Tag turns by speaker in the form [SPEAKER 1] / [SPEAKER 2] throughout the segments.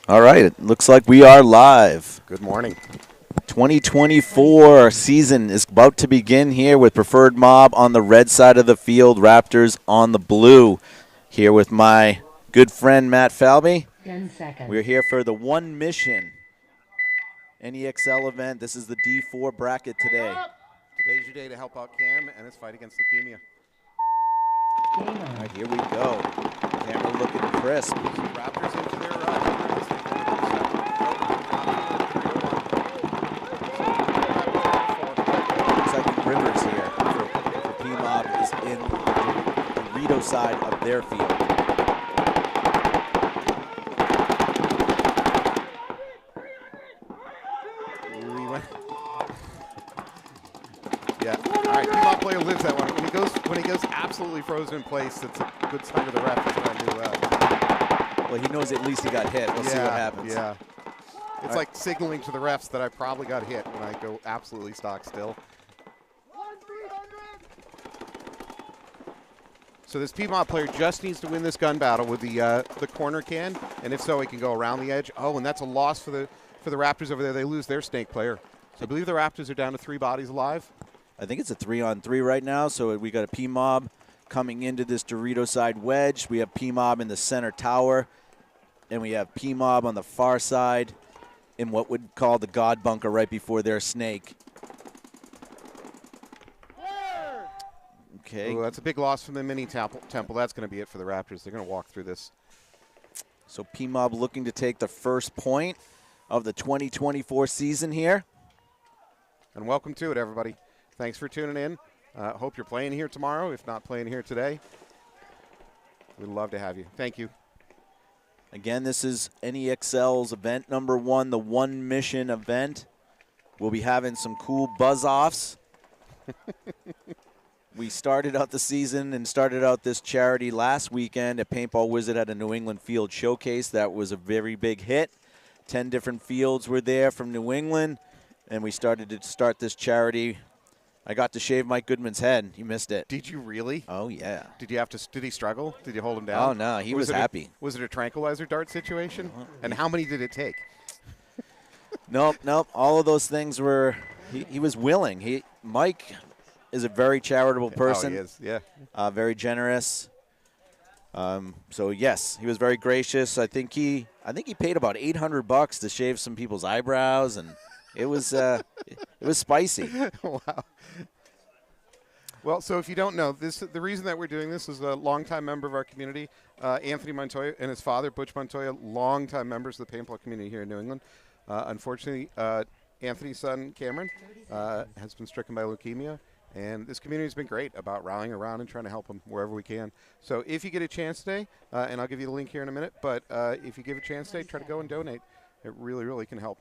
[SPEAKER 1] All right, it looks like we are live.
[SPEAKER 2] Good morning.
[SPEAKER 1] 2024 season is about to begin here with Preferred Mob on the red side of the field, Raptors on the blue. Here with my good friend Matt Falby.
[SPEAKER 3] 10 seconds.
[SPEAKER 1] We're here for the One Mission NEXL event. This is the D4 bracket today.
[SPEAKER 2] Today's your day to help out Cam and his fight against leukemia.
[SPEAKER 1] All right, here we go. Camera looking crisp.
[SPEAKER 2] Raptors into their
[SPEAKER 1] Looks like Rivers here for Pmob is in the Dorito side of their field.
[SPEAKER 2] Yeah. All right. Pmob player lives that one. When he goes absolutely frozen in place, it's a good sign of the Raptors trying to do well.
[SPEAKER 1] Well, he knows at least he got hit. We'll see what happens.
[SPEAKER 2] Yeah. It's like signaling to the refs that I probably got hit when I go absolutely stock still. So this Pmob player just needs to win this gun battle with the corner can, and if so, he can go around the edge. Oh, and that's a loss for the Raptors over there. They lose their snake player. So I believe the Raptors are down to 3 bodies alive.
[SPEAKER 1] I think it's a 3-on-3 right now. So we got a Pmob coming into this Dorito side wedge. We have Pmob in the center tower, and we have Pmob on the far side in what would call the God bunker right before their snake. Okay.
[SPEAKER 2] Ooh, that's a big loss from the mini temple. That's going to be it for the Raptors. They're going to walk through this.
[SPEAKER 1] So Pmob looking to take the first point of the 2024 season here.
[SPEAKER 2] And welcome to it, everybody. Thanks for tuning in. Hope you're playing here tomorrow, if not playing here today. We'd love to have you. Thank you.
[SPEAKER 1] Again, this is NEXL's event number 1, the One Mission event. We'll be having some cool buzz-offs. We started out the season and started out this charity last weekend at Paintball Wizard at a New England Field Showcase. That was a very big hit. 10 different fields were there from New England, and we started to start this charity. I got to shave Mike Goodman's head. He missed it.
[SPEAKER 2] Did you really?
[SPEAKER 1] Oh, yeah.
[SPEAKER 2] Did he struggle? Did you hold him down?
[SPEAKER 1] Oh, no, he was happy.
[SPEAKER 2] Was it a tranquilizer dart situation? And how many did it take?
[SPEAKER 1] Nope. All of those things were, he was willing. Mike is a very charitable person.
[SPEAKER 2] Oh, he is, yeah.
[SPEAKER 1] Very generous. So yes, he was very gracious. I think he paid about $800 to shave some people's eyebrows, and it was spicy.
[SPEAKER 2] Wow. Well, so if you don't know, the reason that we're doing this is a longtime member of our community, Anthony Montoya, and his father, Butch Montoya, longtime members of the paintball community here in New England. Unfortunately, Anthony's son, Cameron, has been stricken by leukemia. And this community has been great about rallying around and trying to help them wherever we can. So if you get a chance today, and I'll give you the link here in a minute, but if you give a chance today, try to go and donate. It really, really can help.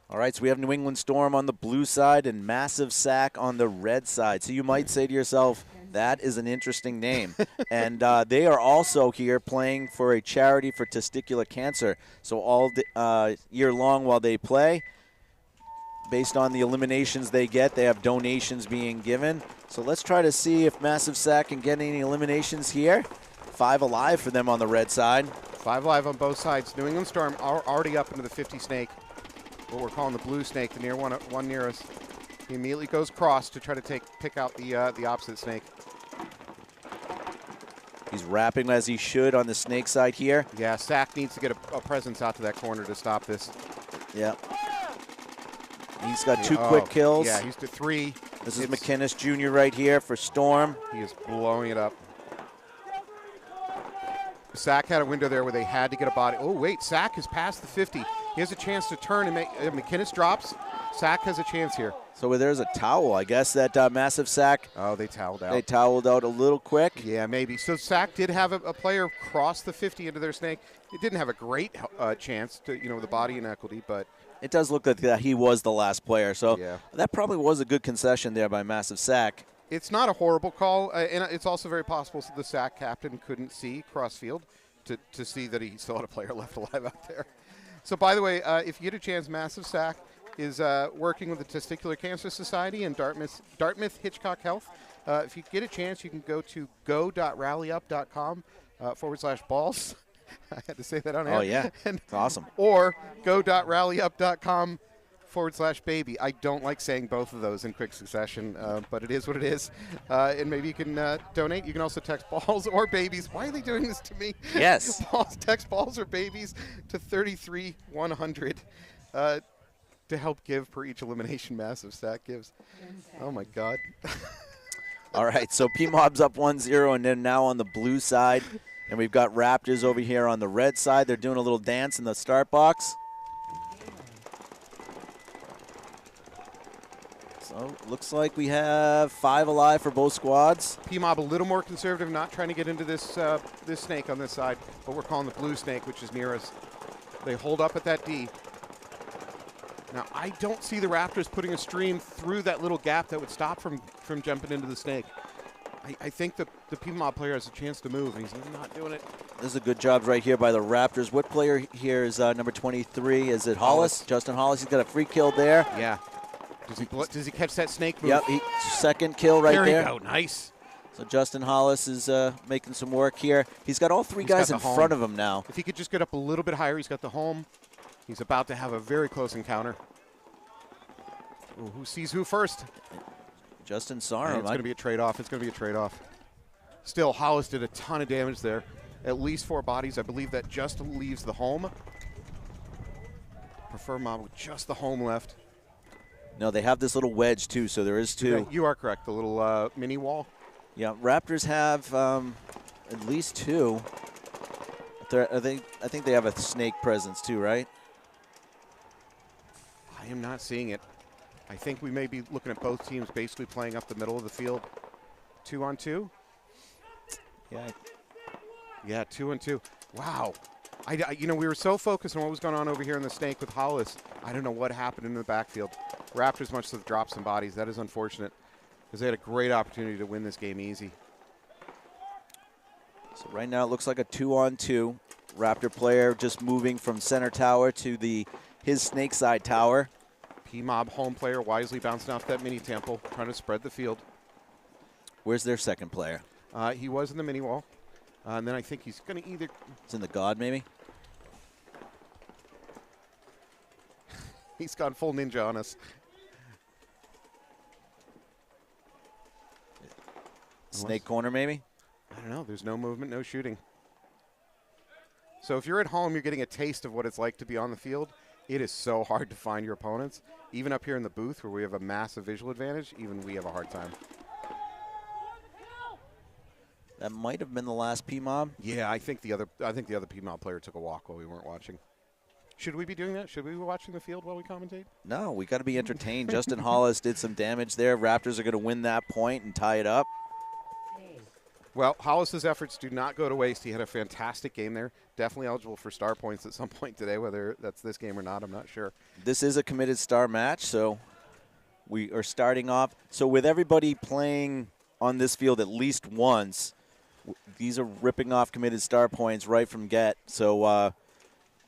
[SPEAKER 1] All right, so we have New England Storm on the blue side and Massive Sack on the red side. So you might say to yourself, that is an interesting name. And they are also here playing for a charity for testicular cancer. So all year long while they play, based on the eliminations they get, they have donations being given. So let's try to see if Massive Sack can get any eliminations here. 5 alive for them on the red side.
[SPEAKER 2] 5 alive on both sides. New England Storm are already up into the 50 snake, what we're calling the blue snake, the near one near us. He immediately goes cross to try to pick out the opposite snake.
[SPEAKER 1] He's wrapping as he should on the snake side here.
[SPEAKER 2] Yeah, Sack needs to get a presence out to that corner to stop this.
[SPEAKER 1] Yeah. He's got 2 quick kills.
[SPEAKER 2] Yeah, he's to 3.
[SPEAKER 1] This is McInnes Jr. right here for Storm.
[SPEAKER 2] He is blowing it up. Sack had a window there where they had to get a body. Oh, wait, Sack has passed the 50. He has a chance to turn and make McInnes drops. Sack has a chance here.
[SPEAKER 1] So there's a towel. I guess that Massive Sack.
[SPEAKER 2] Oh, they toweled out.
[SPEAKER 1] They toweled out a little quick.
[SPEAKER 2] Yeah, maybe. So Sack did have a player cross the 50 into their snake. It didn't have a great chance to, the body inequity, but
[SPEAKER 1] it does look like he was the last player. So
[SPEAKER 2] yeah,
[SPEAKER 1] that probably was a good concession there by Massive Sack.
[SPEAKER 2] It's not a horrible call, and it's also very possible the Sack captain couldn't see cross-field to see that he still had a player left alive out there. So, by the way, if you get a chance, Massive Sack is working with the Testicular Cancer Society and Dartmouth Hitchcock Health. If you get a chance, you can go to go.rallyup.com /balls. I had to say that on air.
[SPEAKER 1] Oh, yeah.
[SPEAKER 2] And,
[SPEAKER 1] It's awesome.
[SPEAKER 2] or go.rallyup.com/baby. I don't like saying both of those in quick succession, but it is what it is. And maybe you can donate. You can also text balls or babies. Why are they doing this to me?
[SPEAKER 1] Yes.
[SPEAKER 2] Text balls or babies to 33100 to help give per each elimination Massive Stack gives. Oh, my God.
[SPEAKER 1] All right, so Pmob's up 1-0, and then now on the blue side. And we've got Raptors over here on the red side. They're doing a little dance in the start box. So looks like we have 5 alive for both squads.
[SPEAKER 2] Pmob a little more conservative, not trying to get into this this snake on this side, but we're calling the blue snake, which is near us. They hold up at that D. Now, I don't see the Raptors putting a stream through that little gap that would stop from jumping into the snake. I think the Pmob player has a chance to move, and he's not doing it.
[SPEAKER 1] This is a good job right here by the Raptors. What player here is number 23? Is it Hollis? Justin Hollis. He's got a free kill there.
[SPEAKER 2] Yeah. Does he catch that snake move?
[SPEAKER 1] Yep, second kill right there.
[SPEAKER 2] There you go. Nice.
[SPEAKER 1] So Justin Hollis is making some work here. He's got all 3 guys in front of him now.
[SPEAKER 2] If he could just get up a little bit higher, he's got the home. He's about to have a very close encounter. Ooh, who sees who first?
[SPEAKER 1] Justin Sarum.
[SPEAKER 2] It's going to be a trade-off. It's going to be a trade-off. Still, Hollis did a ton of damage there. At least 4 bodies. I believe that just leaves the home. Prefer Mob with just the home left.
[SPEAKER 1] No, they have this little wedge, too, so there is 2.
[SPEAKER 2] Yeah, you are correct. The little mini wall.
[SPEAKER 1] Yeah, Raptors have at least 2. I think they have a snake presence, too, right?
[SPEAKER 2] I am not seeing it. I think we may be looking at both teams basically playing up the middle of the field. 2-on-2?
[SPEAKER 1] Yeah.
[SPEAKER 2] Yeah, 2-on-2. Wow. We were so focused on what was going on over here in the snake with Hollis. I don't know what happened in the backfield. Raptors must have dropped some bodies. That is unfortunate because they had a great opportunity to win this game easy.
[SPEAKER 1] So right now it looks like a 2-on-2. Raptor player just moving from center tower to his snake side tower.
[SPEAKER 2] Pmob home player wisely bouncing off that mini temple, trying to spread the field.
[SPEAKER 1] Where's their second player?
[SPEAKER 2] He was in the mini wall. And then I think he's going to either...
[SPEAKER 1] It's in the God, maybe?
[SPEAKER 2] He's gone full ninja on us.
[SPEAKER 1] Snake corner, maybe?
[SPEAKER 2] I don't know. There's no movement, no shooting. So if you're at home, you're getting a taste of what it's like to be on the field. It is so hard to find your opponents. Even up here in the booth where we have a massive visual advantage, even we have a hard time.
[SPEAKER 1] That might have been the last Pmob.
[SPEAKER 2] Yeah, I think the other Pmob player took a walk while we weren't watching. Should we be doing that? Should we be watching the field while we commentate?
[SPEAKER 1] No, we got to be entertained. Justin Hollis did some damage there. Raptors are going to win that point and tie it up.
[SPEAKER 2] Well, Hollis's efforts do not go to waste. He had a fantastic game there. Definitely eligible for star points at some point today, whether that's this game or not, I'm not sure.
[SPEAKER 1] This is a committed star match, so we are starting off. So with everybody playing on this field at least once, these are ripping off committed star points right from get. So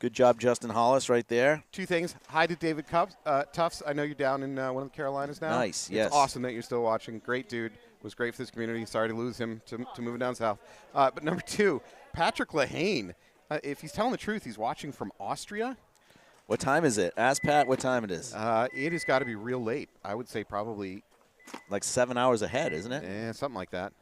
[SPEAKER 1] good job, Justin Hollis, right there.
[SPEAKER 2] 2 things. Hi to David Tufts. I know you're down in one of the Carolinas now.
[SPEAKER 1] Nice, yes.
[SPEAKER 2] It's awesome that you're still watching. Great dude. Was great for this community. Sorry to lose him to moving down south. But number 2, Patrick Lehane. If he's telling the truth, he's watching from Austria.
[SPEAKER 1] What time is it? Ask Pat what time it is.
[SPEAKER 2] It has got to be real late. I would say probably
[SPEAKER 1] like 7 hours ahead, isn't it?
[SPEAKER 2] Yeah, something like that.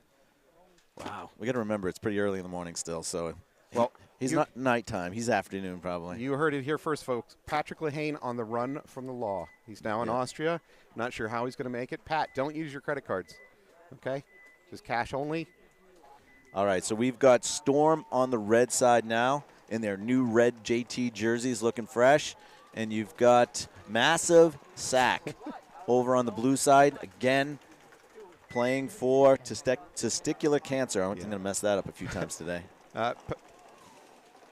[SPEAKER 1] Wow. We got to remember it's pretty early in the morning still. So,
[SPEAKER 2] well,
[SPEAKER 1] he's not nighttime. He's afternoon probably.
[SPEAKER 2] You heard it here first, folks. Patrick Lehane on the run from the law. He's now in Austria. Not sure how he's going to make it. Pat, don't use your credit cards. Okay? Just cash only.
[SPEAKER 1] All right, so we've got Storm on the red side now in their new red JT jerseys looking fresh. And you've got Massive Sack over on the blue side. Again, playing for testicular cancer. I'm going to mess that up a few times today.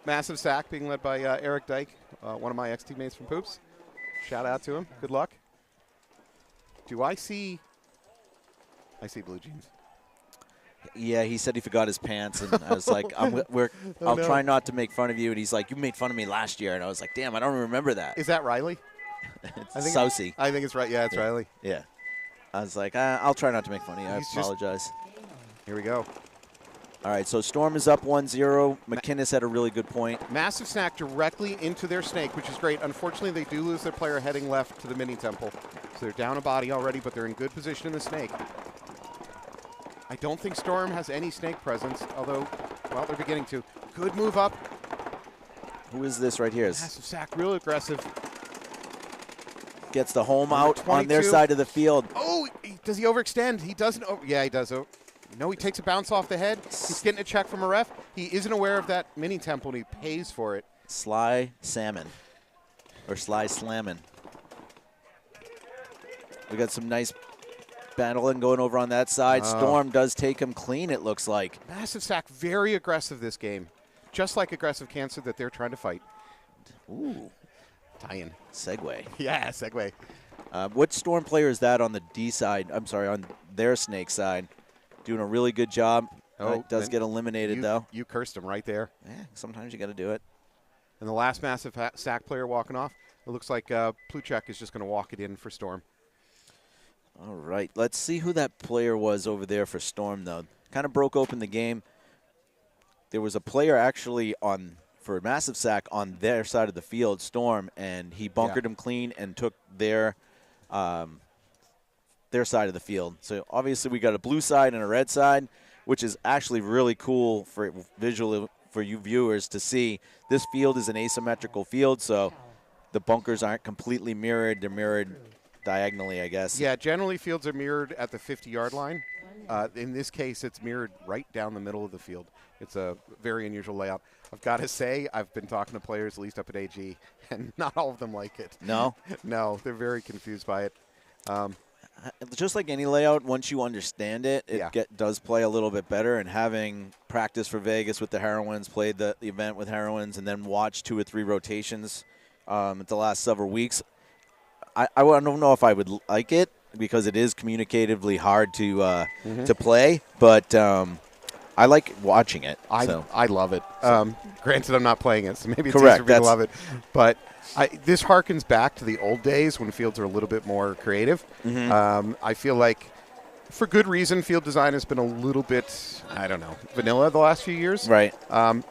[SPEAKER 2] Massive Sack being led by Eric Dyke, one of my ex-teammates from Poops. Shout out to him. Good luck. Do I see blue jeans.
[SPEAKER 1] Yeah, he said he forgot his pants, and I was like, I'll try not to make fun of you. And he's like, you made fun of me last year. And I was like, damn, I don't remember that.
[SPEAKER 2] Is that Riley?
[SPEAKER 1] It's Saucy.
[SPEAKER 2] I think it's right. Yeah, it's Riley.
[SPEAKER 1] Yeah. I was like, I'll try not to make fun of you. I apologize.
[SPEAKER 2] Here we go.
[SPEAKER 1] All right, so Storm is up 1-0. McInnes had a really good point.
[SPEAKER 2] Massive snack directly into their snake, which is great. Unfortunately, they do lose their player heading left to the mini temple. So they're down a body already, but they're in good position in the snake. I don't think Storm has any snake presence, although, well, they're beginning to. Good move up.
[SPEAKER 1] Who is this right here?
[SPEAKER 2] Massive sack, real aggressive.
[SPEAKER 1] Gets the home
[SPEAKER 2] Number
[SPEAKER 1] out on their
[SPEAKER 2] 22.
[SPEAKER 1] side of the field.
[SPEAKER 2] Oh, does he overextend? He doesn't. Yeah, he does. No, he takes a bounce off the head. He's getting a check from a ref. He isn't aware of that mini temple, and he pays for it.
[SPEAKER 1] Sly Salmon. Or Sly Slammin'. We got some nice battling going over on that side. Storm does take him clean, it looks like.
[SPEAKER 2] Massive sack, very aggressive this game. Just like aggressive cancer that they're trying to fight.
[SPEAKER 1] Ooh.
[SPEAKER 2] Tie-in.
[SPEAKER 1] Segue.
[SPEAKER 2] Yeah, segue.
[SPEAKER 1] What Storm player is that on the D side? I'm sorry, on their snake side. Doing a really good job. Does get eliminated, though.
[SPEAKER 2] You cursed him right there.
[SPEAKER 1] Yeah, sometimes you got to do it.
[SPEAKER 2] And the last massive sack player walking off, it looks like Pluchek is just going to walk it in for Storm.
[SPEAKER 1] All right, let's see who that player was over there for Storm, though. Kind of broke open the game. There was a player actually for a massive sack on their side of the field, Storm, and he bunkered him clean and took their side of the field. So obviously we got a blue side and a red side, which is actually really cool for visually for you viewers to see. This field is an asymmetrical field, so the bunkers aren't completely mirrored. They're mirrored diagonally, I guess.
[SPEAKER 2] Yeah, generally fields are mirrored at the 50-yard line. In this case, it's mirrored right down the middle of the field. It's a very unusual layout. I've got to say, I've been talking to players, at least up at AG, and not all of them like it.
[SPEAKER 1] No?
[SPEAKER 2] No, they're very confused by it.
[SPEAKER 1] Just like any layout, once you understand it, it does play a little bit better. And having practice for Vegas with the Heroines, played the event with Heroines, and then watched 2 or 3 rotations at the last several weeks, I don't know if I would like it because it is communicatively hard to play, but I like watching it.
[SPEAKER 2] I love it. Granted, I'm not playing it, so maybe it's
[SPEAKER 1] Correct,
[SPEAKER 2] easier for me to love it. But this harkens back to the old days when fields are a little bit more creative. I feel like, for good reason, field design has been a little bit, I don't know, vanilla the last few years.
[SPEAKER 1] Right.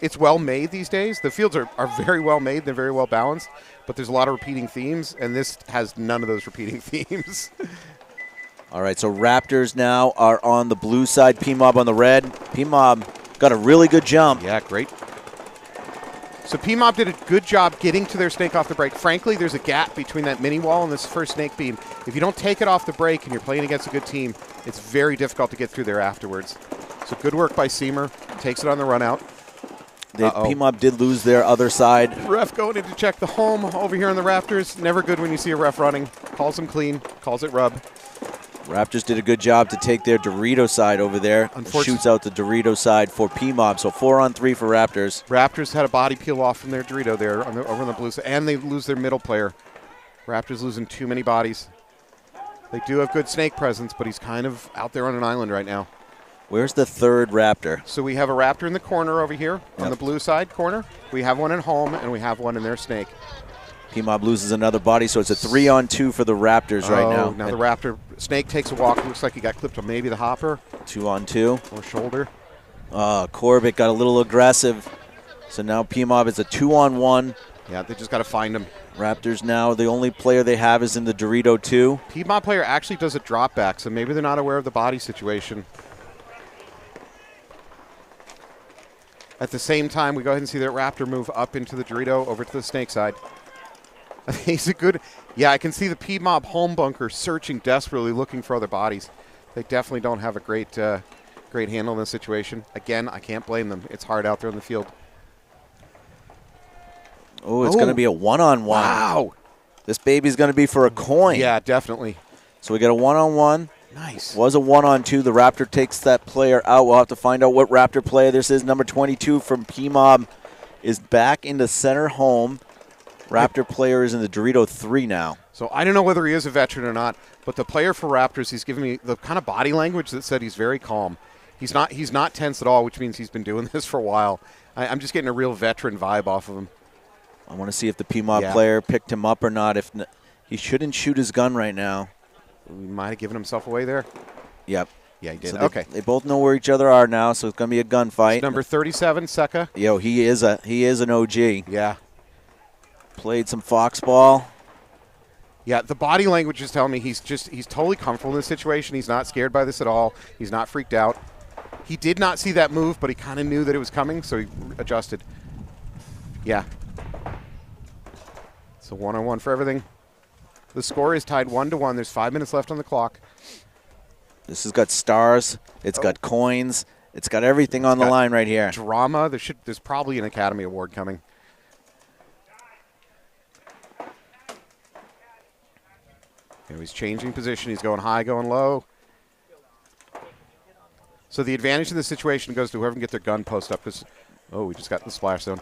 [SPEAKER 2] It's well made these days. The fields are very well made. They're very well balanced. But there's a lot of repeating themes, and this has none of those repeating themes.
[SPEAKER 1] All right, so Raptors now are on the blue side, Pmob on the red. Pmob got a really good jump.
[SPEAKER 2] Yeah, great. So Pmob did a good job getting to their snake off the break. Frankly, there's a gap between that mini wall and this first snake beam. If you don't take it off the break and you're playing against a good team, it's very difficult to get through there afterwards. So good work by Seamer. Takes it on the run out.
[SPEAKER 1] Pmob did lose their other side.
[SPEAKER 2] Ref going in to check the home over here on the Raptors. Never good when you see a ref running. Calls him clean. Calls it rub.
[SPEAKER 1] Raptors did a good job to take their Dorito side over there. Shoots out the Dorito side for Pmob. So 4-on-3 for Raptors.
[SPEAKER 2] Raptors had a body peel off from their Dorito there over on the blue side, and they lose their middle player. Raptors losing too many bodies. They do have good snake presence, but he's kind of out there on an island right now.
[SPEAKER 1] Where's the third Raptor?
[SPEAKER 2] So we have a Raptor in the corner over here on the blue side corner. We have one at home, and we have one in their snake.
[SPEAKER 1] Pmob loses another body, so it's a 3-on-2 for the Raptors right now.
[SPEAKER 2] Now the Raptor snake takes a walk. Looks like he got clipped on maybe the hopper.
[SPEAKER 1] 2-on-2.
[SPEAKER 2] Or shoulder.
[SPEAKER 1] Corbett got a little aggressive. So now Pmob is a 2-on-1.
[SPEAKER 2] Yeah, they just got to find him.
[SPEAKER 1] Raptors now, the only player they have is in the Dorito 2.
[SPEAKER 2] Pmob player actually does a drop back, so maybe they're not aware of the body situation. At the same time, we go ahead and see that Raptor move up into the Dorito over to the snake side. He's a good, yeah, I can see the Pmob home bunker searching desperately, looking for other bodies. They definitely don't have a great handle in this situation. Again, I can't blame them. It's hard out there in the field.
[SPEAKER 1] Oh, it's going to be a 1-on-1.
[SPEAKER 2] Wow.
[SPEAKER 1] This baby's going to be for a coin.
[SPEAKER 2] Yeah, definitely.
[SPEAKER 1] So we got a 1-on-1.
[SPEAKER 2] Nice.
[SPEAKER 1] Was a 1-on-2. The Raptor takes that player out. We'll have to find out what Raptor player this is. Number 22 from Pmob is back into center home. Raptor player is in the Dorito 3 now.
[SPEAKER 2] So I don't know whether he is a veteran or not, but the player for Raptors, he's giving me the kind of body language that said he's very calm. He's not tense at all, which means he's been doing this for a while. I'm just getting a real veteran vibe off of him.
[SPEAKER 1] I want to see if the Pmob player picked him up or not. If he shouldn't shoot his gun right now.
[SPEAKER 2] He might have given himself away there.
[SPEAKER 1] Yep.
[SPEAKER 2] Yeah, he did.
[SPEAKER 1] So
[SPEAKER 2] Okay.
[SPEAKER 1] they both know where each other are now, so it's going to be a gunfight.
[SPEAKER 2] Number 37, Seka.
[SPEAKER 1] Yo, he is an OG.
[SPEAKER 2] Yeah.
[SPEAKER 1] Played some foxball.
[SPEAKER 2] Yeah, the body language is telling me he's totally comfortable in this situation. He's not scared by this at all. He's not freaked out. He did not see that move, but he kind of knew that it was coming, so he adjusted. Yeah. It's a one-on-one for everything. The score is tied 1-1. There's 5 minutes left on the clock.
[SPEAKER 1] This has got stars. It's got coins. It's got everything on the line right here.
[SPEAKER 2] Drama. There's probably an Academy Award coming. And he's changing position. He's going high, going low. So the advantage in this situation goes to whoever can get their gun post up. Because, oh, we just got in the splash zone.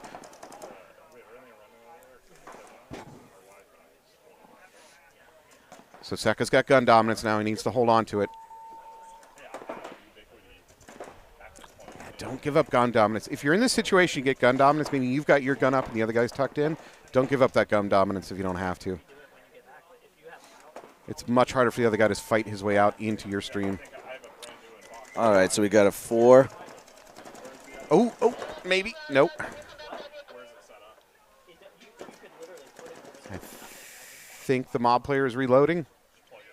[SPEAKER 2] So Seka's got gun dominance now. He needs to hold on to it. Don't give up gun dominance. If you're in this situation, you get gun dominance, meaning you've got your gun up and the other guy's tucked in. Don't give up that gun dominance if you don't have to. It's much harder for the other guy to fight his way out into your stream.
[SPEAKER 1] All right, so we got a 4.
[SPEAKER 2] Oh, maybe. Nope. I think the mob player is reloading.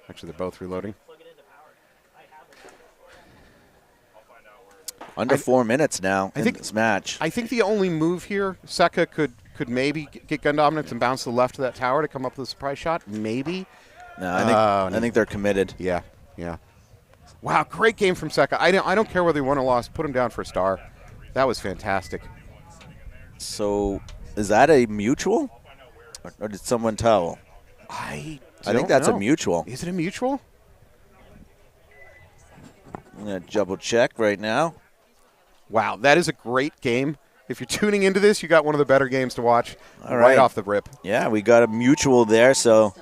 [SPEAKER 2] Actually, they're both reloading.
[SPEAKER 1] Under 4 minutes now in this match.
[SPEAKER 2] I think the only move here, Seka could maybe get gun dominance and bounce to the left of that tower to come up with a surprise shot. Maybe.
[SPEAKER 1] No, I think they're committed.
[SPEAKER 2] Yeah. Wow, great game from Seka. I don't care whether he won or lost. Put him down for a star. That was fantastic.
[SPEAKER 1] So, is that a mutual, or did someone tell?
[SPEAKER 2] I
[SPEAKER 1] think that's a mutual.
[SPEAKER 2] Is it a mutual?
[SPEAKER 1] I'm gonna double check right now.
[SPEAKER 2] Wow, that is a great game. If you're tuning into this, you got one of the better games to watch right off the rip.
[SPEAKER 1] Yeah, we got a mutual there, so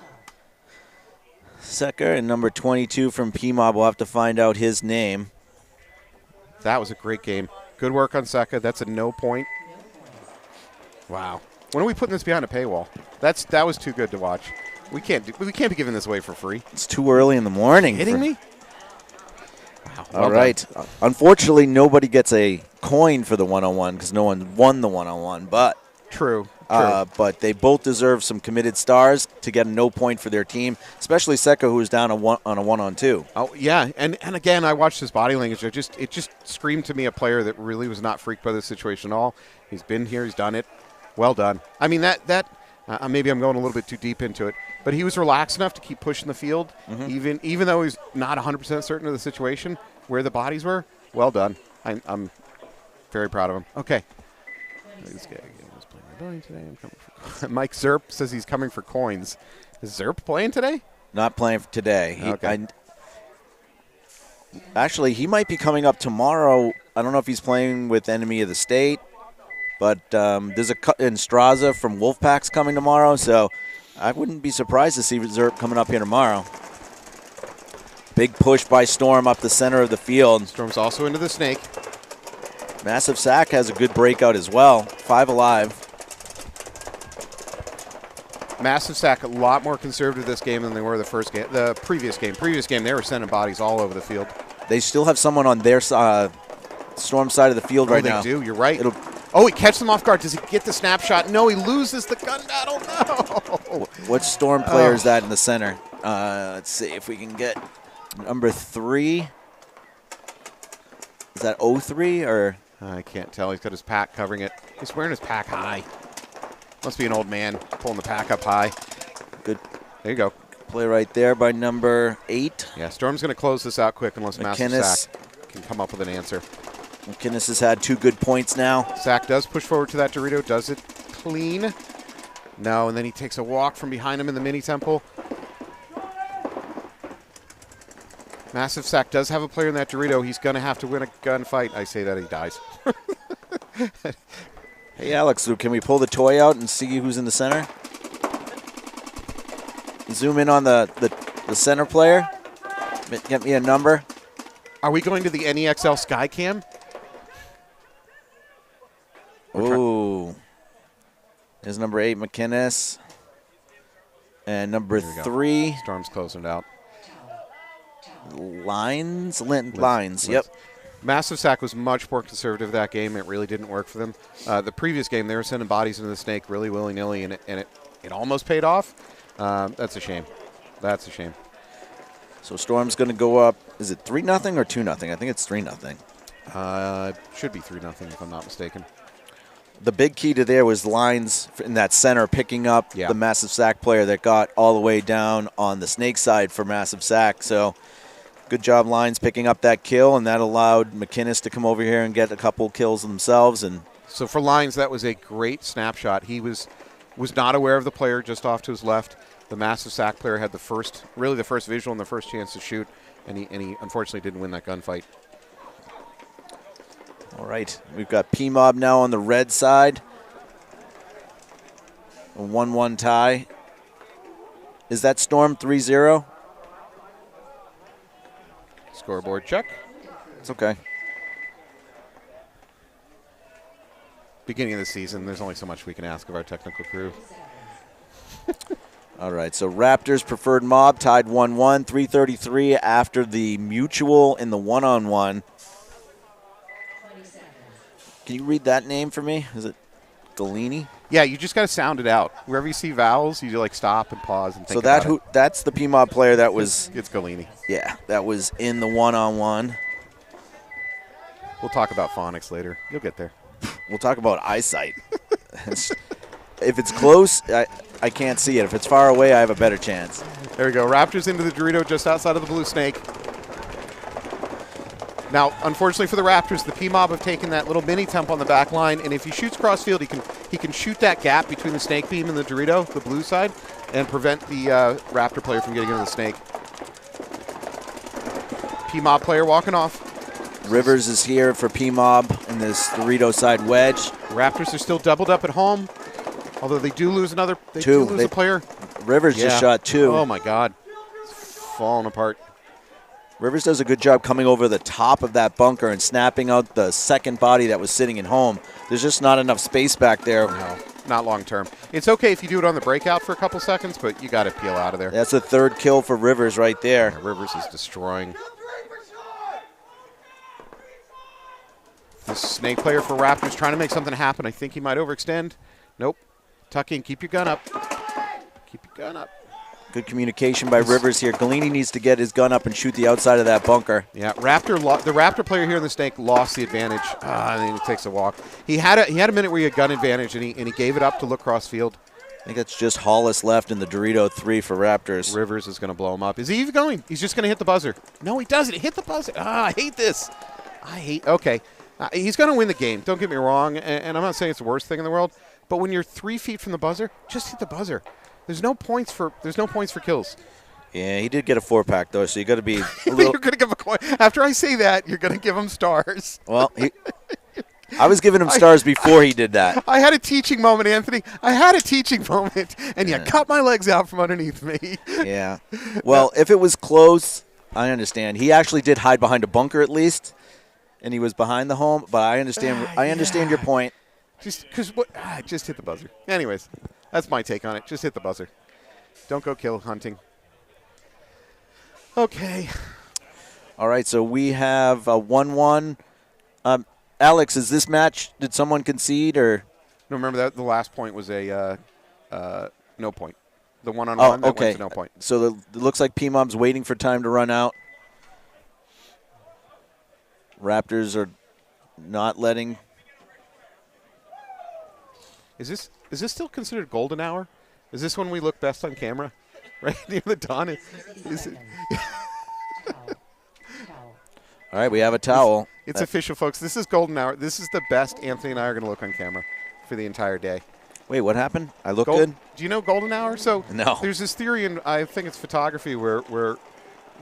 [SPEAKER 1] Seka and number 22 from Pmob. We'll have to find out his name.
[SPEAKER 2] That was a great game. Good work on Seka. That's a no point. Wow. When are we putting this behind a paywall? That was too good to watch. We can't be giving this away for free.
[SPEAKER 1] It's too early in the morning.
[SPEAKER 2] Kidding me? Wow.
[SPEAKER 1] All right. Unfortunately, nobody gets a coin for the one-on-one because no one won the one-on-one. But
[SPEAKER 2] True.
[SPEAKER 1] But they both deserve some committed stars to get a no point for their team, especially Seka, who was down on a one-on-two.
[SPEAKER 2] Oh yeah, and again, I watched his body language. It just screamed to me a player that really was not freaked by this situation at all. He's been here, he's done it. Well done. I mean maybe I'm going a little bit too deep into it, but he was relaxed enough to keep pushing the field, even though he's not 100% certain of the situation where the bodies were. Well done. I'm very proud of him. Okay. This guy was playing today. I'm coming for Mike Zerp says he's coming for coins. Is Zerp playing today?
[SPEAKER 1] Not playing today.
[SPEAKER 2] Okay.
[SPEAKER 1] Actually, he might be coming up tomorrow. I don't know if he's playing with Enemy of the State, but there's in Straza from Wolfpack's coming tomorrow, so I wouldn't be surprised to see Zerp coming up here tomorrow. Big push by Storm up the center of the field.
[SPEAKER 2] Storm's also into the snake.
[SPEAKER 1] Massive Sack has a good breakout as well. 5 alive.
[SPEAKER 2] Massive Sack a lot more conservative this game than they were the previous game. Previous game, they were sending bodies all over the field.
[SPEAKER 1] They still have someone on their Storm side of the field right now.
[SPEAKER 2] They do. You're right. He catches them off guard. Does he get the snapshot? No, he loses the gun battle. No.
[SPEAKER 1] What Storm player is that in the center? Let's see if we can get number 3. Is that 03 or?
[SPEAKER 2] I can't tell. He's got his pack covering it. He's wearing his pack high. Must be an old man pulling the pack up high.
[SPEAKER 1] Good.
[SPEAKER 2] There you go.
[SPEAKER 1] Play right there by number 8.
[SPEAKER 2] Yeah, Storm's going to close this out quick unless Massive Sack can come up with an answer.
[SPEAKER 1] McInnes has had 2 good points now.
[SPEAKER 2] Sack does push forward to that Dorito. Does it clean? No, and then he takes a walk from behind him in the mini temple. Massive Sack does have a player in that Dorito. He's going to have to win a gunfight. I say that he dies.
[SPEAKER 1] Hey, Alex, can we pull the toy out and see who's in the center? Zoom in on the center player. Get me a number.
[SPEAKER 2] Are we going to the NEXL Skycam?
[SPEAKER 1] Ooh. There's number 8, McInnes. And number 3.
[SPEAKER 2] Storm's closing it out.
[SPEAKER 1] Lines. Yep.
[SPEAKER 2] Massive Sack was much more conservative that game. It really didn't work for them. The previous game, they were sending bodies into the snake really willy-nilly, and it almost paid off. That's a shame. That's a shame.
[SPEAKER 1] So Storm's going to go up. Is it 3-0 or 2-0? I think it's 3-0.
[SPEAKER 2] Should be 3-0 if I'm not mistaken.
[SPEAKER 1] The big key to there was Lines in that center picking up the Massive Sack player that got all the way down on the snake side for Massive Sack. So good job, Lines, picking up that kill, and that allowed McInnes to come over here and get a couple kills themselves. And
[SPEAKER 2] so for Lines, that was a great snapshot. He was not aware of the player just off to his left. The Massive Sack player had the first visual and the first chance to shoot, and he unfortunately didn't win that gunfight.
[SPEAKER 1] All right, we've got Pmob now on the red side. A 1-1 tie. Is that Storm 3-0?
[SPEAKER 2] Scoreboard check.
[SPEAKER 1] It's okay.
[SPEAKER 2] Beginning of the season, there's only so much we can ask of our technical crew.
[SPEAKER 1] All right, so Raptors preferred Mob tied 1-1, 3:33 after the mutual in the one-on-one. Can you read that name for me? Is it Galini?
[SPEAKER 2] Yeah, you just got to sound it out. Wherever you see vowels, you like stop and pause and think
[SPEAKER 1] so
[SPEAKER 2] about it.
[SPEAKER 1] That's the Pmob player that was.
[SPEAKER 2] It's Galini.
[SPEAKER 1] Yeah, that was in the one-on-one.
[SPEAKER 2] We'll talk about phonics later. You'll get there.
[SPEAKER 1] We'll talk about eyesight. If it's close, I can't see it. If it's far away, I have a better chance.
[SPEAKER 2] There we go. Raptors into the Dorito just outside of the blue snake. Now, unfortunately for the Raptors, the Pmob have taken that little mini temp on the back line, and if he shoots crossfield, he can shoot that gap between the snake beam and the Dorito, the blue side, and prevent the Raptor player from getting into the snake. Pmob player walking off.
[SPEAKER 1] Rivers is here for Pmob in this Dorito side wedge.
[SPEAKER 2] Raptors are still doubled up at home, although they do lose another. They do lose a player.
[SPEAKER 1] Rivers just shot 2.
[SPEAKER 2] Oh my God, it's falling apart.
[SPEAKER 1] Rivers does a good job coming over the top of that bunker and snapping out the second body that was sitting in home. There's just not enough space back there.
[SPEAKER 2] No, not long term. It's okay if you do it on the breakout for a couple seconds, but you got to peel out of there.
[SPEAKER 1] That's the 3rd kill for Rivers right there.
[SPEAKER 2] Yeah, Rivers is destroying. The snake player for Raptors trying to make something happen. I think he might overextend. Nope. Tuck in. Keep your gun up. Keep your gun up.
[SPEAKER 1] Good communication by Rivers here. Galini needs to get his gun up and shoot the outside of that bunker.
[SPEAKER 2] Yeah, the Raptor player here in the snake lost the advantage. And then he takes a walk. He had a minute where he had gun advantage, and he gave it up to look cross field.
[SPEAKER 1] I think it's just Hollis left in the Dorito 3 for Raptors.
[SPEAKER 2] Rivers is going to blow him up. Is he even going? He's just going to hit the buzzer. No, he doesn't. Hit the buzzer. I hate this. Okay. He's going to win the game. Don't get me wrong, and I'm not saying it's the worst thing in the world, but when you're 3 feet from the buzzer, just hit the buzzer. There's no points for kills.
[SPEAKER 1] Yeah, he did get a 4-pack though, so you got to be a little.
[SPEAKER 2] You're going to give a coin. After I say that, you're going to give him stars.
[SPEAKER 1] Well, I was giving him stars before he did that.
[SPEAKER 2] I had a teaching moment, Anthony. I had a teaching moment, and you cut my legs out from underneath me.
[SPEAKER 1] Yeah. Well, if it was close, I understand. He actually did hide behind a bunker at least, and he was behind the home. But I understand. I understand your point.
[SPEAKER 2] Just hit the buzzer. Anyways. That's my take on it. Just hit the buzzer. Don't go kill hunting. Okay.
[SPEAKER 1] All right, so we have a 1-1. Alex, is this match, did someone concede or?
[SPEAKER 2] No, remember that the last point was a no point. The one-on-one, that went to no point.
[SPEAKER 1] So it looks like Pmob's waiting for time to run out. Raptors are not letting.
[SPEAKER 2] Is this still considered golden hour? Is this when we look best on camera? Right near the dawn? Is it?
[SPEAKER 1] All right, we have a towel.
[SPEAKER 2] It's official, folks. This is golden hour. This is the best Anthony and I are going to look on camera for the entire day.
[SPEAKER 1] Wait, what happened? I look good?
[SPEAKER 2] Do you know golden hour? So
[SPEAKER 1] no.
[SPEAKER 2] There's this theory, and I think it's photography, where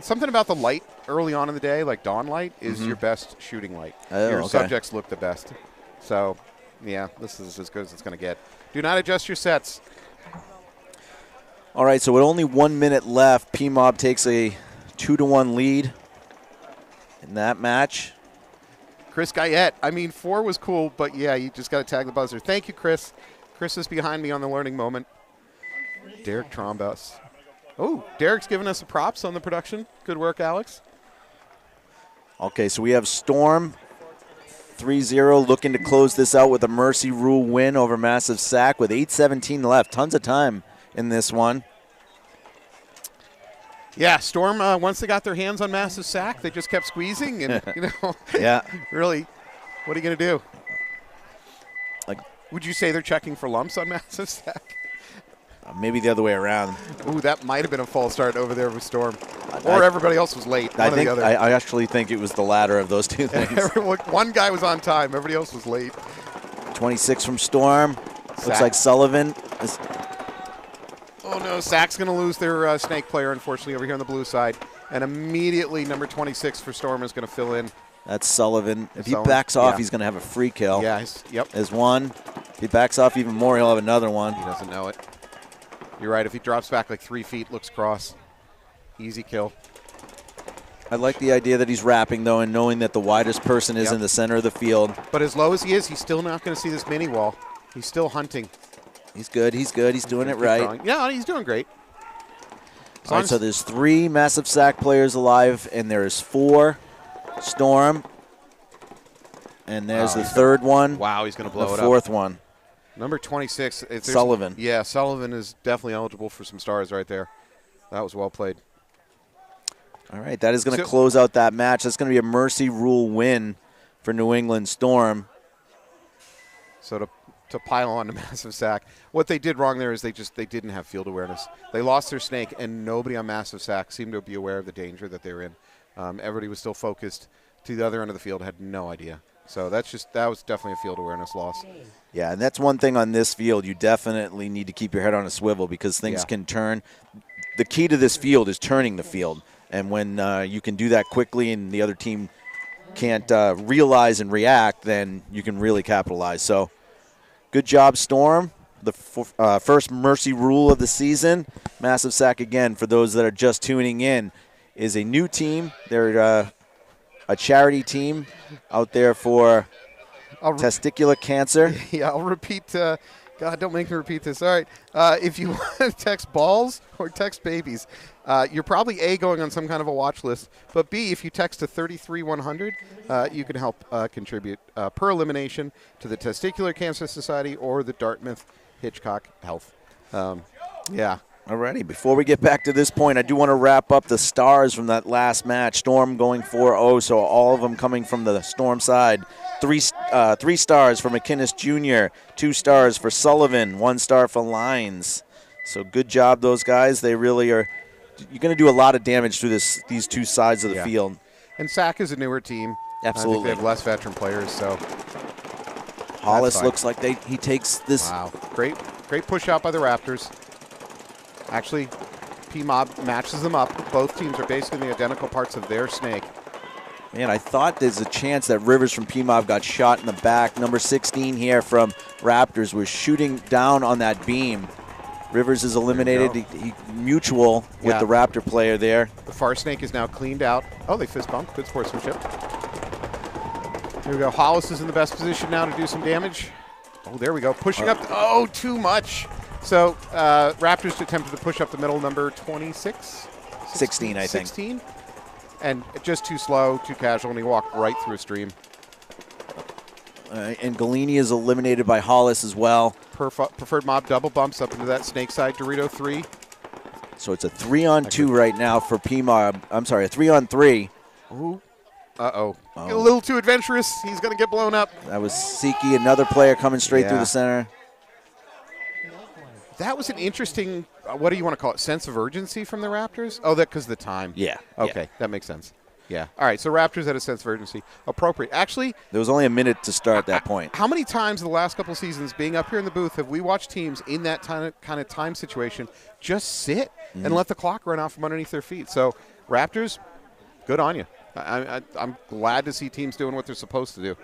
[SPEAKER 2] something about the light early on in the day, like dawn light, is your best shooting light. Your subjects look the best. So, yeah, this is as good as it's going to get. Do not adjust your sets.
[SPEAKER 1] All right, so with only 1 minute left, Pmob takes a 2-1 lead in that match.
[SPEAKER 2] Chris Guyette. I mean, 4 was cool, but, yeah, you just got to tag the buzzer. Thank you, Chris. Chris is behind me on the learning moment. Derek Trombus. Oh, Derek's giving us props on the production. Good work, Alex.
[SPEAKER 1] Okay, so we have Storm 3-0 looking to close this out with a Mercy Rule win over Massive Sack with 8:17 left. Tons of time in this one.
[SPEAKER 2] Yeah, Storm, once they got their hands on Massive Sack, they just kept squeezing. And,
[SPEAKER 1] Yeah.
[SPEAKER 2] really, what are you going to do?
[SPEAKER 1] Like,
[SPEAKER 2] would you say they're checking for lumps on Massive Sack?
[SPEAKER 1] Maybe the other way around.
[SPEAKER 2] Ooh, that might have been a false start over there with Storm. Or everybody else was late. One or the other.
[SPEAKER 1] I actually think it was the latter of those two things.
[SPEAKER 2] One guy was on time. Everybody else was late.
[SPEAKER 1] 26 from Storm.
[SPEAKER 2] Sack.
[SPEAKER 1] Looks like Sullivan is.
[SPEAKER 2] Oh, no. Sack's going to lose their snake player, unfortunately, over here on the blue side. And immediately, number 26 for Storm is going to fill in.
[SPEAKER 1] That's Sullivan. If he backs off, he's going to have a free kill.
[SPEAKER 2] Yeah, yep.
[SPEAKER 1] There's one. If he backs off even more, he'll have another one.
[SPEAKER 2] He doesn't know it. You're right. If he drops back like 3 feet, looks cross. Easy kill.
[SPEAKER 1] I like the idea that he's wrapping, though, and knowing that the widest person is in the center of the field.
[SPEAKER 2] But as low as he is, he's still not going to see this mini wall. He's still hunting.
[SPEAKER 1] He's good. He's good. He's doing it right.
[SPEAKER 2] Drawing. Yeah, he's doing great.
[SPEAKER 1] All right, so there's 3 Massive Sack players alive, and there's 4 Storm. And there's the third one.
[SPEAKER 2] Wow, he's going to blow it up.
[SPEAKER 1] The fourth one.
[SPEAKER 2] Number 26.
[SPEAKER 1] Sullivan.
[SPEAKER 2] Yeah, Sullivan is definitely eligible for some stars right there. That was well played.
[SPEAKER 1] All right, that is going to close out that match. That's going to be a Mercy Rule win for New England Storm.
[SPEAKER 2] So to pile on to Massive Sack, what they did wrong there is they didn't have field awareness. They lost their snake, and nobody on Massive Sack seemed to be aware of the danger that they were in. Everybody was still focused to the other end of the field, had no idea. So that was definitely a field awareness loss.
[SPEAKER 1] Yeah, and that's one thing on this field. You definitely need to keep your head on a swivel because things can turn. The key to this field is turning the field. And when you can do that quickly and the other team can't realize and react, then you can really capitalize. So good job, Storm. The first Mercy Rule of the season. Massive Sack, again, for those that are just tuning in, is a new team. They're a charity team out there for testicular cancer.
[SPEAKER 2] Yeah, I'll repeat. God, don't make me repeat this. All right. If you want to text balls or text babies, you're probably A, going on some kind of a watch list, but B, if you text to 33100, you can help contribute per elimination to the Testicular Cancer Society or the Dartmouth Hitchcock Health. Yeah.
[SPEAKER 1] Alrighty, before we get back to this point, I do want to wrap up the stars from that last match. Storm going 4-0, so all of them coming from the Storm side. Three stars for McInnes Jr., 2 stars for Sullivan, 1 star for Lyons. So good job, those guys. They really are. You're going to do a lot of damage through these 2 sides of the field.
[SPEAKER 2] And Sack is a newer team.
[SPEAKER 1] Absolutely.
[SPEAKER 2] I think they have less veteran players, so.
[SPEAKER 1] Hollis looks like he takes this.
[SPEAKER 2] Wow, great push out by the Raptors. Actually, Pmob matches them up. Both teams are basically the identical parts of their snake.
[SPEAKER 1] Man, I thought there's a chance that Rivers from Pmob got shot in the back. Number 16 here from Raptors was shooting down on that beam. Rivers is eliminated. He mutual with the Raptor player there.
[SPEAKER 2] The far snake is now cleaned out. Oh, they fist bumped. Good sportsmanship. Here we go. Hollis is in the best position now to do some damage. Oh, there we go. Pushing up. Oh, too much. So Raptors attempted to push up the middle, number 26?
[SPEAKER 1] 16, I think.
[SPEAKER 2] 16? And just too slow, too casual, and he walked right through a stream.
[SPEAKER 1] And Galini is eliminated by Hollis as well.
[SPEAKER 2] Preferred mob double bumps up into that snake side Dorito 3.
[SPEAKER 1] So it's a 3-on-2 right now for Pmob. I'm sorry, a 3-on-3.
[SPEAKER 2] Ooh. Uh-oh. A little too adventurous. He's going to get blown up.
[SPEAKER 1] That was Siki, another player coming straight through the center.
[SPEAKER 2] That was an interesting, what do you want to call it, sense of urgency from the Raptors? Oh, that because of the time.
[SPEAKER 1] Yeah.
[SPEAKER 2] Okay, that makes sense. Yeah. All right, so Raptors had a sense of urgency. Appropriate. Actually,
[SPEAKER 1] there was only a minute to start that point.
[SPEAKER 2] How many times in the last couple of seasons, being up here in the booth, have we watched teams in that kind of time situation just sit and let the clock run out from underneath their feet? So, Raptors, good on you. I'm glad to see teams doing what they're supposed to do.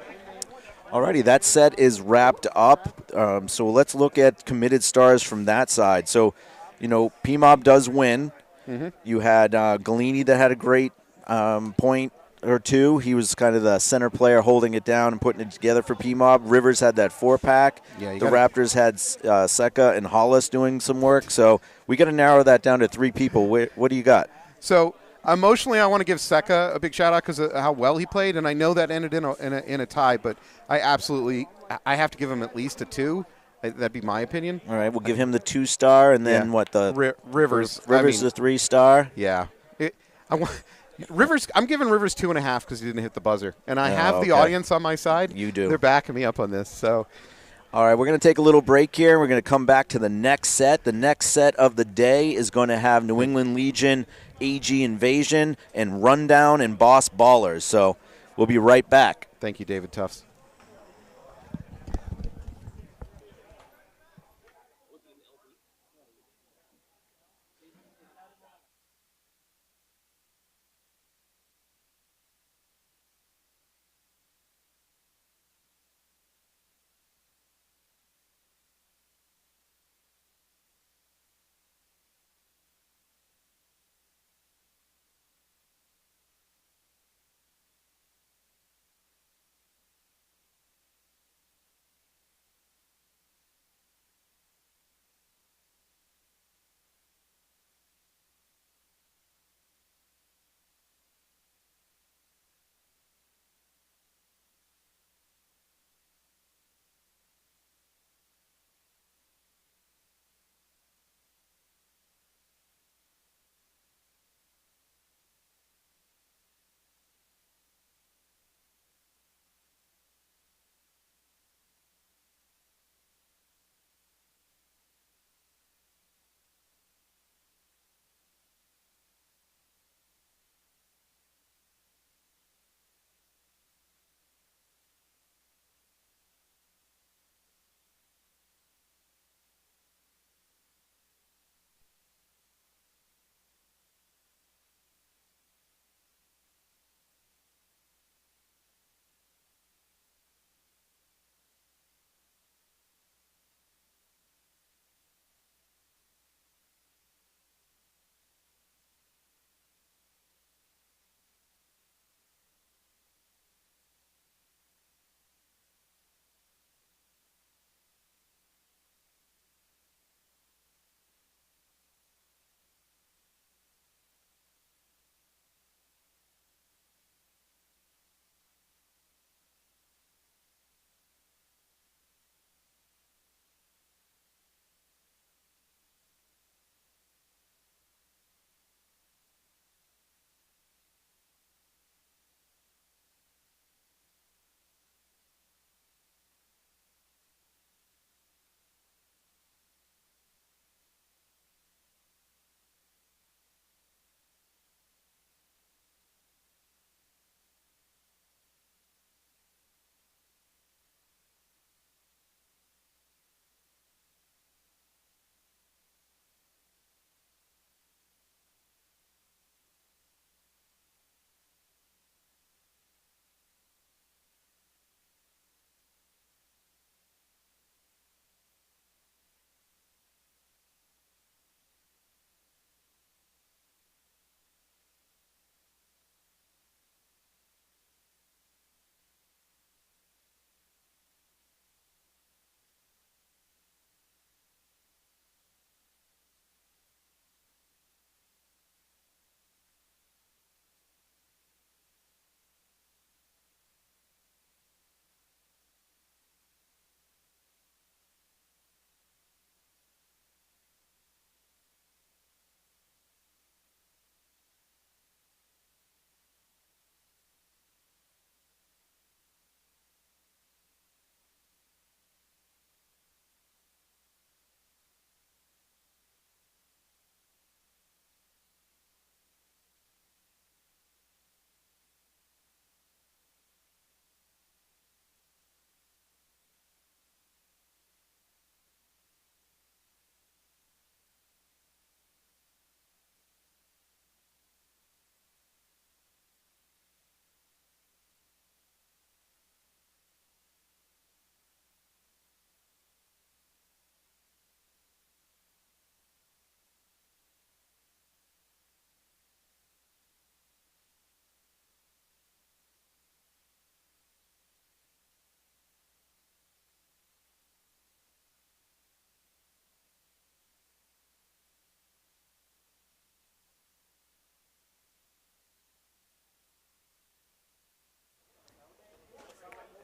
[SPEAKER 1] Alrighty, that set is wrapped up. So let's look at committed stars from that side. So, Pmob does win. Mm-hmm. You had Galini that had a great point or 2. He was kind of the center player holding it down and putting it together for Pmob. Rivers had that 4-pack.
[SPEAKER 2] Yeah,
[SPEAKER 1] the Raptors had Seka and Hollis doing some work. So we got to narrow that down to 3 people. What do you got?
[SPEAKER 2] So Emotionally, I want to give Seka a big shout out because of how well he played, and I know that ended in a tie. But I have to give him at least a 2. That'd be my opinion.
[SPEAKER 1] All right, we'll give him the 2-star, and then
[SPEAKER 2] Yeah.
[SPEAKER 1] what the
[SPEAKER 2] Rivers?
[SPEAKER 1] Rivers the 3-star.
[SPEAKER 2] Yeah. I want Rivers. I'm giving Rivers 2.5 because he didn't hit the buzzer, and I
[SPEAKER 1] Oh,
[SPEAKER 2] have
[SPEAKER 1] okay.
[SPEAKER 2] the audience on my side.
[SPEAKER 1] You do.
[SPEAKER 2] They're backing me up on this. So,
[SPEAKER 1] all right, we're going to take a little break here. We're going to come back to the next set. The next set of the day is going to have New England Legion, AG Invasion, and Rundown and Boss Ballers. So we'll be right back.
[SPEAKER 2] thank you, David Tufts.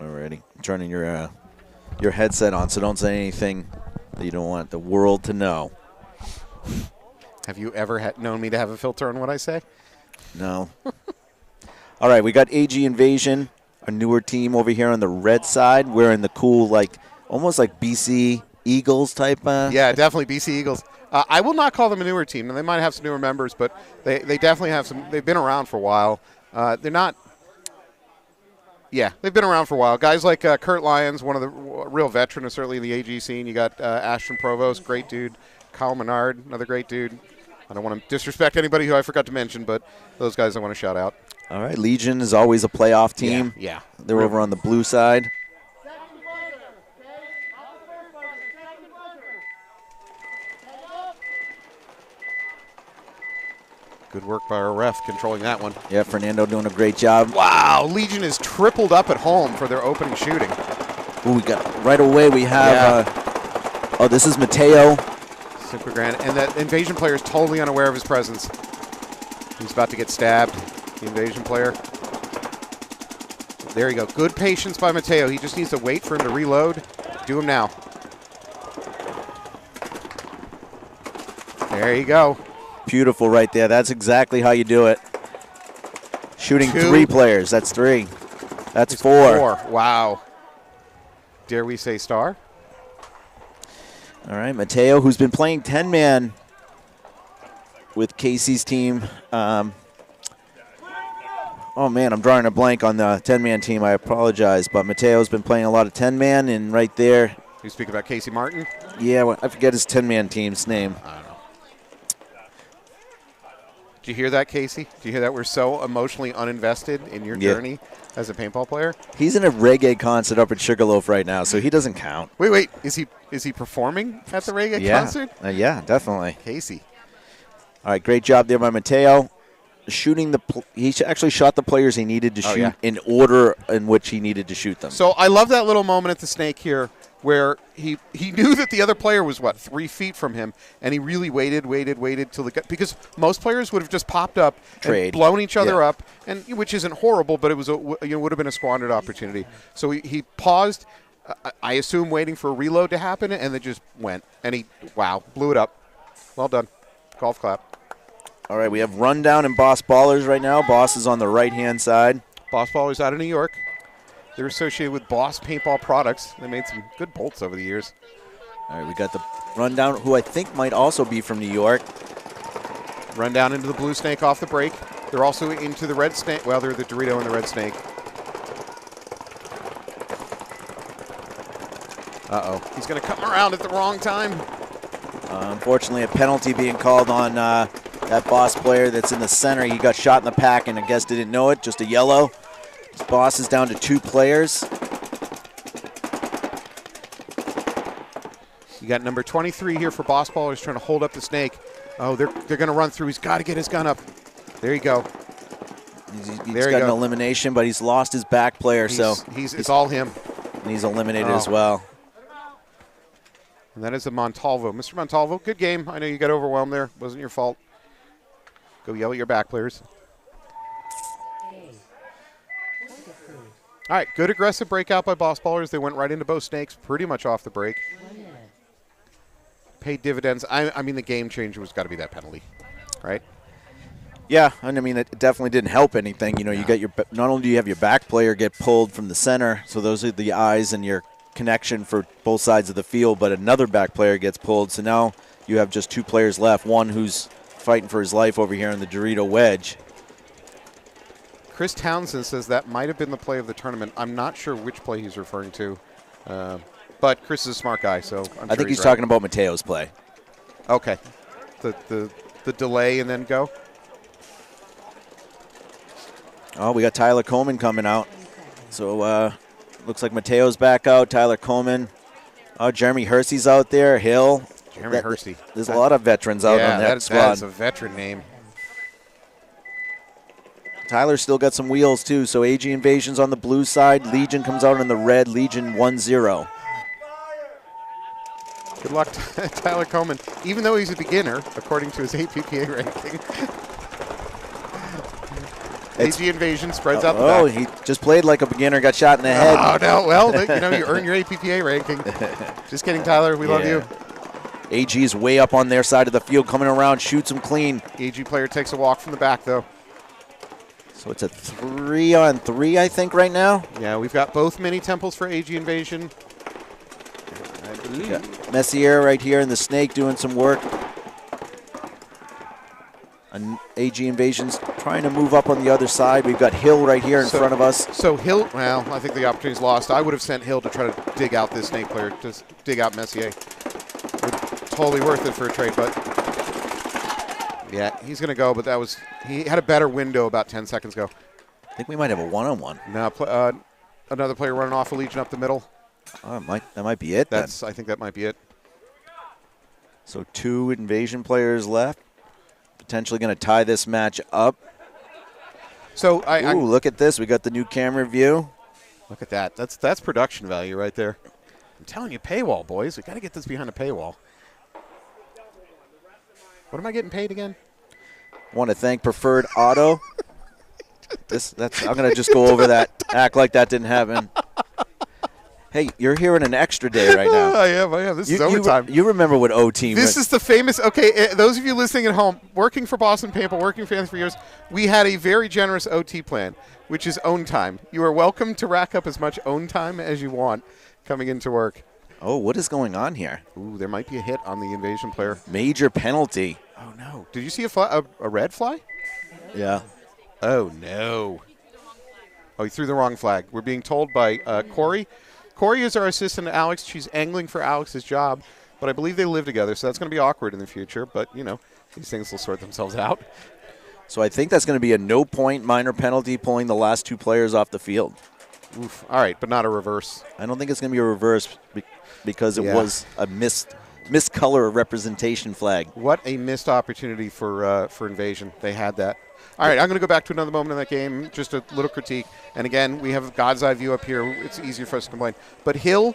[SPEAKER 1] Alrighty, turning your headset on, so don't say anything that you don't want the world to know.
[SPEAKER 2] Have you ever known me to have a filter on what I say?
[SPEAKER 1] No. All right, we got AG Invasion, a newer team over here on the red side. We're in the cool, almost like BC Eagles type.
[SPEAKER 2] Yeah, definitely BC Eagles. I will not call them a newer team. Now, they might have some newer members, but they definitely have some. They've been around for a while. They're not. Yeah, they've been around for a while. Guys like Kurt Lyons, one of the real veterans, certainly in the AG scene. You got Ashton Provost, great dude. Kyle Menard, another great dude. I don't want to disrespect anybody who I forgot to mention, but those guys I want to shout out.
[SPEAKER 1] All right, Legion is always a playoff team.
[SPEAKER 2] Yeah.
[SPEAKER 1] They're over on the blue side.
[SPEAKER 2] Good work by our ref controlling that one.
[SPEAKER 1] Yeah, Fernando doing a great job.
[SPEAKER 2] Wow, Legion is tripled up at home for their opening shooting.
[SPEAKER 1] Ooh, we got right away. We have. This is Mateo.
[SPEAKER 2] Super grand, and that Invasion player is totally unaware of his presence. He's about to get stabbed. The Invasion player. There you go. Good patience by Mateo. He just needs to wait for him to reload. Do him now. There you go.
[SPEAKER 1] Beautiful right there. That's exactly how you do it. Shooting 3 players. That's 3. That's 4.
[SPEAKER 2] Wow. Dare we say star?
[SPEAKER 1] All right, Mateo, who's been playing 10-man with Casey's team. Oh, man, I'm drawing a blank on the 10-man team. I apologize, but Mateo's been playing a lot of 10-man, and right there.
[SPEAKER 2] You speak about Casey Martin?
[SPEAKER 1] Yeah, well, I forget his 10-man team's name.
[SPEAKER 2] I don't know. Did you hear that, Casey? Did you hear that we're so emotionally uninvested in your journey as a paintball player?
[SPEAKER 1] He's in a reggae concert up at Sugarloaf right now, so he doesn't count.
[SPEAKER 2] Wait. Is he performing at the reggae concert?
[SPEAKER 1] Yeah, definitely.
[SPEAKER 2] Casey.
[SPEAKER 1] All right, great job there by Mateo. Shooting he actually shot the players he needed to shoot in order in which he needed to shoot them.
[SPEAKER 2] So I love that little moment at the snake here where he knew that the other player was, 3 feet from him, and he really waited till because most players would have just popped up and blown each other up, and which isn't horrible, but it was would have been a squandered opportunity. So he paused, I assume waiting for a reload to happen, and then just went, and he blew it up. Well done. Golf clap.
[SPEAKER 1] All right, we have Rundown and Boss Ballers right now. Boss is on the right-hand side.
[SPEAKER 2] Boss Ballers out of New York. They're associated with Boss Paintball Products. They made some good bolts over the years.
[SPEAKER 1] All right, we got the Rundown, who I think might also be from New York.
[SPEAKER 2] Rundown into the blue snake off the break. They're also into the red snake. Well, they're the Dorito and the red snake. Uh-oh. He's going to come around at the wrong time.
[SPEAKER 1] Unfortunately, a penalty being called on that Boss player that's in the center. He got shot in the pack and I guess didn't know it. Just a yellow. This Boss is down to 2 players.
[SPEAKER 2] You got number 23 here for Boss Ball. He's trying to hold up the snake. Oh, they're going to run through. He's got to get his gun up. There you go.
[SPEAKER 1] He's got an elimination, but he's lost his back player.
[SPEAKER 2] It's all him.
[SPEAKER 1] And he's eliminated as well.
[SPEAKER 2] And that is a Montalvo. Mr. Montalvo, good game. I know you got overwhelmed there. Wasn't your fault. Go yell at your back players. All right, good aggressive breakout by Boss Ballers. They went right into both snakes pretty much off the break. Paid dividends. I mean, the game changer was got to be that penalty, right?
[SPEAKER 1] Yeah, and I mean, it definitely didn't help anything. You know, you got not only do you have your back player get pulled from the center, so those are the eyes and your connection for both sides of the field, but another back player gets pulled. So now you have just 2 players left, one who's fighting for his life over here in the Dorito wedge.
[SPEAKER 2] Chris Townsend says that might have been the play of the tournament. I'm not sure which play he's referring to, but Chris is a smart guy, so I
[SPEAKER 1] think he's talking about Mateo's play.
[SPEAKER 2] Okay. The delay and then go.
[SPEAKER 1] Oh, we got Tyler Coleman coming out. So looks like Mateo's back out. Tyler Coleman. Oh, Jeremy Hersey's out there. Hill.
[SPEAKER 2] Jeremy Hersey.
[SPEAKER 1] There's a lot of veterans out on that squad.
[SPEAKER 2] That's a veteran name.
[SPEAKER 1] Tyler's still got some wheels, too. So AG Invasion's on the blue side. Legion comes out in the red. Legion 1-0.
[SPEAKER 2] Good luck, Tyler Coleman. Even though he's a beginner, according to his APPA ranking. AG Invasion spreads out the
[SPEAKER 1] Oh,
[SPEAKER 2] back.
[SPEAKER 1] he just played like a beginner, got shot in the head.
[SPEAKER 2] Oh, no. Well, you earn your APPA ranking. Just kidding, Tyler. We love you.
[SPEAKER 1] AG is way up on their side of the field, coming around, shoots him clean.
[SPEAKER 2] AG player takes a walk from the back, though.
[SPEAKER 1] So it's a 3-on-3, I think, right now.
[SPEAKER 2] Yeah, we've got both mini temples for AG Invasion. I believe.
[SPEAKER 1] Messier right here in the snake doing some work. And AG Invasion's trying to move up on the other side. We've got Hill right here in front of us.
[SPEAKER 2] So Hill, well, I think the opportunity's lost. I would have sent Hill to try to dig out this snake player, just dig out Messier. Totally worth it for a trade, but yeah, he's going to go, but he had a better window about 10 seconds ago.
[SPEAKER 1] I think we might have a one-on-one.
[SPEAKER 2] Now, another player running off a Legion up the middle.
[SPEAKER 1] Oh, that might be it then.
[SPEAKER 2] I think that might be it.
[SPEAKER 1] So 2 Invasion players left. Potentially going to tie this match up.
[SPEAKER 2] So
[SPEAKER 1] Ooh, look at this. We got the new camera view.
[SPEAKER 2] Look at that. That's production value right there. I'm telling you, paywall, boys. We got to get this behind a paywall. What am I getting paid again?
[SPEAKER 1] Want to thank Preferred Auto. I'm going to just go over that. Act like that didn't happen. Hey, you're here in an extra day right now.
[SPEAKER 2] I am. This is overtime.
[SPEAKER 1] You remember what OT
[SPEAKER 2] This is the famous, those of you listening at home, working for Boston Paintball, working for Anarchy for years, we had a very generous OT plan, which is own time. You are welcome to rack up as much own time as you want coming into work.
[SPEAKER 1] Oh, what is going on here?
[SPEAKER 2] Ooh, there might be a hit on the Invasion player.
[SPEAKER 1] Major penalty.
[SPEAKER 2] Oh, no. Did you see a red fly?
[SPEAKER 1] Yeah.
[SPEAKER 2] Oh, no. Oh, he threw the wrong flag. We're being told by Corey. Corey is our assistant to Alex. She's angling for Alex's job, but I believe they live together, so that's going to be awkward in the future. But, these things will sort themselves out.
[SPEAKER 1] So I think that's going to be a no-point minor penalty, pulling the last 2 players off the field.
[SPEAKER 2] Oof. All right, but not a reverse.
[SPEAKER 1] I don't think it's going to be a reverse because it was a missed color representation flag.
[SPEAKER 2] What a missed opportunity for Invasion. They had that. All right, I'm going to go back to another moment in that game, just a little critique. And again, we have God's eye view up here. It's easier for us to complain. But Hill,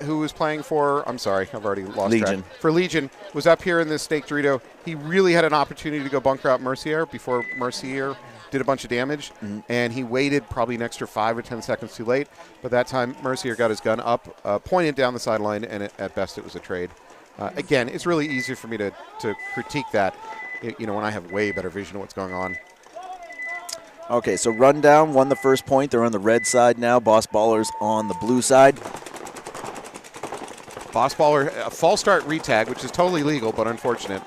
[SPEAKER 2] who was playing for, I'm sorry, I've already lost
[SPEAKER 1] Legion.
[SPEAKER 2] track. For Legion, was up here in this Snake Dorito. He really had an opportunity to go bunker out Mercier before Mercier did a bunch of damage. Mm-hmm. And he waited probably an extra 5 or 10 seconds too late. But that time, Mercier got his gun up, pointed down the sideline, and at best it was a trade. Again, it's really easy for me to critique that. When I have way better vision of what's going on.
[SPEAKER 1] Okay, so Rundown won the first point. They're on the red side now. Boss Ballers on the blue side.
[SPEAKER 2] Boss Baller, a false start retag, which is totally legal, but unfortunate.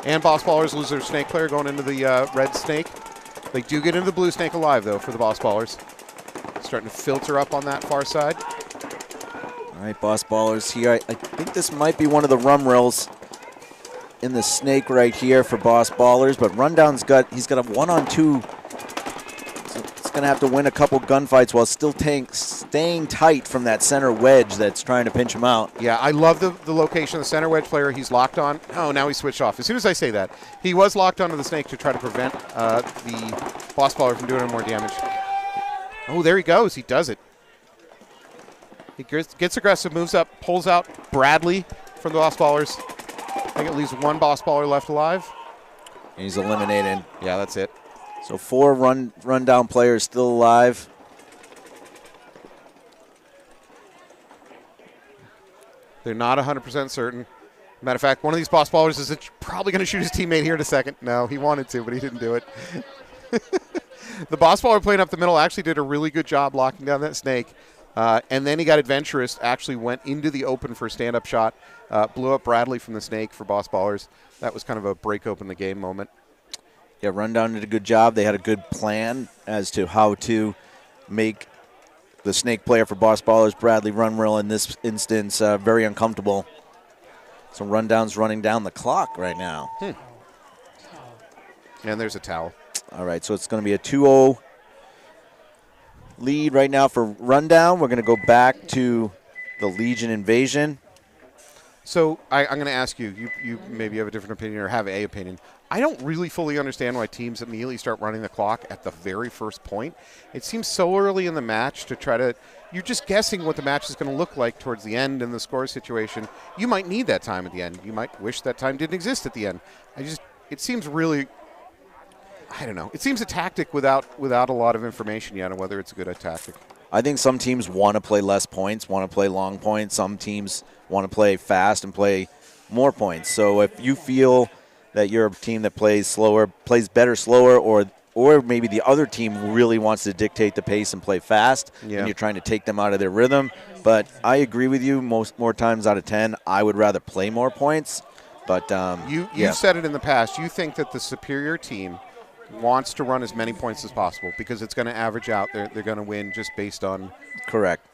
[SPEAKER 2] And Boss Ballers lose their snake player going into the red snake. They do get into the blue snake alive, though, for the Boss Ballers. Starting to filter up on that far side.
[SPEAKER 1] All right, Boss Ballers here. I think this might be one of the rum rails in the snake right here for Boss Ballers, but Rundown's he's got a 1-on-2. So he's going to have to win a couple gunfights while still staying tight from that center wedge that's trying to pinch him out.
[SPEAKER 2] Yeah, I love the location of the center wedge player. He's locked on. Oh, now he switched off. As soon as I say that, he was locked onto the snake to try to prevent the Boss Baller from doing more damage. Oh, there he goes. He does it. He gets aggressive, moves up, pulls out Bradley from the Boss Ballers. I think it leaves 1 Boss Baller left alive.
[SPEAKER 1] And he's eliminated.
[SPEAKER 2] Yeah, that's it.
[SPEAKER 1] So 4 rundown players still alive.
[SPEAKER 2] They're not 100% certain. Matter of fact, one of these Boss Ballers is probably going to shoot his teammate here in a second. No, he wanted to, but he didn't do it. The Boss Baller playing up the middle actually did a really good job locking down that snake. And then he got adventurous, actually went into the open for a stand-up shot, blew up Bradley from the snake for Boss Ballers. That was kind of a break open the game moment.
[SPEAKER 1] Yeah, Rundown did a good job. They had a good plan as to how to make the snake player for Boss Ballers, Bradley Runrill, in this instance, very uncomfortable. So Rundown's running down the clock right now.
[SPEAKER 2] And there's a towel.
[SPEAKER 1] All right, so it's going to be a 2-0 lead right now for Rundown. We're going to go back to the Legion Invasion.
[SPEAKER 2] So I'm going to ask you maybe have a different opinion or have a opinion. I don't really fully understand why teams immediately start running the clock at the very first point. It seems so early in the match to try to – you're just guessing what the match is going to look like towards the end in the score situation. You might need that time at the end. You might wish that time didn't exist at the end. It seems really I don't know. It seems a tactic without a lot of information yet on whether it's a good tactic.
[SPEAKER 1] I think some teams want to play less points, want to play long points. Some teams want to play fast and play more points. So if you feel that you're a team that plays slower, plays better slower, or maybe the other team really wants to dictate the pace and play fast, and you're trying to take them out of their rhythm. But I agree with you. More times out of 10, I would rather play more points. But
[SPEAKER 2] you've said it in the past. You think that the superior team wants to run as many points as possible because it's going to average out. They're going to win just based on.
[SPEAKER 1] Correct.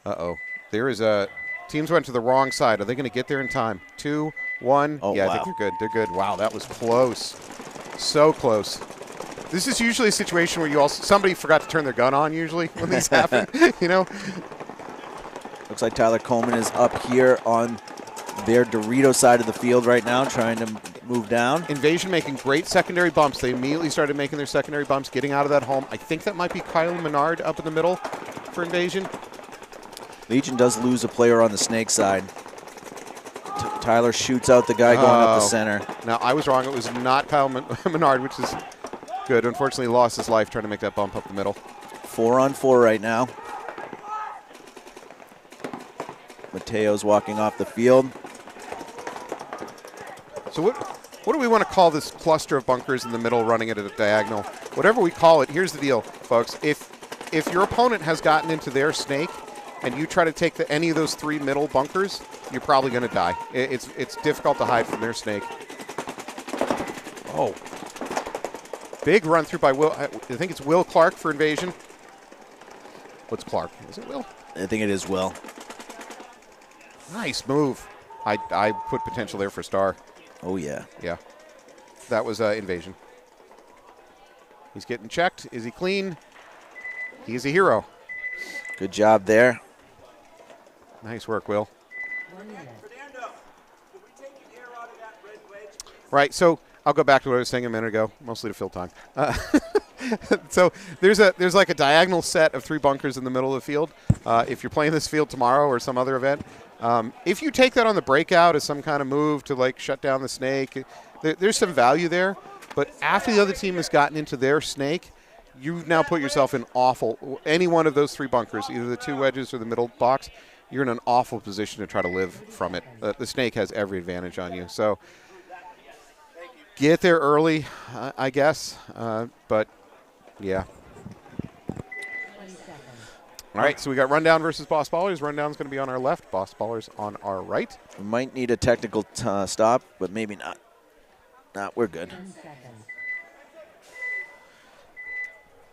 [SPEAKER 2] There is a teams went to the wrong side. Are they going to get there in time? 2, 1.
[SPEAKER 1] Oh,
[SPEAKER 2] yeah,
[SPEAKER 1] wow.
[SPEAKER 2] I think they're good. They're good. Wow, that was close. So close. This is usually a situation where somebody forgot to turn their gun on usually when these happen. You know.
[SPEAKER 1] Looks like Tyler Coleman is up here on their Dorito side of the field right now, trying to move down.
[SPEAKER 2] Invasion making great secondary bumps. They immediately started making their secondary bumps, getting out of that home. I think that might be Kyle Menard up in the middle for Invasion.
[SPEAKER 1] Legion does lose a player on the snake side. Tyler shoots out the guy going up the center.
[SPEAKER 2] Now, I was wrong. It was not Kyle Menard, which is good. Unfortunately, he lost his life trying to make that bump up the middle.
[SPEAKER 1] 4-on-4 right now. Mateo's walking off the field.
[SPEAKER 2] So what do we want to call this cluster of bunkers in the middle running at a diagonal? Whatever we call it, here's the deal, folks. If your opponent has gotten into their snake and you try to take any of those 3 middle bunkers, you're probably going to die. It's difficult to hide from their snake. Oh. Big run through by Will. I think it's Will Clark for Invasion. What's Clark? Is it Will?
[SPEAKER 1] I think it is Will.
[SPEAKER 2] Nice move. I put potential there for Star.
[SPEAKER 1] Oh, yeah.
[SPEAKER 2] Yeah. That was Invasion. He's getting checked. Is he clean? He's a hero.
[SPEAKER 1] Good job there.
[SPEAKER 2] Nice work, Will. Right, so I'll go back to what I was saying a minute ago, mostly to fill time. So there's like a diagonal set of 3 bunkers in the middle of the field. If you're playing this field tomorrow or some other event, if you take that on the breakout as some kind of move to like shut down the snake, there's some value there. But after the other team has gotten into their snake, you've now put yourself in any one of those 3 bunkers, either the 2 wedges or the middle box, you're in an awful position to try to live from it. The snake has every advantage on you. So get there early, I guess. But, yeah. All right, so we got Rundown versus Boss Ballers. Rundown's going to be on our left, Boss Ballers on our right.
[SPEAKER 1] We might need a technical stop, but maybe not. Nah, we're good.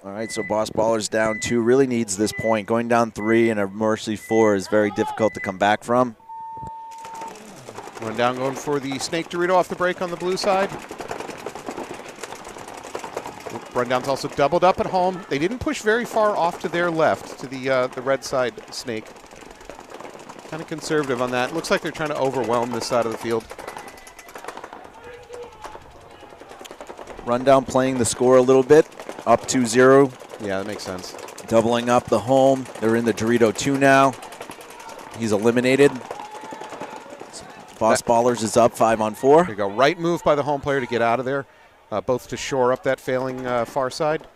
[SPEAKER 1] All right, so Boss Ballers down 2 really needs this point. Going down 3 and a mercy 4 is very difficult to come back from.
[SPEAKER 2] Rundown going for the Snake Dorito off the break on the blue side. Rundown's also doubled up at home. They didn't push very far off to their left, to the red side Snake. Kind of conservative on that. Looks like they're trying to overwhelm this side of the field.
[SPEAKER 1] Rundown playing the score a little bit, up 2-0.
[SPEAKER 2] Yeah, that makes sense.
[SPEAKER 1] Doubling up the home. They're in the Dorito 2 now. He's eliminated. Boss Ballers is up 5-on-4.
[SPEAKER 2] There you go. Right move by the home player to get out of there, both to shore up that failing far side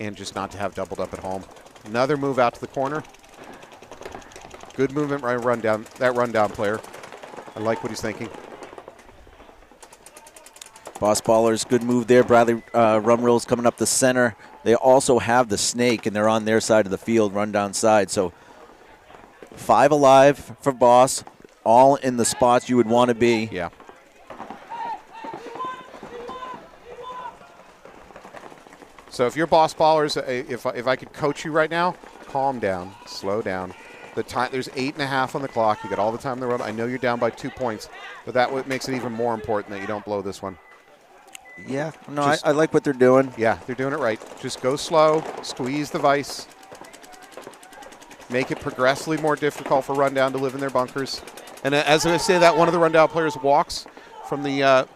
[SPEAKER 2] and just not to have doubled up at home. Another move out to the corner. Good movement by Rundown, that Rundown player. I like what he's thinking.
[SPEAKER 1] Boss Ballers, good move there. Bradley Rumrill's coming up the center. They also have the snake, and they're on their side of the field, Rundown side. So 5 alive for Boss, all in the spots you would want to be.
[SPEAKER 2] Yeah. So if you're Boss Ballers, if I could coach you right now, calm down, slow down. The time, there's 8.5 on the clock. You got all the time in the world. I know you're down by 2 points, but that makes it even more important that you don't blow this one.
[SPEAKER 1] Yeah, no, I like what they're doing.
[SPEAKER 2] Yeah, they're doing it right. Just go slow, squeeze the vice, make it progressively more difficult for Rundown to live in their bunkers. And as I say that, one of the Rundown players walks from the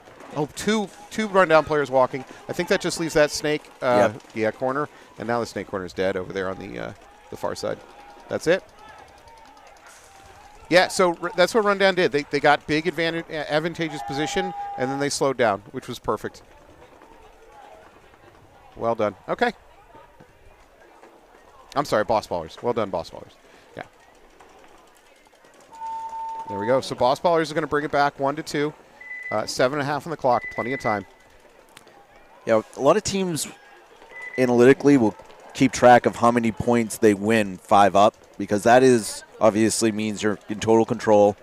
[SPEAKER 2] two Rundown players walking. I think that just leaves that snake corner, and now the snake corner is dead over there on the far side. That's it. Yeah, so that's what Rundown did. They got big advantageous position, and then they slowed down, which was perfect. Well done. Okay. I'm sorry, Boss Ballers. Well done, Boss Ballers. Yeah. There we go. So Boss Ballers is going to bring it back 1-2. 7.5 on the clock. Plenty of time.
[SPEAKER 1] Yeah, a lot of teams analytically will keep track of how many points they win 5 up, because that is obviously means you're in total control.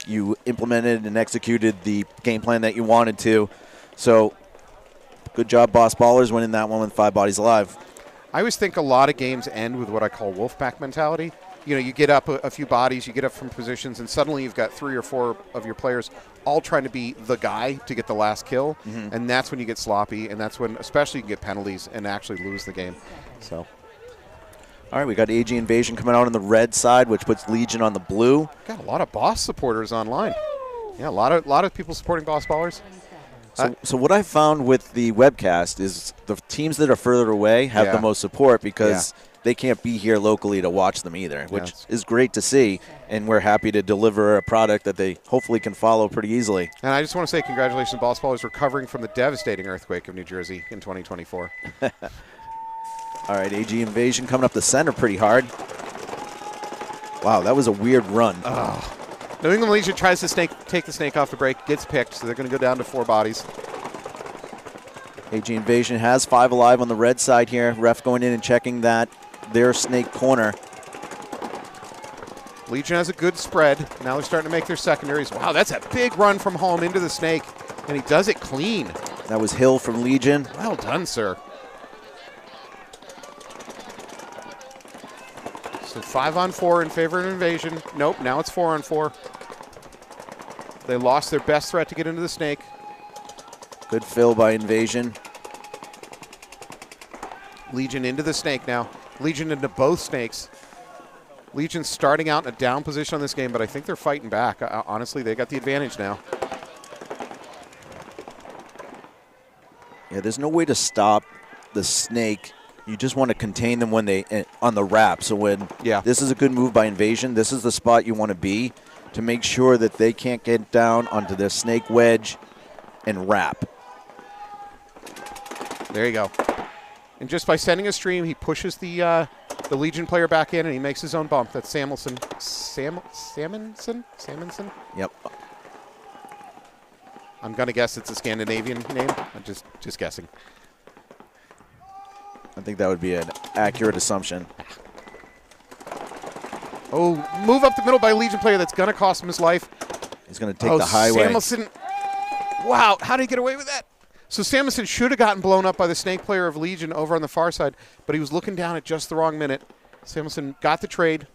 [SPEAKER 1] You implemented and executed the game plan that you wanted to. So good job, Boss Ballers, winning that one with 5 bodies alive.
[SPEAKER 2] I always think a lot of games end with what I call Wolfpack mentality. You know, you get up a few bodies, you get up from positions, and suddenly you've got 3 or 4 of your players all trying to be the guy to get the last kill, and that's when you get sloppy, and that's when especially you can get penalties and actually lose the game. So,
[SPEAKER 1] all right, we got AG Invasion coming out on the red side, which puts Legion on the blue.
[SPEAKER 2] Got a lot of Boss supporters online. Yeah, a lot of people supporting Boss Ballers.
[SPEAKER 1] So what I found with the webcast is the teams that are further away have the most support, because they can't be here locally to watch them either, which is great to see, and we're happy to deliver a product that they hopefully can follow pretty easily.
[SPEAKER 2] And I just want to say congratulations, Boss Ballers, recovering from the devastating earthquake of New Jersey in 2024.
[SPEAKER 1] All right, AG Invasion coming up the center pretty hard. Wow, that was a weird run.
[SPEAKER 2] New England Legion tries to take the snake off the break, gets picked, so they're going to go down to 4 bodies.
[SPEAKER 1] AG Invasion has 5 alive on the red side here. Ref going in and checking that their snake corner.
[SPEAKER 2] Legion has a good spread. Now they're starting to make their secondaries. Wow, that's a big run from home into the snake, and he does it clean.
[SPEAKER 1] That was Hill from Legion.
[SPEAKER 2] Well done, sir. So 5-on-4 in favor of Invasion. Nope, now it's 4-on-4. They lost their best threat to get into the snake.
[SPEAKER 1] Good fill by Invasion.
[SPEAKER 2] Legion into the snake now. Legion into both snakes. Legion starting out in a down position on this game, but I think they're fighting back. Honestly, they got the advantage now.
[SPEAKER 1] Yeah, there's no way to stop the snake. You just want to contain them when they on the wrap. So when this is a good move by Invasion, this is the spot you want to be to make sure that they can't get down onto their snake wedge and wrap.
[SPEAKER 2] There you go. And just by sending a stream, he pushes the Legion player back in, and he makes his own bump. That's Samuelson. Samuelson?
[SPEAKER 1] Yep.
[SPEAKER 2] I'm going to guess it's a Scandinavian name. I'm just guessing.
[SPEAKER 1] I think that would be an accurate assumption.
[SPEAKER 2] Oh, move up the middle by a Legion player. That's going to cost him his life.
[SPEAKER 1] He's going to take the highway.
[SPEAKER 2] Samuelson. Wow, how did he get away with that? So Samuelson should have gotten blown up by the snake player of Legion over on the far side, but he was looking down at just the wrong minute. Samuelson got the trade.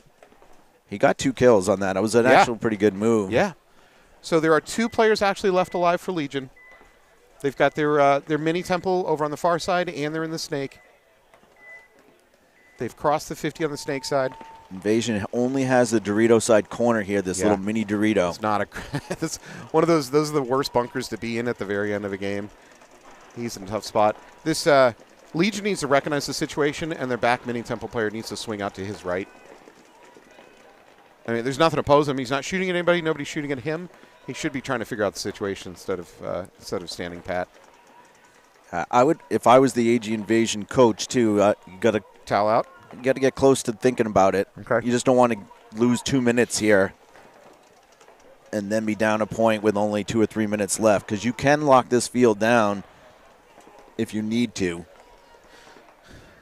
[SPEAKER 1] He got 2 kills on that. It was an actual pretty good move.
[SPEAKER 2] Yeah. So there are 2 players actually left alive for Legion. They've got their mini temple over on the far side, and they're in the snake. They've crossed the 50 on the snake side.
[SPEAKER 1] Invasion only has the Dorito side corner here, this little mini Dorito.
[SPEAKER 2] It's not a that's one of those are the worst bunkers to be in at the very end of a game. He's in a tough spot. This Legion needs to recognize the situation, and their back mini temple player needs to swing out to his right. I mean, there's nothing to oppose him. He's not shooting at anybody. Nobody's shooting at him. He should be trying to figure out the situation instead of standing pat.
[SPEAKER 1] I would, if I was the AG Invasion coach too. You got to
[SPEAKER 2] towel out.
[SPEAKER 1] You got to get close to thinking about it.
[SPEAKER 2] Okay.
[SPEAKER 1] You just don't want to lose 2 minutes here and then be down a point with only 2 or 3 minutes left, because you can lock this field down if you need to.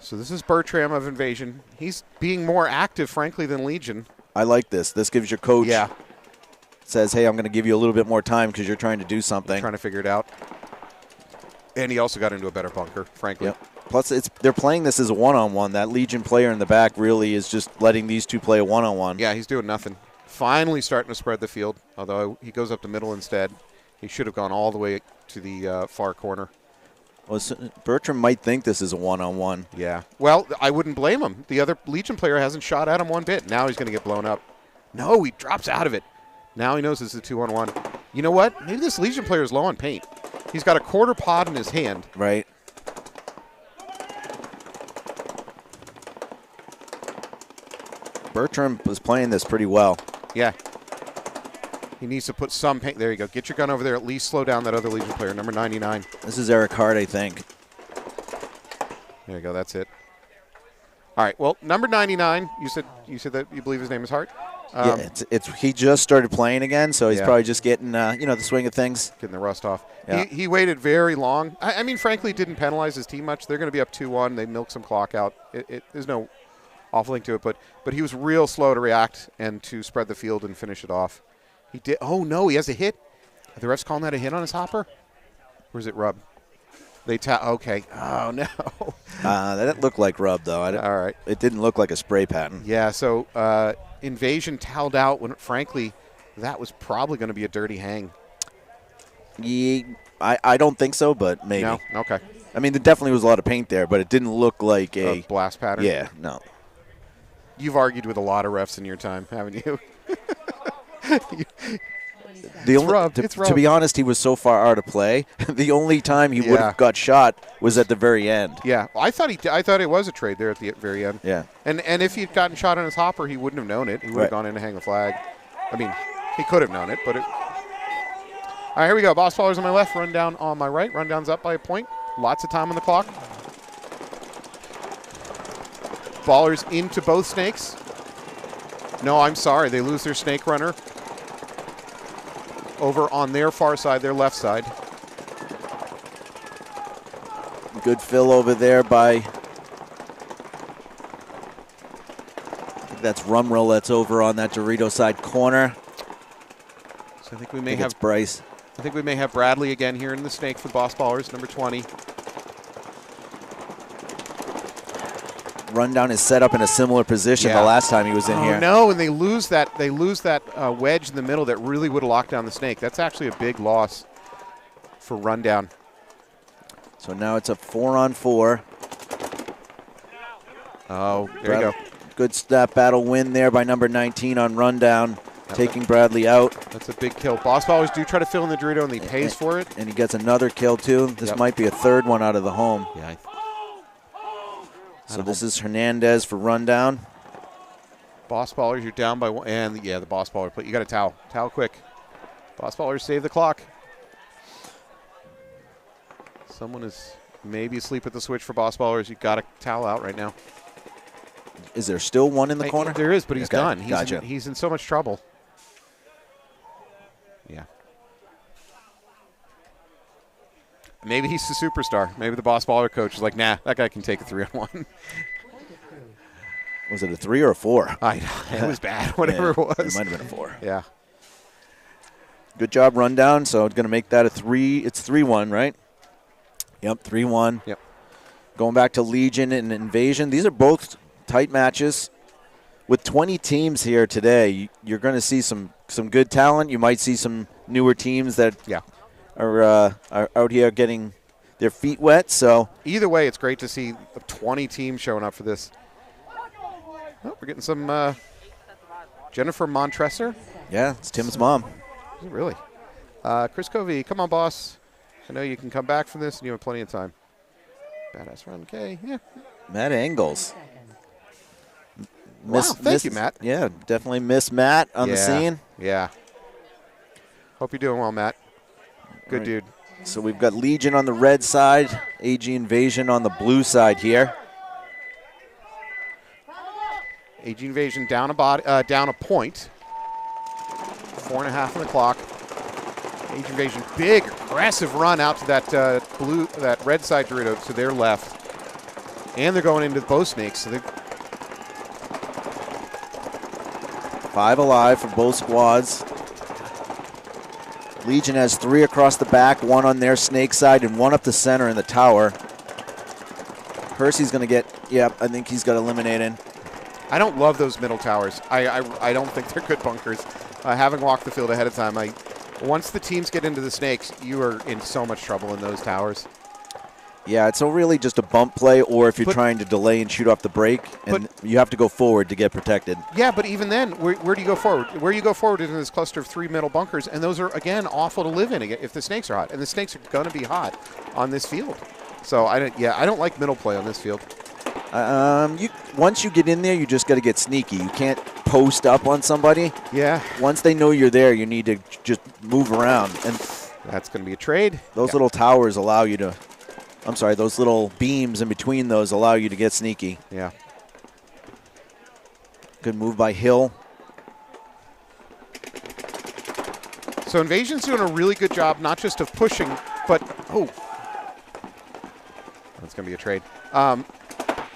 [SPEAKER 2] So this is Bertram of Invasion. He's being more active, frankly, than Legion.
[SPEAKER 1] I like this. This gives your coach says, hey, I'm going to give you a little bit more time because you're trying to do something.
[SPEAKER 2] Trying to figure it out. And he also got into a better bunker, frankly.
[SPEAKER 1] Yep. Plus, they're playing this as a one-on-one. That Legion player in the back really is just letting these 2 play a one-on-one.
[SPEAKER 2] Yeah, he's doing nothing. Finally starting to spread the field, although he goes up the middle instead. He should have gone all the way to the far corner.
[SPEAKER 1] Well, Bertram might think this is a one-on-one.
[SPEAKER 2] Yeah. Well, I wouldn't blame him. The other Legion player hasn't shot at him one bit. Now he's going to get blown up. No, he drops out of it. Now he knows this is a 2-on-1. You know what? Maybe this Legion player is low on paint. He's got a quarter pod in his hand.
[SPEAKER 1] Right. Bertram was playing this pretty well.
[SPEAKER 2] Yeah. He needs to put some paint. There you go. Get your gun over there. At least slow down that other Legion player, number 99.
[SPEAKER 1] This is Eric Hart, I think.
[SPEAKER 2] There you go. That's it. All right. Well, number 99. You said that you believe his name is Hart.
[SPEAKER 1] Yeah, he just started playing again, so he's probably just getting the swing of things,
[SPEAKER 2] getting the rust off.
[SPEAKER 1] Yeah.
[SPEAKER 2] He waited very long. I mean, frankly, didn't penalize his team much. They're going to be up 2-1. They milked some clock out. There's no awful thing to it, but he was real slow to react and to spread the field and finish it off. He did. Oh no, he has a hit. Are the refs calling that a hit on his hopper, or is it rub? Okay. Oh no.
[SPEAKER 1] That looked like rub though.
[SPEAKER 2] All right.
[SPEAKER 1] It didn't look like a spray pattern.
[SPEAKER 2] Yeah. So Invasion toweled out when, frankly, that was probably going to be a dirty hang.
[SPEAKER 1] Yeah, I don't think so, but maybe.
[SPEAKER 2] No. Okay.
[SPEAKER 1] I mean, there definitely was a lot of paint there, but it didn't look like
[SPEAKER 2] a blast pattern.
[SPEAKER 1] Yeah. No.
[SPEAKER 2] You've argued with a lot of refs in your time, haven't you?
[SPEAKER 1] To be honest, he was so far out of play. The only time he would have got shot was at the very end.
[SPEAKER 2] Yeah, well, I thought it was a trade there at the very end.
[SPEAKER 1] Yeah,
[SPEAKER 2] and if he'd gotten shot on his hopper, he wouldn't have known it. He would have gone in to hang the flag. I mean, he could have known it, but it. All right, here we go. Boss Ballers on my left, Rundown on my right. Rundown's up by a point. Lots of time on the clock. Ballers into both snakes. No, I'm sorry. They lose their snake runner. Over on their far side, their left side.
[SPEAKER 1] Good fill over there by, I think that's Rumrell that's over on that Dorito side corner.
[SPEAKER 2] So I think we may have
[SPEAKER 1] Bryce.
[SPEAKER 2] I think we may have Bradley again here in the snake for Boss Ballers, number 20.
[SPEAKER 1] Rundown is set up in a similar position the last time he was in here.
[SPEAKER 2] No, and they lose that wedge in the middle that really would have locked down the snake. That's actually a big loss for Rundown.
[SPEAKER 1] So now it's a 4-on-4.
[SPEAKER 2] Oh, there you go.
[SPEAKER 1] Good snap battle win there by number 19 on Rundown, taking Bradley out.
[SPEAKER 2] That's a big kill. Boss Ballers do try to fill in the Dorito, and he pays for it.
[SPEAKER 1] And he gets another kill, too. This might be a third one out of the home.
[SPEAKER 2] Yeah.
[SPEAKER 1] So this is Hernandez for Rundown.
[SPEAKER 2] Boss Ballers, you're down by one. And, the Boss Baller play. You got to towel. Towel quick. Boss Ballers save the clock. Someone is maybe asleep at the switch for Boss Ballers. You got to towel out right now.
[SPEAKER 1] Is there still one in the corner?
[SPEAKER 2] There is, but he's done.
[SPEAKER 1] Gotcha.
[SPEAKER 2] He's in so much trouble. Yeah. Maybe he's the superstar. Maybe the Boss Baller coach is like, nah, that guy can take a 3-on-1.
[SPEAKER 1] Was it a 3 or a 4?
[SPEAKER 2] It was bad, whatever it was.
[SPEAKER 1] It might have been a 4.
[SPEAKER 2] Yeah.
[SPEAKER 1] Good job, Rundown. So it's going to make that a 3. It's 3-1, right? Yep, 3-1.
[SPEAKER 2] Yep.
[SPEAKER 1] Going back to Legion and Invasion. These are both tight matches. With 20 teams here today, you're going to see some good talent. You might see some newer teams that are out here getting their feet wet. So
[SPEAKER 2] either way, it's great to see 20 teams showing up for this. Oh, we're getting some Jennifer Montresor.
[SPEAKER 1] Yeah, it's Tim's mom.
[SPEAKER 2] Is it really? Chris Covey, come on, boss. I know you can come back from this, and you have plenty of time. Badass run, okay. Yeah.
[SPEAKER 1] Matt Engels.
[SPEAKER 2] Thank you, Matt.
[SPEAKER 1] Yeah, definitely miss Matt on the scene.
[SPEAKER 2] Yeah. Hope you're doing well, Matt. Good dude.
[SPEAKER 1] So we've got Legion on the red side, AG Invasion on the blue side here.
[SPEAKER 2] AG Invasion down a point. 4.5 on the clock. AG Invasion, big aggressive run out to that red side Dorito to their left, and they're going into both snakes. So
[SPEAKER 1] 5 alive for both squads. Legion has 3 across the back, 1 on their snake side, and 1 up the center in the tower. Percy's going to get, I think he's got eliminated.
[SPEAKER 2] I don't love those middle towers. I don't think they're good bunkers. Having walked the field ahead of time, once the teams get into the snakes, you are in so much trouble in those towers.
[SPEAKER 1] Yeah, it's really just a bump play, or if you're trying to delay and shoot off the break, and you have to go forward to get protected.
[SPEAKER 2] Yeah, but even then, where do you go forward? Where you go forward is in this cluster of 3 middle bunkers, and those are, again, awful to live in if the snakes are hot. And the snakes are going to be hot on this field. So, I don't like middle play on this field.
[SPEAKER 1] Once you get in there, you just got to get sneaky. You can't post up on somebody.
[SPEAKER 2] Yeah.
[SPEAKER 1] Once they know you're there, you need to just move around. And
[SPEAKER 2] that's going to be a trade.
[SPEAKER 1] Those little towers allow you to I'm sorry, those little beams in between those allow you to get sneaky.
[SPEAKER 2] Yeah.
[SPEAKER 1] Good move by Hill.
[SPEAKER 2] So Invasion's doing a really good job, not just of pushing, but, oh. That's going to be a trade.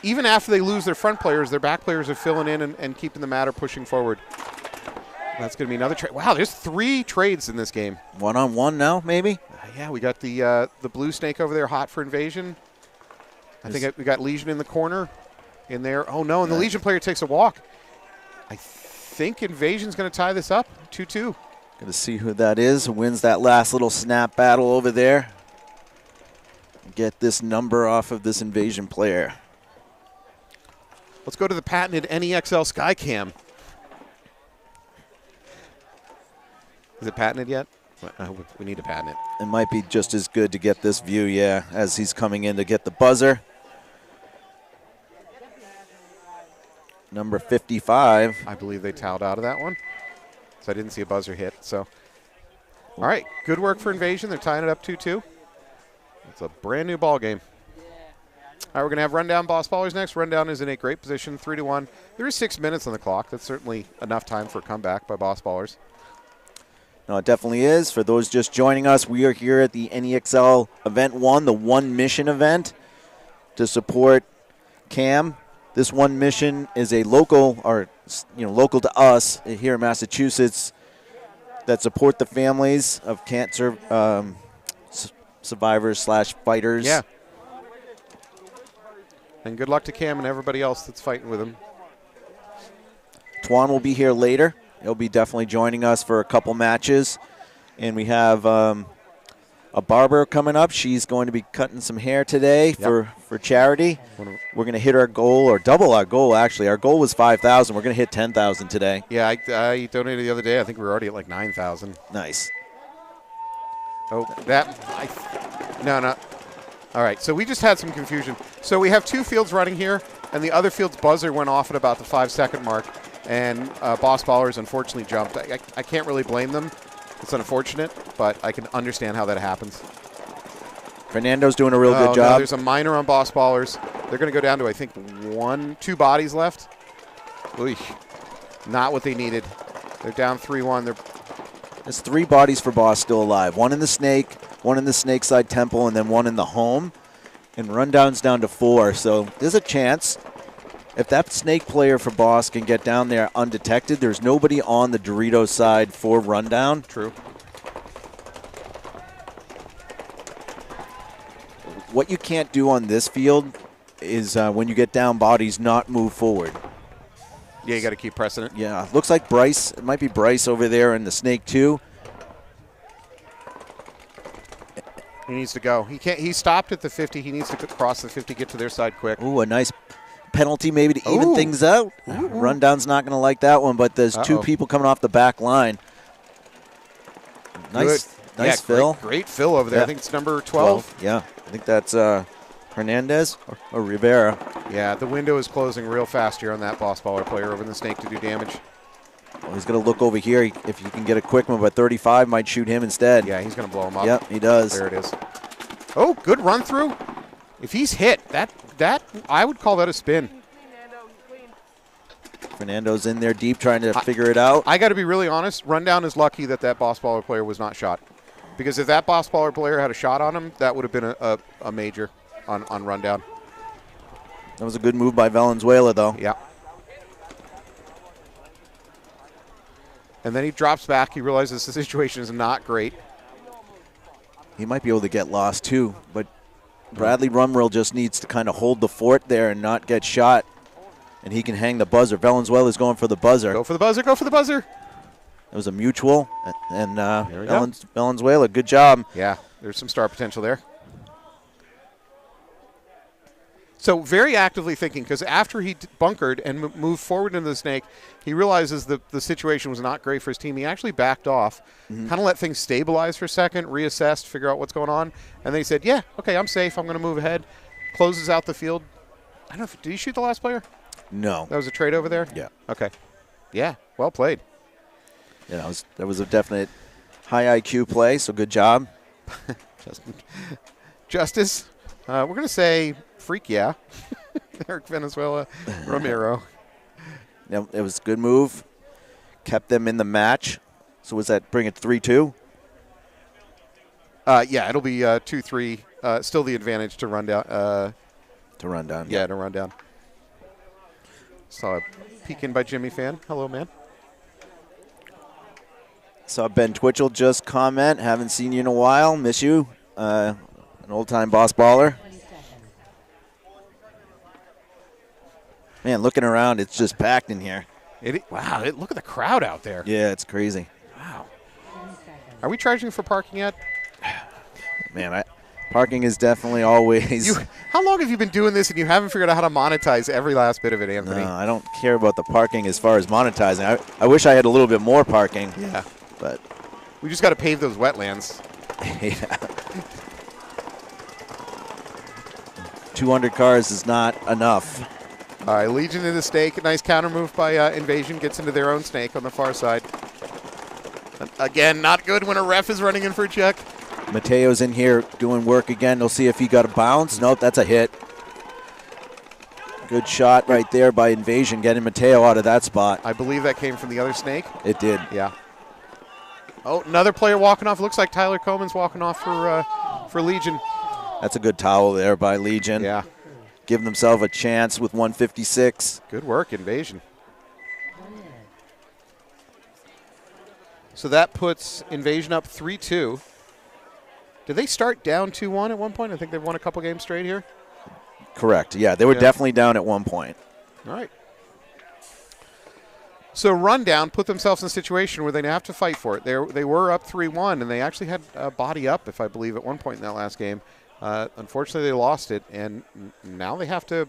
[SPEAKER 2] Even after they lose their front players, their back players are filling in and keeping the matter pushing forward. That's going to be another trade. Wow, there's 3 trades in this game.
[SPEAKER 1] 1-on-1 now, maybe?
[SPEAKER 2] Yeah, we got the blue snake over there hot for Invasion. I think we got Legion in the corner in there. Oh, no, and the Legion player takes a walk. I think Invasion's going to tie this up, 2-2.
[SPEAKER 1] Going to see who that is, who wins that last little snap battle over there. Get this number off of this Invasion player.
[SPEAKER 2] Let's go to the patented NEXL Skycam. Is it patented yet? We need to patent it.
[SPEAKER 1] It might be just as good to get this view, yeah, as he's coming in to get the buzzer. Number 55.
[SPEAKER 2] I believe they towed out of that one. So I didn't see a buzzer hit. So, all right, good work for Invasion. They're tying it up 2-2. It's a brand new ball game. All right, we're going to have Rundown Boss Ballers next. Rundown is in a great position, 3-1. There is 6 minutes on the clock. That's certainly enough time for a comeback by Boss Ballers.
[SPEAKER 1] No, it definitely is. For those just joining us, we are here at the NEXL Event 1, the One Mission event, to support Cam. This One Mission is a local, or local to us here in Massachusetts, that support the families of cancer survivors / fighters.
[SPEAKER 2] Yeah. And good luck to Cam and everybody else that's fighting with him.
[SPEAKER 1] Twan will be here later. He'll be definitely joining us for a couple matches. And we have a barber coming up. She's going to be cutting some hair today for charity. We're going to hit our goal, or double our goal, actually. Our goal was 5,000. We're going to hit 10,000 today.
[SPEAKER 2] Yeah, I donated the other day. I think we were already at like 9,000.
[SPEAKER 1] Nice.
[SPEAKER 2] Oh, no. All right, so we just had some confusion. So we have 2 fields running here, and the other field's buzzer went off at about the 5-second mark, and Boss Ballers unfortunately jumped. I can't really blame them. It's unfortunate, but I can understand how that happens.
[SPEAKER 1] Fernando's doing a real good job.
[SPEAKER 2] No, there's a minor on Boss Ballers. They're going to go down to, I think, 2 bodies left. Oy, not what they needed. They're down 3-1.
[SPEAKER 1] There's 3 bodies for Boss still alive. One in the snake, one in the snake side temple, and then one in the home. And Rundown's down to 4. So there's a chance. If that snake player for Boss can get down there undetected, there's nobody on the Doritos side for Rundown.
[SPEAKER 2] True.
[SPEAKER 1] What you can't do on this field is when you get down bodies, not move forward.
[SPEAKER 2] Yeah, you got to keep pressing it.
[SPEAKER 1] Yeah, looks like Bryce. It might be Bryce over there in the snake too.
[SPEAKER 2] He needs to go. He can't. He stopped at the 50. He needs to cross the 50, get to their side quick.
[SPEAKER 1] Ooh, a nice penalty maybe to even things out. Rundown's not going to like that one, but there's 2 people coming off the back line. Nice fill.
[SPEAKER 2] Great fill over there.
[SPEAKER 1] Yeah.
[SPEAKER 2] I think it's number 12.
[SPEAKER 1] Yeah, I think that's Hernandez or Rivera.
[SPEAKER 2] Yeah, the window is closing real fast here on that Boss Baller player over in the snake to do damage.
[SPEAKER 1] Well, he's going to look over here. If you can get a quick one, but 35 might shoot him instead.
[SPEAKER 2] Yeah, he's going to blow him up.
[SPEAKER 1] Yep, he does.
[SPEAKER 2] There it is. Oh, good run through. If he's hit, that I would call that a spin.
[SPEAKER 1] Fernando's in there deep trying to figure it out.
[SPEAKER 2] I got to be really honest. Rundown is lucky that Boss Baller player was not shot. Because if that Boss Baller player had a shot on him, that would have been a major on Rundown.
[SPEAKER 1] That was a good move by Valenzuela, though.
[SPEAKER 2] Yeah. And then he drops back. He realizes the situation is not great.
[SPEAKER 1] He might be able to get lost, too. But Bradley Rumrill just needs to kind of hold the fort there and not get shot. And he can hang the buzzer. Valenzuela's going for the buzzer.
[SPEAKER 2] Go for the buzzer. Go for the buzzer.
[SPEAKER 1] It was a mutual. And Valenzuela, good job.
[SPEAKER 2] Yeah, there's some star potential there. So very actively thinking, because after he bunkered and moved forward into the snake, he realizes that the situation was not great for his team. He actually backed off, kind of let things stabilize for a second, reassessed, figure out what's going on. And then he said, yeah, okay, I'm safe. I'm going to move ahead. Closes out the field. I don't know, did he shoot the last player?
[SPEAKER 1] No.
[SPEAKER 2] That was a trade over there?
[SPEAKER 1] Yeah.
[SPEAKER 2] Okay. Yeah, well played.
[SPEAKER 1] Yeah, that was a definite high IQ play, so good job.
[SPEAKER 2] Justice. We're going to say freak, yeah. Eric Venezuela, Romero.
[SPEAKER 1] Now, it was a good move. Kept them in the match. So was that bring it 3-2?
[SPEAKER 2] Yeah, it'll be 2-3. Still the advantage to run down.
[SPEAKER 1] To run down.
[SPEAKER 2] Yeah, to run down. Saw a peek in by Jimmy Fan. Hello, man.
[SPEAKER 1] Saw Ben Twitchell just comment. Haven't seen you in a while. Miss you. An old-time boss baller. Man, looking around, it's just packed in here.
[SPEAKER 2] Wow, look at the crowd out there.
[SPEAKER 1] Yeah, it's crazy.
[SPEAKER 2] Wow. Are we charging for parking yet?
[SPEAKER 1] Man, parking is definitely always.
[SPEAKER 2] How long have you been doing this and you haven't figured out how to monetize every last bit of it, Anthony?
[SPEAKER 1] No, I don't care about the parking as far as monetizing. I wish I had a little bit more parking.
[SPEAKER 2] Yeah.
[SPEAKER 1] But
[SPEAKER 2] we just got to pave those wetlands.
[SPEAKER 1] Yeah. 200 cars is not enough.
[SPEAKER 2] All right, Legion in the snake. Nice counter move by Invasion. Gets into their own snake on the far side. Again, not good when a ref is running in for a check.
[SPEAKER 1] Mateo's in here doing work again. They'll see if he got a bounce. Nope, that's a hit. Good shot right there by Invasion, getting Mateo out of that spot.
[SPEAKER 2] I believe that came from the other snake.
[SPEAKER 1] It did.
[SPEAKER 2] Yeah. Oh, another player walking off. Looks like Tyler Coleman's walking off for Legion.
[SPEAKER 1] That's a good towel there by Legion.
[SPEAKER 2] Yeah.
[SPEAKER 1] Giving themselves a chance with 156.
[SPEAKER 2] Good work, Invasion. So that puts Invasion up 3-2. Did they start down 2-1 at one point? I think they've won a couple games straight here.
[SPEAKER 1] Correct. Yeah, they were definitely down at one point.
[SPEAKER 2] All right. So Rundown put themselves in a situation where they have to fight for it. They were up 3-1, and they actually had a body up, if I believe, at one point in that last game. Unfortunately, they lost it, and now they have to.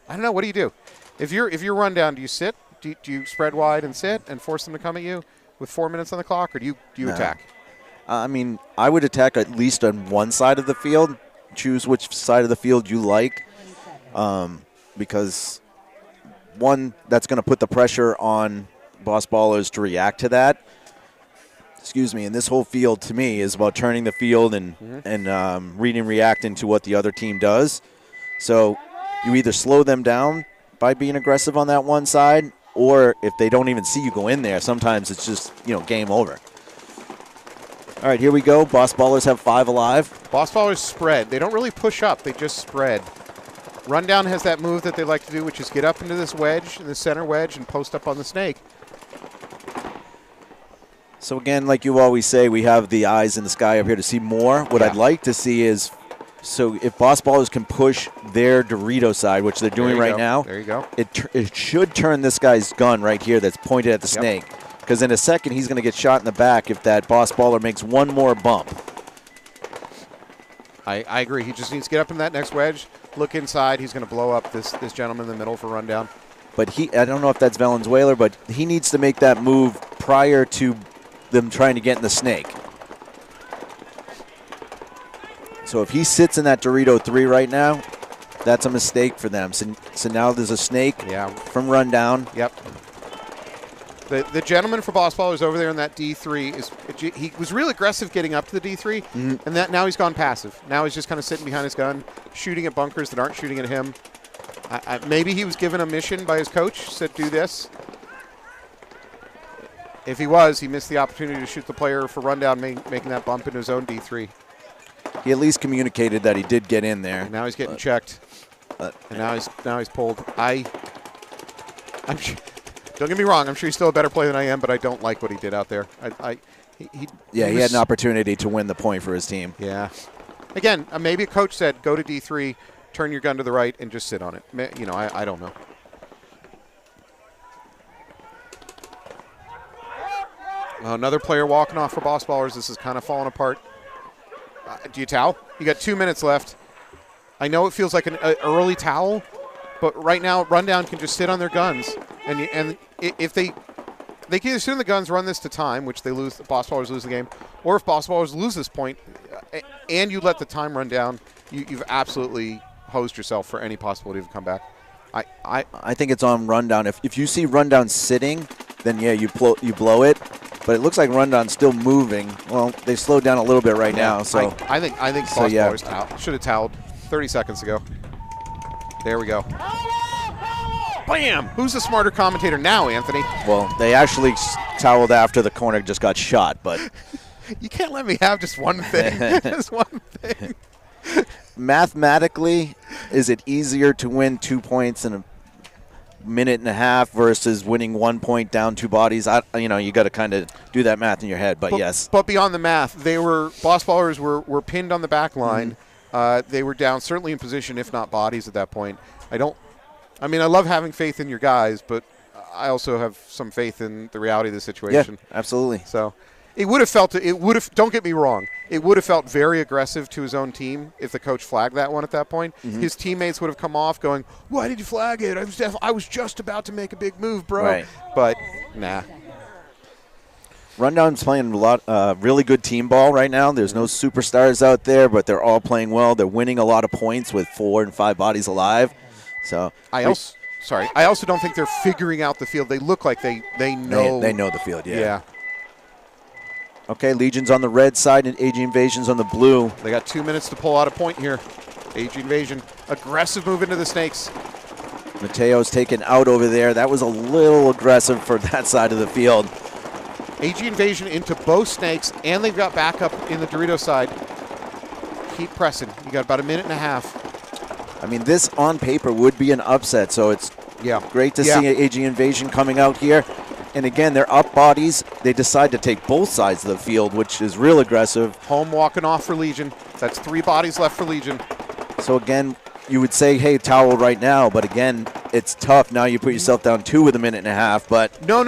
[SPEAKER 2] I don't know. What do you do? If you're Rundown, do you sit? Do you spread wide and sit and force them to come at you with 4 minutes on the clock, or do you attack?
[SPEAKER 1] I mean, I would attack at least on one side of the field. Choose which side of the field you like, because one, that's going to put the pressure on boss ballers to react to that. Excuse me. And this whole field, to me, is about turning the field and reading and reacting to what the other team does. So you either slow them down by being aggressive on that one side, or if they don't even see you go in there, sometimes it's just, game over. All right, here we go. Boss ballers have 5 alive.
[SPEAKER 2] Boss ballers spread. They don't really push up. They just spread. Rundown has that move that they like to do, which is get up into this wedge, the center wedge, and post up on the snake.
[SPEAKER 1] So, again, like you always say, we have the eyes in the sky up here to see more. What I'd like to see is, so if boss ballers can push their Dorito side, which they're doing right now,
[SPEAKER 2] there you go.
[SPEAKER 1] It should turn this guy's gun right here that's pointed at the snake. Because in a second, he's going to get shot in the back if that boss baller makes one more bump.
[SPEAKER 2] I agree. He just needs to get up in that next wedge, look inside. He's going to blow up this gentleman in the middle for Rundown.
[SPEAKER 1] But I don't know if that's Valenzuela, but he needs to make that move prior to them trying to get in the snake. So if he sits in that Dorito 3 right now, that's a mistake for them. So now there's a snake from Rundown.
[SPEAKER 2] Yep. The gentleman for boss ballers over there in that D3 he was real aggressive getting up to the D3, and now he's gone passive. Now he's just kind of sitting behind his gun, shooting at bunkers that aren't shooting at him. Maybe he was given a mission by his coach, said do this. If he was, he missed the opportunity to shoot the player for Rundown, making that bump into his own D3.
[SPEAKER 1] He at least communicated that he did get in there.
[SPEAKER 2] And now he's getting checked, and now he's pulled. I'm sure. Don't get me wrong. I'm sure he's still a better player than I am, but I don't like what he did out there. He had an opportunity to win the point for his team. Yeah. Again, maybe a coach said, go to D3, turn your gun to the right, and just sit on it. I don't know. Another player walking off for boss ballers. This is kind of falling apart. Do you towel? You got 2 minutes left. I know it feels like an early towel, but right now Rundown can just sit on their guns, and if they can either sit on the guns, run this to time, which they lose, the boss ballers lose the game, or if boss ballers lose this point, and you let the time run down, you've absolutely hosed yourself for any possibility of a comeback. I think it's on Rundown. If you see Rundown sitting, then yeah, you blow it. But it looks like Rundown's still moving. Well, they slowed down a little bit right now. So
[SPEAKER 1] I think boss ballers should have toweled.
[SPEAKER 2] 30 seconds to go. There we go. Bam! Who's the smarter commentator now, Anthony?
[SPEAKER 1] Well, they actually toweled after the corner just got shot, but
[SPEAKER 2] you can't let me have just one thing. Just one thing.
[SPEAKER 1] Mathematically, is it easier to win 2 points in a minute and a half versus winning 1 point down 2 bodies? You got to kind of do that math in your head, but yes.
[SPEAKER 2] But beyond the math, boss ballers were pinned on the back line. They were down, certainly in position, if not bodies at that point. I love having faith in your guys, but I also have some faith in the reality of the situation.
[SPEAKER 1] Yeah, absolutely.
[SPEAKER 2] So it would have don't get me wrong, it would have felt very aggressive to his own team if the coach flagged that one at that point. His teammates would have come off going, "Why did you flag it? I was just about to make a big move, bro."
[SPEAKER 1] Right.
[SPEAKER 2] But nah.
[SPEAKER 1] Rundown's playing a lot, really good team ball right now. There's no superstars out there, but they're all playing well. They're winning a lot of points with 4 and 5 bodies alive. So
[SPEAKER 2] I also don't think they're figuring out the field. They look like they know.
[SPEAKER 1] They know the field, yeah.
[SPEAKER 2] Yeah.
[SPEAKER 1] Okay, Legion's on the red side and AG Invasion's on the blue.
[SPEAKER 2] They got 2 minutes to pull out a point here. AG Invasion, aggressive move into the snakes.
[SPEAKER 1] Mateo's taken out over there. That was a little aggressive for that side of the field.
[SPEAKER 2] AG Invasion into both snakes, and they've got backup in the Dorito side. Keep pressing. You got about a minute and a half.
[SPEAKER 1] I mean, this on paper would be an upset, so it's great to see AG Invasion coming out here. And again, they're up bodies. They decide to take both sides of the field, which is real aggressive.
[SPEAKER 2] Home walking off for Legion. That's 3 bodies left for Legion.
[SPEAKER 1] So again, you would say, hey, towel right now, but again, it's tough. Now you put yourself down 2 with a minute and a half, but
[SPEAKER 2] no.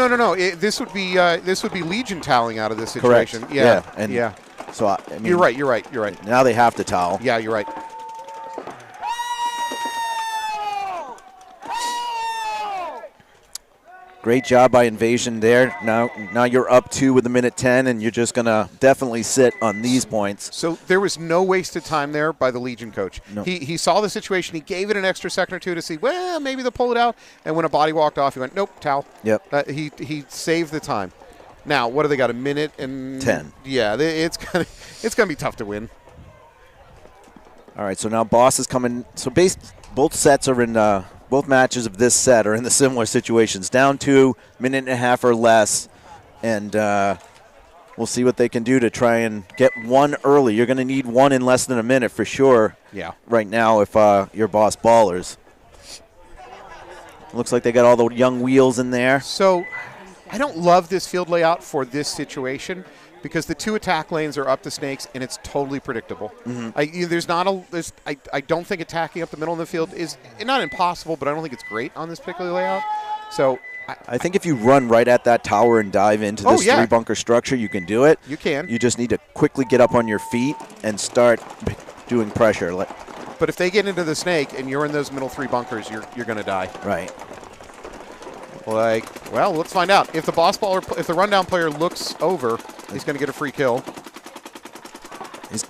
[SPEAKER 2] This would be Legion toweling out of this situation.
[SPEAKER 1] Correct.
[SPEAKER 2] Yeah.
[SPEAKER 1] So I mean,
[SPEAKER 2] you're right.
[SPEAKER 1] Now they have to towel.
[SPEAKER 2] Yeah, you're right.
[SPEAKER 1] Great job by Invasion there. Now you're up 2 with a minute 10, and you're just going to definitely sit on these points.
[SPEAKER 2] So there was no wasted time there by the Legion coach.
[SPEAKER 1] No.
[SPEAKER 2] He saw the situation. He gave it an extra second or 2 to see, well, maybe they'll pull it out. And when a body walked off, he went, nope, towel.
[SPEAKER 1] Yep.
[SPEAKER 2] He saved the time. Now, what do they got, a minute and
[SPEAKER 1] 10?
[SPEAKER 2] Yeah, it's gonna be tough to win.
[SPEAKER 1] All right, so now Boss is coming. So both sets are in both matches of this set are in the similar situations. Down 2, minute and a half or less, and we'll see what they can do to try and get 1 early. You're going to need 1 in less than a minute for sure.
[SPEAKER 2] Yeah.
[SPEAKER 1] Right now, if you're Boss Ballers. Looks like they got all the young wheels in there.
[SPEAKER 2] So I don't love this field layout for this situation because the 2 attack lanes are up the snakes and it's totally predictable. I don't think attacking up the middle of the field is not impossible, but I don't think it's great on this particular layout. So
[SPEAKER 1] I think if you run right at that tower and dive into this 3-bunker structure, you can do it.
[SPEAKER 2] You can.
[SPEAKER 1] You just need to quickly get up on your feet and start doing pressure.
[SPEAKER 2] But if they get into the snake and you're in those middle 3 bunkers, you're going to die.
[SPEAKER 1] Right.
[SPEAKER 2] Well, let's find out. If the rundown player looks over, he's going to get a free kill.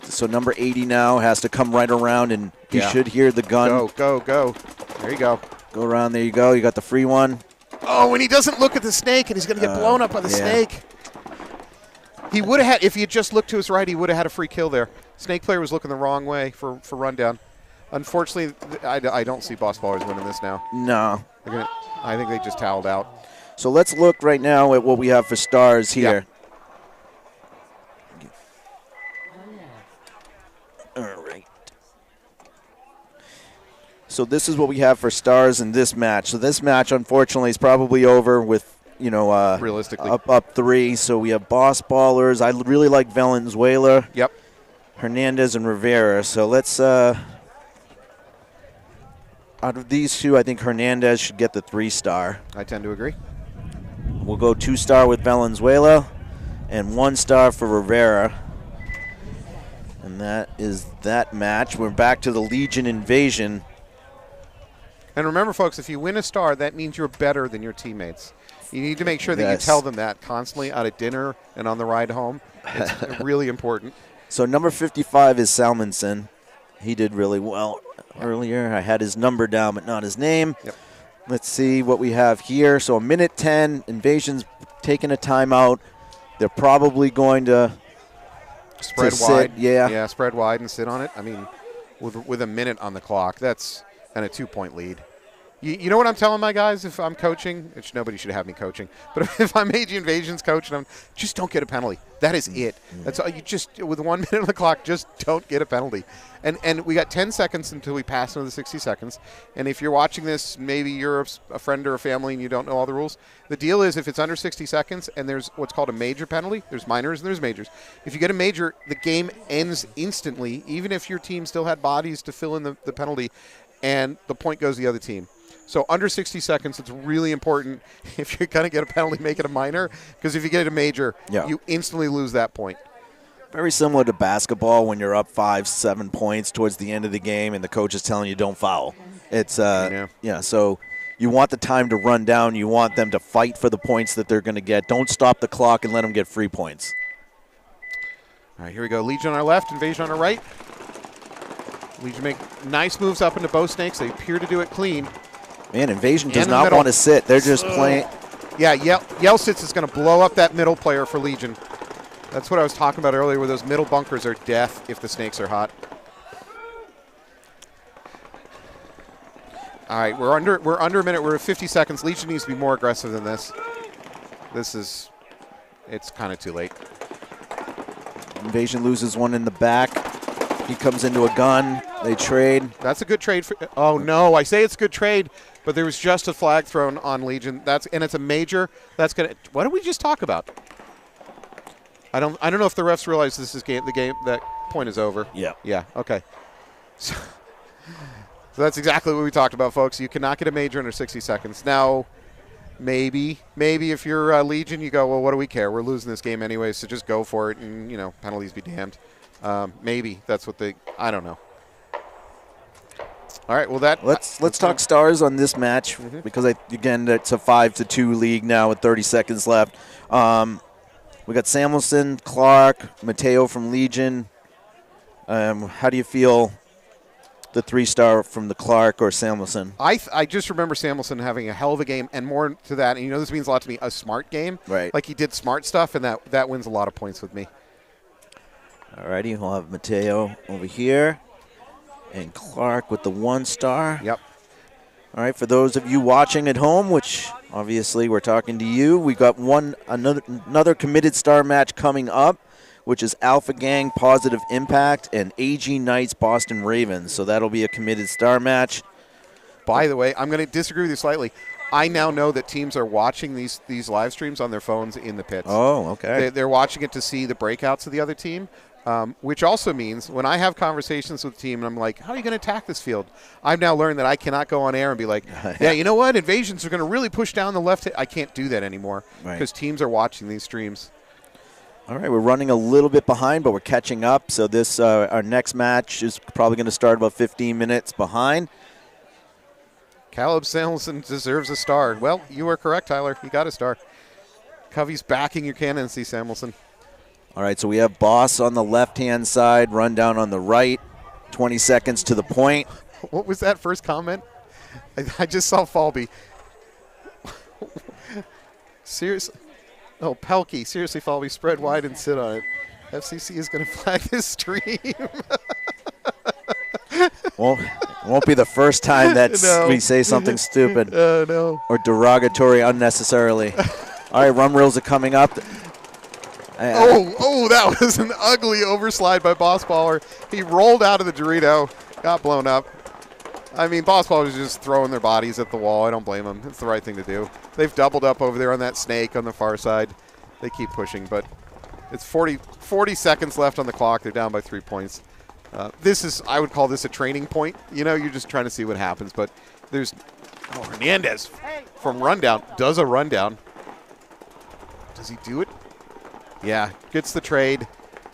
[SPEAKER 1] So number 80 now has to come right around, and you should hear the gun.
[SPEAKER 2] Go. There you go.
[SPEAKER 1] Go around. There you go. You got the free one.
[SPEAKER 2] Oh, and he doesn't look at the snake, and he's going to get blown up by the snake. He would have had, if he had just looked to his right, he would have had a free kill there. Snake player was looking the wrong way for rundown. Unfortunately, I don't see Boss Ballers winning this now.
[SPEAKER 1] No.
[SPEAKER 2] I think they just toweled out.
[SPEAKER 1] So let's look right now at what we have for stars here. All right. So this is what we have for stars in this match. So this match, unfortunately, is probably over with,
[SPEAKER 2] realistically
[SPEAKER 1] up 3. So we have Boss Ballers. I really like Valenzuela.
[SPEAKER 2] Yep.
[SPEAKER 1] Hernandez and Rivera. So let's out of these 2, I think Hernandez should get the 3-star.
[SPEAKER 2] I tend to agree.
[SPEAKER 1] We'll go 2-star with Valenzuela and 1-star for Rivera. And that is that match. We're back to the Legion Invasion.
[SPEAKER 2] And remember, folks, if you win a star, that means you're better than your teammates. You need to make sure that you tell them that constantly out at dinner and on the ride home. It's really important.
[SPEAKER 1] So number 55 is Salmonson. He did really well earlier. I had his number down, but not his name.
[SPEAKER 2] Yep.
[SPEAKER 1] Let's see what we have here. So a minute 10. Invasion's taking a timeout. They're probably going to
[SPEAKER 2] spread wide.
[SPEAKER 1] Sit. Yeah.
[SPEAKER 2] Yeah, spread wide and sit on it. I mean, with a minute on the clock. That's and a 2-point lead. You know what I'm telling my guys if I'm coaching? Which nobody should have me coaching. But if I'm AG Invasion's coach, just don't get a penalty. That is it. That's all. You just, with 1 minute on the clock, just don't get a penalty. And we got 10 seconds until we pass into the 60 seconds. And if you're watching this, maybe you're a friend or a family and you don't know all the rules. The deal is if it's under 60 seconds and there's what's called a major penalty, there's minors and there's majors. If you get a major, the game ends instantly, even if your team still had bodies to fill in the penalty, and the point goes to the other team. So under 60 seconds, it's really important if you're going to get a penalty, make it a minor, because if you get a major, you instantly lose that point.
[SPEAKER 1] Very similar to basketball when you're up 5-7 points towards the end of the game and the coach is telling you don't foul. It's so you want the time to run down. You want them to fight for the points that they're going to get. Don't stop the clock and let them get free points.
[SPEAKER 2] All right, here we go. Legion on our left, Invasion on our right. Legion make nice moves up into bow snakes. They appear to do it clean.
[SPEAKER 1] Man, Invasion does not want to sit. They're just playing.
[SPEAKER 2] Yeah, Yell sits is going to blow up that middle player for Legion. That's what I was talking about earlier, where those middle bunkers are death if the snakes are hot. All right, we're under a minute. We're at 50 seconds. Legion needs to be more aggressive than this. It's kind of too late.
[SPEAKER 1] Invasion loses one in the back. He comes into a gun. They trade.
[SPEAKER 2] That's a good trade. Oh, no. I say it's a good trade, but there was just a flag thrown on Legion. And it's a major. That's going to – what did we just talk about? I don't know if the refs realize this is the game that point is over.
[SPEAKER 1] Yeah.
[SPEAKER 2] Yeah, okay. So that's exactly what we talked about, folks. You cannot get a major under 60 seconds. Now, maybe if you're Legion, you go, well, what do we care? We're losing this game anyway, so just go for it and, penalties be damned. Maybe that's what I don't know. All right, well
[SPEAKER 1] let's talk stars on this match because again it's a 5-2 league now with 30 seconds left. We got Samuelson, Clark, Mateo from Legion. How do you feel the 3-star from the Clark or Samuelson?
[SPEAKER 2] I just remember Samuelson having a hell of a game, and more to that, and this means a lot to me, a smart game.
[SPEAKER 1] Right.
[SPEAKER 2] Like he did smart stuff, and that wins a lot of points with me.
[SPEAKER 1] All righty, we'll have Mateo over here and Clark with the 1-star.
[SPEAKER 2] Yep.
[SPEAKER 1] All right, for those of you watching at home, which obviously we're talking to you, we got another committed star match coming up, which is Alpha Gang Positive Impact and AG Knights Boston Ravens. So that'll be a committed star match.
[SPEAKER 2] By the way, I'm going to disagree with you slightly. I now know that teams are watching these live streams on their phones in the pits.
[SPEAKER 1] Oh, okay.
[SPEAKER 2] They're watching it to see the breakouts of the other team. Which also means when I have conversations with the team and I'm like, how are you going to attack this field? I've now learned that I cannot go on air and be like, yeah, you know what? Invasions are going to really push down the left. I can't do that anymore because teams are watching these streams.
[SPEAKER 1] All right, we're running a little bit behind, but we're catching up. So this our next match is probably going to start about 15 minutes behind.
[SPEAKER 2] Caleb Samuelson deserves a star. Well, you are correct, Tyler. He got a star. Covey's backing your candidacy, Samuelson.
[SPEAKER 1] All right, so we have Boss on the left-hand side, Rundown on the right, 20 seconds to the point.
[SPEAKER 2] What was that first comment? I just saw Falby. Seriously? Oh, Pelkey. Seriously, Falby, spread wide and sit on it. FCC is going to flag this stream.
[SPEAKER 1] Well, it won't be the first time that we say something stupid or derogatory unnecessarily. All right, rum reels are coming up.
[SPEAKER 2] That was an ugly overslide by Boss Baller. He rolled out of the Dorito, got blown up. I mean, Boss Baller was just throwing their bodies at the wall. I don't blame them. It's the right thing to do. They've doubled up over there on that snake on the far side. They keep pushing, but it's 40 seconds left on the clock. They're down by 3 points. I would call this a training point. You're just trying to see what happens, but there's Hernandez from Rundown does a rundown. Does he do it? Yeah, gets the trade.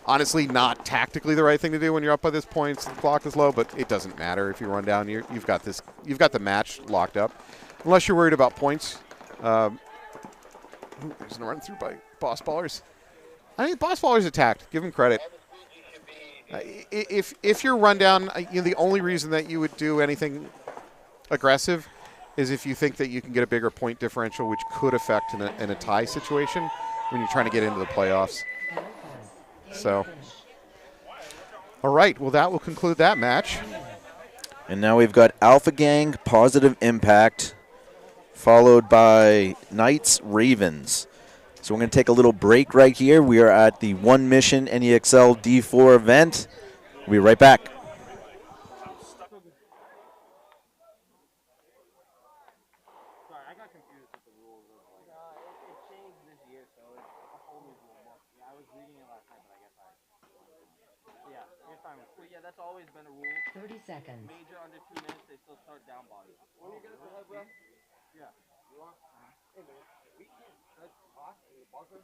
[SPEAKER 2] Honestly, not tactically the right thing to do when you're up by this point. The clock is low, but it doesn't matter if you run down. You've got this. You've got the match locked up, unless you're worried about points. There's a run through by Boss Ballers. I think Boss Ballers attacked. Give him credit. If you're run down, the only reason that you would do anything aggressive is if you think that you can get a bigger point differential, which could affect in a tie situation when you're trying to get into the playoffs. So, All right, well, that will conclude that match.
[SPEAKER 1] And now we've got Alpha Gang, Positive Impact, followed by Knights, Ravens. So we're going to take a little break right here. We are at the One Mission NEXL D4 event. We'll be right back.
[SPEAKER 3] Yeah, that's always been a rule.
[SPEAKER 4] 30 seconds.
[SPEAKER 3] Major under 2 minutes, they still start down body. When you get up ahead, bro? Yeah. You want? Hey, man. We can't touch talk and the buzzer.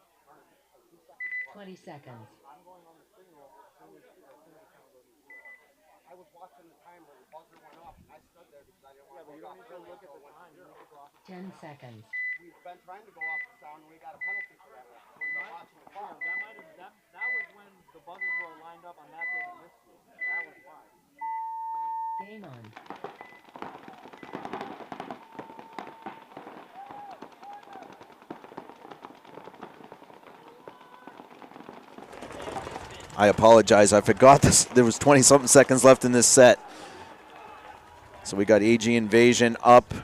[SPEAKER 4] 20 seconds.
[SPEAKER 3] I'm going on the spring roll as soon as the count goes to 0. I was watching the timer. The buzzer went off. I stood there because I didn't want to go off. Yeah, but you don't need to look at the time. You need to go off.
[SPEAKER 4] 10 seconds.
[SPEAKER 3] We've been trying to go off the sound and we got a penalty for that. So we're not watching the clock. That was when the buzzers were lined up on that day to miss you. That was fine.
[SPEAKER 4] Game on.
[SPEAKER 1] I apologize. I forgot this. There was 20-something seconds left in this set. So we got AG Invasion up.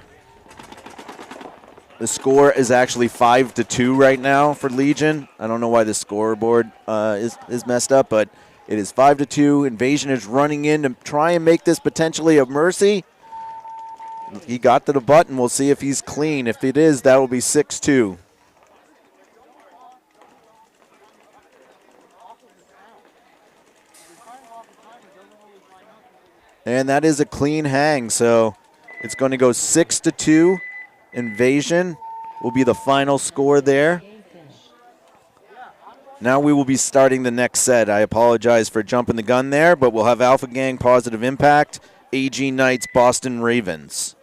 [SPEAKER 1] The score is actually 5-2 right now for Legion. I don't know why the scoreboard is messed up, but it is 5-2. Invasion is running in to try and make this potentially a mercy. He got to the button. We'll see if he's clean. If it is, that will be 6-2. And that is a clean hang, so it's going to go 6-2. Invasion will be the final score there. Now we will be starting the next set. I apologize for jumping the gun there, but we'll have Alpha Gang, Positive Impact, AG Knights, Boston Ravens.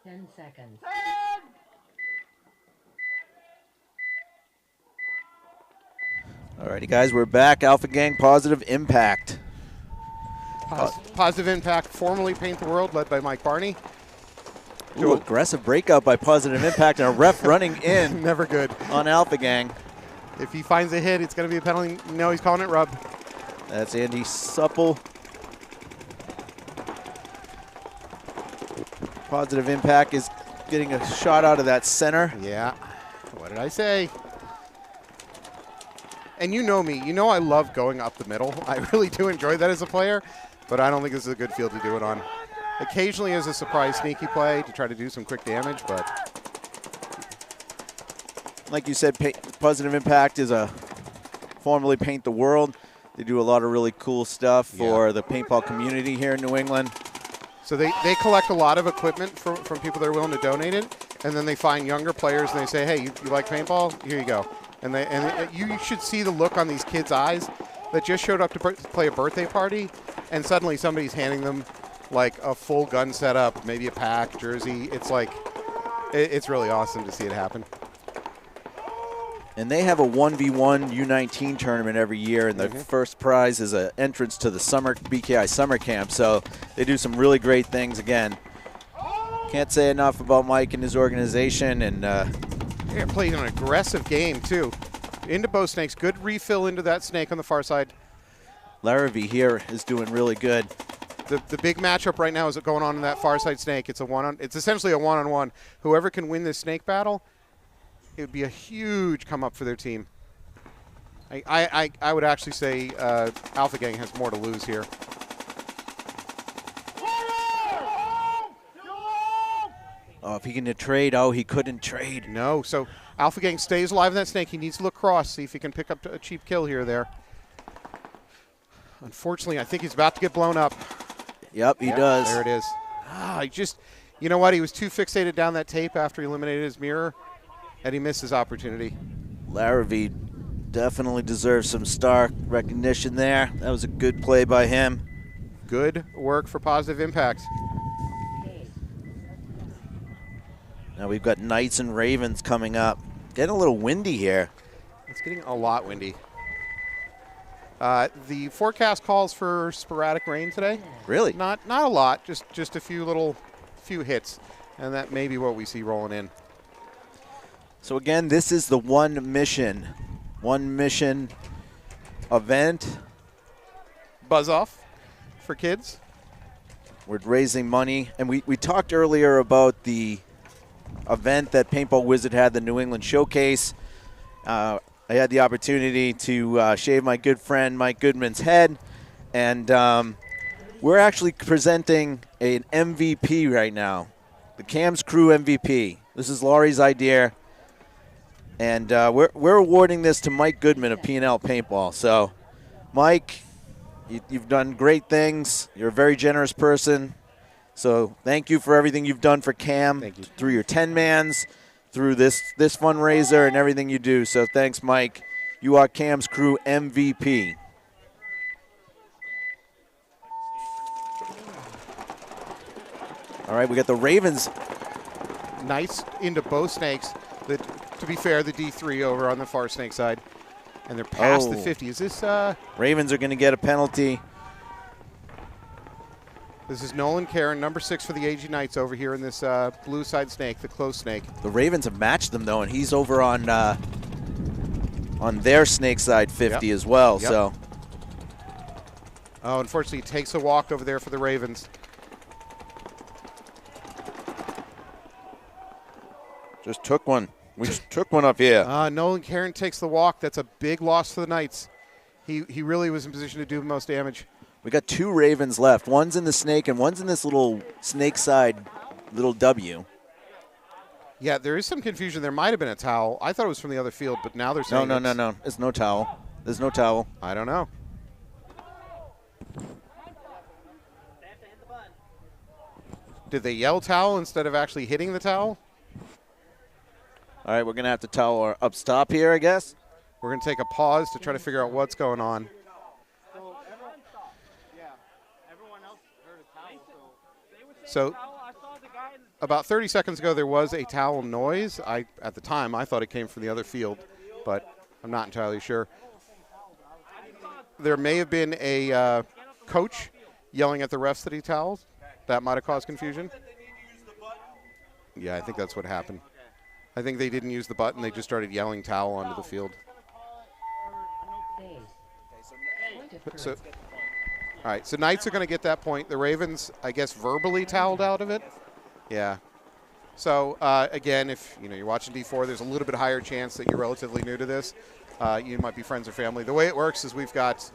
[SPEAKER 4] 10 seconds.
[SPEAKER 1] Alrighty, guys, we're back. Alpha Gang Positive Impact.
[SPEAKER 2] Positive Impact, formerly Paint the World, led by Mike Barney.
[SPEAKER 1] Ooh, aggressive breakout by Positive Impact and a ref running in
[SPEAKER 2] Never good.
[SPEAKER 1] on Alpha Gang.
[SPEAKER 2] If he finds a hit, it's going to be a penalty. No, he's calling it rub.
[SPEAKER 1] That's Andy Supple. Positive Impact is getting a shot out of that center.
[SPEAKER 2] Yeah. What did I say? And you know me. You know I love going up the middle. I really do enjoy that as a player, but I don't think this is a good field to do it on. Occasionally as a surprise sneaky play to try to do some quick damage, but
[SPEAKER 1] like you said, Positive Impact is a formerly Paint the World. They do a lot of really cool stuff for the paintball community here in New England.
[SPEAKER 2] So they collect a lot of equipment from people that are willing to donate it, and then they find younger players and they say, hey, you like paintball? Here you go. And you should see the look on these kids' eyes that just showed up to play a birthday party, and suddenly somebody's handing them like a full gun setup, maybe a pack, jersey. It's like, it's really awesome to see it happen.
[SPEAKER 1] And they have a 1v1 U19 tournament every year, and the first prize is an entrance to the BKI summer camp. So they do some really great things. Again, can't say enough about Mike and his organization. And
[SPEAKER 2] they're playing an aggressive game too. Into bow snakes, good refill into that snake on the far side.
[SPEAKER 1] Larrabee here is doing really good.
[SPEAKER 2] The big matchup right now is going on in that far side snake. It's it's essentially a one-on-one. Whoever can win this snake battle, it would be a huge come up for their team. I would actually say Alpha Gang has more to lose here.
[SPEAKER 1] Oh, if he can trade, he couldn't trade.
[SPEAKER 2] No, so Alpha Gang stays alive in that snake. He needs to look cross, see if he can pick up a cheap kill here or there. Unfortunately, I think he's about to get blown up.
[SPEAKER 1] Yep, he does.
[SPEAKER 2] There it is. You know what? He was too fixated down that tape after he eliminated his mirror, and he missed his opportunity.
[SPEAKER 1] Larrabee definitely deserves some star recognition there. That was a good play by him.
[SPEAKER 2] Good work for Positive Impact.
[SPEAKER 1] Now we've got Knights and Ravens coming up. Getting a little windy here.
[SPEAKER 2] It's getting a lot windy. The forecast calls for sporadic rain today.
[SPEAKER 1] Really?
[SPEAKER 2] Not a lot, just a few hits, and that may be what we see rolling in.
[SPEAKER 1] So again, this is the one mission event.
[SPEAKER 2] Buzz off for kids.
[SPEAKER 1] We're raising money, and we talked earlier about the event that Paintball Wizard had, the New England Showcase. I had the opportunity to shave my good friend Mike Goodman's head, and we're actually presenting an MVP right now, the Cam's Crew MVP. This is Laurie's idea, and we're awarding this to Mike Goodman of P&L Paintball. So, Mike, you've done great things. You're a very generous person. So thank you for everything you've done for Cam.
[SPEAKER 2] Thank you.
[SPEAKER 1] Through your 10-mans, through this fundraiser and everything you do. So thanks, Mike. You are Cam's Crew MVP. All right, we got the Ravens.
[SPEAKER 2] Nice into both snakes. To be fair, the D3 over on the far snake side. And they're past the 50. Is this
[SPEAKER 1] Ravens are going to get a penalty.
[SPEAKER 2] This is Nolan Karen, number 6 for the AG Knights over here in this blue side snake, the close snake.
[SPEAKER 1] The Ravens have matched them, though, and he's over on their snake side 50 as well.
[SPEAKER 2] Yep.
[SPEAKER 1] So,
[SPEAKER 2] oh, unfortunately, he takes a walk over there for the Ravens.
[SPEAKER 1] just took one. We just took one up here.
[SPEAKER 2] Nolan Karen takes the walk. That's a big loss for the Knights. He really was in position to do the most damage.
[SPEAKER 1] We got 2 Ravens left. One's in the snake and one's in this little snake side little W.
[SPEAKER 2] Yeah, there is some confusion. There might have been a towel. I thought it was from the other field, but now they're saying
[SPEAKER 1] No. There's no towel. There's no towel.
[SPEAKER 2] I don't know. Did they yell towel instead of actually hitting the towel?
[SPEAKER 1] All right, we're going to have to towel our up stop here, I guess.
[SPEAKER 2] We're going to take a pause to try to figure out what's going on.
[SPEAKER 3] So everyone stopped. Yeah. Everyone else heard a towel, so they were
[SPEAKER 2] So about 30 seconds ago, there was a towel noise. At the time, I thought it came from the other field, but I'm not entirely sure. There may have been a coach yelling at the refs that he toweled. That might have caused confusion. Yeah, I think that's what happened. I think they didn't use the button. They just started yelling towel onto the field.
[SPEAKER 4] Phase. Point of
[SPEAKER 2] So,
[SPEAKER 4] correct.
[SPEAKER 2] all right, so Knights are going to get that point. The Ravens, I guess, verbally toweled out of it. Yeah. So, again, if you're watching D4, there's a little bit higher chance that you're relatively new to this. You might be friends or family. The way it works is we've got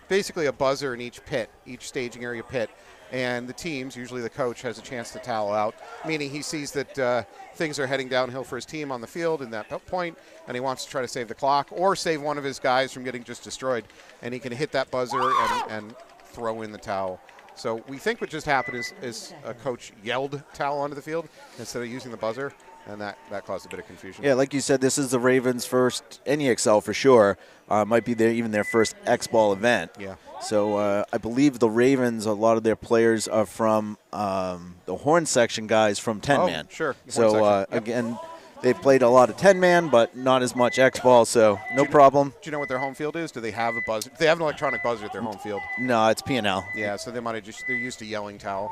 [SPEAKER 2] basically a buzzer in each pit, each staging area pit. And the teams, usually the coach, has a chance to towel out, meaning he sees that things are heading downhill for his team on the field in that point, and he wants to try to save the clock or save one of his guys from getting just destroyed. And he can hit that buzzer and throw in the towel. So we think what just happened is a coach yelled towel onto the field instead of using the buzzer, and that caused a bit of confusion.
[SPEAKER 1] Yeah, like you said, this is the Ravens' first NEXL for sure. Might be even their first X-Ball event.
[SPEAKER 2] Yeah.
[SPEAKER 1] So I believe the Ravens, a lot of their players are from the horn section guys from 10-man.
[SPEAKER 2] Oh, sure.
[SPEAKER 1] So,
[SPEAKER 2] Horn section. Yep.
[SPEAKER 1] again, they've played a lot of 10-man, but not as much X-Ball, so no problem.
[SPEAKER 2] Do you know what their home field is? Do they have a buzzer? They have an electronic buzzer at their home field.
[SPEAKER 1] No, it's P&L.
[SPEAKER 2] Yeah, so they might have they're used to yelling towel.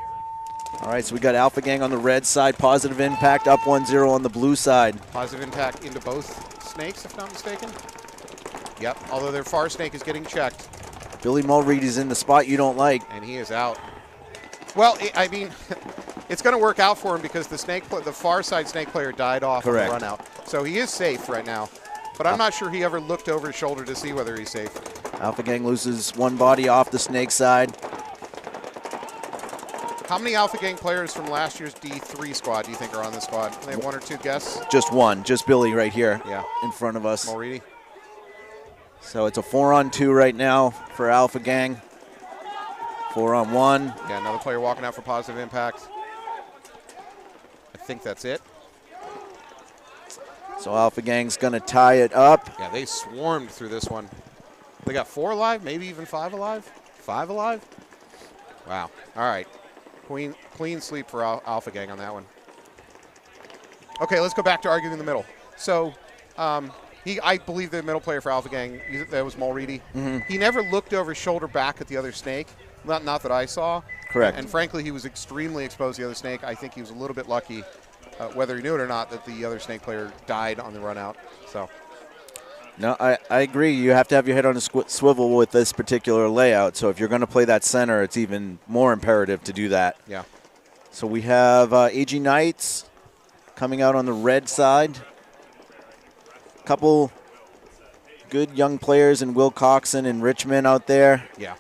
[SPEAKER 1] All right, so we got Alpha Gang on the red side, positive impact, up 1-0 on the blue side.
[SPEAKER 2] Positive impact into both snakes, if not mistaken. Yep, although their far snake is getting checked.
[SPEAKER 1] Billy Mulready's in the spot you don't like.
[SPEAKER 2] And he is out. Well, I mean, it's going to work out for him because the far side snake player died off on the run out. So he is safe right now. But I'm not sure he ever looked over his shoulder to see whether he's safe.
[SPEAKER 1] Alpha Gang loses one body off the snake side.
[SPEAKER 2] How many Alpha Gang players from last year's D3 squad do you think are on this squad? They have one or two guests?
[SPEAKER 1] Just one, just Billy right here
[SPEAKER 2] Yeah.
[SPEAKER 1] in front of us.
[SPEAKER 2] Mulready.
[SPEAKER 1] So it's a 4-on-2 right now for Alpha Gang. 4-on-1.
[SPEAKER 2] Yeah, another player walking out for positive impact. I think that's it.
[SPEAKER 1] So Alpha Gang's going to tie it up.
[SPEAKER 2] Yeah, they swarmed through this one. They got 4 alive, maybe even 5 alive? 5 alive? Wow. All right. Clean sweep for Alpha Gang on that one. Okay, let's go back to arguing in the middle. So I believe the middle player for Alpha Gang, that was Mulready.
[SPEAKER 1] Mm-hmm.
[SPEAKER 2] He never looked over his shoulder back at the other snake. Not that I saw.
[SPEAKER 1] Correct.
[SPEAKER 2] And frankly, he was extremely exposed to the other snake. I think he was a little bit lucky, whether he knew it or not, that the other snake player died on the run out. So.
[SPEAKER 1] No, I agree. You have to have your head on a swivel with this particular layout. So if you're going to play that center, it's even more imperative to do that.
[SPEAKER 2] Yeah.
[SPEAKER 1] So we have AG Knights coming out on the red side. Couple good young players in Will Coxon and Richmond out there.
[SPEAKER 2] Yeah.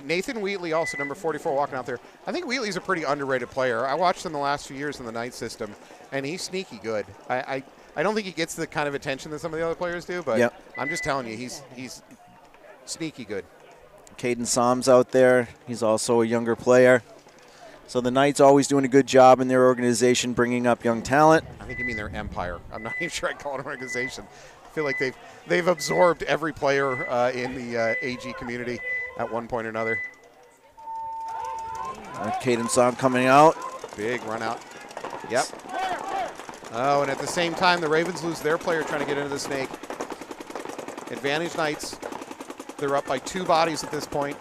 [SPEAKER 2] Nathan Wheatley, also number 44, walking out there. I think Wheatley's a pretty underrated player. I watched him the last few years in the night system, and he's sneaky good. I don't think he gets the kind of attention that some of the other players do, but
[SPEAKER 1] yep.
[SPEAKER 2] I'm just telling you, he's sneaky good.
[SPEAKER 1] Caden Som's out there. He's also a younger player. So the Knights always doing a good job in their organization, bringing up young talent.
[SPEAKER 2] I think you mean their empire. I'm not even sure I'd call it an organization. I feel like they've absorbed every player in the AG community at one point or another.
[SPEAKER 1] Caden Som coming out.
[SPEAKER 2] Big run out. Yep. Oh, and at the same time, the Ravens lose their player trying to get into the snake. Advantage Knights. They're up by 2 bodies at this point.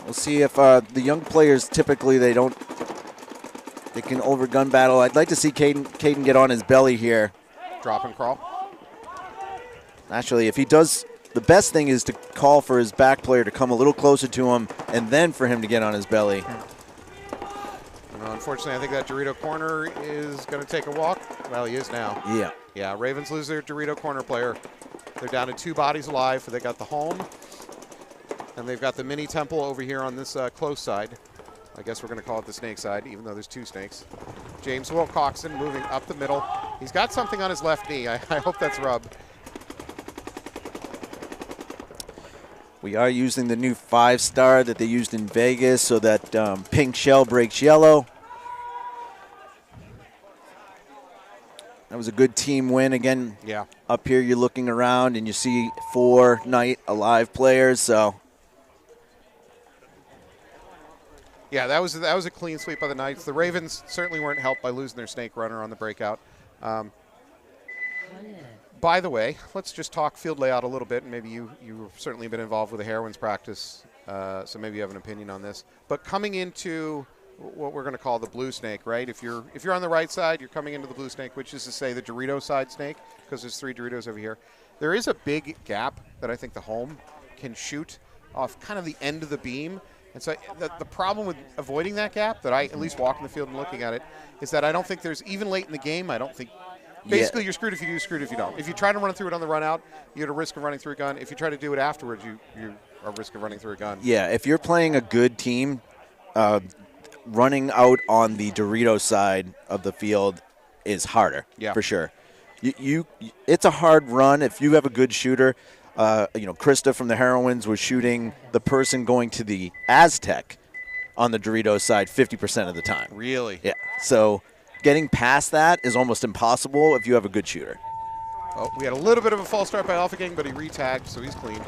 [SPEAKER 1] We'll see if the young players typically they can overgun battle. I'd like to see Caden get on his belly here.
[SPEAKER 2] Drop and crawl.
[SPEAKER 1] Actually, if he does, the best thing is to call for his back player to come a little closer to him and then for him to get on his belly.
[SPEAKER 2] Unfortunately, I think that Dorito corner is going to take a walk. Well, he is now.
[SPEAKER 1] Yeah.
[SPEAKER 2] Yeah, Ravens lose their Dorito corner player. They're down to 2 bodies alive. They got the home, and they've got the mini temple over here on this close side. I guess we're going to call it the snake side, even though there's 2 snakes. James Wilcoxon moving up the middle. He's got something on his left knee. I hope that's rubbed.
[SPEAKER 1] We are using the new 5-star that they used in Vegas so that pink shell breaks yellow. That was a good team win. Again,
[SPEAKER 2] yeah.
[SPEAKER 1] Up here you're looking around and you see 4 Knight alive players. So
[SPEAKER 2] Yeah, that was a clean sweep by the Knights. The Ravens certainly weren't helped by losing their snake runner on the breakout. By the way, let's just talk field layout a little bit, and maybe you've certainly been involved with the heroines practice, so maybe you have an opinion on this. But coming into what we're going to call the blue snake, right? If you're on the right side, you're coming into the blue snake, which is to say the Dorito side snake, because there's 3 Doritos over here. There is a big gap that I think the home can shoot off kind of the end of the beam. And so the problem with avoiding that gap, that I at least walk in the field and looking at it, is that I don't think there's, even late in the game, I don't think, basically you're screwed if you do, screwed if you don't. If you try to run through it on the run out, you're at a risk of running through a gun. If you try to do it afterwards, you are at risk of running through a gun.
[SPEAKER 1] Yeah, if you're playing a good team, running out on the Dorito side of the field is harder, for sure. It's a hard run if you have a good shooter. Krista from the Heroines was shooting the person going to the Aztec on the Dorito side 50% of the time.
[SPEAKER 2] Really?
[SPEAKER 1] Yeah. So getting past that is almost impossible if you have a good shooter.
[SPEAKER 2] Oh, we had a little bit of a false start by Alpha Gang, but he retagged, so he's clean.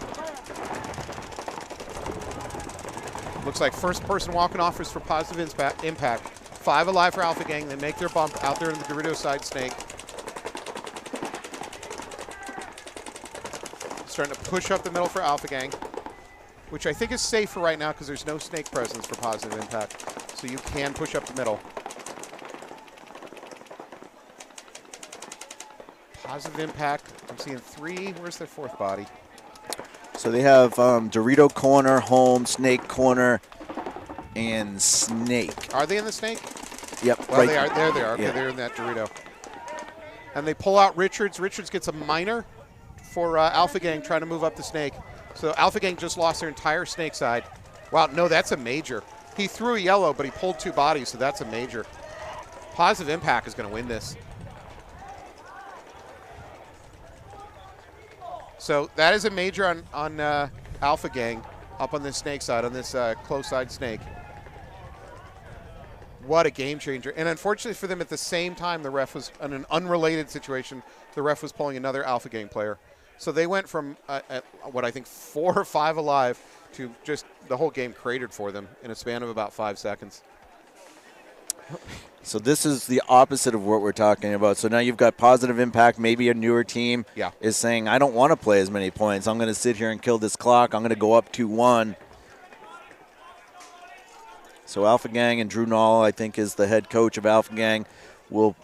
[SPEAKER 2] Looks like first person walking off is for positive impact. 5 alive for Alpha Gang. They make their bump out there in the Dorito side snake. Starting to push up the middle for Alpha Gang, which I think is safer right now because there's no snake presence for positive impact. So you can push up the middle. Positive impact. I'm seeing 3. Where's their 4th body?
[SPEAKER 1] So they have Dorito corner, home, snake corner, and snake.
[SPEAKER 2] Are they in the snake?
[SPEAKER 1] Yep.
[SPEAKER 2] Well, they are. There they are. Okay, they're in that Dorito. And they pull out Richards. Richards gets a minor for Alpha Gang trying to move up the snake. So Alpha Gang just lost their entire snake side. Wow, no, that's a major. He threw a yellow, but he pulled 2 bodies, so that's a major. Positive impact is going to win this. So that is a major on Alpha Gang up on this snake side, on this close side snake. What a game changer. And unfortunately for them, at the same time, the ref was in an unrelated situation. The ref was pulling another Alpha Gang player. So they went from, what I think, 4 or 5 alive to just the whole game cratered for them in a span of about 5 seconds.
[SPEAKER 1] So this is the opposite of what we're talking about. So now you've got positive impact. Maybe a newer team is saying, I don't want to play as many points. I'm going to sit here and kill this clock. I'm going to go up 2-1. So Alpha Gang and Drew Nall, I think, is the head coach of Alpha Gang, will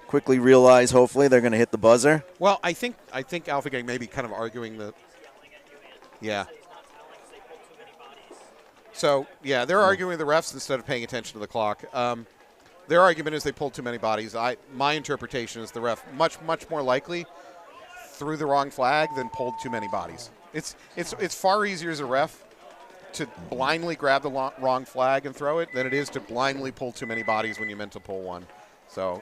[SPEAKER 1] quickly realize, hopefully, they're going to hit the buzzer.
[SPEAKER 2] Well, I think Alpha Gang may be kind of arguing the – yeah. So, yeah, they're arguing with the refs instead of paying attention to the clock. Their argument is they pulled too many bodies. My interpretation is the ref much more likely threw the wrong flag than pulled too many bodies. It's far easier as a ref to blindly grab the wrong flag and throw it than it is to blindly pull too many bodies when you meant to pull one. So,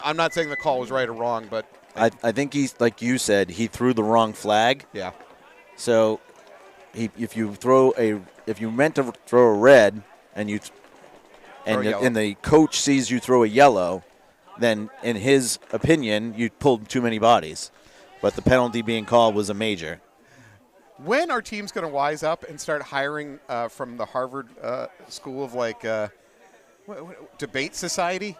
[SPEAKER 2] I'm not saying the call was right or wrong, but
[SPEAKER 1] I think he's, like you said, he threw the wrong flag.
[SPEAKER 2] Yeah.
[SPEAKER 1] So if you meant to throw a red and the coach sees you throw a yellow, then in his opinion you pulled too many bodies. But the penalty being called was a major.
[SPEAKER 2] When are teams going to wise up and start hiring from the Harvard School of debate society?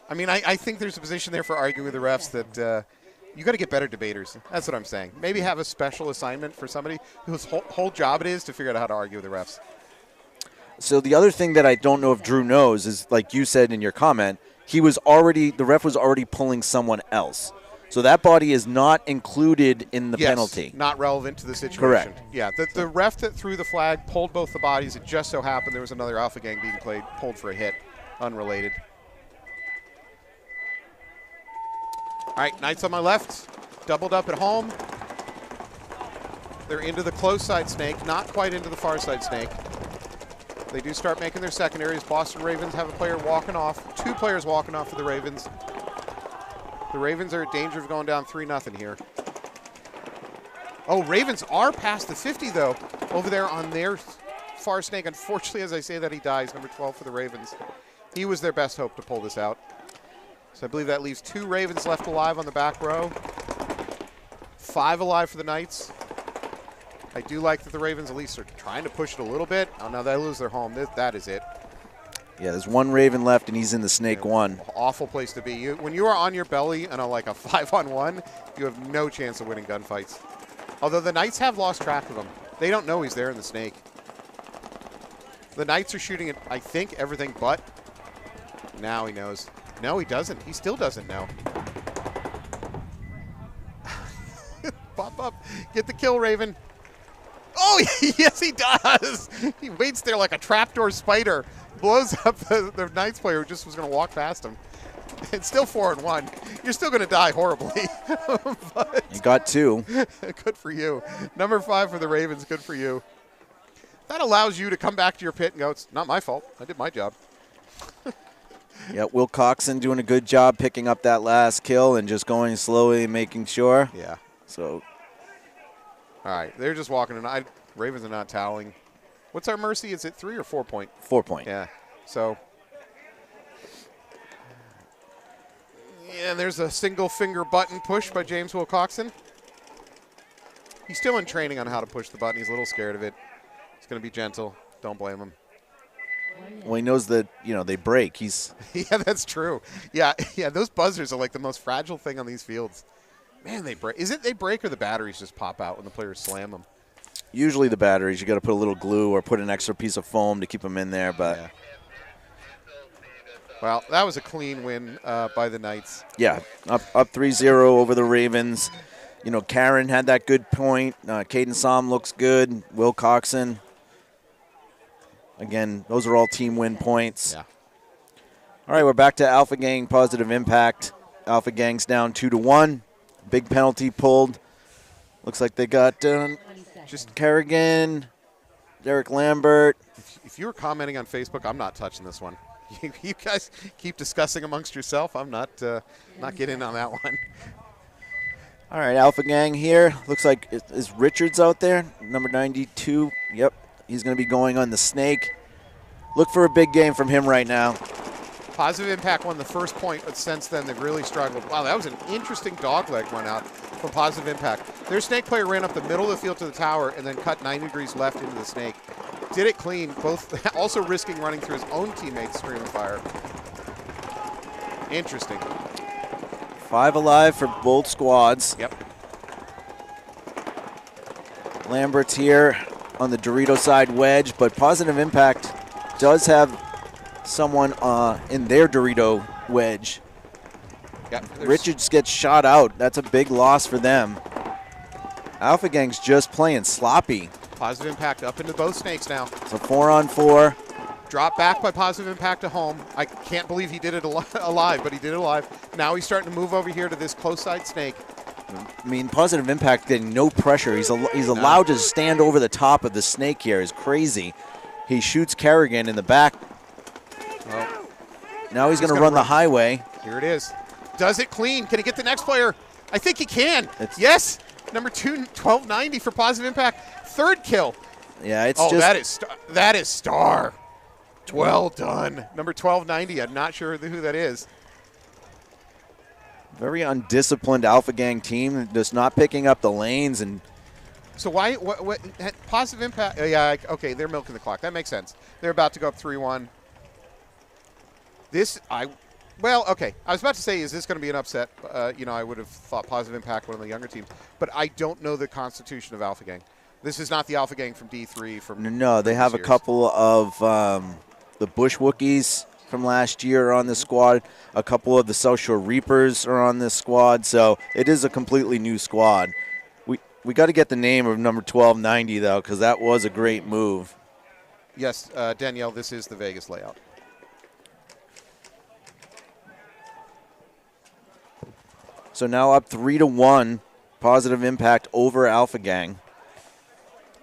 [SPEAKER 2] I mean, I think there's a position there for arguing with the refs that you got to get better debaters. That's what I'm saying. Maybe have a special assignment for somebody whose whole job it is to figure out how to argue with the refs.
[SPEAKER 1] So the other thing that I don't know if Drew knows is, like you said in your comment, the ref was already pulling someone else. So that body is not included in the penalty.
[SPEAKER 2] Not relevant to the situation.
[SPEAKER 1] Correct.
[SPEAKER 2] Yeah, the ref that threw the flag pulled both the bodies. It just so happened there was another Alpha Gang being pulled for a hit, unrelated. All right, Knights on my left, doubled up at home. They're into the close side snake, not quite into the far side snake. They do start making their secondaries. Boston Ravens have a player walking off, 2 players walking off for the Ravens. The Ravens are in danger of going down 3-0 here. Oh, Ravens are past the 50, though, over there on their far snake. Unfortunately, as I say that, he dies, number 12 for the Ravens. He was their best hope to pull this out. So I believe that leaves 2 Ravens left alive on the back row. 5 alive for the Knights. I do like that the Ravens at least are trying to push it a little bit. Oh, no, they lose their home. That is it.
[SPEAKER 1] Yeah, there's one Raven left, and he's in the snake one.
[SPEAKER 2] Awful place to be. When you are on your belly in like a 5-on-1, you have no chance of winning gunfights. Although the Knights have lost track of him. They don't know he's there in the snake. The Knights are shooting at, I think, everything but. Now he knows. No, he doesn't. He still doesn't know. Pop up. Get the kill, Raven. Oh, yes, he does. He waits there like a trapdoor spider. Blows up the Knights player who just was going to walk past him. It's still 4-1. You're still going to die horribly. But
[SPEAKER 1] You got 2.
[SPEAKER 2] good for you. Number 5 for the Ravens. Good for you. That allows you to come back to your pit and go, it's not my fault. I did my job.
[SPEAKER 1] Yeah, Will Coxon doing a good job picking up that last kill and just going slowly and making sure.
[SPEAKER 2] Yeah.
[SPEAKER 1] So,
[SPEAKER 2] All right. They're just walking. And Ravens are not toweling. What's our mercy? Is it 3 or 4 point?
[SPEAKER 1] 4 point.
[SPEAKER 2] Yeah. So. Yeah, and there's a single finger button push by James Wilcoxon. He's still in training on how to push the button. He's a little scared of it. He's going to be gentle. Don't blame him.
[SPEAKER 1] Well, he knows that, they break. He's
[SPEAKER 2] Yeah, that's true. Yeah, those buzzers are like the most fragile thing on these fields. Man, they break. Is it they break or the batteries just pop out when the players slam them?
[SPEAKER 1] usually the batteries. You got to put a little glue or put an extra piece of foam to keep them in there. But
[SPEAKER 2] Yeah. Well, that was a clean win by the Knights.
[SPEAKER 1] yeah, up 3-0 over the Ravens. Karen had that good point. Caden Somm looks good. Will Coxon. Again, those are all team win points.
[SPEAKER 2] Yeah.
[SPEAKER 1] All right, we're back to Alpha Gang Positive Impact. Alpha Gang's down 2-1. Big penalty pulled. Looks like they got just Kerrigan, Derek Lambert.
[SPEAKER 2] If you were commenting on Facebook, I'm not touching this one. You guys keep discussing amongst yourself. I'm not getting in on that one.
[SPEAKER 1] All right, Alpha Gang here. Looks like is Richards out there, number 92. Yep, he's going to be going on the snake. Look for a big game from him right now.
[SPEAKER 2] Positive Impact won the first point, but since then they've really struggled. Wow, that was an interesting dogleg run out from Positive Impact. Their snake player ran up the middle of the field to the tower and then cut 90 degrees left into the snake. Did it clean, both also risking running through his own teammates' stream of fire. Interesting.
[SPEAKER 1] 5 alive for both squads.
[SPEAKER 2] Yep.
[SPEAKER 1] Lambert's here on the Dorito side wedge, but Positive Impact does have someone in their Dorito wedge.
[SPEAKER 2] Yep.
[SPEAKER 1] Richards gets shot out. That's a big loss for them. Alpha Gang's just playing sloppy.
[SPEAKER 2] Positive Impact up into both snakes now.
[SPEAKER 1] So 4-on-4.
[SPEAKER 2] Drop back by Positive Impact to home. I can't believe he did it alive, but he did it alive. Now he's starting to move over here to this close side snake.
[SPEAKER 1] I mean, Positive Impact getting no pressure. He's allowed to stand over the top of the snake here. Is crazy. He shoots Kerrigan in the back.
[SPEAKER 2] Well,
[SPEAKER 1] now he's going to run the highway.
[SPEAKER 2] Here it is. Does it clean? Can he get the next player? I think he can. Yes. Number 2, 1290 for Positive Impact. Third kill.
[SPEAKER 1] Yeah, it's
[SPEAKER 2] just. That is star. Well done. Number 1290. I'm not sure who that is.
[SPEAKER 1] Very undisciplined Alpha Gang team, just not picking up the lanes. And
[SPEAKER 2] so why? What Positive Impact? Yeah, okay, they're milking the clock. That makes sense. They're about to go up 3-1. Well, okay. I was about to say, is this going to be an upset? I would have thought Positive Impact, one of the younger teams. But I don't know the constitution of Alpha Gang. This is not the Alpha Gang from D3.
[SPEAKER 1] No, they have a couple of the Bush Wookiees from last year on this squad. A couple of the South Shore Reapers are on this squad. So it is a completely new squad. We got to get the name of number 1290, though, because that was a great move.
[SPEAKER 2] Yes, Danielle, this is the Vegas layout.
[SPEAKER 1] So now up 3-1, Positive Impact over Alpha Gang.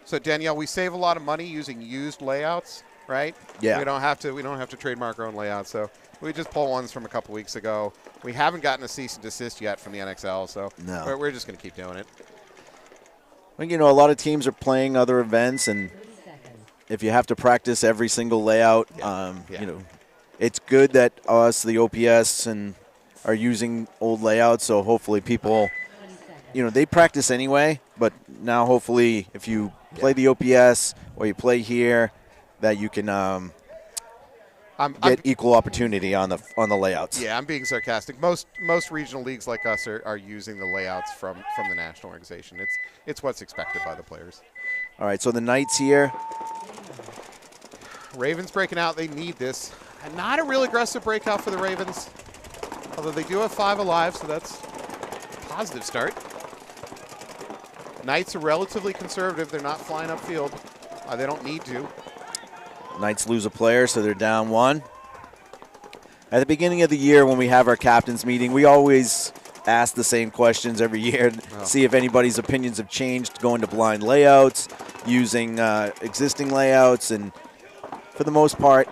[SPEAKER 2] So Danielle, we save a lot of money using used layouts, right?
[SPEAKER 1] Yeah.
[SPEAKER 2] We don't have to trademark our own layouts. So we just pull ones from a couple weeks ago. We haven't gotten a cease and desist yet from the NXL, so
[SPEAKER 1] no.
[SPEAKER 2] We're just going to keep doing it.
[SPEAKER 1] Well, a lot of teams are playing other events, and if you have to practice every single layout, it's good that us, the OPS, and are using old layouts, so hopefully people, they practice anyway, but now hopefully if you play the OPS or you play here, that you can get equal opportunity on the layouts.
[SPEAKER 2] Yeah, I'm being sarcastic. Most regional leagues like us are using the layouts from the national organization. It's what's expected by the players.
[SPEAKER 1] All right, so the Knights here.
[SPEAKER 2] Ravens breaking out. They need this. And not a real aggressive breakout for the Ravens, although they do have 5 alive, so that's a positive start. Knights are relatively conservative. They're not flying upfield. They don't need to.
[SPEAKER 1] Knights lose a player, so they're down 1. At the beginning of the year when we have our captain's meeting, we always ask the same questions every year and see if anybody's opinions have changed, going to blind layouts, using existing layouts, and for the most part,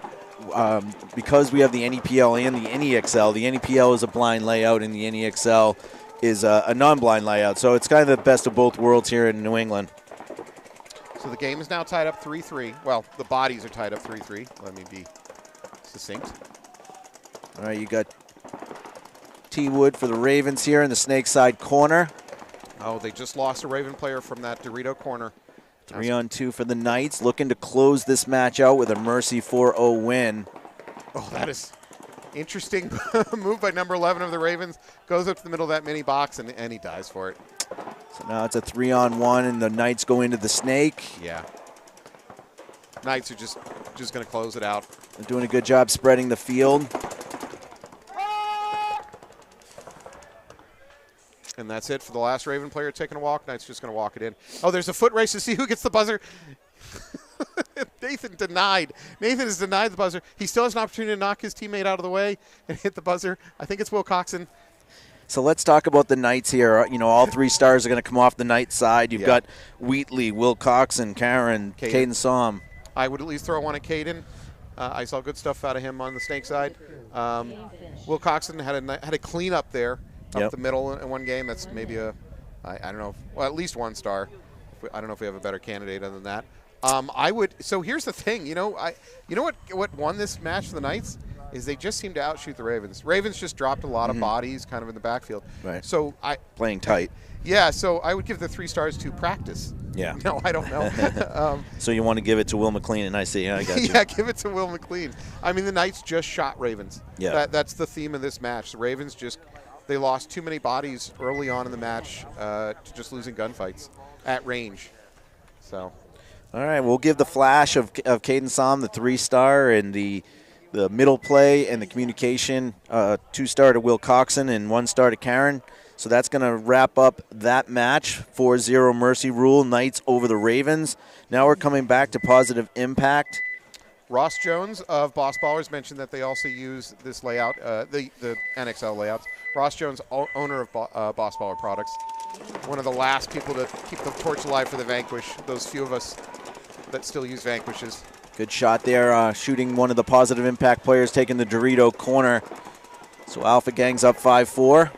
[SPEAKER 1] because we have the NEPL and the NEXL, the NEPL is a blind layout and the NEXL is a non-blind layout. So it's kind of the best of both worlds here in New England.
[SPEAKER 2] So the game is now tied up 3-3. Well, the bodies are tied up 3-3. Let me be succinct.
[SPEAKER 1] All right, you got T. Wood for the Ravens here in the snake side corner.
[SPEAKER 2] Oh, they just lost a Raven player from that Dorito corner.
[SPEAKER 1] 3-on-2 for the Knights, looking to close this match out with a Mercy 4-0 win.
[SPEAKER 2] Oh, that is interesting move by number 11 of the Ravens. Goes up to the middle of that mini box, and he dies for it.
[SPEAKER 1] So now it's a 3-on-1, and the Knights go into the snake.
[SPEAKER 2] Yeah. Knights are just going to close it out.
[SPEAKER 1] They're doing a good job spreading the field.
[SPEAKER 2] And that's it for the last Raven player taking a walk. Knight's just going to walk it in. Oh, there's a foot race to see who gets the buzzer. Nathan denied. Nathan has denied the buzzer. He still has an opportunity to knock his teammate out of the way and hit the buzzer. I think it's Will Coxon.
[SPEAKER 1] So let's talk about the Knights here. You know, all 3 stars are going to come off the Knights side. You've got Wheatley, Will Coxon, Karen, Caden Somm.
[SPEAKER 2] I would at least throw one at Caden. I saw good stuff out of him on the snake side. Will Coxon had a cleanup there. Up the middle in one game. That's maybe I don't know, well, at least 1 star. I don't know if we have a better candidate other than that. So here's the thing, you know what won this match for the Knights is they just seem to outshoot the Ravens. Ravens just dropped a lot of bodies kind of in the backfield.
[SPEAKER 1] Right.
[SPEAKER 2] So
[SPEAKER 1] playing tight.
[SPEAKER 2] Yeah, so I would give the 3 stars to practice.
[SPEAKER 1] Yeah.
[SPEAKER 2] No, I don't know.
[SPEAKER 1] So you want to give it to Will McLean, and I see. I got you.
[SPEAKER 2] Yeah, give it to Will McLean. I mean, the Knights just shot Ravens.
[SPEAKER 1] Yeah.
[SPEAKER 2] That's the theme of this match. The Ravens they lost too many bodies early on in the match to just losing gunfights at range. So,
[SPEAKER 1] all right, we'll give the flash of Caden Somm, the 3-star, and the middle play and the communication, 2-star to Will Coxon and 1-star to Karen. So that's going to wrap up that match. 4-0 Mercy Rule, Knights over the Ravens. Now we're coming back to Positive Impact.
[SPEAKER 2] Ross Jones of Boss Ballers mentioned that they also use this layout, the NXL layouts. Ross Jones, owner of Boss Baller Products, one of the last people to keep the torch alive for the Vanquish, those few of us that still use Vanquishes.
[SPEAKER 1] Good shot there, shooting one of the Positive Impact players, taking the Dorito corner. So Alpha Gang's up 5-4.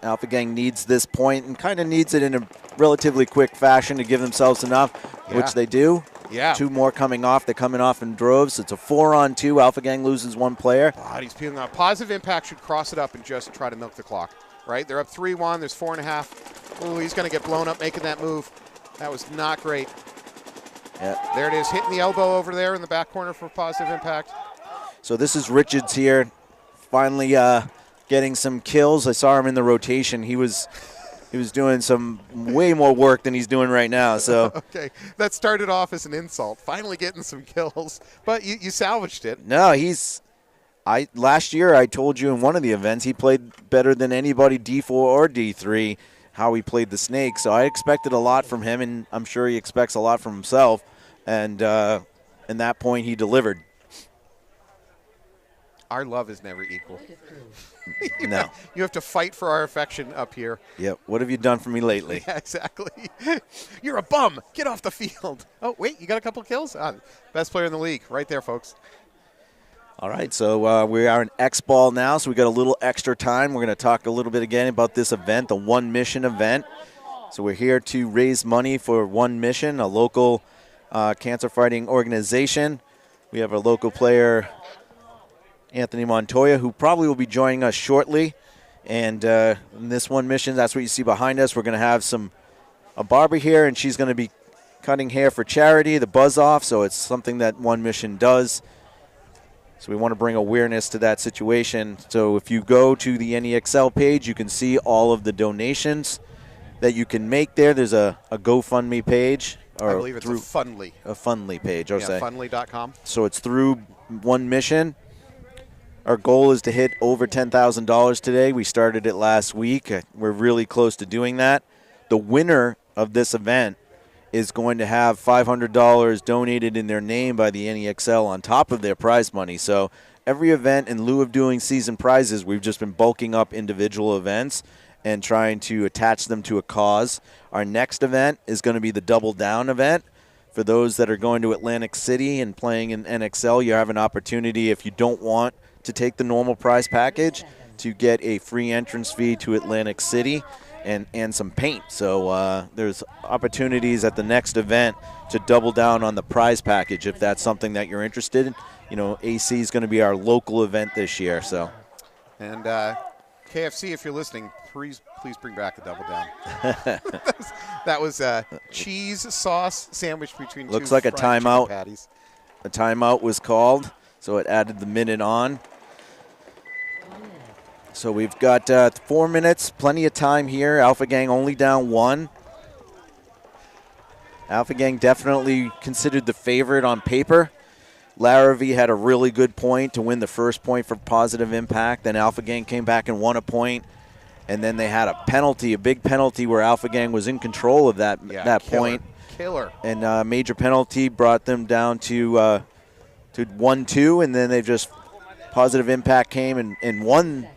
[SPEAKER 1] Alpha Gang needs this point and kind of needs it in a relatively quick fashion to give themselves enough, which they do.
[SPEAKER 2] Yeah.
[SPEAKER 1] 2 more coming off. They're coming off in droves. It's a 4-on-2. Alpha Gang loses 1 player.
[SPEAKER 2] He's peeling out. Positive Impact should cross it up and just try to milk the clock, right? They're up 3-1. There's 4.5. Ooh, he's going to get blown up making that move. That was not great.
[SPEAKER 1] Yeah.
[SPEAKER 2] There it is, hitting the elbow over there in the back corner for Positive Impact.
[SPEAKER 1] So this is Richards here, finally getting some kills. I saw him in the rotation. He was doing some way more work than he's doing right now. So
[SPEAKER 2] okay, that started off as an insult. Finally getting some kills, but you salvaged it.
[SPEAKER 1] No, last year I told you in one of the events he played better than anybody D4 or D3. How he played the snake. So I expected a lot from him, and I'm sure he expects a lot from himself. And in that point, he delivered.
[SPEAKER 2] Our love is never equal.
[SPEAKER 1] No.
[SPEAKER 2] You have to fight for our affection up here.
[SPEAKER 1] Yep. What have you done for me lately?
[SPEAKER 2] Yeah, exactly. You're a bum. Get off the field. Oh, wait, you got a couple kills? Best player in the league. Right there, folks.
[SPEAKER 1] All right, so we are in X-Ball now, so we got a little extra time. We're going to talk a little bit again about this event, the One Mission event. So we're here to raise money for One Mission, a local cancer fighting organization. We have a local player, Anthony Montoya, who probably will be joining us shortly. And in this One Mission, that's what you see behind us. We're going to have a barber here, and she's going to be cutting hair for charity, the Buzz Off, so it's something that One Mission does. So we want to bring awareness to that situation. So if you go to the NEXL page, you can see all of the donations that you can make there. There's a GoFundMe page. Or
[SPEAKER 2] I believe it's a Fundly.
[SPEAKER 1] A Fundly page, I'll say.
[SPEAKER 2] Fundly.com.
[SPEAKER 1] So it's through One Mission. Our goal is to hit over $10,000 today. We started it last week. We're really close to doing that. The winner of this event is going to have $500 donated in their name by the NEXL on top of their prize money. So every event, in lieu of doing season prizes, we've just been bulking up individual events and trying to attach them to a cause. Our next event is going to be the Double Down event. For those that are going to Atlantic City and playing in NXL, you have an opportunity, if you don't want to take the normal prize package, to get a free entrance fee to Atlantic City and some paint. So there's opportunities at the next event to double down on the prize package if that's something that you're interested in. You know, AC is going to be our local event this year. So,
[SPEAKER 2] and KFC, if you're listening, please bring back the Double Down. that was cheese sauce sandwich between
[SPEAKER 1] looks
[SPEAKER 2] two
[SPEAKER 1] like a
[SPEAKER 2] fried
[SPEAKER 1] timeout.
[SPEAKER 2] chicken patties.
[SPEAKER 1] A timeout was called, so it added the minute on. So we've got 4 minutes, plenty of time here. Alpha Gang only down 1. Alpha Gang definitely considered the favorite on paper. Larrabee had a really good point to win the first point for Positive Impact. Then Alpha Gang came back and won a point. And then they had a penalty, a big penalty where Alpha Gang was in control of that point.
[SPEAKER 2] Killer.
[SPEAKER 1] And a major penalty brought them down to 1-2, and then they just Positive Impact came and won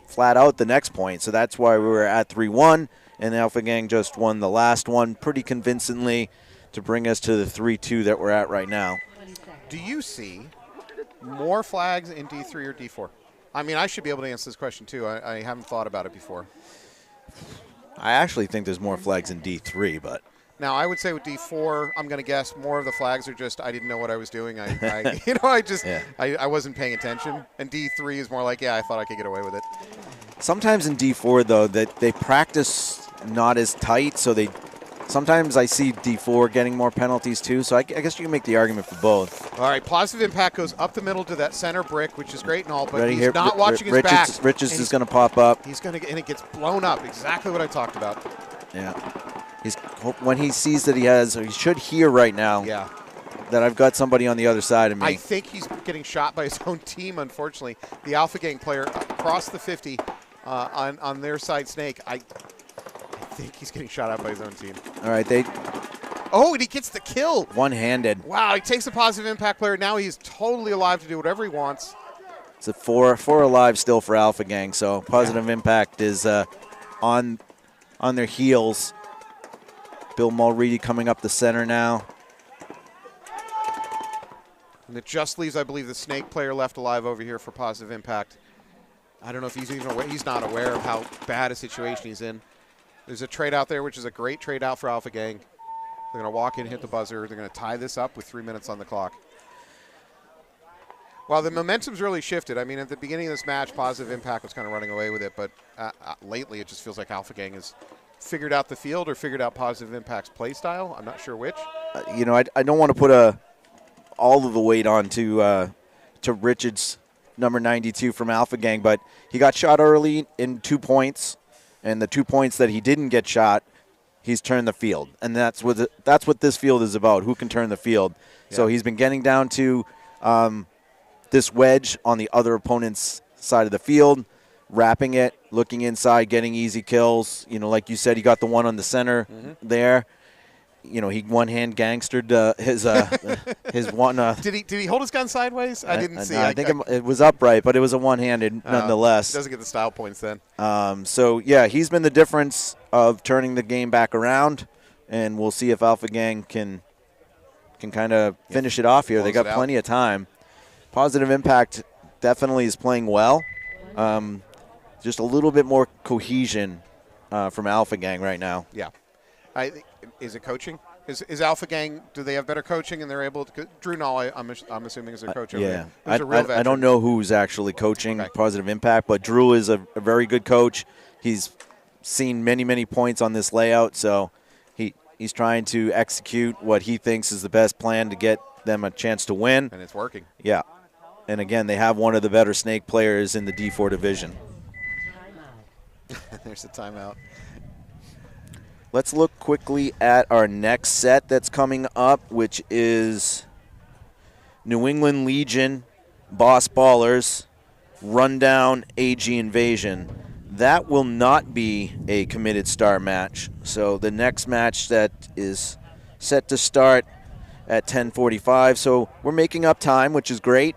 [SPEAKER 1] flat out the next point. So that's why we were at 3-1, and Alpha Gang just won the last one pretty convincingly to bring us to the 3-2 that we're at right now.
[SPEAKER 2] Do you see more flags in D3 or D4? I mean, I should be able to answer this question too. I haven't thought about it before.
[SPEAKER 1] I actually think there's more flags in D3, but
[SPEAKER 2] now I would say with D4, I'm going to guess more of the flags are just I didn't know what I was doing. I wasn't paying attention. And D3 is more like, yeah, I thought I could get away with it.
[SPEAKER 1] Sometimes in D4 though, that they practice not as tight, so sometimes I see D4 getting more penalties too, so I guess you can make the argument for both.
[SPEAKER 2] All right, Positive Impact goes up the middle to that center brick, which is great and all, but
[SPEAKER 1] Ready
[SPEAKER 2] he's
[SPEAKER 1] here.
[SPEAKER 2] not watching his back.
[SPEAKER 1] Richards is going to pop up.
[SPEAKER 2] He's going to, and it gets blown up. Exactly what I talked about.
[SPEAKER 1] Yeah. When he sees that he should hear right now.
[SPEAKER 2] Yeah.
[SPEAKER 1] That I've got somebody on the other side of me.
[SPEAKER 2] I think he's getting shot by his own team, unfortunately. The Alpha Gang player across the 50 on their side, Snake. I think he's getting shot out by his own team.
[SPEAKER 1] All right,
[SPEAKER 2] oh, and he gets the kill.
[SPEAKER 1] One-handed.
[SPEAKER 2] Wow, he takes a Positive Impact player. Now he's totally alive to do whatever he wants.
[SPEAKER 1] It's a four alive still for Alpha Gang, so Positive Impact is on their heels. Bill Mulready coming up the center now.
[SPEAKER 2] And it just leaves, I believe, the Snake player left alive over here for Positive Impact. I don't know if he's even aware. He's not aware of how bad a situation he's in. There's a trade out there, which is a great trade out for Alpha Gang. They're going to walk in, hit the buzzer. They're going to tie this up with 3 minutes on the clock. Well, the momentum's really shifted. I mean, at the beginning of this match, Positive Impact was kind of running away with it, but lately it just feels like Alpha Gang has figured out the field or figured out Positive Impact's play style. I'm not sure which.
[SPEAKER 1] I don't want to put all of the weight on to Richards, number 92 from Alpha Gang, but he got shot early in 2 points, and the 2 points that he didn't get shot, he's turned the field, and that's what this field is about. Who can turn the field? Yeah. So he's been getting down to this wedge on the other opponent's side of the field, wrapping it, looking inside, getting easy kills. Like you said, he got the one on the center there. He one-hand gangstered his one.
[SPEAKER 2] Did he hold his gun sideways? I didn't see.
[SPEAKER 1] I think it was upright, but it was a one-handed nonetheless.
[SPEAKER 2] Doesn't get the style points then.
[SPEAKER 1] So yeah, he's been the difference of turning the game back around, and we'll see if Alpha Gang can kind of finish it off here. They got plenty of time. Positive Impact definitely is playing well. Just a little bit more cohesion from Alpha Gang right now.
[SPEAKER 2] Yeah. Is it coaching? Is Alpha Gang, do they have better coaching and they're able to – Drew Nall, I'm assuming, is their coach over
[SPEAKER 1] yeah.
[SPEAKER 2] there.
[SPEAKER 1] I don't know who's actually coaching Positive Impact, but Drew is a very good coach. He's seen many, many points on this layout, so He's trying to execute what he thinks is the best plan to get them a chance to win.
[SPEAKER 2] And it's working.
[SPEAKER 1] Yeah. And again, they have one of the better snake players in the D4 division.
[SPEAKER 2] There's a timeout.
[SPEAKER 1] Let's look quickly at our next set that's coming up, which is New England Legion, Boss Ballers, Rundown, AG Invasion. That will not be a committed star match. So the next match that is set to start at 10:45. So we're making up time, which is great.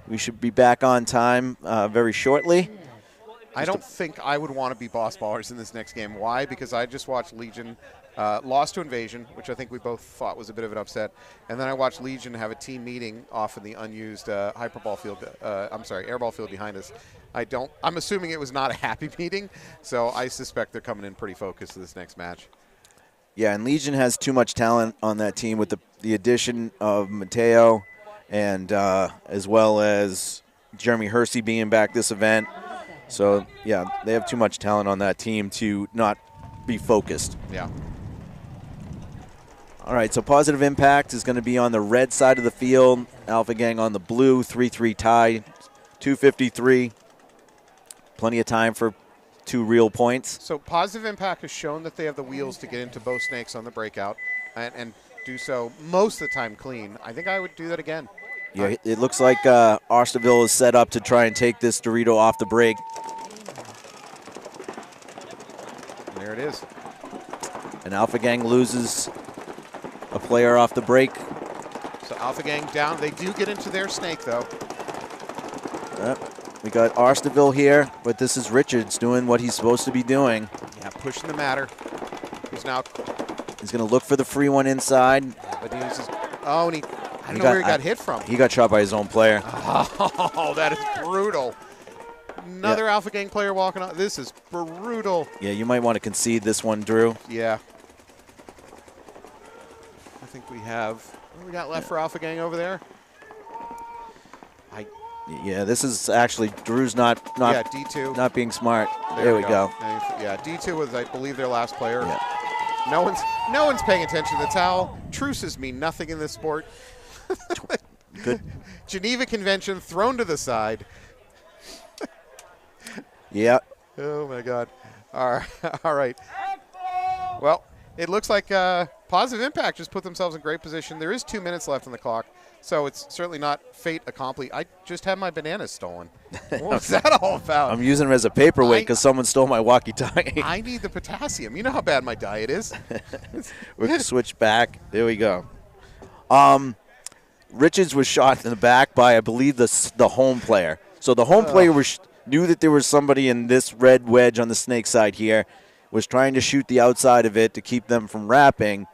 [SPEAKER 1] We should be back on time very shortly.
[SPEAKER 2] I don't think I would want to be Boss Ballers in this next game. Why? Because I just watched Legion lost to Invasion, which I think we both thought was a bit of an upset. And then I watched Legion have a team meeting off in the unused airball field behind us. I'm assuming it was not a happy meeting, so I suspect they're coming in pretty focused to this next match.
[SPEAKER 1] Yeah, and Legion has too much talent on that team with the addition of Mateo and as well as Jeremy Hersey being back this event. So, yeah, they have too much talent on that team to not be focused.
[SPEAKER 2] Yeah.
[SPEAKER 1] All right, so Positive Impact is going to be on the red side of the field. Alpha Gang on the blue, 3-3 tie, 2:53. Plenty of time for 2 real points.
[SPEAKER 2] So Positive Impact has shown that they have the wheels to get into both snakes on the breakout and do so most of the time clean. I think I would do that again.
[SPEAKER 1] Yeah, it looks like Arstaville is set up to try and take this Dorito off the break.
[SPEAKER 2] And there it is.
[SPEAKER 1] And Alpha Gang loses a player off the break.
[SPEAKER 2] So Alpha Gang down. They do get into their snake, though.
[SPEAKER 1] We got Arstaville here, but this is Richards doing what he's supposed to be doing.
[SPEAKER 2] Yeah, pushing the matter. He's
[SPEAKER 1] going to look for the free one inside.
[SPEAKER 2] But he uses, and I don't know where he got hit from.
[SPEAKER 1] He got shot by his own player.
[SPEAKER 2] Oh, that is brutal. Another Alpha Gang player walking on. This is brutal.
[SPEAKER 1] Yeah, you might want to concede this one, Drew.
[SPEAKER 2] Yeah. I think we have. What do we got left for Alpha Gang over there?
[SPEAKER 1] Yeah, this is actually Drew's not
[SPEAKER 2] D2.
[SPEAKER 1] Not being smart. There we go.
[SPEAKER 2] Yeah, D2 was, I believe, their last player.
[SPEAKER 1] Yeah.
[SPEAKER 2] No one's paying attention to the towel. Truces mean nothing in this sport.
[SPEAKER 1] Good.
[SPEAKER 2] Geneva Convention thrown to the side.
[SPEAKER 1] Yeah.
[SPEAKER 2] Oh my God. All right. Well, it looks like Positive Impact just put themselves in great position. There is 2 minutes left on the clock, so it's certainly not fate accompli. I just had my bananas stolen. What was that all about?
[SPEAKER 1] I'm using them as a paperweight because someone stole my walkie-talkie.
[SPEAKER 2] I need the potassium. You know how bad my diet is.
[SPEAKER 1] We're going to switch back. There we go. Richards was shot in the back by, I believe, the home player. So the home player knew that there was somebody in this red wedge on the snake side here, was trying to shoot the outside of it to keep them from wrapping,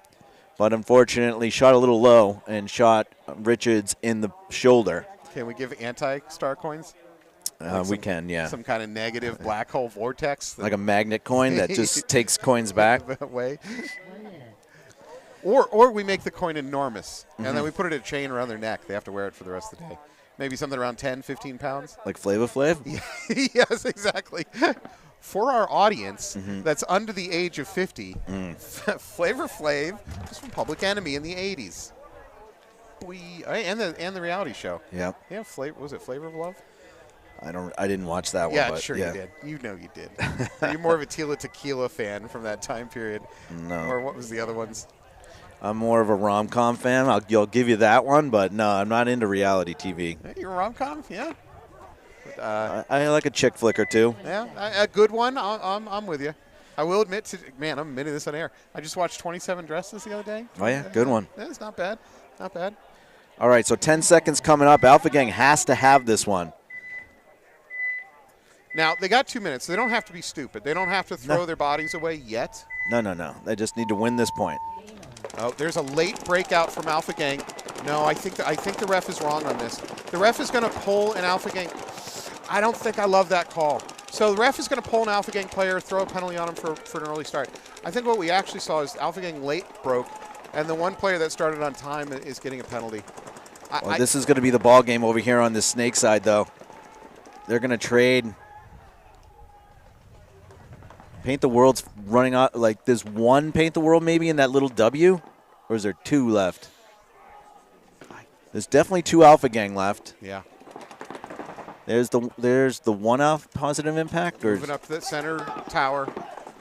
[SPEAKER 1] but unfortunately shot a little low and shot Richards in the shoulder.
[SPEAKER 2] Can we give anti-star coins?
[SPEAKER 1] We can, yeah.
[SPEAKER 2] Some kind of negative black hole vortex.
[SPEAKER 1] Like a magnet coin that just takes coins back.
[SPEAKER 2] Way. Or we make the coin enormous, and then we put it in a chain around their neck. They have to wear it for the rest of the day. Maybe something around 10, 15 pounds.
[SPEAKER 1] Like Flava Flav?
[SPEAKER 2] Yes, exactly. For our audience that's under the age of 50, Flavor Flav was from Public Enemy in the 80s. And the reality show.
[SPEAKER 1] Yeah.
[SPEAKER 2] Yeah, was it Flavor of Love?
[SPEAKER 1] I didn't watch that one.
[SPEAKER 2] Yeah,
[SPEAKER 1] but
[SPEAKER 2] sure
[SPEAKER 1] yeah.
[SPEAKER 2] you did. You know you did. You're more of a Tila Tequila fan from that time period.
[SPEAKER 1] No.
[SPEAKER 2] Or what was the other ones?
[SPEAKER 1] I'm more of a rom-com fan. I'll give you that one, but no, I'm not into reality TV.
[SPEAKER 2] Hey, you're a rom-com? Yeah.
[SPEAKER 1] I like a chick flick or two.
[SPEAKER 2] Yeah, a good one. I'm with you. I will admit I'm admitting this on air. I just watched 27 Dresses the other day.
[SPEAKER 1] Oh, yeah, good one.
[SPEAKER 2] That's not bad. Not bad.
[SPEAKER 1] All right, so 10 seconds coming up. Alpha Gang has to have this one.
[SPEAKER 2] Now, they got 2 minutes. They don't have to be stupid. They don't have to throw their bodies away yet.
[SPEAKER 1] No. They just need to win this point.
[SPEAKER 2] Oh, there's a late breakout from Alpha Gang. No, I think the ref is wrong on this. The ref is going to pull an Alpha Gang. I don't think I love that call. So the ref is going to pull an Alpha Gang player, throw a penalty on him for an early start. I think what we actually saw is Alpha Gang late broke, and the one player that started on time is getting a penalty.
[SPEAKER 1] This is going to be the ball game over here on the snake side, though. They're going to trade. Paint the World's running out. Like, there's one Paint the World maybe in that little W? Or is there 2 left? There's definitely 2 Alpha Gang left.
[SPEAKER 2] Yeah.
[SPEAKER 1] There's the one Alpha Positive Impact. Or
[SPEAKER 2] Moving up to the center tower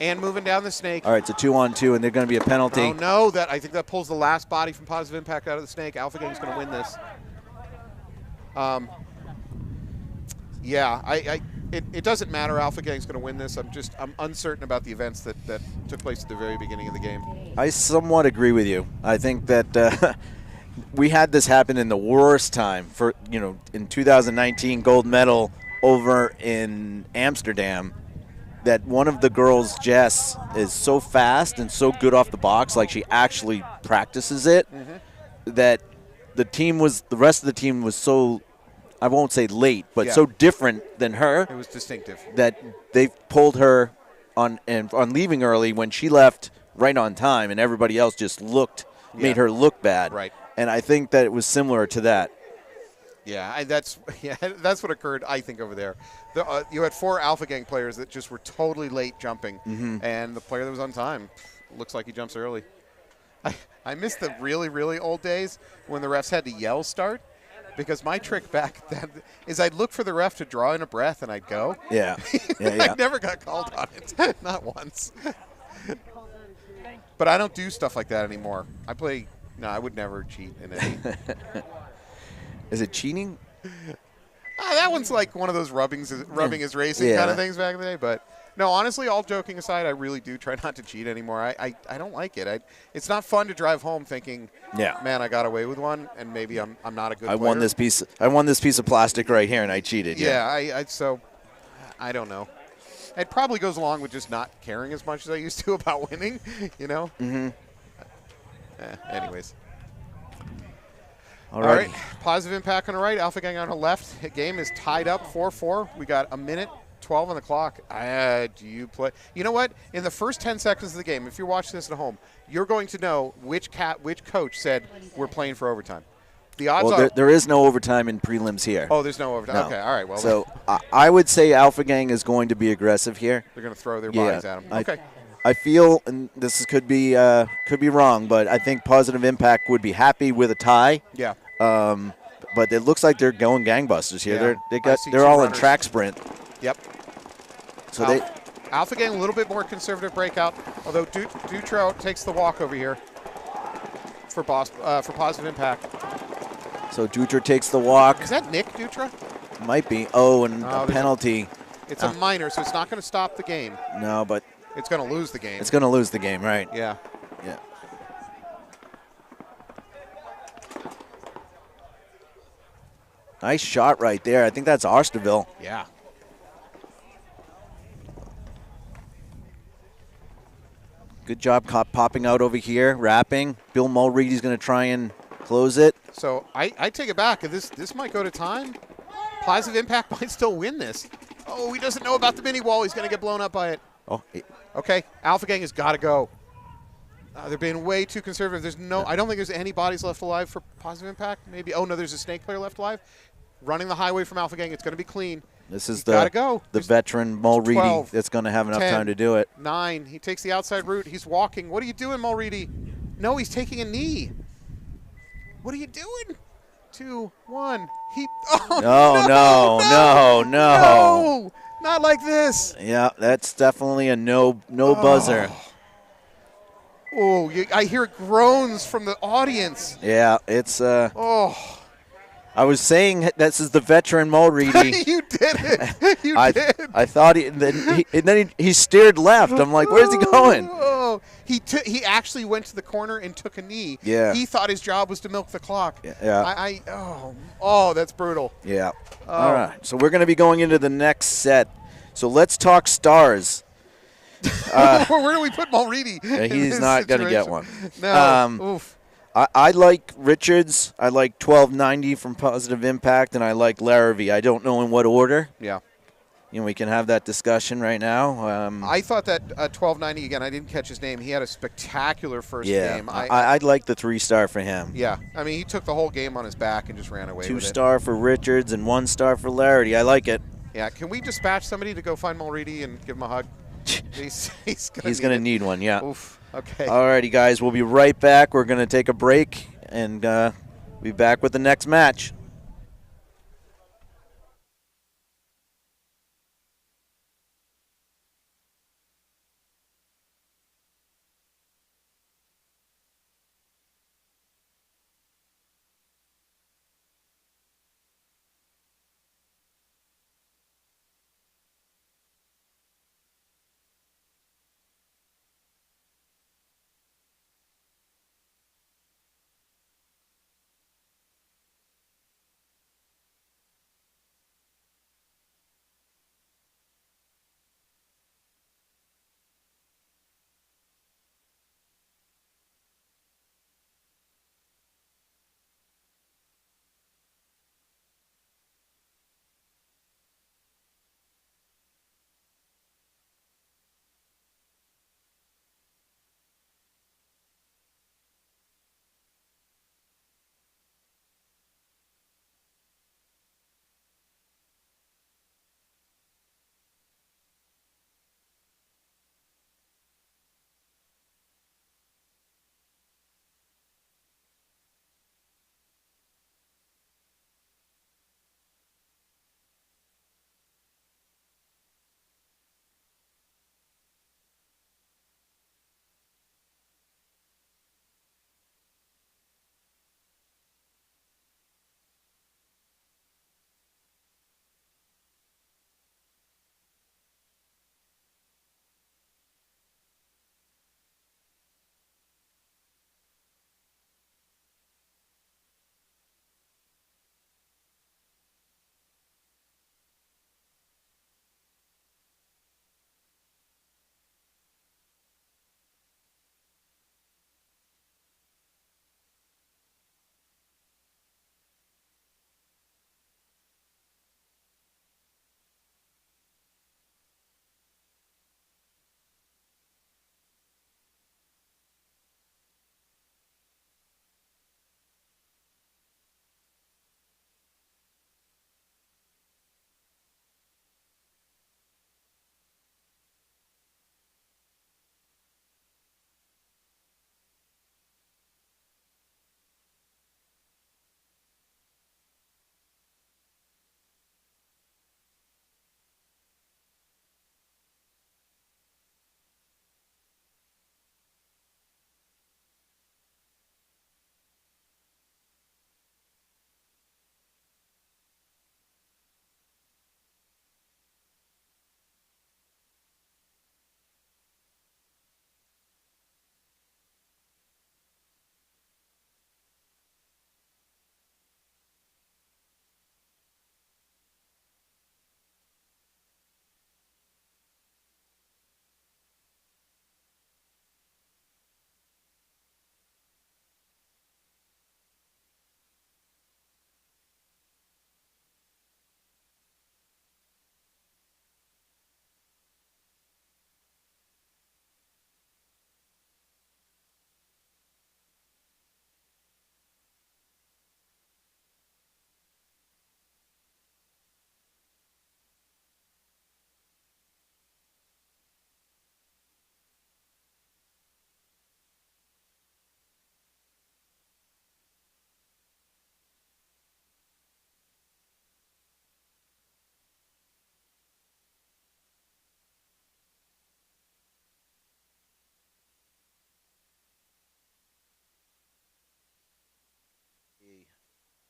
[SPEAKER 2] and moving down the snake.
[SPEAKER 1] all right, it's a 2-on-2, and they're going to be a penalty.
[SPEAKER 2] Oh, no. I think that pulls the last body from Positive Impact out of the snake. Alpha Gang's going to win this. Yeah, it doesn't matter. Alpha Gang's going to win this. I'm uncertain about the events that took place at the very beginning of the game.
[SPEAKER 1] I somewhat agree with you. I think that we had this happen in the worst time for, in 2019 gold medal over in Amsterdam, that one of the girls, Jess, is so fast and so good off the box, like she actually practices it, that the rest of the team was so, I won't say late, but so different than her.
[SPEAKER 2] It was distinctive.
[SPEAKER 1] That they pulled her on leaving early when she left right on time, and everybody else just made her look bad.
[SPEAKER 2] Right.
[SPEAKER 1] And I think that it was similar to that.
[SPEAKER 2] Yeah, that's what occurred, I think, over there. You had 4 Alpha Gang players that just were totally late jumping, and the player that was on time looks like he jumps early. I miss the really, really old days when the refs had to yell start, because my trick back then is I'd look for the ref to draw in a breath and I'd go.
[SPEAKER 1] Yeah.
[SPEAKER 2] I never got called on it, not once. But I don't do stuff like that anymore. No, I would never cheat in any.
[SPEAKER 1] Is it cheating?
[SPEAKER 2] That one's like one of those rubbing is racing kind of things back in the day. But no, honestly, all joking aside, I really do try not to cheat anymore. I don't like it. It's not fun to drive home thinking, man, I got away with one, and maybe I'm not a good player.
[SPEAKER 1] I won this piece of plastic right here, and I cheated.
[SPEAKER 2] So I don't know. It probably goes along with just not caring as much as I used to about winning, Anyways. All right. Positive Impact on the right, Alpha Gang on the left. The game is tied up 4-4. We got a minute 12 on the clock. Do you play? You know what? In the first 10 seconds of the game, if you're watching this at home, you're going to know which coach said we're playing for overtime. The odds are
[SPEAKER 1] there is no overtime in prelims here.
[SPEAKER 2] Oh, there's no overtime. No. Okay, all right. Well,
[SPEAKER 1] so I would say Alpha Gang is going to be aggressive here.
[SPEAKER 2] They're going to throw their bodies at them. Okay.
[SPEAKER 1] I feel, and this could be wrong, but I think Positive Impact would be happy with a tie.
[SPEAKER 2] Yeah.
[SPEAKER 1] But it looks like they're going gangbusters here.
[SPEAKER 2] Yeah.
[SPEAKER 1] They're all in track sprint.
[SPEAKER 2] Yep.
[SPEAKER 1] So
[SPEAKER 2] Alpha Gang a little bit more conservative breakout, although Dutro takes the walk over here for Positive Impact.
[SPEAKER 1] So Dutra takes the walk.
[SPEAKER 2] Is that Nick Dutra?
[SPEAKER 1] Might be. Oh, and a penalty.
[SPEAKER 2] It's a minor, so it's not going to stop the game.
[SPEAKER 1] No, but
[SPEAKER 2] it's going to lose the game.
[SPEAKER 1] It's going to lose the game, right?
[SPEAKER 2] Yeah.
[SPEAKER 1] Yeah. Nice shot right there. I think that's Arstaville.
[SPEAKER 2] Yeah.
[SPEAKER 1] Good job popping out over here, wrapping. Bill Mulready's going to try and close it.
[SPEAKER 2] So I take it back. This might go to time. Positive Impact might still win this. Oh, he doesn't know about the mini wall. He's going to get blown up by it.
[SPEAKER 1] Oh.
[SPEAKER 2] Okay, Alpha Gang has got to go. They're being way too conservative. I don't think there's any bodies left alive for Positive Impact. Maybe. Oh no, there's a snake player left alive. Running the highway from Alpha Gang. It's going to be clean.
[SPEAKER 1] This is
[SPEAKER 2] the
[SPEAKER 1] veteran Mulready that's going to have enough
[SPEAKER 2] 10,
[SPEAKER 1] time to do it.
[SPEAKER 2] 9. He takes the outside route. He's walking. What are you doing, Mulready? No, he's taking a knee. What are you doing? 2, 1. No, not like this.
[SPEAKER 1] Yeah, that's definitely a no buzzer.
[SPEAKER 2] Oh, I hear groans from the audience.
[SPEAKER 1] Yeah, it's I was saying this is the veteran Mulready.
[SPEAKER 2] You did it. You did.
[SPEAKER 1] I thought he steered left. I'm like, where's he going?
[SPEAKER 2] Oh, he actually went to the corner and took a knee.
[SPEAKER 1] Yeah.
[SPEAKER 2] He thought his job was to milk the clock.
[SPEAKER 1] Yeah.
[SPEAKER 2] That's brutal.
[SPEAKER 1] Yeah. All right. So we're going to be going into the next set. So let's talk stars.
[SPEAKER 2] Where do we put Mulready?
[SPEAKER 1] He's not going to get one.
[SPEAKER 2] No. Oof.
[SPEAKER 1] I like Richards. I like 1290 from Positive Impact, and I like Larrabee. I don't know in what order.
[SPEAKER 2] Yeah.
[SPEAKER 1] We can have that discussion right now.
[SPEAKER 2] I thought that 1290, again, I didn't catch his name. He had a spectacular first game.
[SPEAKER 1] I'd like the 3-star for him.
[SPEAKER 2] Yeah. I mean, he took the whole game on his back and just ran away with it.
[SPEAKER 1] 2-star for Richards and 1-star for Larrabee. I like it.
[SPEAKER 2] Yeah. Can we dispatch somebody to go find Mulready and give him a hug? He's
[SPEAKER 1] He's
[SPEAKER 2] going
[SPEAKER 1] to need one, yeah.
[SPEAKER 2] Oof. Okay.
[SPEAKER 1] All righty, guys. We'll be right back. We're going to take a break and be back with the next match.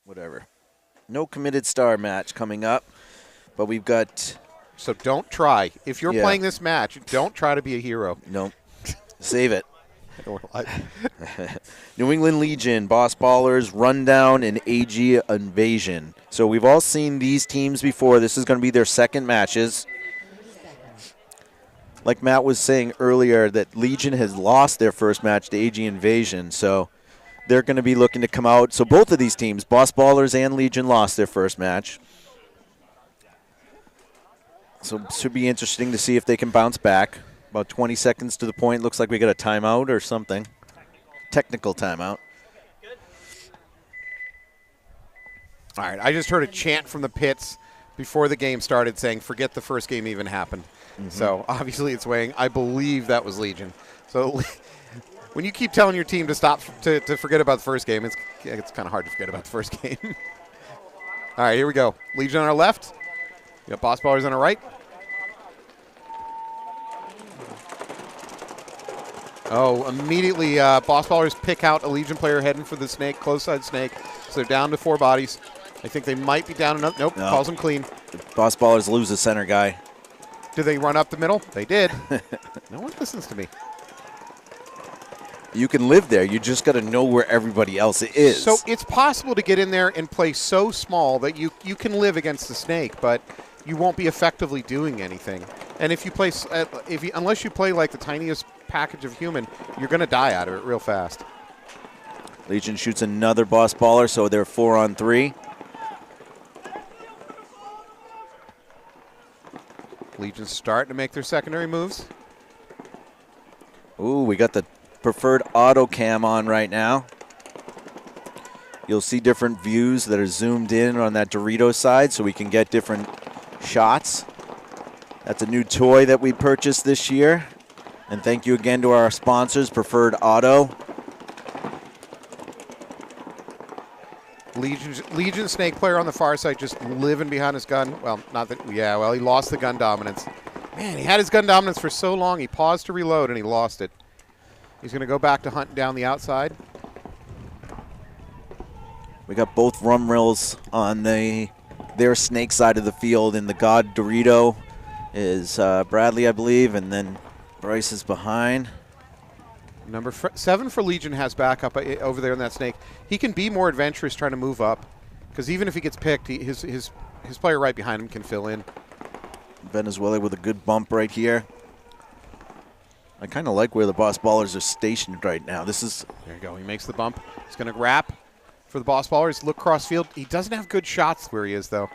[SPEAKER 1] Whatever. No committed star match coming up, but we've got...
[SPEAKER 2] So don't try. If you're
[SPEAKER 1] Yeah.
[SPEAKER 2] playing this match, don't try to be a hero.
[SPEAKER 1] No. Save it.
[SPEAKER 2] I-
[SPEAKER 1] New England Legion, Boss Ballers, Rundown, and AG Invasion. So we've all seen these teams before. This is going to be their second matches. Like Matt was saying earlier, that Legion has lost their first match to AG Invasion, so they're going to be looking to come out. So both of these teams, Boss Ballers and Legion, lost their first match. So it should be interesting to see if they can bounce back. About 20 seconds to the point. Looks like we got a timeout or something. Technical timeout.
[SPEAKER 2] All right, I just heard a chant from the pits before the game started saying, forget the first game even happened. So obviously it's weighing. I believe that was Legion. So when you keep telling your team to stop to forget about the first game, it's kind of hard to forget about the first game. All right, here we go. Legion on our left. We got Boss Ballers on our right. Oh, immediately Boss Ballers pick out a Legion player heading for the snake, close side snake. So they're down to 4 bodies. I think they might be down enough. Nope, calls them clean.
[SPEAKER 1] Boss Ballers lose the center guy.
[SPEAKER 2] Did they run up the middle? They did. No one listens to me.
[SPEAKER 1] You can live there. You just got to know where everybody else is.
[SPEAKER 2] So it's possible to get in there and play so small that you can live against the snake, but you won't be effectively doing anything. And if you play, unless you play like the tiniest package of human, you're going to die out of it real fast.
[SPEAKER 1] Legion shoots another Boss Baller, so they're 4 on 3.
[SPEAKER 2] Legion's starting to make their secondary moves.
[SPEAKER 1] Ooh, we got the preferred auto cam on right now. You'll see different views that are zoomed in on that Dorito side so we can get different shots. That's a new toy that we purchased this year. And thank you again to our sponsors, Preferred Auto.
[SPEAKER 2] Legion snake player on the far side just living behind his gun. Well, not that, yeah, well, he lost the gun dominance. Man, he had his gun dominance for so long, he paused to reload and he lost it. He's going to go back to hunting down the outside.
[SPEAKER 1] We got both rum rills on their snake side of the field, and the God Dorito is Bradley, I believe, and then Bryce is behind.
[SPEAKER 2] Number 7 for Legion has backup over there in that snake. He can be more adventurous trying to move up, because even if he gets picked, his player right behind him can fill in.
[SPEAKER 1] Venezuela with a good bump right here. I kind of like where the Boss Ballers are stationed right now. There
[SPEAKER 2] you go. He makes the bump. He's going to wrap for the Boss Ballers. Look cross field. He doesn't have good shots where he is, though.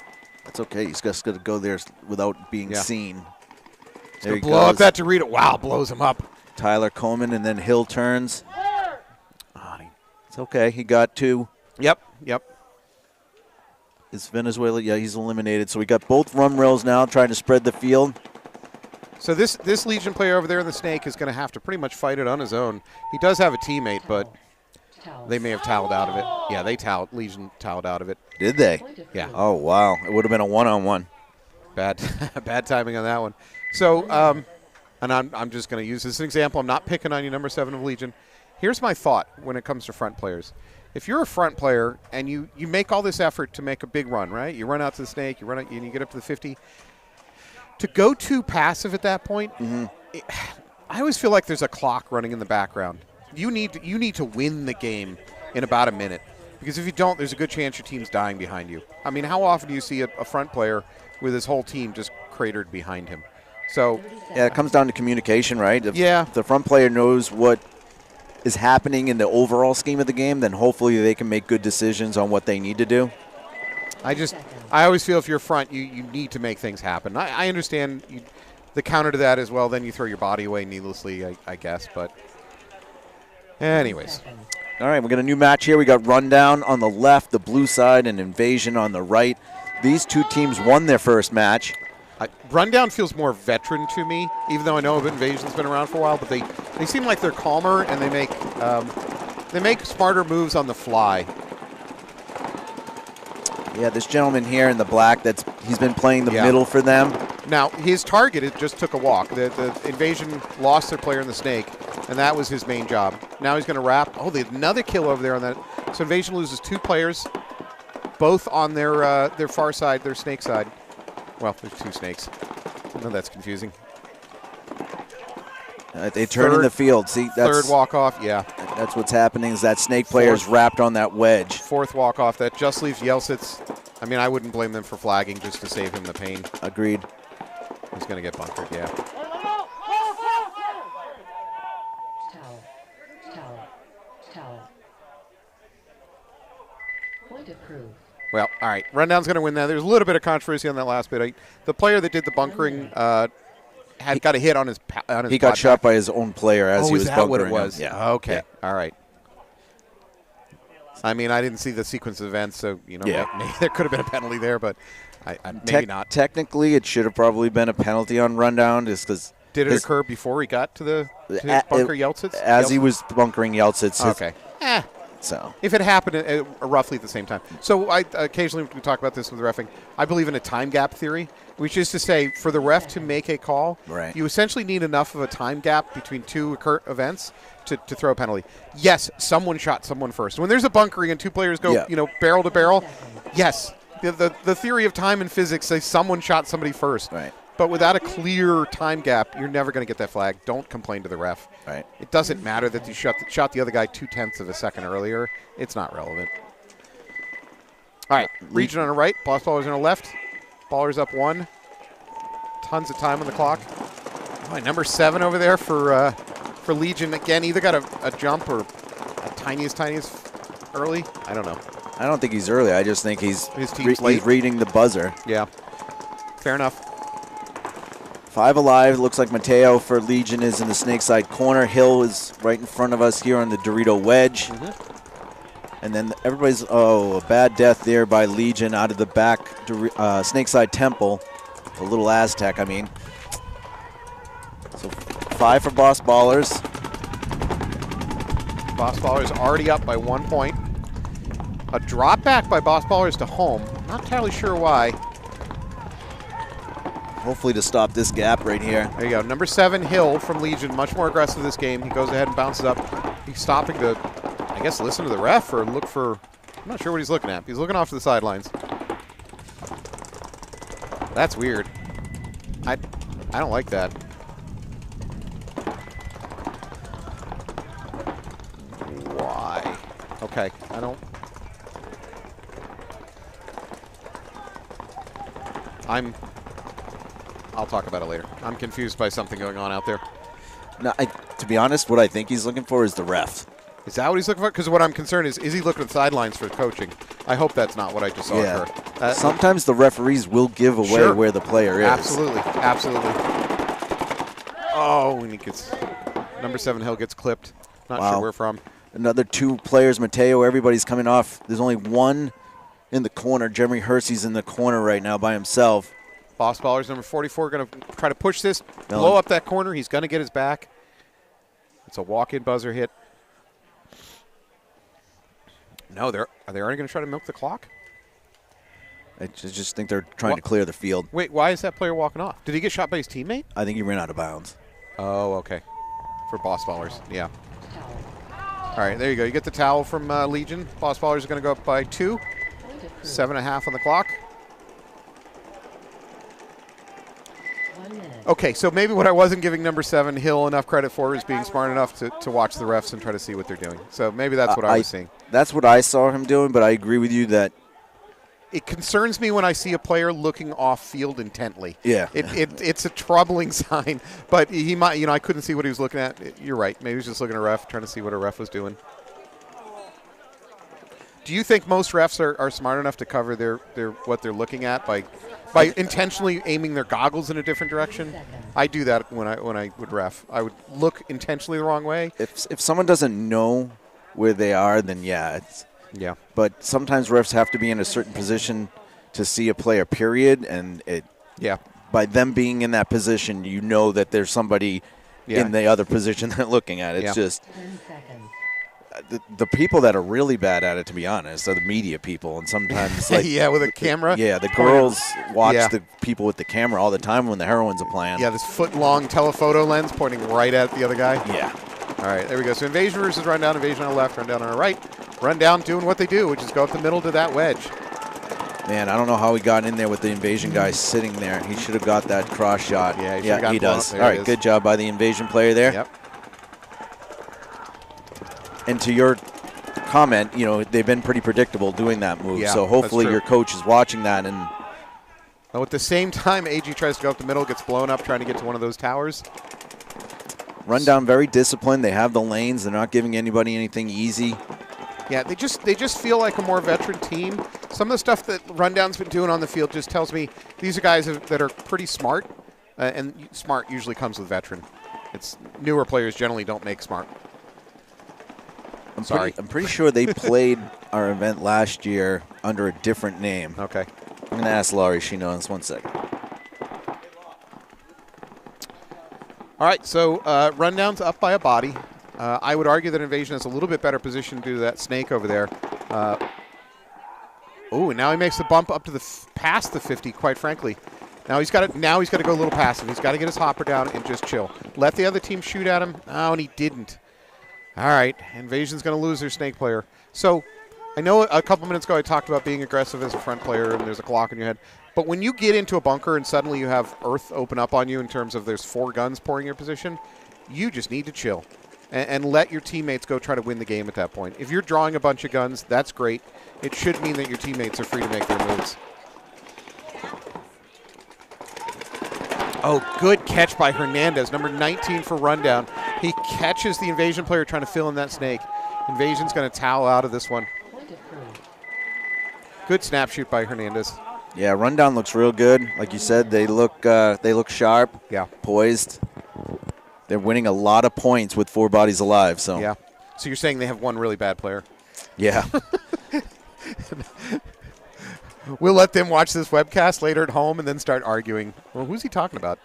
[SPEAKER 1] That's okay. He's just going to go there without being seen.
[SPEAKER 2] There he blow goes. Up that Dorito. Wow, blows him up.
[SPEAKER 1] Tyler Coleman, and then Hill turns. It's okay. He got 2.
[SPEAKER 2] Yep.
[SPEAKER 1] Is Venezuela? Yeah, he's eliminated. So we got both rum rails now trying to spread the field.
[SPEAKER 2] So this Legion player over there in the snake is going to have to pretty much fight it on his own. He does have a teammate, but they may have toweled out of it. Yeah, Legion toweled out of it.
[SPEAKER 1] Did they?
[SPEAKER 2] Yeah.
[SPEAKER 1] Oh, wow. It would have been a one-on-one.
[SPEAKER 2] Bad timing on that one. So, and I'm just going to use this as an example. I'm not picking on you, number 7 of Legion. Here's my thought when it comes to front players. If you're a front player and you make all this effort to make a big run, right? You run out to the snake, you run out, and you get up to the 50. To go too passive at that point, I always feel like there's a clock running in the background. You need to win the game in about a minute, because if you don't, there's a good chance your team's dying behind you. I mean, how often do you see a front player with his whole team just cratered behind him? So
[SPEAKER 1] yeah, it comes down to communication, right? If the front player knows what is happening in the overall scheme of the game, then hopefully they can make good decisions on what they need to do.
[SPEAKER 2] I always feel if you're front, you need to make things happen. I understand the counter to that as well. Then you throw your body away needlessly, I guess. But anyways.
[SPEAKER 1] All right, we got a new match here. We got Rundown on the left, the blue side, and Invasion on the right. These two teams won their first match.
[SPEAKER 2] Rundown feels more veteran to me, even though I know Invasion's been around for a while. But they seem like they're calmer, and they make smarter moves on the fly.
[SPEAKER 1] Yeah, this gentleman here in the black, he's been playing the middle for them.
[SPEAKER 2] Now, his target just took a walk. The Invasion lost their player in the snake, and that was his main job. Now he's going to wrap. Oh, they had another kill over there on that. So Invasion loses 2 players, both on their far side, their snake side. Well, there's 2 snakes. I know that's confusing.
[SPEAKER 1] They turn in the field. See, that's
[SPEAKER 2] third walk off. Yeah,
[SPEAKER 1] that's what's happening. Is that snake player's wrapped on that wedge?
[SPEAKER 2] 4th walk off. That just leaves Yelsitz. I mean, I wouldn't blame them for flagging just to save him the pain.
[SPEAKER 1] Agreed.
[SPEAKER 2] He's going to get bunkered. Yeah.
[SPEAKER 4] Towel. Point approved.
[SPEAKER 2] Well, all right. Rundown's going to win that. There's a little bit of controversy on that last bit. The player that did the bunkering had got a hit on his
[SPEAKER 1] He got shot by his own player as he was bunkering.
[SPEAKER 2] Oh, is that what it was?
[SPEAKER 1] Yeah.
[SPEAKER 2] Okay.
[SPEAKER 1] Yeah.
[SPEAKER 2] All right. I mean, I didn't see the sequence of events, so, there could have been a penalty there, but Maybe not.
[SPEAKER 1] Technically, it should have probably been a penalty on rundown, just because.
[SPEAKER 2] Did it occur before he got to the bunker Yeltsits?
[SPEAKER 1] As he was bunkering Yeltsits.
[SPEAKER 2] Okay.
[SPEAKER 1] So
[SPEAKER 2] if it happened roughly at the same time. So I occasionally we talk about this with reffing. I believe in a time gap theory, which is to say for the ref to make a call,
[SPEAKER 1] right,
[SPEAKER 2] you essentially need enough of a time gap between two events to throw a penalty. Yes, someone shot someone first. When there's a bunkering and two players go, barrel to barrel, yes, the theory of time and physics says someone shot somebody first.
[SPEAKER 1] Right.
[SPEAKER 2] But without a clear time gap, you're never going to get that flag. Don't complain to the ref.
[SPEAKER 1] Right. It
[SPEAKER 2] doesn't matter that you shot the other guy 0.2 of a second earlier. It's not relevant. All right, Legion on the right, Boss Ballers on the left. Ballers up 1. Tons of time on the clock. All right, number 7 over there for Legion. Again, either got a jump or a tiniest early. I don't know.
[SPEAKER 1] I don't think he's early. I just think he's
[SPEAKER 2] team's late.
[SPEAKER 1] He's reading the buzzer.
[SPEAKER 2] Yeah, fair enough.
[SPEAKER 1] 5 alive. Looks like Mateo for Legion is in the snake side corner. Hill is right in front of us here on the Dorito wedge. And then everybody's, a bad death there by Legion out of the back snake side temple. A little Aztec, I mean. So 5 for Boss Ballers.
[SPEAKER 2] Boss Ballers already up by 1 point. A drop back by Boss Ballers to home. Not entirely sure why.
[SPEAKER 1] Hopefully to stop this gap right here.
[SPEAKER 2] There you go. Number 7, Hill from Legion, much more aggressive this game. He goes ahead and bounces up. He's stopping to, I guess, listen to the ref or look for, I'm not sure what he's looking at. He's looking off to the sidelines. That's weird. I don't like that. Why? Okay, I'll talk about it later. I'm confused by something going on out there.
[SPEAKER 1] No, to be honest, what I think he's looking for is the ref.
[SPEAKER 2] Is that what he's looking for? Because what I'm concerned is he looking at the sidelines for coaching? I hope that's not what I just saw occur.
[SPEAKER 1] Sometimes the referees will give away where the player is.
[SPEAKER 2] Absolutely. Oh, and he gets, number 7 Hill gets clipped. Not sure where from.
[SPEAKER 1] Another 2 players, Mateo, everybody's coming off. There's only 1 in the corner. Jeremy Hersey's in the corner right now by himself.
[SPEAKER 2] Boss Ballers, number 44, going to try to push this, blow up that corner. He's going to get his back. It's a walk-in buzzer hit. No, are they already going to try to milk the clock?
[SPEAKER 1] I just think they're trying to clear the field.
[SPEAKER 2] Wait, why is that player walking off? Did he get shot by his teammate?
[SPEAKER 1] I think he ran out of bounds.
[SPEAKER 2] Oh, okay. For Boss Ballers, yeah. All right, there you go. You get the towel from Legion. Boss Ballers are going to go up by 2. 7.5 on the clock. Okay, so maybe what I wasn't giving number 7 Hill enough credit for is being smart enough to watch the refs and try to see what they're doing. So maybe that's what I was seeing.
[SPEAKER 1] That's what I saw him doing, but I agree with you that
[SPEAKER 2] it concerns me when I see a player looking off field intently.
[SPEAKER 1] Yeah.
[SPEAKER 2] It's a troubling sign, but he might, I couldn't see what he was looking at. You're right. Maybe he was just looking at a ref, trying to see what a ref was doing. Do you think most refs are smart enough to cover their what they're looking at by intentionally aiming their goggles in a different direction? I do that when I would ref. I would look intentionally the wrong way.
[SPEAKER 1] If someone doesn't know where they are, then yeah. But sometimes refs have to be in a certain position to see a player, period, and by them being in that position, you know that there's somebody in the other position they're looking at. It's just
[SPEAKER 4] 10 seconds.
[SPEAKER 1] the people that are really bad at it, to be honest, are the media people. And sometimes,
[SPEAKER 2] with a camera.
[SPEAKER 1] The girls watch the people with the camera all the time when the heroines are playing.
[SPEAKER 2] Yeah, this foot-long telephoto lens pointing right at the other guy.
[SPEAKER 1] Yeah.
[SPEAKER 2] All right, there we go. So Invasion versus Rundown. Invasion on the left, Rundown on the right. Rundown doing what they do, which is go up the middle to that wedge.
[SPEAKER 1] Man, I don't know how he got in there with the Invasion guy sitting there. He should have got that cross shot.
[SPEAKER 2] Yeah,
[SPEAKER 1] he does. All right, good job by the Invasion player there.
[SPEAKER 2] Yep.
[SPEAKER 1] And to your comment, they've been pretty predictable doing that move.
[SPEAKER 2] Yeah,
[SPEAKER 1] so hopefully your coach is watching that. And
[SPEAKER 2] at the same time, AG tries to go up the middle, gets blown up trying to get to one of those towers.
[SPEAKER 1] Rundown very disciplined. They have the lanes. They're not giving anybody anything easy.
[SPEAKER 2] Yeah, they just feel like a more veteran team. Some of the stuff that Rundown's been doing on the field just tells me these are guys that are pretty smart, and smart usually comes with veteran. It's newer players generally don't make smart.
[SPEAKER 1] I'm pretty sure they played our event last year under a different name.
[SPEAKER 2] Okay.
[SPEAKER 1] I'm I'm going to ask Laurie. She knows. 1 second.
[SPEAKER 2] All right, so Rundown's up by a body. I would argue that Invasion is a little bit better position due to that snake over there. Oh, and now he makes the bump up to past the 50, quite frankly. Now he's got to go a little passive. He's got to get his hopper down and just chill. Let the other team shoot at him. Oh, and he didn't. All right, Invasion's going to lose their snake player. So I know a couple minutes ago I talked about being aggressive as a front player and there's a clock in your head. But when you get into a bunker and suddenly you have Earth open up on you in terms of there's 4 guns pouring your position, you just need to chill and let your teammates go try to win the game at that point. If you're drawing a bunch of guns, that's great. It should mean that your teammates are free to make their moves. Oh, good catch by Hernandez, number 19 for Rundown. He catches the Invasion player trying to fill in that snake. Invasion's going to towel out of this one. Good snap shoot by Hernandez.
[SPEAKER 1] Yeah, Rundown looks real good. Like you said, they look sharp, poised. They're winning a lot of points with 4 bodies alive. So
[SPEAKER 2] yeah. So you're saying they have one really bad player?
[SPEAKER 1] Yeah.
[SPEAKER 2] We'll let them watch this webcast later at home and then start arguing. Well, who's he talking about?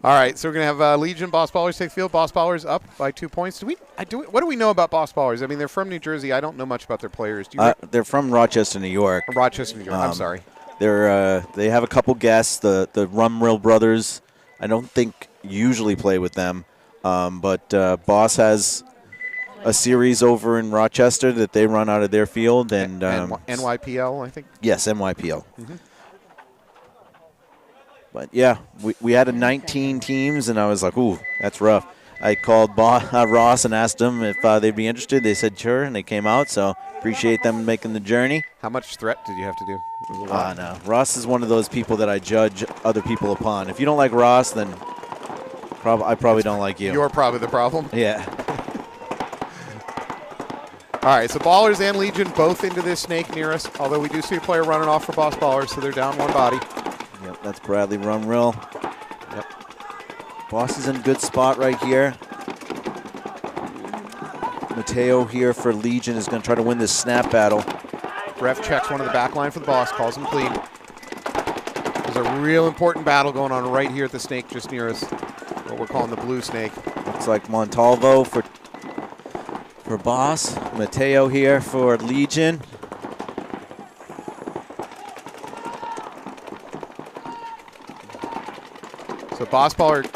[SPEAKER 2] All right, so we're going to have Legion, Boss Ballers take field. Boss Ballers up by 2 points. What do we know about Boss Ballers? I mean, they're from New Jersey. I don't know much about their players.
[SPEAKER 1] They're from Rochester, New York.
[SPEAKER 2] Rochester, New York. I'm sorry.
[SPEAKER 1] They have a couple guests. The Rumrill brothers, I don't think usually play with them, but Boss has a series over in Rochester that they run out of their field. And
[SPEAKER 2] NYPL, I think?
[SPEAKER 1] Yes, NYPL. Mm-hmm. But, yeah, we had 19 teams, and I was like, ooh, that's rough. I called Ross and asked them if they'd be interested. They said sure, and they came out, so appreciate them making the journey.
[SPEAKER 2] How much threat did you have to do?
[SPEAKER 1] No. Ross is one of those people that I judge other people upon. If you don't like Ross, then I probably don't like you.
[SPEAKER 2] You're probably the problem.
[SPEAKER 1] Yeah.
[SPEAKER 2] All right, so Ballers and Legion both into this snake near us, although we do see a player running off for Boss Ballers, so they're down 1 body.
[SPEAKER 1] Yep, that's Bradley Rumrill.
[SPEAKER 2] Yep.
[SPEAKER 1] Boss is in a good spot right here. Mateo here for Legion is going to try to win this snap battle.
[SPEAKER 2] Ref checks one of the back line for the Boss, calls him clean. There's a real important battle going on right here at the snake just near us, what we're calling the blue snake.
[SPEAKER 1] Looks like Montalvo for Boss. Mateo here for Legion.
[SPEAKER 2] So Boss Baller,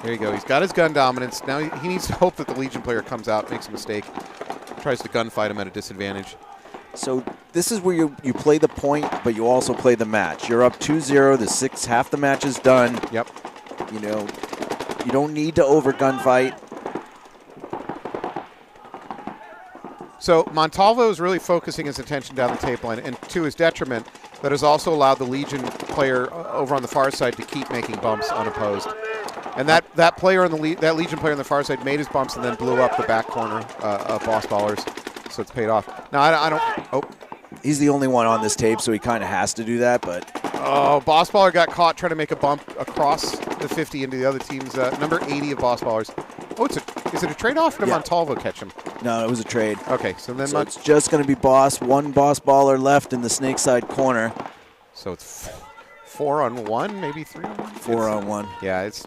[SPEAKER 2] there you go. He's got his gun dominance. Now he needs to hope that the Legion player comes out, makes a mistake, tries to gunfight him at a disadvantage.
[SPEAKER 1] So this is where you play the point, but you also play the match. You're up 2-0. Half the match is done.
[SPEAKER 2] Yep.
[SPEAKER 1] You know, you don't need to over gunfight.
[SPEAKER 2] So Montalvo is really focusing his attention down the tape line, and to his detriment, that has also allowed the Legion player over on the far side to keep making bumps unopposed. And that player on that Legion player on the far side made his bumps and then blew up the back corner of Boss Ballers, so it's paid off. Now I don't. Oh,
[SPEAKER 1] he's the only one on this tape, so he kind of has to do that. But
[SPEAKER 2] Boss Baller got caught trying to make a bump across the 50 into the other team's number 80 of Boss Ballers. Oh, is it a trade-off or did Montalvo catch him?
[SPEAKER 1] No, it was a trade.
[SPEAKER 2] Okay, so then
[SPEAKER 1] it's just going to be one Boss Baller left in the snake side corner.
[SPEAKER 2] So it's 4-on-1, maybe 3-on-1?
[SPEAKER 1] 4-on-1.
[SPEAKER 2] Yeah, it's.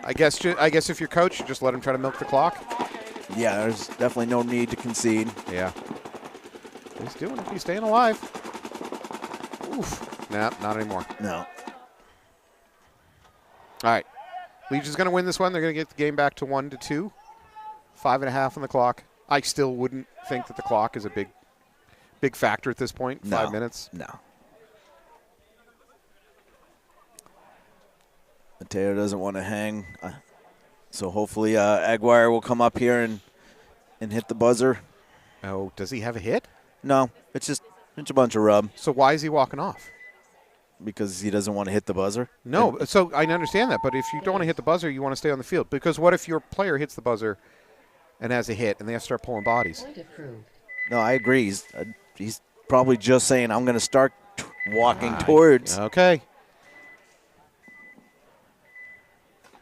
[SPEAKER 2] I guess if you're coach, you just let him try to milk the clock.
[SPEAKER 1] Yeah, there's definitely no need to concede.
[SPEAKER 2] Yeah. He's doing it. He's staying alive. Oof. Nah, not anymore.
[SPEAKER 1] No.
[SPEAKER 2] All right. Legion's going to win this one. They're going to get the game back to 1-2. 5.5 on the clock. I still wouldn't think that the clock is a big factor at this point. 5 minutes.
[SPEAKER 1] No. Mateo doesn't want to hang. So hopefully Aguirre will come up here and hit the buzzer.
[SPEAKER 2] Oh, does he have a hit?
[SPEAKER 1] No, it's a bunch of rub.
[SPEAKER 2] So why is he walking off?
[SPEAKER 1] Because he doesn't want to hit the buzzer?
[SPEAKER 2] No, so I understand that, but if you don't want to hit the buzzer, you want to stay on the field. Because what if your player hits the buzzer and has a hit and they have to start pulling bodies?
[SPEAKER 1] No, I agree. He's probably just saying, I'm going to start walking towards.
[SPEAKER 2] Okay.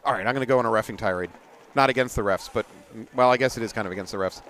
[SPEAKER 2] All right, I'm going to go on a reffing tirade. Not against the refs, but, well, I guess it is kind of against the refs.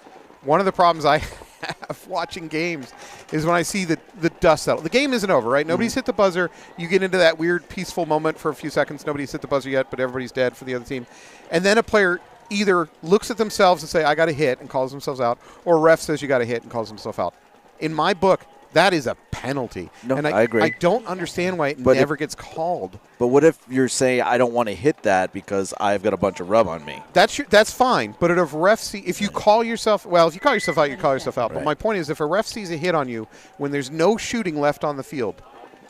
[SPEAKER 2] One of the problems I have of watching games is when I see the dust settle. The game isn't over, right? Nobody's hit the buzzer. You get into that weird peaceful moment for a few seconds. Nobody's hit the buzzer yet, but everybody's dead for the other team. And then a player either looks at themselves and say, I got a hit, and calls themselves out, or a ref says you got a hit and calls himself out. In my book, that is a penalty.
[SPEAKER 1] No,
[SPEAKER 2] and
[SPEAKER 1] I agree.
[SPEAKER 2] I don't understand why it never gets called.
[SPEAKER 1] But what if you're saying, I don't want to hit that because I've got a bunch of rub on me?
[SPEAKER 2] That's fine. But if ref if you call yourself, well, if you call yourself out, you call yourself out.
[SPEAKER 1] Right.
[SPEAKER 2] But my point is, if a ref sees a hit on you when there's no shooting left on the field,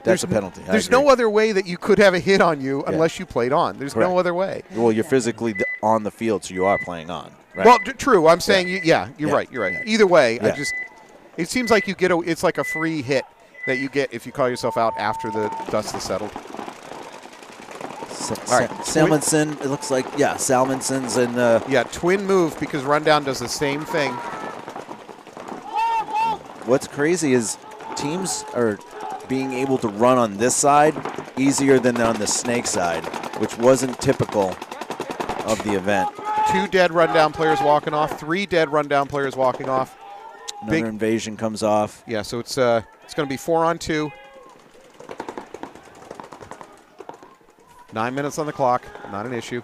[SPEAKER 1] That's a penalty.
[SPEAKER 2] There's no other way that you could have a hit on you unless you played on. There's
[SPEAKER 1] Correct.
[SPEAKER 2] no other way.
[SPEAKER 1] Well, you're physically on the field, so you are playing on. Right?
[SPEAKER 2] Well, true. I'm saying, you're right. You're right.
[SPEAKER 1] Yeah.
[SPEAKER 2] Either way,
[SPEAKER 1] Yeah.
[SPEAKER 2] it seems like it's like a free hit that you get if you call yourself out after the dust is settled.
[SPEAKER 1] All right. Salmonson, it looks like, Salmonson's in the...
[SPEAKER 2] Yeah, twin move because Rundown does the same thing.
[SPEAKER 1] What's crazy is teams are being able to run on this side easier than on the snake side, which wasn't typical of the event.
[SPEAKER 2] 2 dead Rundown players walking off, 3 dead Rundown players walking off.
[SPEAKER 1] Another invasion comes off.
[SPEAKER 2] Yeah, so it's going to be 4-on-2. 9 minutes on the clock, not an issue.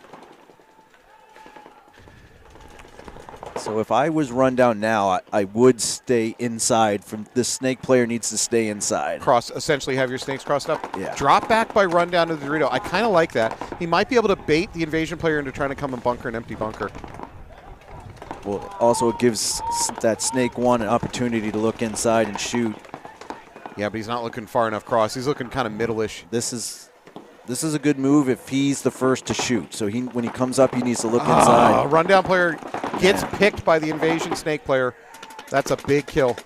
[SPEAKER 1] So if I was run down now, I would stay inside. From the snake player needs to stay inside.
[SPEAKER 2] Essentially have your snakes crossed up.
[SPEAKER 1] Yeah.
[SPEAKER 2] Drop back by Rundown to the Dorito. I kind of like that. He might be able to bait the invasion player into trying to come and bunker an empty bunker.
[SPEAKER 1] Well, also it gives that snake one an opportunity to look inside and shoot.
[SPEAKER 2] Yeah, but he's not looking far enough cross. He's looking kind of middle-ish.
[SPEAKER 1] This is a good move if he's the first to shoot. So when he comes up, he needs to look inside.
[SPEAKER 2] Rundown player gets picked by the invasion snake player. That's a big kill.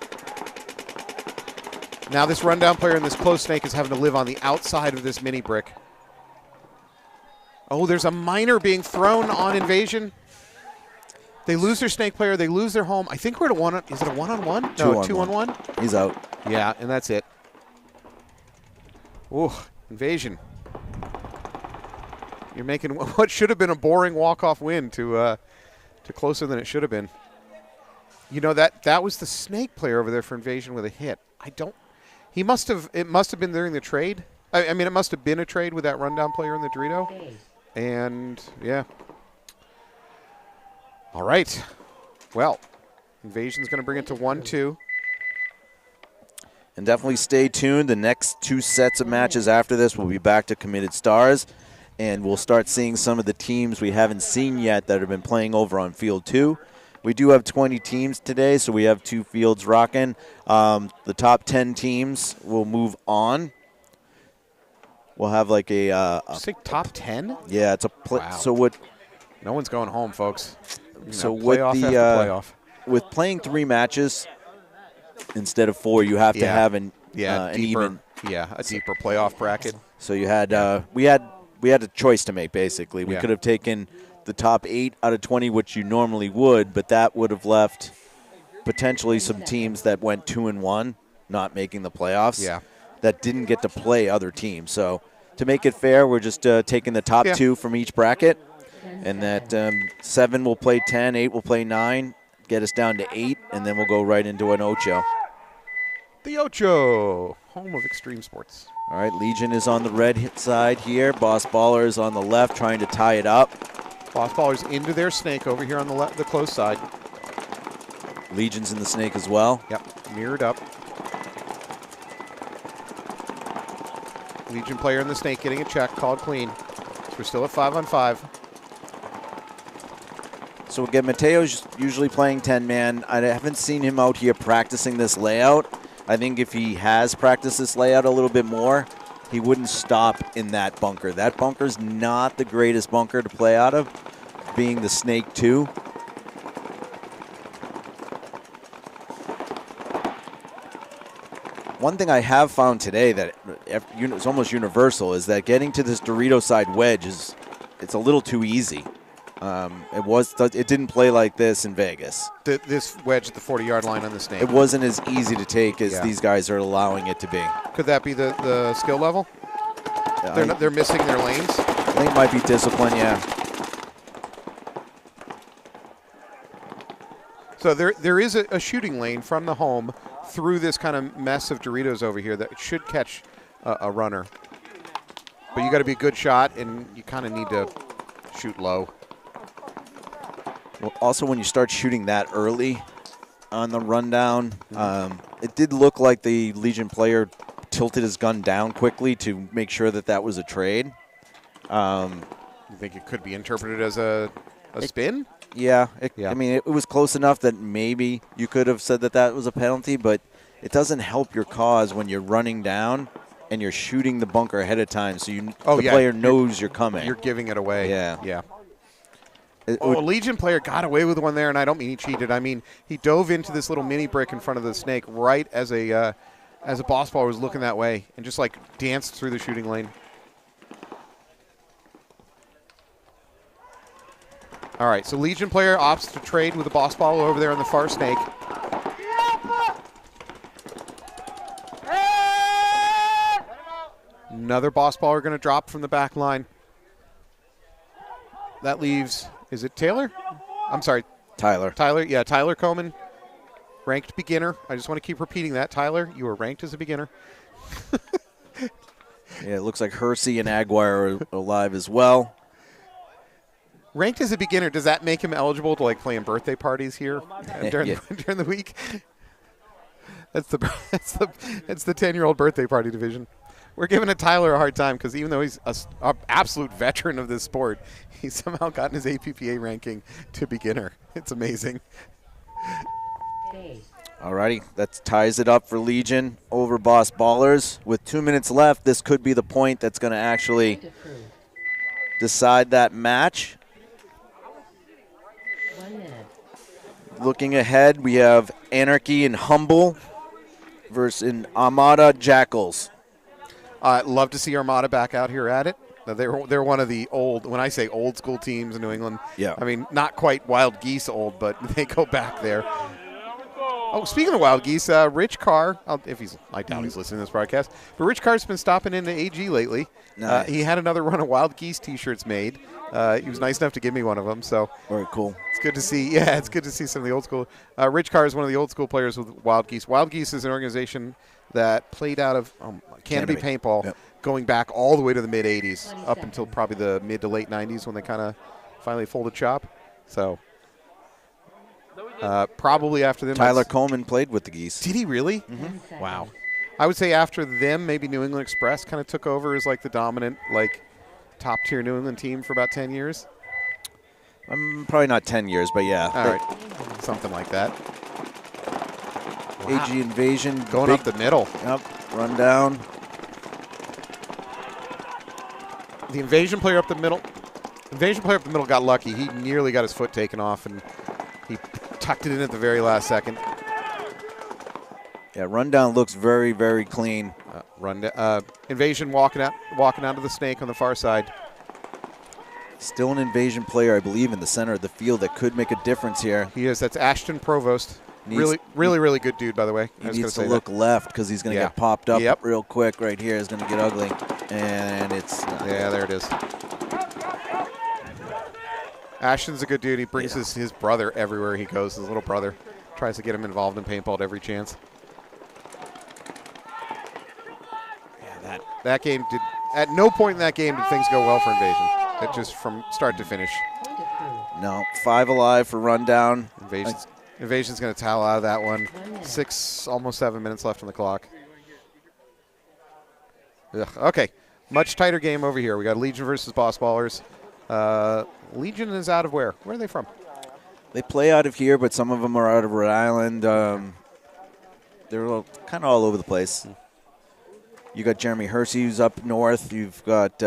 [SPEAKER 2] Now this rundown player and this close snake is having to live on the outside of this mini brick. Oh, there's a miner being thrown on invasion. They lose their snake player. They lose their home. I think we're at a one. Is it a one-on-one? No, 2-on-1.
[SPEAKER 1] He's out.
[SPEAKER 2] Yeah, and that's it. Ooh, invasion. You're making what should have been a boring walk-off win to closer than it should have been. You know, that was the snake player over there for invasion with a hit. It must have been during the trade. I mean, it must have been a trade with that rundown player in the Dorito. And, yeah. All right. Well, invasion's going to bring it to 1-2.
[SPEAKER 1] And definitely stay tuned. The next 2 sets of matches after this will be back to Committed Stars. And we'll start seeing some of the teams we haven't seen yet that have been playing over on Field 2. We do have 20 teams today, so we have 2 fields rocking. The top 10 teams will move on. We'll have like a
[SPEAKER 2] say top 10?
[SPEAKER 1] Yeah, it's a
[SPEAKER 2] Wow.
[SPEAKER 1] So what?
[SPEAKER 2] No one's going home, folks.
[SPEAKER 1] So with
[SPEAKER 2] playoff
[SPEAKER 1] with playing 3 matches instead of 4, you have to have an
[SPEAKER 2] deeper,
[SPEAKER 1] even
[SPEAKER 2] a deeper playoff bracket.
[SPEAKER 1] So you had we had a choice to make basically. We could have taken the top 8 out of 20, which you normally would, but that would have left potentially some teams that went 2-1, not making the playoffs.
[SPEAKER 2] Yeah.
[SPEAKER 1] That didn't get to play other teams. So to make it fair, we're just taking the top 2 from each bracket, and that 7 will play 10, 8 will play 9, get us down to 8, and then we'll go right into an Ocho.
[SPEAKER 2] The Ocho, home of extreme sports.
[SPEAKER 1] All right, Legion is on the red side here. Boss Baller is on the left trying to tie it up.
[SPEAKER 2] Boss Baller's into their snake over here on the close side.
[SPEAKER 1] Legion's in the snake as well.
[SPEAKER 2] Yep, mirrored up. Legion player in the snake getting a check, called clean. So we're still at 5-on-5.
[SPEAKER 1] So again, Mateo's usually playing 10-man. I haven't seen him out here practicing this layout. I think if he has practiced this layout a little bit more, he wouldn't stop in that bunker. That bunker's not the greatest bunker to play out of, being the snake 2. One thing I have found today that is almost universal is that getting to this Dorito side wedge it's a little too easy. It didn't play like this in Vegas.
[SPEAKER 2] This wedge at the 40-yard line on the snake.
[SPEAKER 1] It wasn't as easy to take as these guys are allowing it to be.
[SPEAKER 2] Could that be the skill level? They're missing their lanes?
[SPEAKER 1] I think it might be discipline, yeah.
[SPEAKER 2] So there is a shooting lane from the home through this kind of mess of Doritos over here that should catch a runner. But you got to be a good shot, and you kind of need to shoot low.
[SPEAKER 1] Well, also, when you start shooting that early on the rundown, it did look like the Legion player tilted his gun down quickly to make sure that that was a trade.
[SPEAKER 2] You think it could be interpreted as a spin?
[SPEAKER 1] Yeah,
[SPEAKER 2] Yeah.
[SPEAKER 1] I mean, it was close enough that maybe you could have said that that was a penalty, but it doesn't help your cause when you're running down and you're shooting the bunker ahead of time, so the player knows you're coming.
[SPEAKER 2] You're giving it away.
[SPEAKER 1] Yeah.
[SPEAKER 2] Yeah. A Legion player got away with one there, and I don't mean he cheated. I mean he dove into this little mini brick in front of the snake right as a boss baller was looking that way and just like danced through the shooting lane. All right, so Legion player opts to trade with the boss baller over there on the far snake. Another boss baller going to drop from the back line. That leaves, is it Taylor? I'm sorry.
[SPEAKER 1] Tyler.
[SPEAKER 2] Tyler, yeah, Tyler Coleman, ranked beginner. I just want to keep repeating that. Tyler, you are ranked as a beginner.
[SPEAKER 1] Yeah, it looks like Hersey and Aguirre are alive as well.
[SPEAKER 2] Ranked as a beginner, does that make him eligible to like play in birthday parties here during the week? That's the 10-year-old birthday party division. We're giving Tyler a hard time because even though he's an absolute veteran of this sport, he's somehow gotten his APPA ranking to beginner. It's amazing.
[SPEAKER 1] Alrighty, that ties it up for Legion over Boss Ballers. With 2 minutes left, this could be the point that's going to actually decide that match.
[SPEAKER 4] 1 minute.
[SPEAKER 1] Looking ahead, we have Anarchy and Humble versus Armada Jackals.
[SPEAKER 2] I'd love to see Armada back out here at it. They're one of the old, when I say old school teams in New England,
[SPEAKER 1] yeah.
[SPEAKER 2] I mean, not quite Wild Geese old, but they go back there. Oh, speaking of Wild Geese, Rich Carr, I doubt he's listening to this broadcast, but Rich Carr's been stopping into AG lately.
[SPEAKER 1] Nice.
[SPEAKER 2] He had another run of Wild Geese T-shirts made. He was nice enough to give me one of them, so
[SPEAKER 1] very cool.
[SPEAKER 2] It's good to see. Yeah, it's good to see some of the old school. Rich Carr is one of the old school players with Wild Geese. Wild Geese is an organization that played out of Canopy Paintball,
[SPEAKER 1] yep.
[SPEAKER 2] going back all the way to the mid '80s, up until probably the mid to late '90s when they kind of finally folded shop. So probably after them.
[SPEAKER 1] Tyler Coleman played with the Geese.
[SPEAKER 2] Did he really?
[SPEAKER 1] Mm-hmm.
[SPEAKER 2] Wow. I would say after them, maybe New England Express kind of took over as like the dominant, like top tier New England team for about 10 years.
[SPEAKER 1] Probably not 10 years, but yeah.
[SPEAKER 2] All right, something like that.
[SPEAKER 1] Wow. AG Invasion
[SPEAKER 2] going up the middle.
[SPEAKER 1] Yep, run down.
[SPEAKER 2] The Invasion player up the middle. Invasion player up the middle got lucky. He nearly got his foot taken off, and he tucked it in at the very last second.
[SPEAKER 1] Yeah, rundown looks very, very clean.
[SPEAKER 2] Invasion walking out of the snake on the far side.
[SPEAKER 1] Still an Invasion player, I believe, in the center of the field that could make a difference here.
[SPEAKER 2] He is. That's Ashton Provost. Really good dude, by the way.
[SPEAKER 1] He needs to look left because he's going to get popped up real quick right here. It's going to get ugly. And it's not.
[SPEAKER 2] Yeah, there it is. Ashton's a good dude. He brings his brother everywhere he goes, his little brother. Tries to get him involved in paintball at every chance. Yeah, that game did. At no point in that game did things go well for Invasion. It just from start to finish.
[SPEAKER 1] No, 5 alive for rundown.
[SPEAKER 2] Invasion's going to towel out of that one. almost 7 minutes left on the clock. Ugh. Okay, much tighter game over here. We got Legion versus Boss Ballers. Legion is out of where? Where are they from?
[SPEAKER 1] They play out of here, but some of them are out of Rhode Island. They're kind of all over the place. You got Jeremy Hersey, who's up north. You've got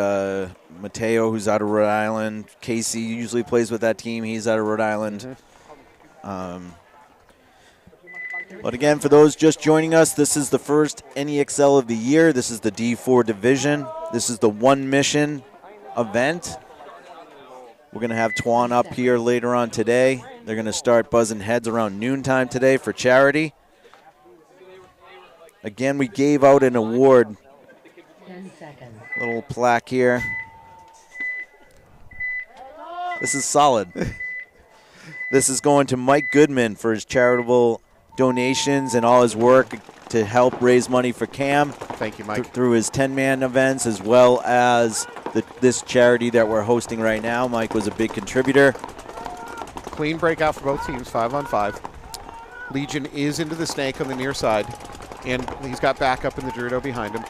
[SPEAKER 1] Mateo, who's out of Rhode Island. Casey usually plays with that team. He's out of Rhode Island. But again, for those just joining us, this is the first NEXL of the year. This is the D4 division. This is the one mission event. We're going to have Twan up here later on today. They're going to start buzzing heads around noontime today for charity. Again, we gave out an award.
[SPEAKER 4] 10 seconds.
[SPEAKER 1] Little plaque here. This is solid. This is going to Mike Goodman for his charitable donations and all his work to help raise money for Cam.
[SPEAKER 2] Thank you, Mike.
[SPEAKER 1] Through his 10-man events as well as this charity that we're hosting right now. Mike was a big contributor.
[SPEAKER 2] Clean breakout for both teams, 5-on-5. Legion is into the snake on the near side, and he's got backup in the Dorito behind him.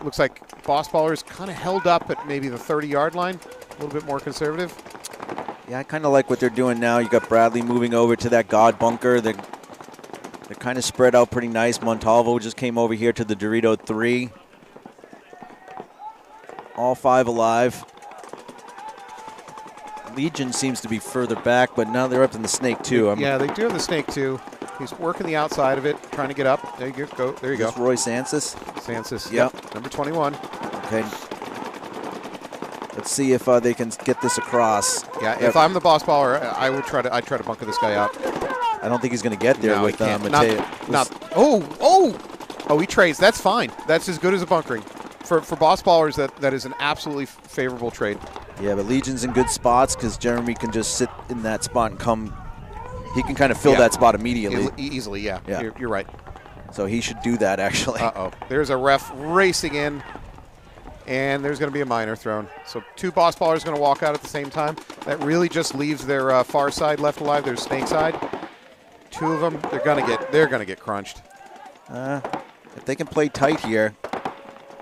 [SPEAKER 2] Looks like Boss Baller is kind of held up at maybe the 30-yard line, a little bit more conservative.
[SPEAKER 1] Yeah, I kind of like what they're doing now. You got Bradley moving over to that God bunker. They're kind of spread out pretty nice. Montalvo just came over here to the Dorito 3. All 5 alive. Legion seems to be further back, but now they're up in the snake too.
[SPEAKER 2] Yeah, they do have the snake too. He's working the outside of it, trying to get up. There you go. There you go.
[SPEAKER 1] Roy Sansis.
[SPEAKER 2] Sansis.
[SPEAKER 1] Yep.
[SPEAKER 2] Number 21.
[SPEAKER 1] Okay. Let's see if they can get this across.
[SPEAKER 2] Yeah. If I'm the Boss Baller, I'd try to bunker this guy out.
[SPEAKER 1] I don't think he's going to get there with Mateo.
[SPEAKER 2] Oh, he trades. That's fine. That's as good as a bunkering. For Boss Ballers, that is an absolutely favorable trade.
[SPEAKER 1] Yeah, but Legion's in good spots because Jeremy can just sit in that spot and come. He can kind of fill that spot immediately.
[SPEAKER 2] Easily, yeah. You're right.
[SPEAKER 1] So he should do that, actually.
[SPEAKER 2] Uh-oh. There's a ref racing in, and there's going to be a minor thrown. So 2 Boss Ballers going to walk out at the same time. That really just leaves their far side left alive. There's snake side. 2 of them, they're going to get crunched.
[SPEAKER 1] If they can play tight here.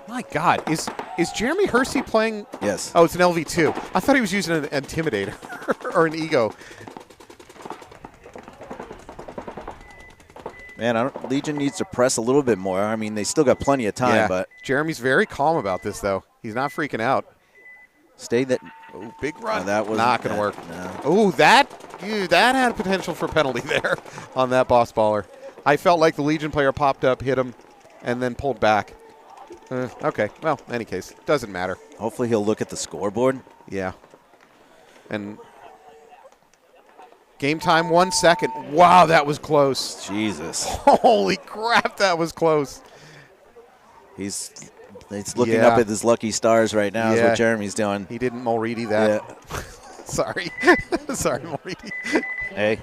[SPEAKER 2] My God, is Jeremy Hersey playing?
[SPEAKER 1] Yes.
[SPEAKER 2] Oh, it's an LV2. I thought he was using an Intimidator or an Ego.
[SPEAKER 1] Man, Legion needs to press a little bit more. I mean, they still got plenty of time, but
[SPEAKER 2] Jeremy's very calm about this, though. He's not freaking out.
[SPEAKER 1] Stay that.
[SPEAKER 2] Oh, big run.
[SPEAKER 1] No, that was
[SPEAKER 2] not going to work.
[SPEAKER 1] No.
[SPEAKER 2] Oh, that had potential for penalty there on that Boss Baller. I felt like the Legion player popped up, hit him, and then pulled back. Okay, well, in any case, doesn't matter.
[SPEAKER 1] Hopefully he'll look at the scoreboard.
[SPEAKER 2] Yeah. And game time, 1 second. Wow, that was close.
[SPEAKER 1] Jesus.
[SPEAKER 2] Holy crap, that was close.
[SPEAKER 1] He's looking up at his lucky stars right now is what Jeremy's doing.
[SPEAKER 2] He didn't Mulready that. Yeah. Sorry. Sorry, Mulready.
[SPEAKER 1] Hey.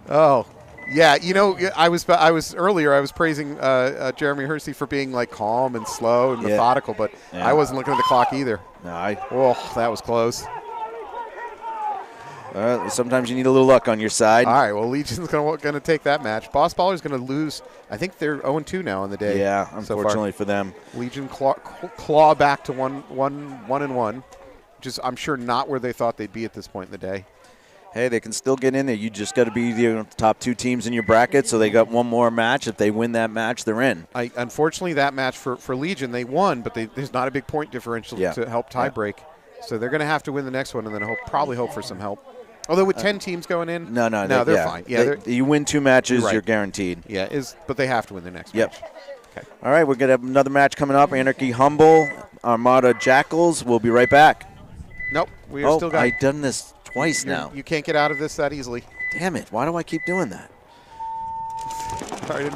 [SPEAKER 2] Oh. Yeah, you know, I was praising Jeremy Hersey for being like calm and slow and methodical, but I wasn't looking at the clock either.
[SPEAKER 1] No,
[SPEAKER 2] oh, that was close.
[SPEAKER 1] Sometimes you need a little luck on your side.
[SPEAKER 2] All right, well, Legion's going to take that match. Boss Baller's going to lose. I think they're 0-2 now on the day.
[SPEAKER 1] Yeah, unfortunately for them.
[SPEAKER 2] Legion claw back to 1-1, which is, I'm sure, not where they thought they'd be at this point in the day.
[SPEAKER 1] Hey, they can still get in there. You just got to be the top 2 teams in your bracket, so they got one more match. If they win that match, they're in.
[SPEAKER 2] Unfortunately, that match for Legion, they won, but there's not a big point differential to help tie break. So they're going to have to win the next one and then probably hope for some help. Although with 10 teams going in,
[SPEAKER 1] no,
[SPEAKER 2] they're fine. Yeah,
[SPEAKER 1] you win 2 matches, you're guaranteed.
[SPEAKER 2] Yeah, but they have to win the next match.
[SPEAKER 1] Okay. All right, we're going to have another match coming up. Anarchy Humble, Armada Jackals. We'll be right back.
[SPEAKER 2] Nope, we are still going.
[SPEAKER 1] I've done this twice now.
[SPEAKER 2] You can't get out of this that easily.
[SPEAKER 1] Damn it, why do I keep doing that?
[SPEAKER 2] All right,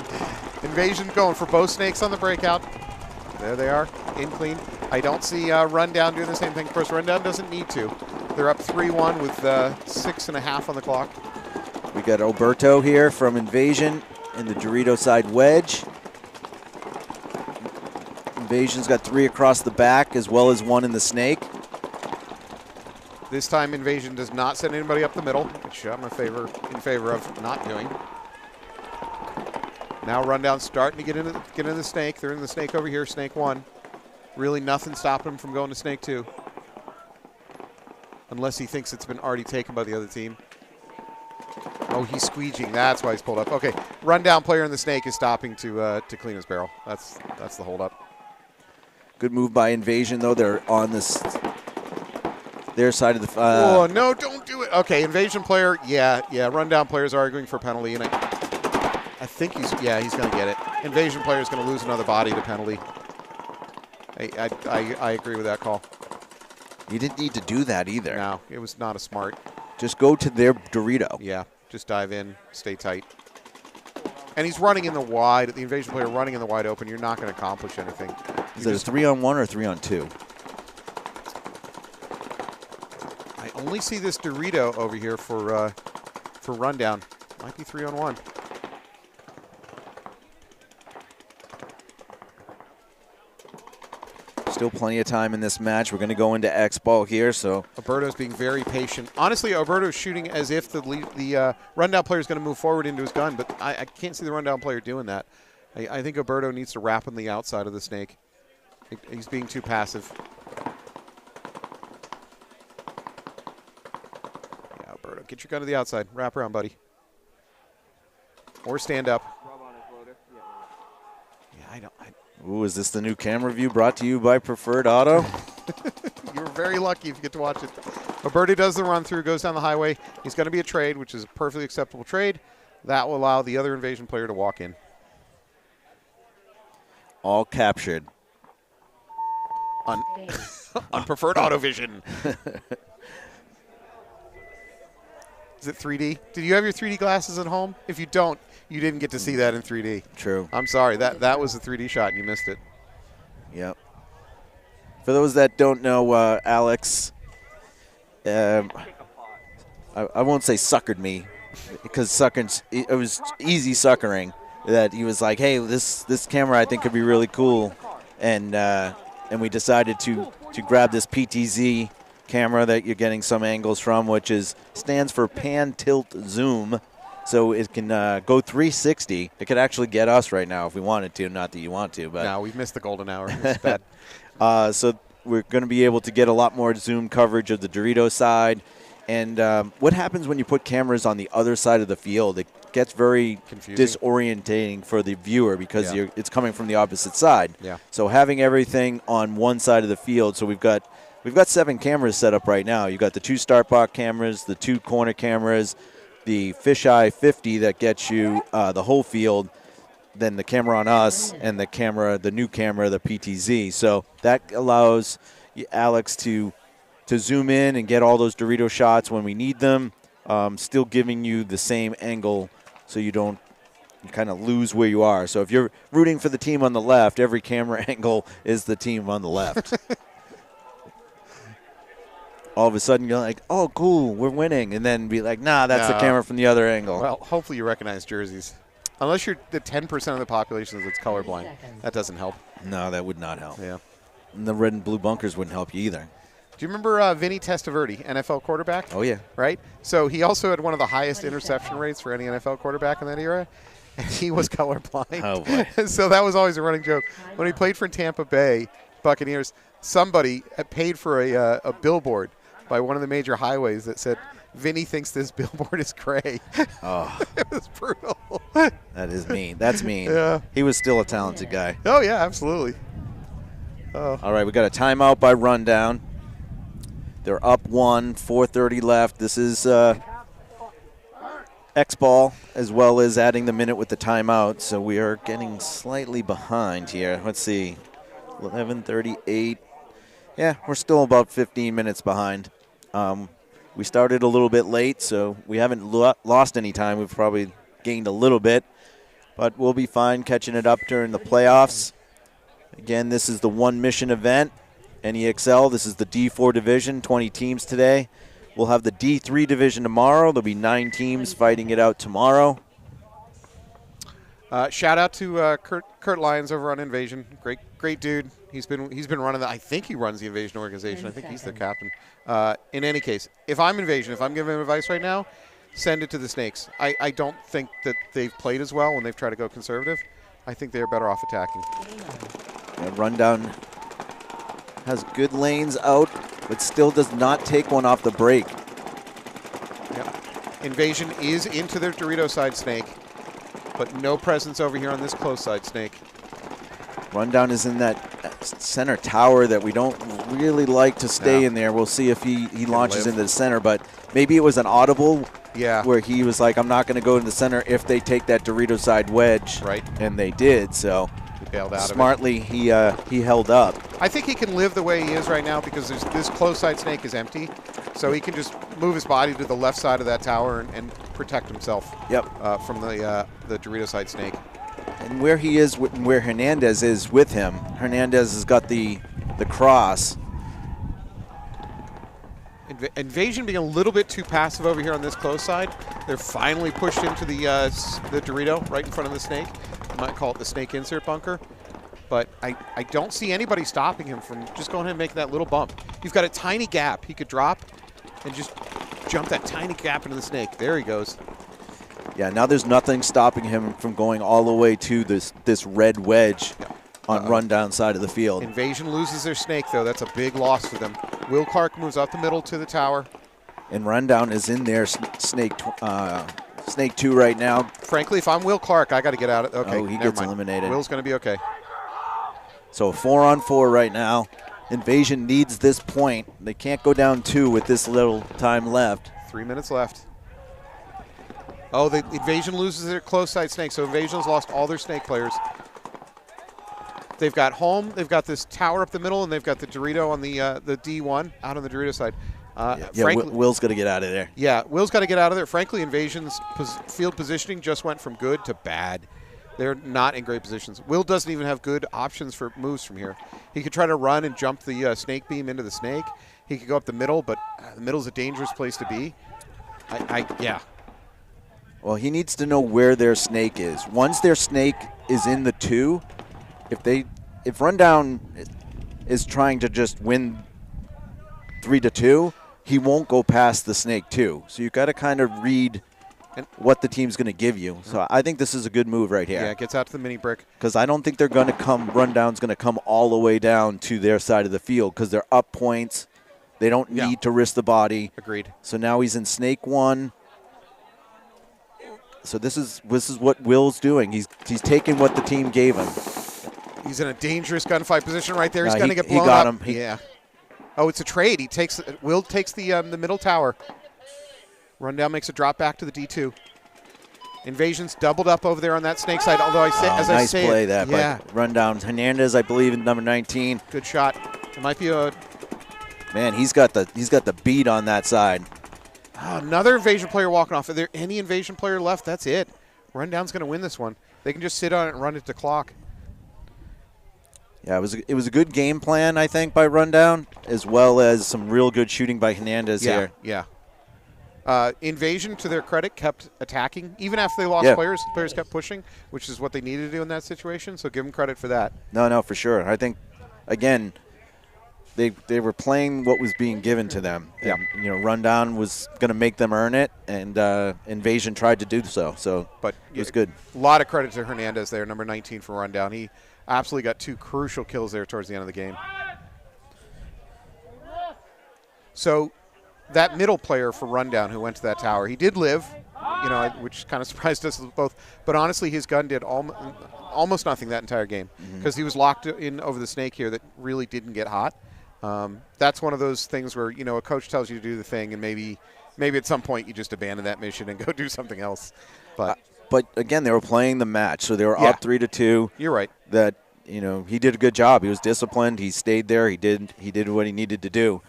[SPEAKER 2] Invasion going for both snakes on the breakout. There they are, in clean. I don't see Rundown doing the same thing. Of course, Rundown doesn't need to. They're up 3-1 with 6.5 on the clock.
[SPEAKER 1] We got Alberto here from Invasion in the Dorito side wedge. Invasion's got 3 across the back as well as 1 in the snake.
[SPEAKER 2] This time Invasion does not send anybody up the middle, which I'm in favor of not doing. Now Rundown starting to get into the snake. They're in the snake over here, snake 1. Really nothing stopping him from going to snake 2. Unless he thinks it's been already taken by the other team. Oh, he's squeegeeing. That's why he's pulled up. Okay, Rundown player in the snake is stopping to clean his barrel. That's the holdup.
[SPEAKER 1] Good move by Invasion, though. They're on their side of the.
[SPEAKER 2] Oh no! Don't do it. Okay, Invasion player. Yeah. Rundown players are arguing for penalty, and I think he's going to get it. Invasion player is going to lose another body to penalty. I agree with that call.
[SPEAKER 1] You didn't need to do that either.
[SPEAKER 2] No, it was not a smart.
[SPEAKER 1] Just go to their Dorito.
[SPEAKER 2] Yeah, just dive in, stay tight. And he's running in the wide. The Invasion player running in the wide open. You're not going to accomplish anything.
[SPEAKER 1] Is it a 3-on-1 or 3-on-2?
[SPEAKER 2] I only see this Dorito over here for rundown. Might be 3-on-1.
[SPEAKER 1] Still plenty of time in this match. We're going to go into X-Ball here, so.
[SPEAKER 2] Alberto's being very patient. Honestly, Alberto's shooting as if the rundown player is going to move forward into his gun, but I can't see the rundown player doing that. I think Alberto needs to wrap on the outside of the snake. He's being too passive. Yeah, Alberto, get your gun to the outside. Wrap around, buddy. Or stand up. Yeah,
[SPEAKER 1] Ooh, is this the new camera view brought to you by Preferred Auto?
[SPEAKER 2] You're very lucky if you get to watch it. Alberto does the run through, goes down the highway. He's going to be a trade, which is a perfectly acceptable trade. That will allow the other invasion player to walk in.
[SPEAKER 1] All captured.
[SPEAKER 2] On Preferred Auto Vision. Is it 3D? Did you have your 3D glasses at home? If you don't, you didn't get to see that in 3D.
[SPEAKER 1] True.
[SPEAKER 2] I'm sorry. That was a 3D shot and you missed it.
[SPEAKER 1] Yep. For those that don't know, Alex, I won't say suckered me, because it was easy suckering. That he was like, hey, this camera I think could be really cool, and we decided to grab this PTZ camera that you're getting some angles from, which stands for Pan Tilt Zoom. So it can go 360. It could actually get us right now if we wanted to. Not that you want to, but
[SPEAKER 2] no, we've missed the golden hour. It's bad.
[SPEAKER 1] So we're going to be able to get a lot more zoom coverage of the Dorito side. And what happens when you put cameras on the other side of the field? It gets very
[SPEAKER 2] confusing,
[SPEAKER 1] disorientating for the viewer because it's coming from the opposite side.
[SPEAKER 2] Yeah.
[SPEAKER 1] So having everything on one side of the field, so we've got 7 cameras set up right now. You've got the 2 start box cameras, the 2 corner cameras, the fisheye 50 that gets you the whole field, then the camera on us, and the new camera, the PTZ. So that allows Alex to zoom in and get all those Dorito shots when we need them, still giving you the same angle so you kind of lose where you are. So if you're rooting for the team on the left, every camera angle is the team on the left. All of a sudden you're like, oh, cool, we're winning. And then be like, nah, that's the camera from the other angle.
[SPEAKER 2] Well, hopefully you recognize jerseys. Unless you're the 10% of the population that's colorblind. That doesn't help.
[SPEAKER 1] No, that would not help.
[SPEAKER 2] Yeah.
[SPEAKER 1] And the red and blue bunkers wouldn't help you either.
[SPEAKER 2] Do you remember Vinny Testaverde, NFL quarterback?
[SPEAKER 1] Oh, yeah.
[SPEAKER 2] Right? So he also had one of the highest interception rates for any NFL quarterback in that era. And he was colorblind.
[SPEAKER 1] Oh, boy.
[SPEAKER 2] So that was always a running joke. When he played for Tampa Bay Buccaneers, somebody had paid for a billboard by one of the major highways that said, Vinny thinks this billboard is gray.
[SPEAKER 1] Oh.
[SPEAKER 2] It was brutal.
[SPEAKER 1] That is mean. That's mean.
[SPEAKER 2] Yeah.
[SPEAKER 1] He was still a talented guy.
[SPEAKER 2] Oh, yeah, absolutely.
[SPEAKER 1] Oh. All right, we got a timeout by Rundown. They're up 1, 4:30 left. This is X-Ball, as well as adding the minute with the timeout. So we are getting slightly behind here. Let's see, 11:38. Yeah, we're still about 15 minutes behind. We started a little bit late, so we haven't lost any time. We've probably gained a little bit, but we'll be fine catching it up during the playoffs. Again, this is the one mission event, NEXL. This is the D4 division, 20 teams today. We'll have the D3 division tomorrow. There'll be 9 teams fighting it out tomorrow.
[SPEAKER 2] Shout out to Kurt Lyons over on Invasion. Great dude. He's been running that. I think he runs the Invasion organization. I think he's their captain. In any case, if I'm Invasion, if I'm giving him advice right now, send it to the Snakes. I don't think that they've played as well when they've tried to go conservative. I think they're better off attacking.
[SPEAKER 1] Yeah, Rundown has good lanes out, but still does not take one off the break.
[SPEAKER 2] Yep. Invasion is into their Dorito side Snake, but no presence over here on this close side Snake.
[SPEAKER 1] Rundown is in that center tower that we don't really like to stay in there. We'll see if he launches into the center, but maybe it was an audible where he was like, I'm not going to go in the center if they take that Dorito side wedge.
[SPEAKER 2] Right.
[SPEAKER 1] And they did, so
[SPEAKER 2] he bailed out
[SPEAKER 1] smartly
[SPEAKER 2] of
[SPEAKER 1] it. He held up.
[SPEAKER 2] I think he can live the way he is right now because this close side Snake is empty, so he can just move his body to the left side of that tower and protect himself from the Dorito side Snake.
[SPEAKER 1] And where he is, where Hernandez is with him, Hernandez has got the cross.
[SPEAKER 2] Invasion being a little bit too passive over here on this close side. They're finally pushed into the Dorito right in front of the snake. You might call it the snake insert bunker. But I don't see anybody stopping him from just going ahead and making that little bump. You've got a tiny gap. He could drop and just jump that tiny gap into the snake. There he goes.
[SPEAKER 1] Yeah, now there's nothing stopping him from going all the way to this red wedge on rundown side of the field.
[SPEAKER 2] Invasion loses their snake, though. That's a big loss for them. Will Clark moves up the middle to the tower.
[SPEAKER 1] And rundown is in there, snake 2 right now.
[SPEAKER 2] Frankly, if I'm Will Clark, I got to get out of okay.
[SPEAKER 1] Oh, he gets eliminated.
[SPEAKER 2] Will's going to be okay.
[SPEAKER 1] So a 4-on-4 right now. Invasion needs this point. They can't go down 2 with this little time left.
[SPEAKER 2] 3 minutes left. Oh, the Invasion loses their close side snake, so Invasion's lost all their snake players. They've got home, they've got this tower up the middle, and they've got the Dorito on the D1 out on the Dorito side.
[SPEAKER 1] Will's got to get out of there.
[SPEAKER 2] Yeah, Will's got to get out of there. Frankly, Invasion's field positioning just went from good to bad. They're not in great positions. Will doesn't even have good options for moves from here. He could try to run and jump the snake beam into the snake. He could go up the middle, but the middle's a dangerous place to be. Yeah.
[SPEAKER 1] Well, he needs to know where their snake is. Once their snake is in the 2, if rundown is trying to just win 3-2, he won't go past the snake 2. So you've got to kind of read what the team's going to give you. So I think this is a good move right here.
[SPEAKER 2] Yeah, it gets out to the mini brick.
[SPEAKER 1] Because I don't think they're going to rundown's going to come all the way down to their side of the field because they're up points. They don't need to risk the body.
[SPEAKER 2] Agreed.
[SPEAKER 1] So now he's in snake 1. So this is what Will's doing. He's taking what the team gave him.
[SPEAKER 2] He's in a dangerous gunfight position right there. He's going to get blown
[SPEAKER 1] He got
[SPEAKER 2] up.
[SPEAKER 1] him.
[SPEAKER 2] Yeah. Oh, it's a trade. Will takes the middle tower. Rundown makes a drop back to the D2. Invasion's doubled up over there on that snake side. Although
[SPEAKER 1] nice play that. But rundown. Hernandez, I believe, in number 19.
[SPEAKER 2] Good shot. It might be a.
[SPEAKER 1] Man, he's got the beat on that side.
[SPEAKER 2] Another Invasion player walking off. Are there any Invasion player left? That's it. Rundown's going to win this one. They can just sit on it and run it to clock.
[SPEAKER 1] Yeah, it was a good game plan, I think, by Rundown, as well as some real good shooting by Hernandez here.
[SPEAKER 2] Yeah. Invasion, to their credit, kept attacking. Even after they lost players, the players kept pushing, which is what they needed to do in that situation. So give them credit for that.
[SPEAKER 1] No, for sure. I think, again, they were playing what was being given to them.
[SPEAKER 2] Yeah.
[SPEAKER 1] And, Rundown was going to make them earn it, and Invasion tried to do so. So
[SPEAKER 2] but
[SPEAKER 1] it was good.
[SPEAKER 2] A lot of credit to Hernandez there, number 19 for Rundown. He absolutely got 2 crucial kills there towards the end of the game. So that middle player for Rundown who went to that tower, he did live, which kind of surprised us both. But honestly, his gun did almost nothing that entire game because he was locked in over the snake here that really didn't get hot. That's one of those things where, a coach tells you to do the thing and maybe at some point you just abandon that mission and go do something else.
[SPEAKER 1] But again, they were playing the match, so they were up 3-2.
[SPEAKER 2] You're right.
[SPEAKER 1] That he did a good job. He was disciplined. He stayed there. He did what he needed to do.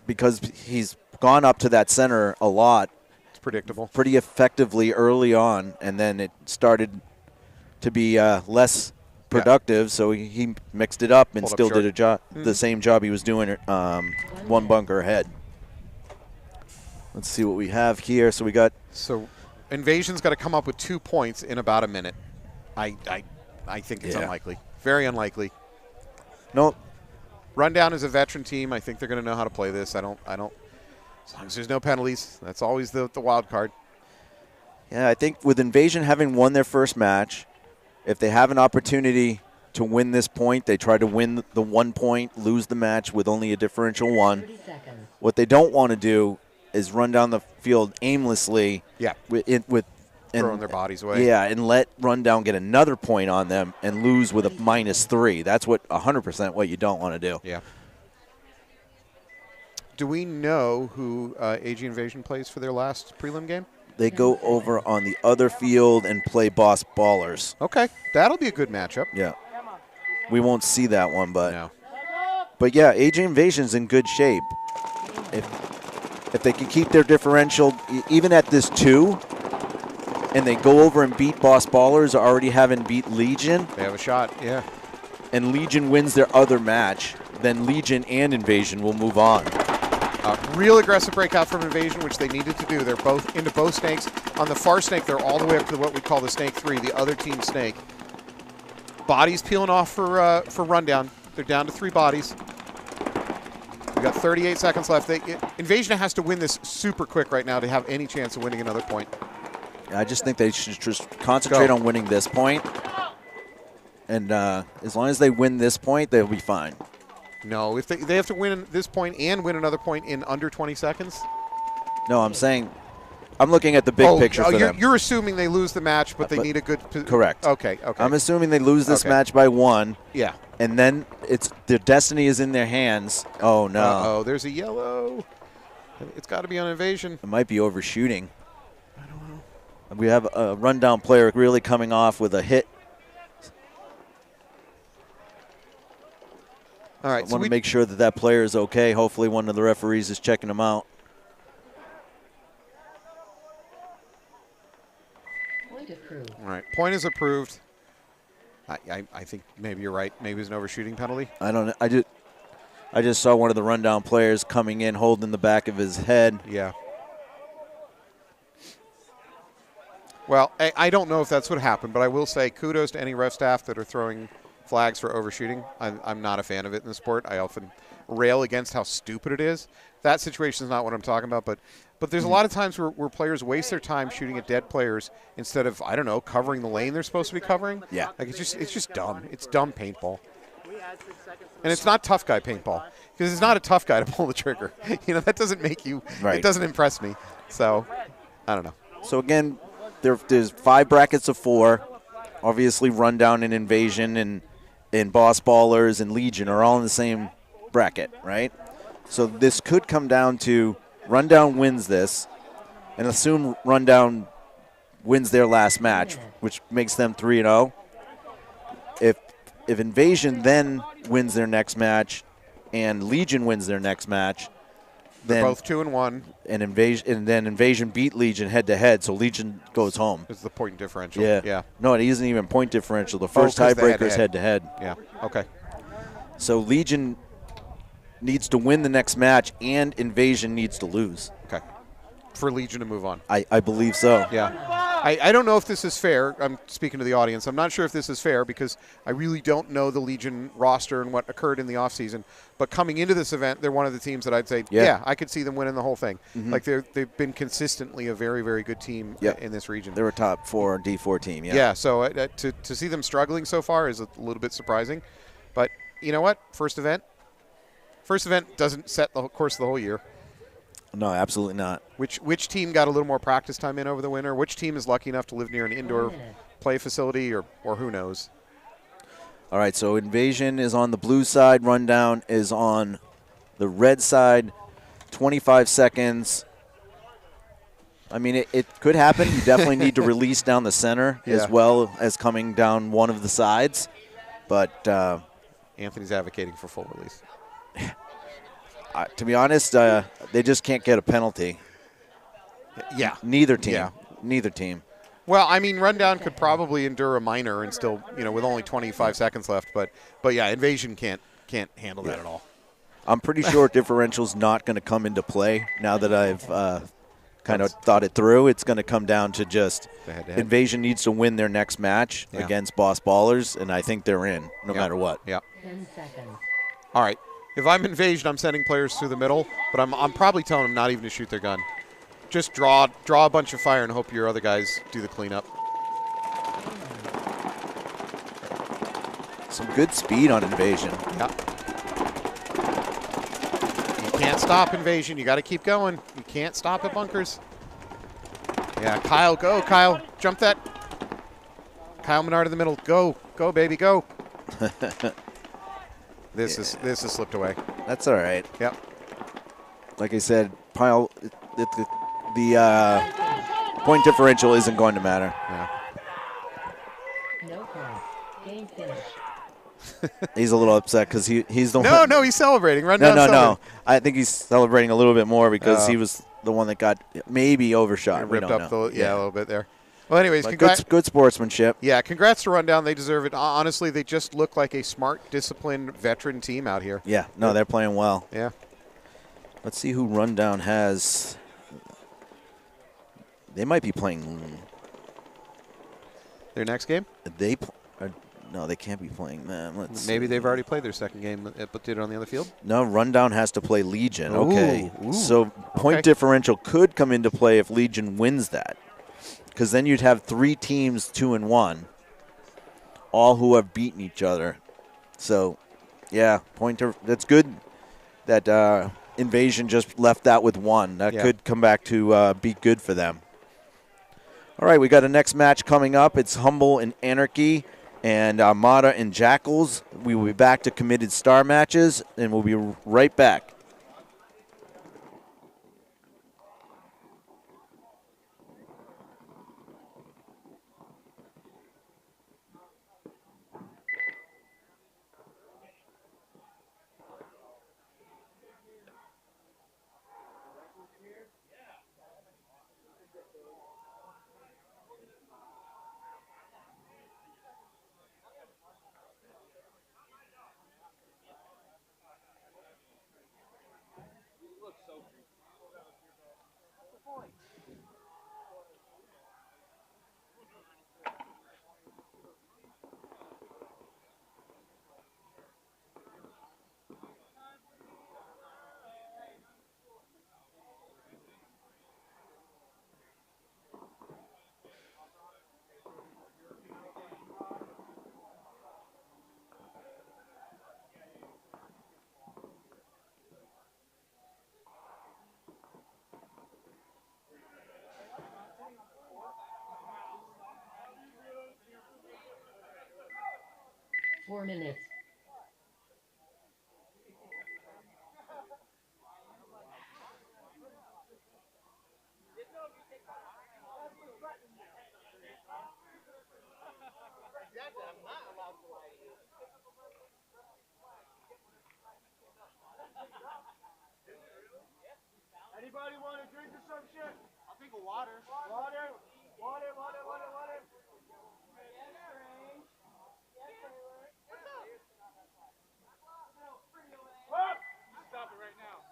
[SPEAKER 1] Because he's gone up to that center a lot.
[SPEAKER 2] It's predictable.
[SPEAKER 1] Pretty effectively early on, and then it started to be less productive. So he mixed it up and still did the same job he was doing one bunker ahead. Let's see what we have here. So we got.
[SPEAKER 2] So Invasion's got to come up with 2 points in about a minute. I think it's unlikely. Very unlikely.
[SPEAKER 1] No.
[SPEAKER 2] Rundown is a veteran team. I think they're going to know how to play this. I don't. As long as there's no penalties, that's always the wild card.
[SPEAKER 1] Yeah, I think with Invasion having won their first match, if they have an opportunity to win this point, they try to win the 1 point, lose the match with only a differential 1.
[SPEAKER 4] 30 seconds.
[SPEAKER 1] What they don't want to do is run down the field aimlessly.
[SPEAKER 2] Yeah. Throwing their bodies away.
[SPEAKER 1] Yeah, and let Rundown get another point on them and lose with a -3. That's 100% what you don't want to do.
[SPEAKER 2] Yeah. Do we know who AG Invasion plays for their last prelim game?
[SPEAKER 1] They go over on the other field and play Boss Ballers.
[SPEAKER 2] Okay, that'll be a good matchup.
[SPEAKER 1] Yeah. We won't see that one, but
[SPEAKER 2] no.
[SPEAKER 1] But yeah, AG Invasion's in good shape. If they can keep their differential even at this 2, and they go over and beat Boss Ballers, already having beat Legion.
[SPEAKER 2] They have a shot, yeah.
[SPEAKER 1] And Legion wins their other match, then Legion and Invasion will move on.
[SPEAKER 2] Real aggressive breakout from Invasion, which they needed to do. They're both into both snakes. On the far snake, they're all the way up to what we call the snake 3, the other team snake. Bodies peeling off for Rundown. They're down to 3 bodies. We got 38 seconds left. Invasion has to win this super quick right now to have any chance of winning another point.
[SPEAKER 1] I just think they should just concentrate on winning this point. And as long as they win this point, they'll be fine.
[SPEAKER 2] No, if they have to win this point and win another point in under 20 seconds.
[SPEAKER 1] No, I'm saying I'm looking at the big picture for them.
[SPEAKER 2] You're assuming they lose the match, but they need a good.
[SPEAKER 1] Correct.
[SPEAKER 2] Okay.
[SPEAKER 1] I'm assuming they lose this match by 1.
[SPEAKER 2] Yeah.
[SPEAKER 1] And then their destiny is in their hands. Oh no.
[SPEAKER 2] Oh, there's a yellow. It's got to be on Invasion.
[SPEAKER 1] It might be overshooting. I don't know. We have a Rundown player really coming off with a hit.
[SPEAKER 2] All right,
[SPEAKER 1] I want to make sure that player is okay. Hopefully one of the referees is checking him out.
[SPEAKER 4] Point approved.
[SPEAKER 2] All right, point is approved. I think maybe you're right. Maybe it's an overshooting penalty.
[SPEAKER 1] I don't know. I just saw one of the Rundown players coming in holding the back of his head.
[SPEAKER 2] Yeah. Well, I don't know if that's what happened, but I will say kudos to any ref staff that are throwing flags for overshooting. I'm not a fan of it in the sport. I often rail against how stupid it is. That situation is not what I'm talking about, but there's a lot of times where players waste their time shooting at dead players instead of, I don't know, covering the lane they're supposed to be covering.
[SPEAKER 1] Yeah.
[SPEAKER 2] Like it's just dumb. It's dumb paintball. And it's not tough guy paintball because it's not a tough guy to pull the trigger. That doesn't make you,
[SPEAKER 1] right.
[SPEAKER 2] It doesn't impress me. So, I don't know.
[SPEAKER 1] So again, there's 5 brackets of 4. Obviously Rundown and Invasion and Boss Ballers and Legion are all in the same bracket, right? So this could come down to Rundown wins this, and assume Rundown wins their last match, which makes them 3-0. If Invasion then wins their next match, and Legion wins their next match,
[SPEAKER 2] they're
[SPEAKER 1] then
[SPEAKER 2] both 2-1,
[SPEAKER 1] and Invasion beat Legion head to head, so Legion goes home.
[SPEAKER 2] It's the point differential.
[SPEAKER 1] Yeah. No, it isn't even point differential. The first tiebreaker is head to head.
[SPEAKER 2] Yeah. Okay.
[SPEAKER 1] So Legion needs to win the next match, and Invasion needs to lose.
[SPEAKER 2] Okay. For Legion to move on.
[SPEAKER 1] I believe so.
[SPEAKER 2] Yeah. I don't know if this is fair. I'm speaking to the audience. I'm not sure if this is fair because I really don't know the Legion roster and what occurred in the offseason. But coming into this event, they're one of the teams that I'd say, yeah I could see them winning the whole thing.
[SPEAKER 1] Mm-hmm.
[SPEAKER 2] Like they've been consistently a very, very good team in this region.
[SPEAKER 1] They're a top 4 D4 team, yeah.
[SPEAKER 2] Yeah, so to see them struggling so far is a little bit surprising. But you know what? First event doesn't set the course of the whole year.
[SPEAKER 1] No, absolutely not.
[SPEAKER 2] Which team got a little more practice time in over the winter? Which team is lucky enough to live near an indoor play facility or who knows?
[SPEAKER 1] All right, so Invasion is on the blue side. Rundown is on the red side. 25 seconds. I mean, it could happen. You definitely need to release down the center as well as coming down one of the sides. But
[SPEAKER 2] Anthony's advocating for full release.
[SPEAKER 1] To be honest, they just can't get a penalty.
[SPEAKER 2] Yeah.
[SPEAKER 1] Neither team.
[SPEAKER 2] Yeah.
[SPEAKER 1] Neither team.
[SPEAKER 2] Well, I mean, Rundown could probably endure a minor and still, with only 25 seconds left. But yeah, Invasion can't handle that at all.
[SPEAKER 1] I'm pretty sure differential's not going to come into play now that I've kind of thought it through. It's going to come down to just Invasion needs to win their next match against Boss Ballers, and I think they're in no matter what.
[SPEAKER 2] Yeah.
[SPEAKER 4] 10 seconds.
[SPEAKER 2] All right. If I'm Invasion, I'm sending players through the middle, but I'm probably telling them not even to shoot their gun. Just draw a bunch of fire and hope your other guys do the cleanup.
[SPEAKER 1] Some good speed on Invasion.
[SPEAKER 2] Yeah. You can't stop Invasion. You got to keep going. You can't stop at bunkers. Yeah, Kyle, go, Kyle. Jump that. Kyle Menard in the middle. Go, baby, go. This is slipped away.
[SPEAKER 1] That's all right.
[SPEAKER 2] Yep.
[SPEAKER 1] Like I said, the point differential isn't going to matter.
[SPEAKER 2] Yeah.
[SPEAKER 4] No points. Game finished.
[SPEAKER 1] He's a little upset because he's the one.
[SPEAKER 2] No, he's celebrating. Rundown.
[SPEAKER 1] No. I think he's celebrating a little bit more because he was the one that got maybe overshot.
[SPEAKER 2] Ripped up
[SPEAKER 1] know.
[SPEAKER 2] a little bit there. Well, anyways,
[SPEAKER 1] good sportsmanship.
[SPEAKER 2] Yeah, congrats to Rundown. They deserve it. Honestly, they just look like a smart, disciplined, veteran team out here.
[SPEAKER 1] Yeah, no, they're playing well.
[SPEAKER 2] Yeah.
[SPEAKER 1] Let's see who Rundown has. They might be playing.
[SPEAKER 2] Their next game?
[SPEAKER 1] No, they can't be playing them.
[SPEAKER 2] Maybe
[SPEAKER 1] See.
[SPEAKER 2] they've already played their second game, but did it on the other field?
[SPEAKER 1] No, Rundown has to play Legion.
[SPEAKER 2] Ooh,
[SPEAKER 1] Okay.
[SPEAKER 2] ooh.
[SPEAKER 1] So point
[SPEAKER 2] Okay.
[SPEAKER 1] differential could come into play if Legion wins that. Because then you'd have 3 teams 2-1, all who have beaten each other. So, yeah, that's good that Invasion just left that with 1. That could come back to be good for them. All right, we got a next match coming up. It's Humble and Anarchy and Armada and Jackals. We will be back to committed star matches, and we'll be right back.
[SPEAKER 3] Look so creepy.
[SPEAKER 4] 4 minutes.
[SPEAKER 3] Exactly, I'm not allowed to lie to you. Anybody want a drink or some shit? I'll take a water. Water? Water, water, water, water. What's up? Stop it right now.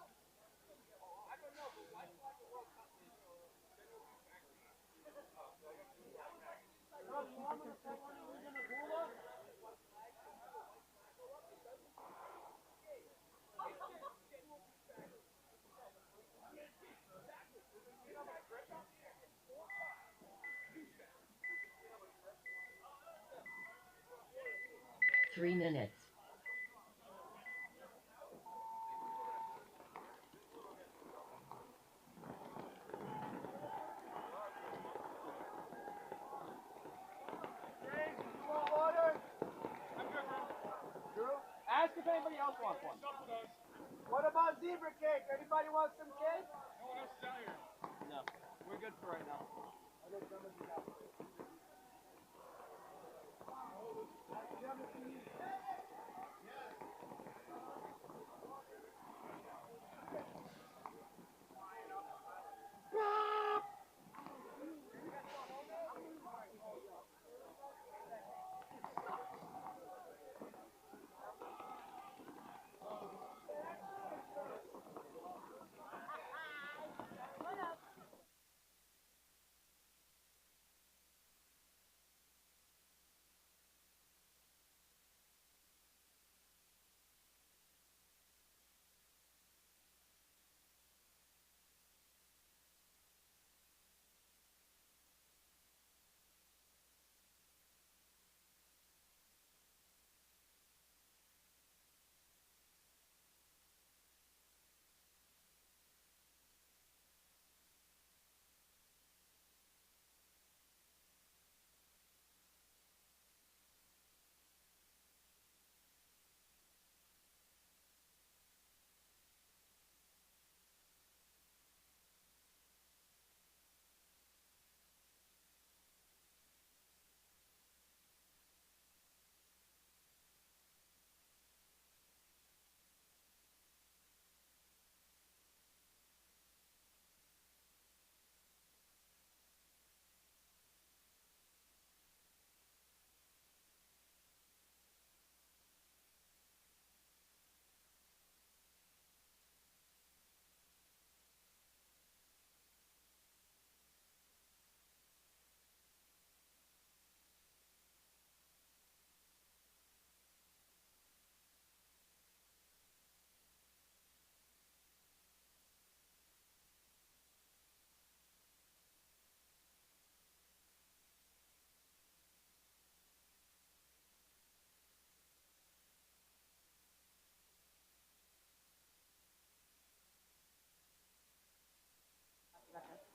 [SPEAKER 4] 3 minutes.
[SPEAKER 3] Ask if anybody else wants one. What about zebra cake? Anybody want some cake? No one else is out here. No. We're good for right now.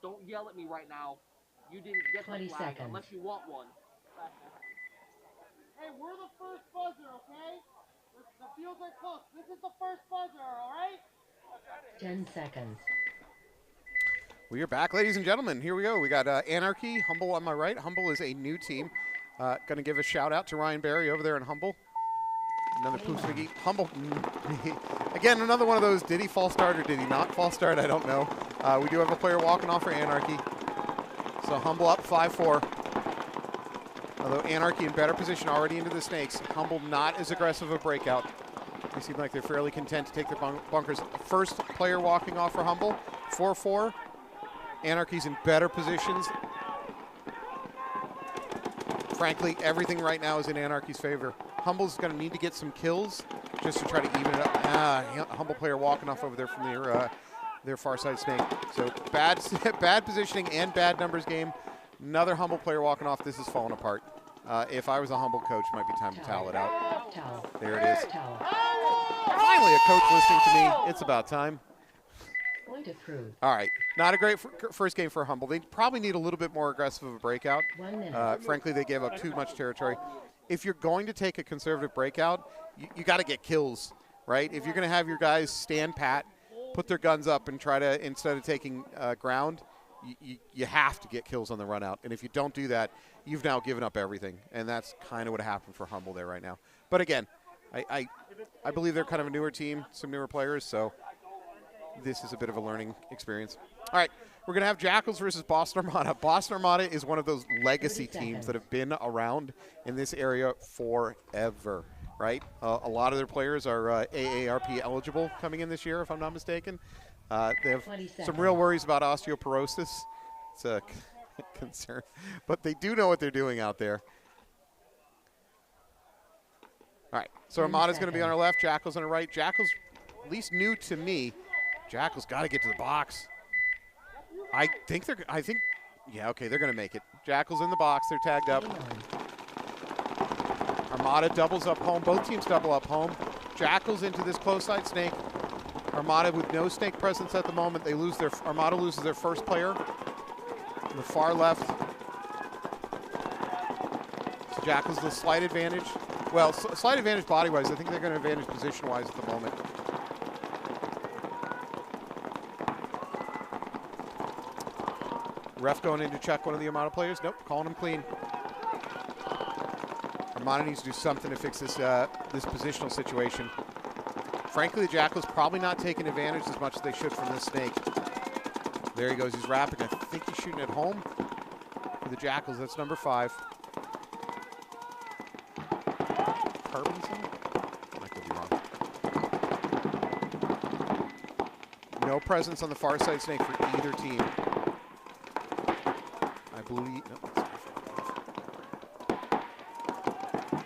[SPEAKER 5] Don't yell at me right now. You didn't get
[SPEAKER 4] 20
[SPEAKER 5] the flag
[SPEAKER 4] seconds.
[SPEAKER 5] unless you want one.
[SPEAKER 3] Hey, we're the first buzzer, okay? The fields are close. This is the first buzzer, all right?
[SPEAKER 4] 10 seconds.
[SPEAKER 2] We are back, ladies and gentlemen. Here we go. We got Anarchy, Humble on my right. Humble is a new team. Going to give a shout out to Ryan Barry over there in Humble. Another Poof Swiggy. Humble. Again, another one of those, did he false start or did he not false start? I don't know. We do have a player walking off for Anarchy. So Humble up 5-4. Although Anarchy in better position already into the snakes. Humble not as aggressive a breakout. They seem like they're fairly content to take their bunkers. First player walking off for Humble. 4-4. Anarchy's in better positions. Frankly, everything right now is in Anarchy's favor. Humble's going to need to get some kills just to try to even it up. Humble player walking off over there from their far side snake. So bad positioning and bad numbers game. Another Humble player walking off. This is falling apart. If I was a Humble coach, it might be time to towel it out.
[SPEAKER 4] Towel.
[SPEAKER 2] There it is.
[SPEAKER 4] Towel.
[SPEAKER 2] Finally, a coach listening to me. It's about time.
[SPEAKER 4] Point approved.
[SPEAKER 2] All right. Not a great first game for Humble. They probably need a little bit more aggressive of a breakout.
[SPEAKER 4] 1 minute.
[SPEAKER 2] Frankly, they gave up too much territory. If you're going to take a conservative breakout, you got to get kills, right? If you're going to have your guys stand pat, put their guns up, and try to, instead of taking ground, you have to get kills on the run out. And if you don't do that, you've now given up everything. And that's kind of what happened for Humble there right now. But again, I believe they're kind of a newer team, some newer players, so this is a bit of a learning experience. All right, we're going to have Jackals versus Boston Armada. Boston Armada is one of those legacy
[SPEAKER 4] 30
[SPEAKER 2] teams
[SPEAKER 4] seconds.
[SPEAKER 2] that have been around in this area forever, right? A lot of their players are AARP eligible coming in this year, if I'm not mistaken. They have
[SPEAKER 4] 20
[SPEAKER 2] some
[SPEAKER 4] seconds.
[SPEAKER 2] real worries about osteoporosis. It's a concern. But they do know what they're doing out there. All right, so
[SPEAKER 4] 10
[SPEAKER 2] Armada's going to be on our
[SPEAKER 4] seconds.
[SPEAKER 2] left, Jackals on our right. Jackals, at least new to me. Jackals got to get to the box. I think, yeah, okay, they're going to make it. Jackals in the box, they're tagged up.
[SPEAKER 4] Game on.
[SPEAKER 2] Armada doubles up home. Both teams double up home. Jackals into this close side snake. Armada with no snake presence at the moment. Armada loses their first player. On the far left. So Jackals the slight advantage. Well, slight advantage body-wise. I think they're going to advantage position-wise at the moment. Ref going in to check one of the Armada players. Nope, calling him clean. Armada needs to do something to fix this this positional situation. Frankly, the Jackals probably not taking advantage as much as they should from this snake. There he goes. He's wrapping. I think he's shooting at home for the Jackals. That's number 5. Carbonson? I could be wrong. No presence on the far side snake for either team. I believe. No,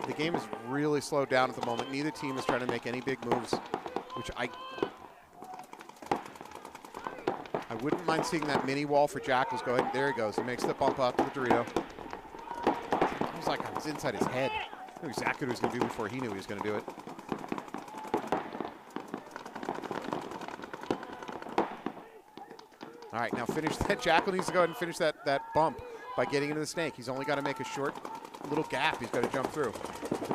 [SPEAKER 2] the game is really slowed down at the moment. Neither team is trying to make any big moves, which I wouldn't mind seeing that mini wall for Jackals go ahead. There he goes. He makes the bump out to the Dorito. It was like I was inside his head. I knew exactly what he was going to do before he knew he was going to do it. All right, now finish that. Jackal needs to go ahead and finish that bump by getting into the snake. He's only got to make a short little gap he's got to jump through.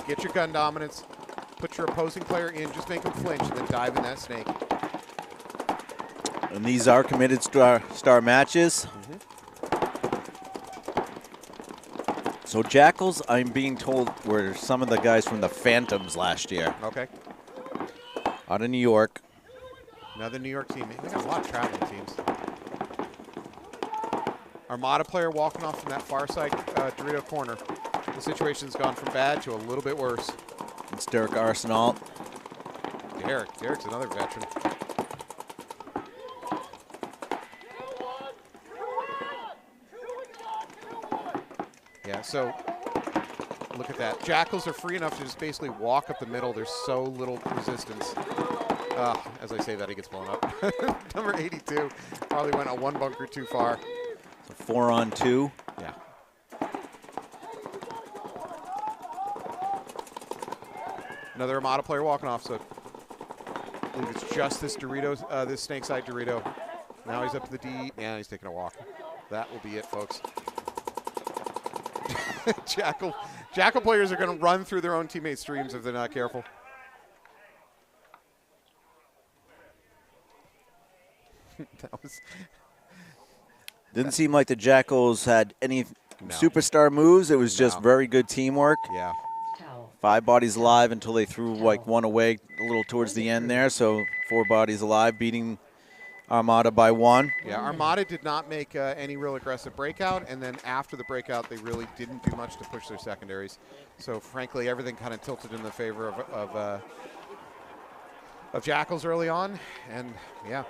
[SPEAKER 2] Get your gun dominance, put your opposing player in, just make him flinch, and then dive in that snake.
[SPEAKER 1] And these are committed star matches. So Jackals, I'm being told, were some of the guys from the Phantoms last year.
[SPEAKER 2] Okay.
[SPEAKER 1] Out of New York.
[SPEAKER 2] Another New York team. They got a lot of traveling teams. Armada player walking off from that far side Dorito corner. The situation's gone from bad to a little bit worse.
[SPEAKER 1] It's Derek Arsenal.
[SPEAKER 2] Derek's another veteran. Yeah, so look at that. Jackals are free enough to just basically walk up the middle. There's so little resistance. As I say that, he gets blown up. Number 82 probably went a one bunker too far.
[SPEAKER 1] So 4-on-2.
[SPEAKER 2] Yeah. Another Armada player walking off, so I believe it's just this Dorito, this snake side Dorito. Now he's up to the D. Yeah, he's taking a walk. That will be it, folks. Jackal players are going to run through their own teammates' streams if they're not careful. That was.
[SPEAKER 1] Didn't seem like the Jackals had any superstar moves. It was just very good teamwork.
[SPEAKER 2] Yeah.
[SPEAKER 1] 5 bodies alive until they threw like one away a little towards the end there. So 4 bodies alive, beating Armada by 1.
[SPEAKER 2] Yeah, Armada did not make any real aggressive breakout, and then after the breakout, they really didn't do much to push their secondaries. So frankly, everything kind of tilted in the favor of Jackals early on, and yeah,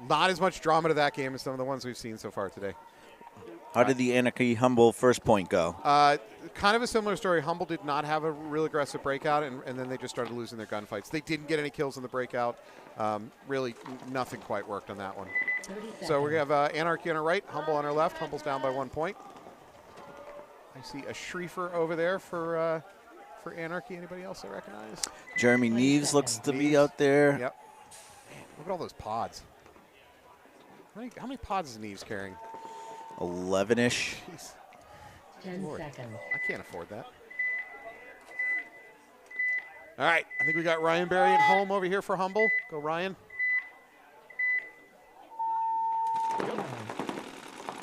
[SPEAKER 2] not as much drama to that game as some of the ones we've seen so far today.
[SPEAKER 1] How did the Anarchy Humble first point go?
[SPEAKER 2] Kind of a similar story. Humble did not have a real aggressive breakout, and then they just started losing their gunfights. They didn't get any kills in the breakout. Really, nothing quite worked on that one. So we have Anarchy on our right, Humble on our left. Humble's down by 1 point. I see a Shriefer over there for Anarchy. Anybody else I recognize?
[SPEAKER 1] Jeremy Neves looks to be out there.
[SPEAKER 2] Yep. Man, look at all those pods. How many pods is Neves carrying?
[SPEAKER 1] 11-ish.
[SPEAKER 4] 10
[SPEAKER 2] Lord,
[SPEAKER 4] seconds.
[SPEAKER 2] I can't afford that. All right, I think we got Ryan Berry at home over here for Humble. Go Ryan.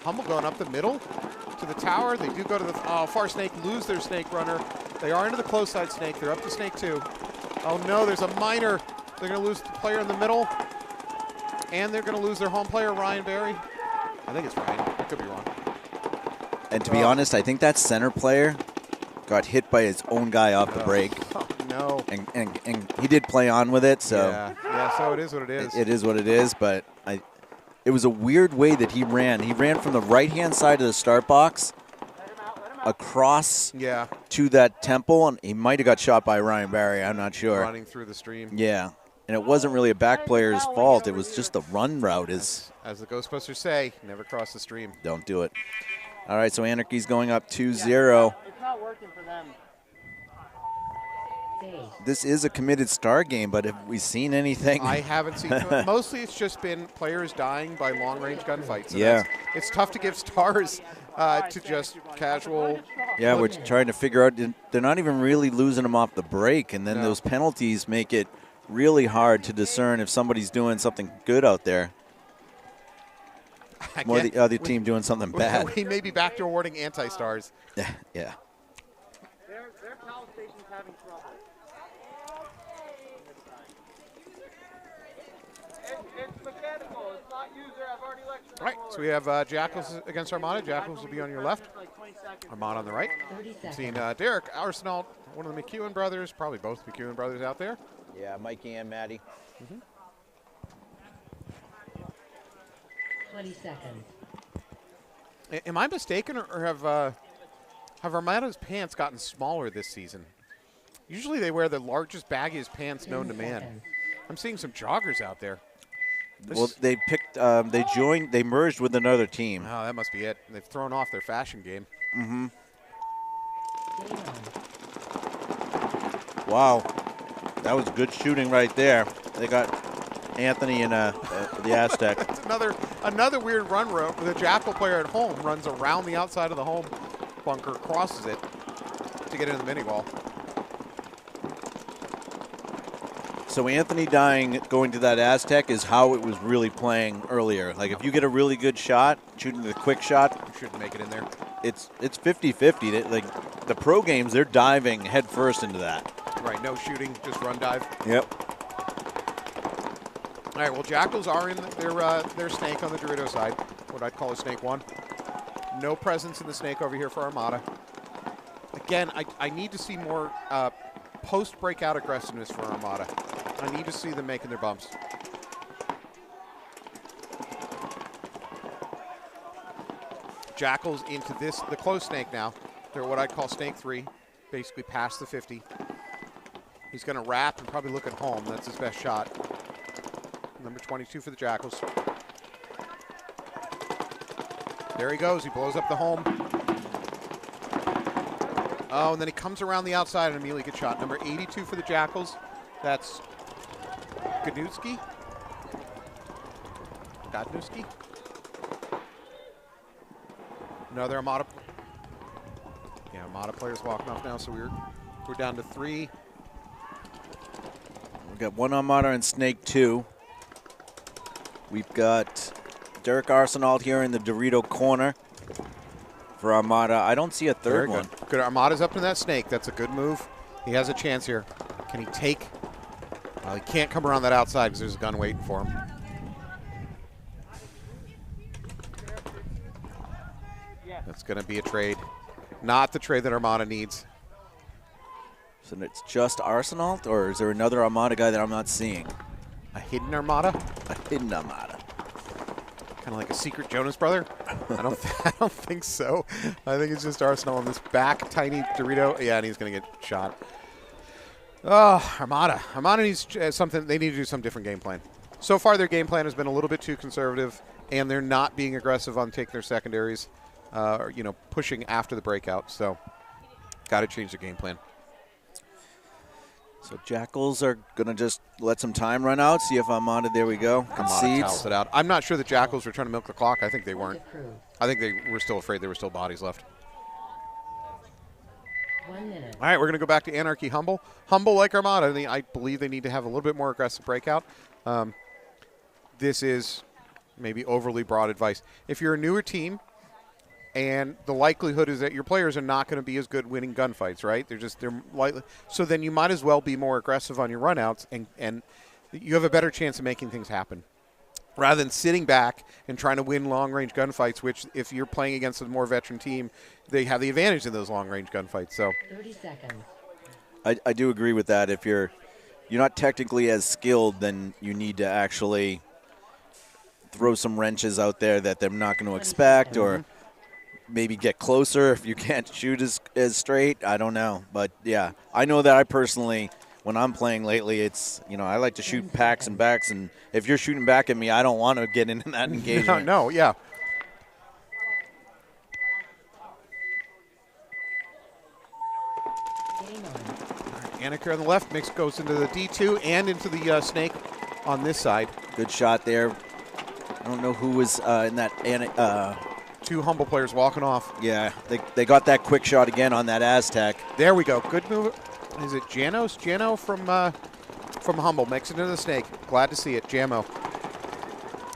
[SPEAKER 2] Humble going up the middle to the tower. They do go to the far snake, lose their snake runner. They are into the close side snake. They're up to snake 2. Oh no, there's a miner. They're going to lose the player in the middle. And they're going to lose their home player, Ryan Berry. I think it's Ryan. I could be wrong.
[SPEAKER 1] And to be honest, I think that center player got hit by his own guy off the break.
[SPEAKER 2] Oh, no.
[SPEAKER 1] And he did play on with it, so
[SPEAKER 2] yeah, so it is what it is.
[SPEAKER 1] It is what it is, but it was a weird way that he ran. He ran from the right-hand side of the start box across to that temple, and he might have got shot by Ryan Barry. I'm not sure.
[SPEAKER 2] Running through the stream.
[SPEAKER 1] Yeah, and it wasn't really a back player's fault. It was just the run route.
[SPEAKER 2] As the Ghostbusters say, never cross the stream.
[SPEAKER 1] Don't do it. All right, so Anarchy's going up 2-0.
[SPEAKER 5] It's not working for them.
[SPEAKER 1] This is a committed star game, but have we seen anything?
[SPEAKER 2] I haven't seen. Mostly it's just been players dying by long-range gunfights.
[SPEAKER 1] Yeah.
[SPEAKER 2] It's tough to give stars to just casual.
[SPEAKER 1] Yeah, we're trying to figure out. They're not even really losing them off the break, and then those penalties make it really hard to discern if somebody's doing something good out there. More the other team doing something bad.
[SPEAKER 2] We may be back to awarding anti-stars.
[SPEAKER 1] Yeah.
[SPEAKER 5] Their power station's having trouble.
[SPEAKER 3] It's mechanical. It's not user. I've already lectured.
[SPEAKER 2] All right, so we have Jackals against Armada. Jackals will be on your left. Armada on the right. I've seen Derek Arsenal, one of the McEwen brothers, probably both McEwen brothers out there.
[SPEAKER 1] Yeah, Mikey and Maddie.
[SPEAKER 4] 20 seconds.
[SPEAKER 2] Am I mistaken, or have Armada's pants gotten smaller this season? Usually they wear the largest, baggiest pants known to man. I'm seeing some joggers out there.
[SPEAKER 1] Well, they picked. They merged with another team.
[SPEAKER 2] Oh, that must be it. They've thrown off their fashion game.
[SPEAKER 1] Mm-hmm. Wow, that was good shooting right there. They got Anthony in the Aztec.
[SPEAKER 2] That's another weird run route where the Jackal player at home runs around the outside of the home bunker, crosses it to get into the mini wall.
[SPEAKER 1] So Anthony dying going to that Aztec is how it was really playing earlier. Like if you get a really good shot, shooting the quick shot,
[SPEAKER 2] you shouldn't make it in there.
[SPEAKER 1] It's 50-50. Like the pro games, they're diving head first into that.
[SPEAKER 2] Right, no shooting, just run dive.
[SPEAKER 1] Yep.
[SPEAKER 2] All right, well, Jackals are in their snake on the Dorito side, what I'd call a snake 1. No presence in the snake over here for Armada. Again, I need to see more post-breakout aggressiveness for Armada. I need to see them making their bumps. Jackals into the close snake now. They're what I'd call snake 3, basically past the 50. He's going to wrap and probably look at home. That's his best shot. Number 22 for the Jackals. There he goes. He blows up the home. Oh, and then he comes around the outside and immediately gets shot. Number 82 for the Jackals. That's Gnutsky. Skadnewski. Another Armada. Yeah, Armada players walking off now, so we're down to 3.
[SPEAKER 1] We've got 1 Armada and Snake 2. We've got Derek Arsenault here in the Dorito corner for Armada. I don't see a third one.
[SPEAKER 2] Good. Armada's up in that Snake. That's a good move. He has a chance here. Can he take? Well, he can't come around that outside because there's a gun waiting for him. That's going to be a trade. Not the trade that Armada needs.
[SPEAKER 1] So it's just Arsenault, or is there another Armada guy that I'm not seeing?
[SPEAKER 2] A hidden Armada?
[SPEAKER 1] A hidden Armada.
[SPEAKER 2] Kind of like a secret Jonas brother? I don't think so. I think it's just Arsenal on this back tiny Dorito. Yeah, and he's going to get shot. Oh, Armada. Armada needs something. They need to do some different game plan. So far, their game plan has been a little bit too conservative, and they're not being aggressive on taking their secondaries, pushing after the breakout. So, got to change the game plan.
[SPEAKER 1] So Jackals are going to just let some time run out, see if Armada, there we go,
[SPEAKER 2] Armada
[SPEAKER 1] concedes.
[SPEAKER 2] towels it out. I'm not sure the Jackals were trying to milk the clock. I think they weren't.
[SPEAKER 4] Approved.
[SPEAKER 2] I think they were still afraid there were still bodies left.
[SPEAKER 4] 1 minute.
[SPEAKER 2] All right, we're going to go back to Anarchy Humble. Humble like Armada. I believe they need to have a little bit more aggressive breakout. This is maybe overly broad advice. If you're a newer team, and the likelihood is that your players are not going to be as good winning gunfights, right? They're likely. So then you might as well be more aggressive on your runouts, and you have a better chance of making things happen, rather than sitting back and trying to win long-range gunfights. Which, if you're playing against a more veteran team, they have the advantage in those long-range gunfights. So
[SPEAKER 4] 30 seconds.
[SPEAKER 1] I do agree with that. If you're not technically as skilled, then you need to actually throw some wrenches out there that they're not going to expect, or maybe get closer if you can't shoot as straight. I don't know. But, yeah, I know that I personally, when I'm playing lately, it's, I like to shoot packs and backs. And if you're shooting back at me, I don't want to get into that engagement.
[SPEAKER 2] no, yeah.
[SPEAKER 4] Game on.
[SPEAKER 2] Anarchy on the left. Mix goes into the D2 and into the Snake on this side.
[SPEAKER 1] Good shot there. I don't know who was in that.
[SPEAKER 2] 2 Humble players walking off.
[SPEAKER 1] Yeah, they got that quick shot again on that Aztec.
[SPEAKER 2] There we go. Good move. Is it Janos? Jano from Humble makes it into the Snake. Glad to see it. Jamo.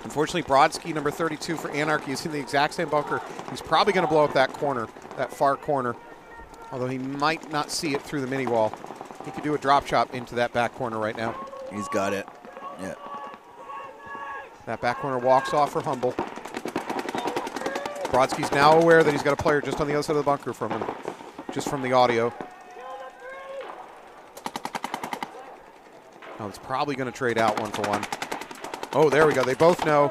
[SPEAKER 2] Unfortunately, Brodsky, number 32 for Anarchy, is in the exact same bunker. He's probably going to blow up that corner, that far corner, although he might not see it through the mini wall. He could do a drop shot into that back corner right now.
[SPEAKER 1] He's got it. Yeah.
[SPEAKER 2] That back corner walks off for Humble. Brodsky's now aware that he's got a player just on the other side of the bunker from him, just from the audio. Oh, it's probably going to trade out 1-for-1. Oh, there we go. They both know.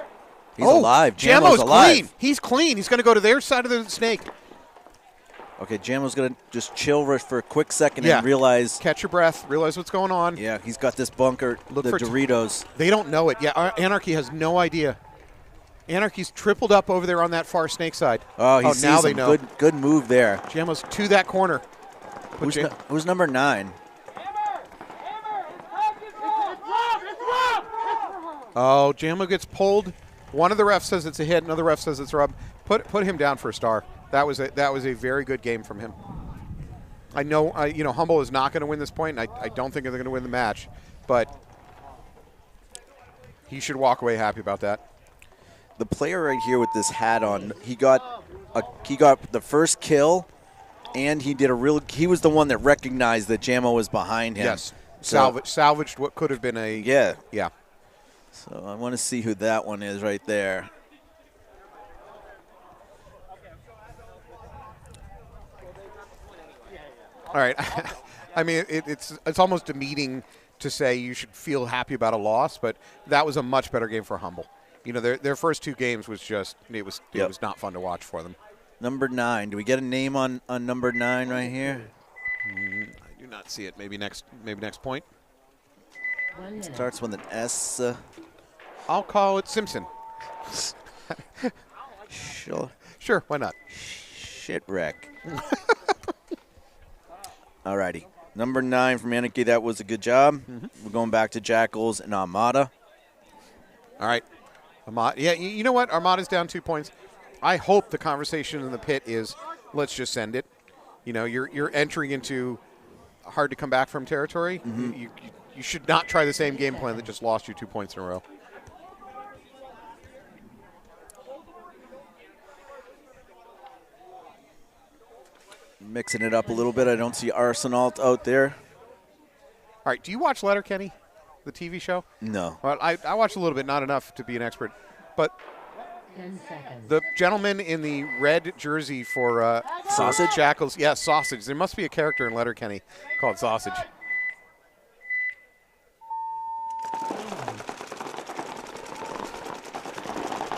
[SPEAKER 1] He's alive.
[SPEAKER 2] Jamo's
[SPEAKER 1] alive.
[SPEAKER 2] clean. He's clean. He's going to go to their side of the Snake.
[SPEAKER 1] Okay, Jamo's going to just chill for a quick second and realize.
[SPEAKER 2] Catch your breath. Realize what's going on.
[SPEAKER 1] Yeah, he's got this bunker,
[SPEAKER 2] Look
[SPEAKER 1] the
[SPEAKER 2] for
[SPEAKER 1] Doritos.
[SPEAKER 2] They don't know it. Yeah, Anarchy has no idea. Anarchy's tripled up over there on that far Snake side.
[SPEAKER 1] Oh, he sees
[SPEAKER 2] now
[SPEAKER 1] him.
[SPEAKER 2] they know.
[SPEAKER 1] Good move there.
[SPEAKER 2] Jamo's to that corner.
[SPEAKER 1] Who's number 9?
[SPEAKER 2] Oh, Jamo gets pulled. One of the refs says it's a hit. Another ref says it's a rub. Put him down for a star. That was a very good game from him. I know, Humble is not going to win this point, and I don't think they're going to win the match, but he should walk away happy about that.
[SPEAKER 1] The player right here with this hat on, he got the first kill, and he was the one that recognized that Jamo was behind him.
[SPEAKER 2] Yes,
[SPEAKER 1] So,
[SPEAKER 2] salvaged what could have been a yeah.
[SPEAKER 1] So I want to see who that one is right there.
[SPEAKER 2] All right. I mean, it's almost demeaning to say you should feel happy about a loss, but that was a much better game for Humble. Their first 2 games was just it was not fun to watch for them.
[SPEAKER 1] Number 9. Do we get a name on number 9 right here?
[SPEAKER 2] I do not see it. Maybe next point.
[SPEAKER 4] 1 minute.
[SPEAKER 1] Starts with an S.
[SPEAKER 2] I'll call it Simpson. Sure, why not?
[SPEAKER 1] Shitwreck. Alrighty. Number 9 from Anarchy, that was a good job. We're going back to Jackals and Armada.
[SPEAKER 2] All right. Armada, yeah, you know what? Armada's down 2 points. I hope the conversation in the pit is, let's just send it. You know, you're entering into hard to come back from territory. You should not try the same game plan that just lost you 2 points in a row.
[SPEAKER 1] Mixing it up a little bit. I don't see Arsenal out there.
[SPEAKER 2] All right, do you watch Letterkenny, the TV show?
[SPEAKER 1] No.
[SPEAKER 2] Well, I watch a little bit, not enough to be an expert. But
[SPEAKER 4] 10 seconds.
[SPEAKER 2] the gentleman in the red jersey for
[SPEAKER 1] Sausage?
[SPEAKER 2] Jackals, yeah, Sausage. There must be a character in Letterkenny called Sausage.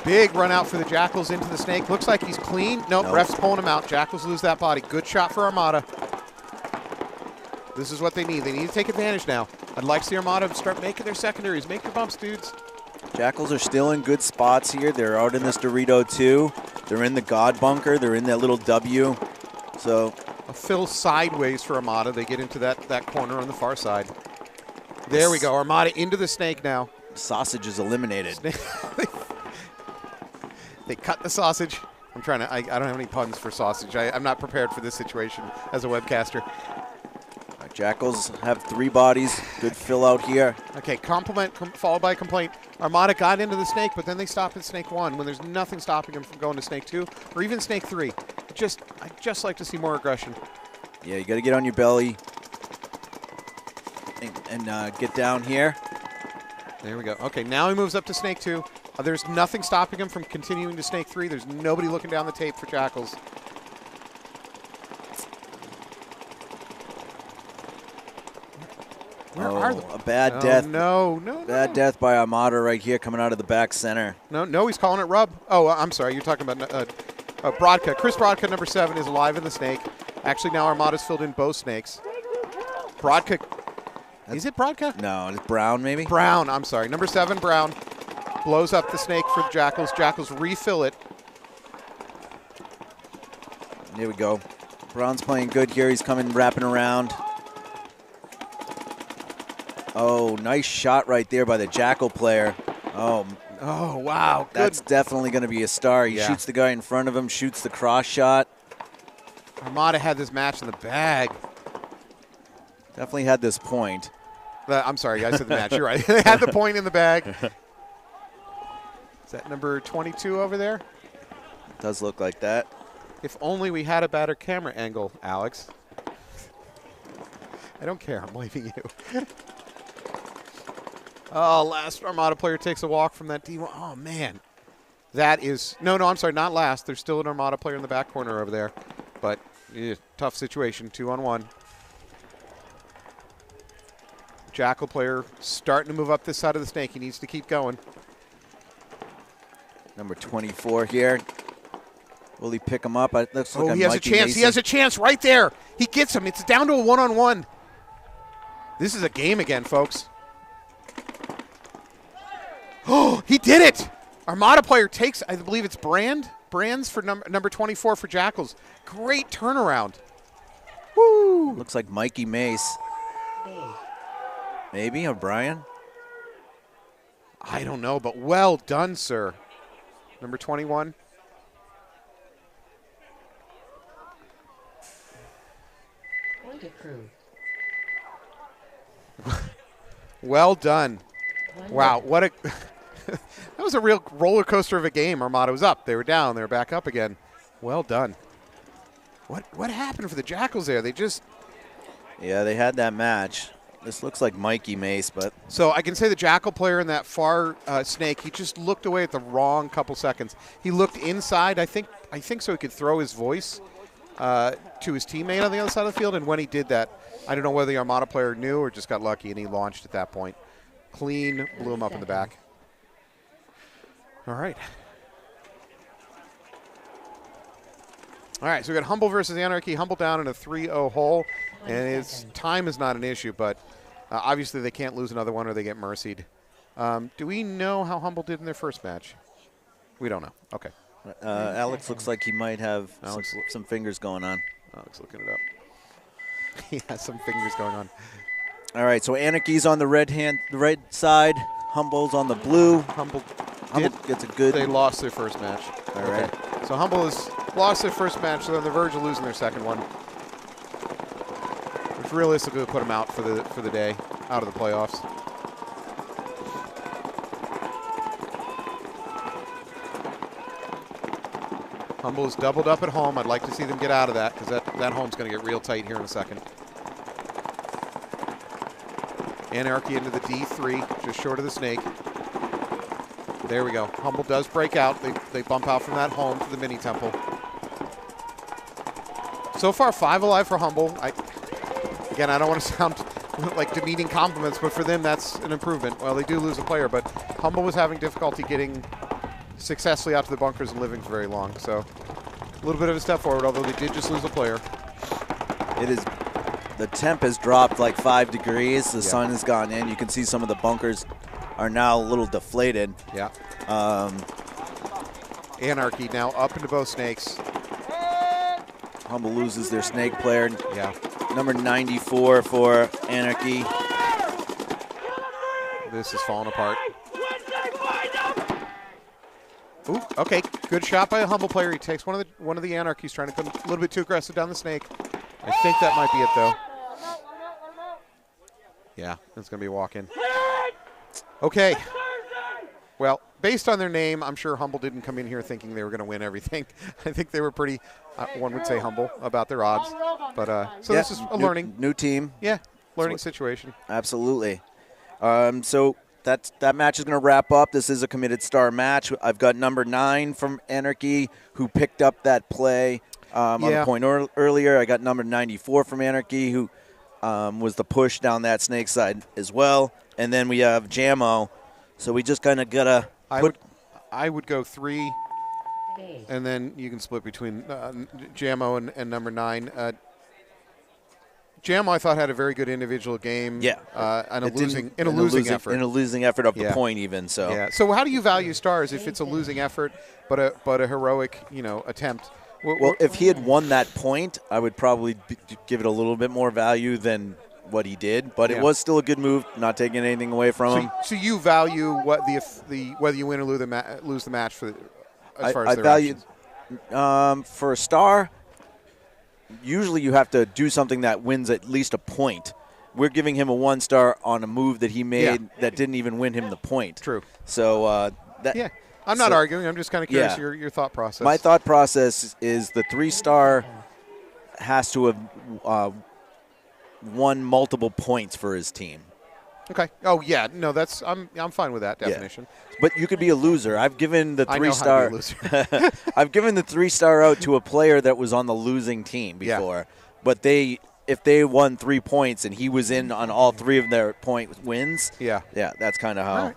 [SPEAKER 2] Big run out for the Jackals into the snake. Looks like he's clean. Nope, ref's pulling him out. Jackals lose that body. Good shot for Armada. This is what they need. They need to take advantage now. I'd like to see Armada start making their secondaries. Make your bumps, dudes.
[SPEAKER 1] Jackals are still in good spots here. They're out in this Dorito too. They're in the God bunker. They're in that little W. So
[SPEAKER 2] A fill sideways for Armada. They get into that corner on the far side. There we go. Armada into the snake now.
[SPEAKER 1] Sausage is eliminated.
[SPEAKER 2] They cut the sausage. I'm trying to, I don't have any puns for sausage. I'm not prepared for this situation as a webcaster.
[SPEAKER 1] Jackals have 3 bodies. Good fill out here.
[SPEAKER 2] Okay, compliment followed by complaint. Armada got into the snake, but then they stopped at snake 1 when there's nothing stopping them from going to snake 2 or even snake 3. I'd just like to see more aggression.
[SPEAKER 1] Yeah, you got to get on your belly and get down here.
[SPEAKER 2] There we go. Okay, now he moves up to snake 2. There's nothing stopping him from continuing to snake 3. There's nobody looking down the tape for Jackals. Where are they?
[SPEAKER 1] A bad death.
[SPEAKER 2] No.
[SPEAKER 1] Bad death by Armada right here coming out of the back center.
[SPEAKER 2] No, he's calling it rub. Oh, I'm sorry. You're talking about Brodka. Chris Brodka, number 7, is alive in the snake. Actually, now Armada's filled in both snakes. Brodka. Is it Brodka?
[SPEAKER 1] No, it's Brown maybe?
[SPEAKER 2] Brown, I'm sorry. Number 7, Brown. Blows up the snake for the Jackals. Jackals refill it.
[SPEAKER 1] Here we go. Brown's playing good here. He's coming, wrapping around. Oh, nice shot right there by the Jackal player. Oh,
[SPEAKER 2] wow. Good.
[SPEAKER 1] That's definitely going to be a star. He shoots the guy in front of him, shoots the cross shot.
[SPEAKER 2] Armada had this match in the bag.
[SPEAKER 1] Definitely had this point.
[SPEAKER 2] I'm sorry, I said the match. You're right. They had the point in the bag. Is that number 22 over there?
[SPEAKER 1] Does look like that.
[SPEAKER 2] If only we had a better camera angle, Alex. I don't care. I'm blaming you. Oh, last Armada player takes a walk from that D1. Oh, man. That is – no, I'm sorry, not last. There's still an Armada player in the back corner over there. But tough situation, 2-on-1. Jackal player starting to move up this side of the snake. He needs to keep going.
[SPEAKER 1] Number 24 here. Will he pick him up?
[SPEAKER 2] He has a chance. He has a chance right there. He gets him. It's down to a 1-on-1. This is a game again, folks. Oh, he did it. Armada player takes, I believe it's Brands for number 24 for Jackals. Great turnaround. Woo.
[SPEAKER 1] Looks like Mikey Mace. Maybe O'Brien?
[SPEAKER 2] I don't know, but well done, sir. Number 21.
[SPEAKER 4] Point approved.
[SPEAKER 2] Well done. Wow, what a that was a real roller coaster of a game. Armada was up, they were down, they were back up again. Well done. What happened for the Jackals there? They just
[SPEAKER 1] they had that match. This looks like Mikey Mace, but
[SPEAKER 2] so I can say the Jackal player in that far snake, he just looked away at the wrong couple seconds. He looked inside, I think so he could throw his voice to his teammate on the other side of the field, and when he did that, I don't know whether the Armada player knew or just got lucky and he launched at that point. Clean, blew him up in the back. All right. All right, so we got Humble versus Anarchy. Humble down in a 3-0 hole, and his time is not an issue, but obviously they can't lose another one or they get mercied. Do we know how Humble did in their first match? We don't know. Okay.
[SPEAKER 1] Alex looks like he might have some fingers going on.
[SPEAKER 2] Alex looking it up. He has some fingers going on.
[SPEAKER 1] All right, so Anarchy's on the red side. Humble's on the blue.
[SPEAKER 2] Humble
[SPEAKER 1] Humble gets a good.
[SPEAKER 2] They lost their first match.
[SPEAKER 1] All right.
[SPEAKER 2] So Humble has lost their first match. They're on the verge of losing their second one, which realistically would put them out for the day, out of the playoffs. Humble is doubled up at home. I'd like to see them get out of that because that home's going to get real tight here in a second. Anarchy into the D3, just short of the snake. There we go. Humble does break out. They bump out from that home to the mini temple. So far, 5 alive for Humble. Again, I don't want to sound like demeaning compliments, but for them, that's an improvement. Well, they do lose a player, but Humble was having difficulty getting successfully out to the bunkers and living for very long. So a little bit of a step forward, although they did just lose a player.
[SPEAKER 1] It is. The temp has dropped like 5 degrees. The sun has gone in. You can see some of the bunkers are now a little deflated.
[SPEAKER 2] Yeah. Anarchy now up into both snakes.
[SPEAKER 1] Humble loses their snake player.
[SPEAKER 2] Yeah.
[SPEAKER 1] Number 94 for Anarchy.
[SPEAKER 2] This is falling apart. Ooh, okay, good shot by a Humble player. He takes one of the Anarchies, trying to come a little bit too aggressive down the snake. I think that might be it, though. Yeah, it's going to be a walk-in. Okay. Well, based on their name, I'm sure Humble didn't come in here thinking they were going to win everything. I think they were pretty, one would say, humble about their odds. But so this is a
[SPEAKER 1] new team.
[SPEAKER 2] Yeah, learning situation.
[SPEAKER 1] Absolutely. So that match is going to wrap up. This is a committed star match. I've got number 9 from Anarchy who picked up that play on the point earlier. I got number 94 from Anarchy who was the push down that snake side as well. And then we have Jamo. So we just kind of got to put.
[SPEAKER 2] I would go 3, and then you can split between Jamo and number 9. Jamo, I thought, had a very good individual game.
[SPEAKER 1] Yeah.
[SPEAKER 2] In a losing effort.
[SPEAKER 1] In a losing effort of the point even. So.
[SPEAKER 2] Yeah. So how do you value stars if it's a losing effort but a heroic attempt?
[SPEAKER 1] Well, if he had won that point, I would probably give it a little bit more value than what he did. But it was still a good move, not taking anything away from him.
[SPEAKER 2] So you value what whether you win or lose the match for as far as their actions?
[SPEAKER 1] For a star, usually you have to do something that wins at least a point. We're giving him a 1 star on a move that he made that didn't even win him the point.
[SPEAKER 2] True.
[SPEAKER 1] So
[SPEAKER 2] I'm not arguing. I'm just kind of curious your thought process.
[SPEAKER 1] My thought process is the 3-star has to have won multiple points for his team.
[SPEAKER 2] Okay. Oh yeah. No, I'm fine with that definition.
[SPEAKER 1] Yeah. But you could be a loser. I've given the 3-star. I've given the 3-star out to a player that was on the losing team before. Yeah. But if they won 3 points and he was in on all 3 of their point wins. Yeah, that's kind of how. Right.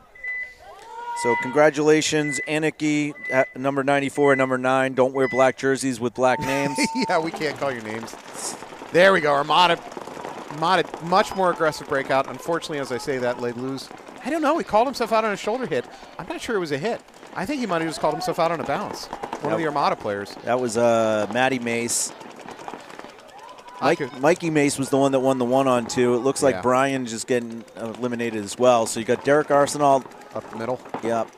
[SPEAKER 1] So congratulations, Anarchy, number 94 and number 9. Don't wear black jerseys with black names.
[SPEAKER 2] Yeah, we can't call your names. There we go. Armada, much more aggressive breakout. Unfortunately, as I say that, they lose. I don't know. He called himself out on a shoulder hit. I'm not sure it was a hit. I think he might have just called himself out on a bounce. One of the Armada players.
[SPEAKER 1] That was Matty Mace. Mikey Mace was the one that won the 1-on-2. It looks like Brian just getting eliminated as well. So you got Derek Arsenal
[SPEAKER 2] up the middle.
[SPEAKER 1] Yep.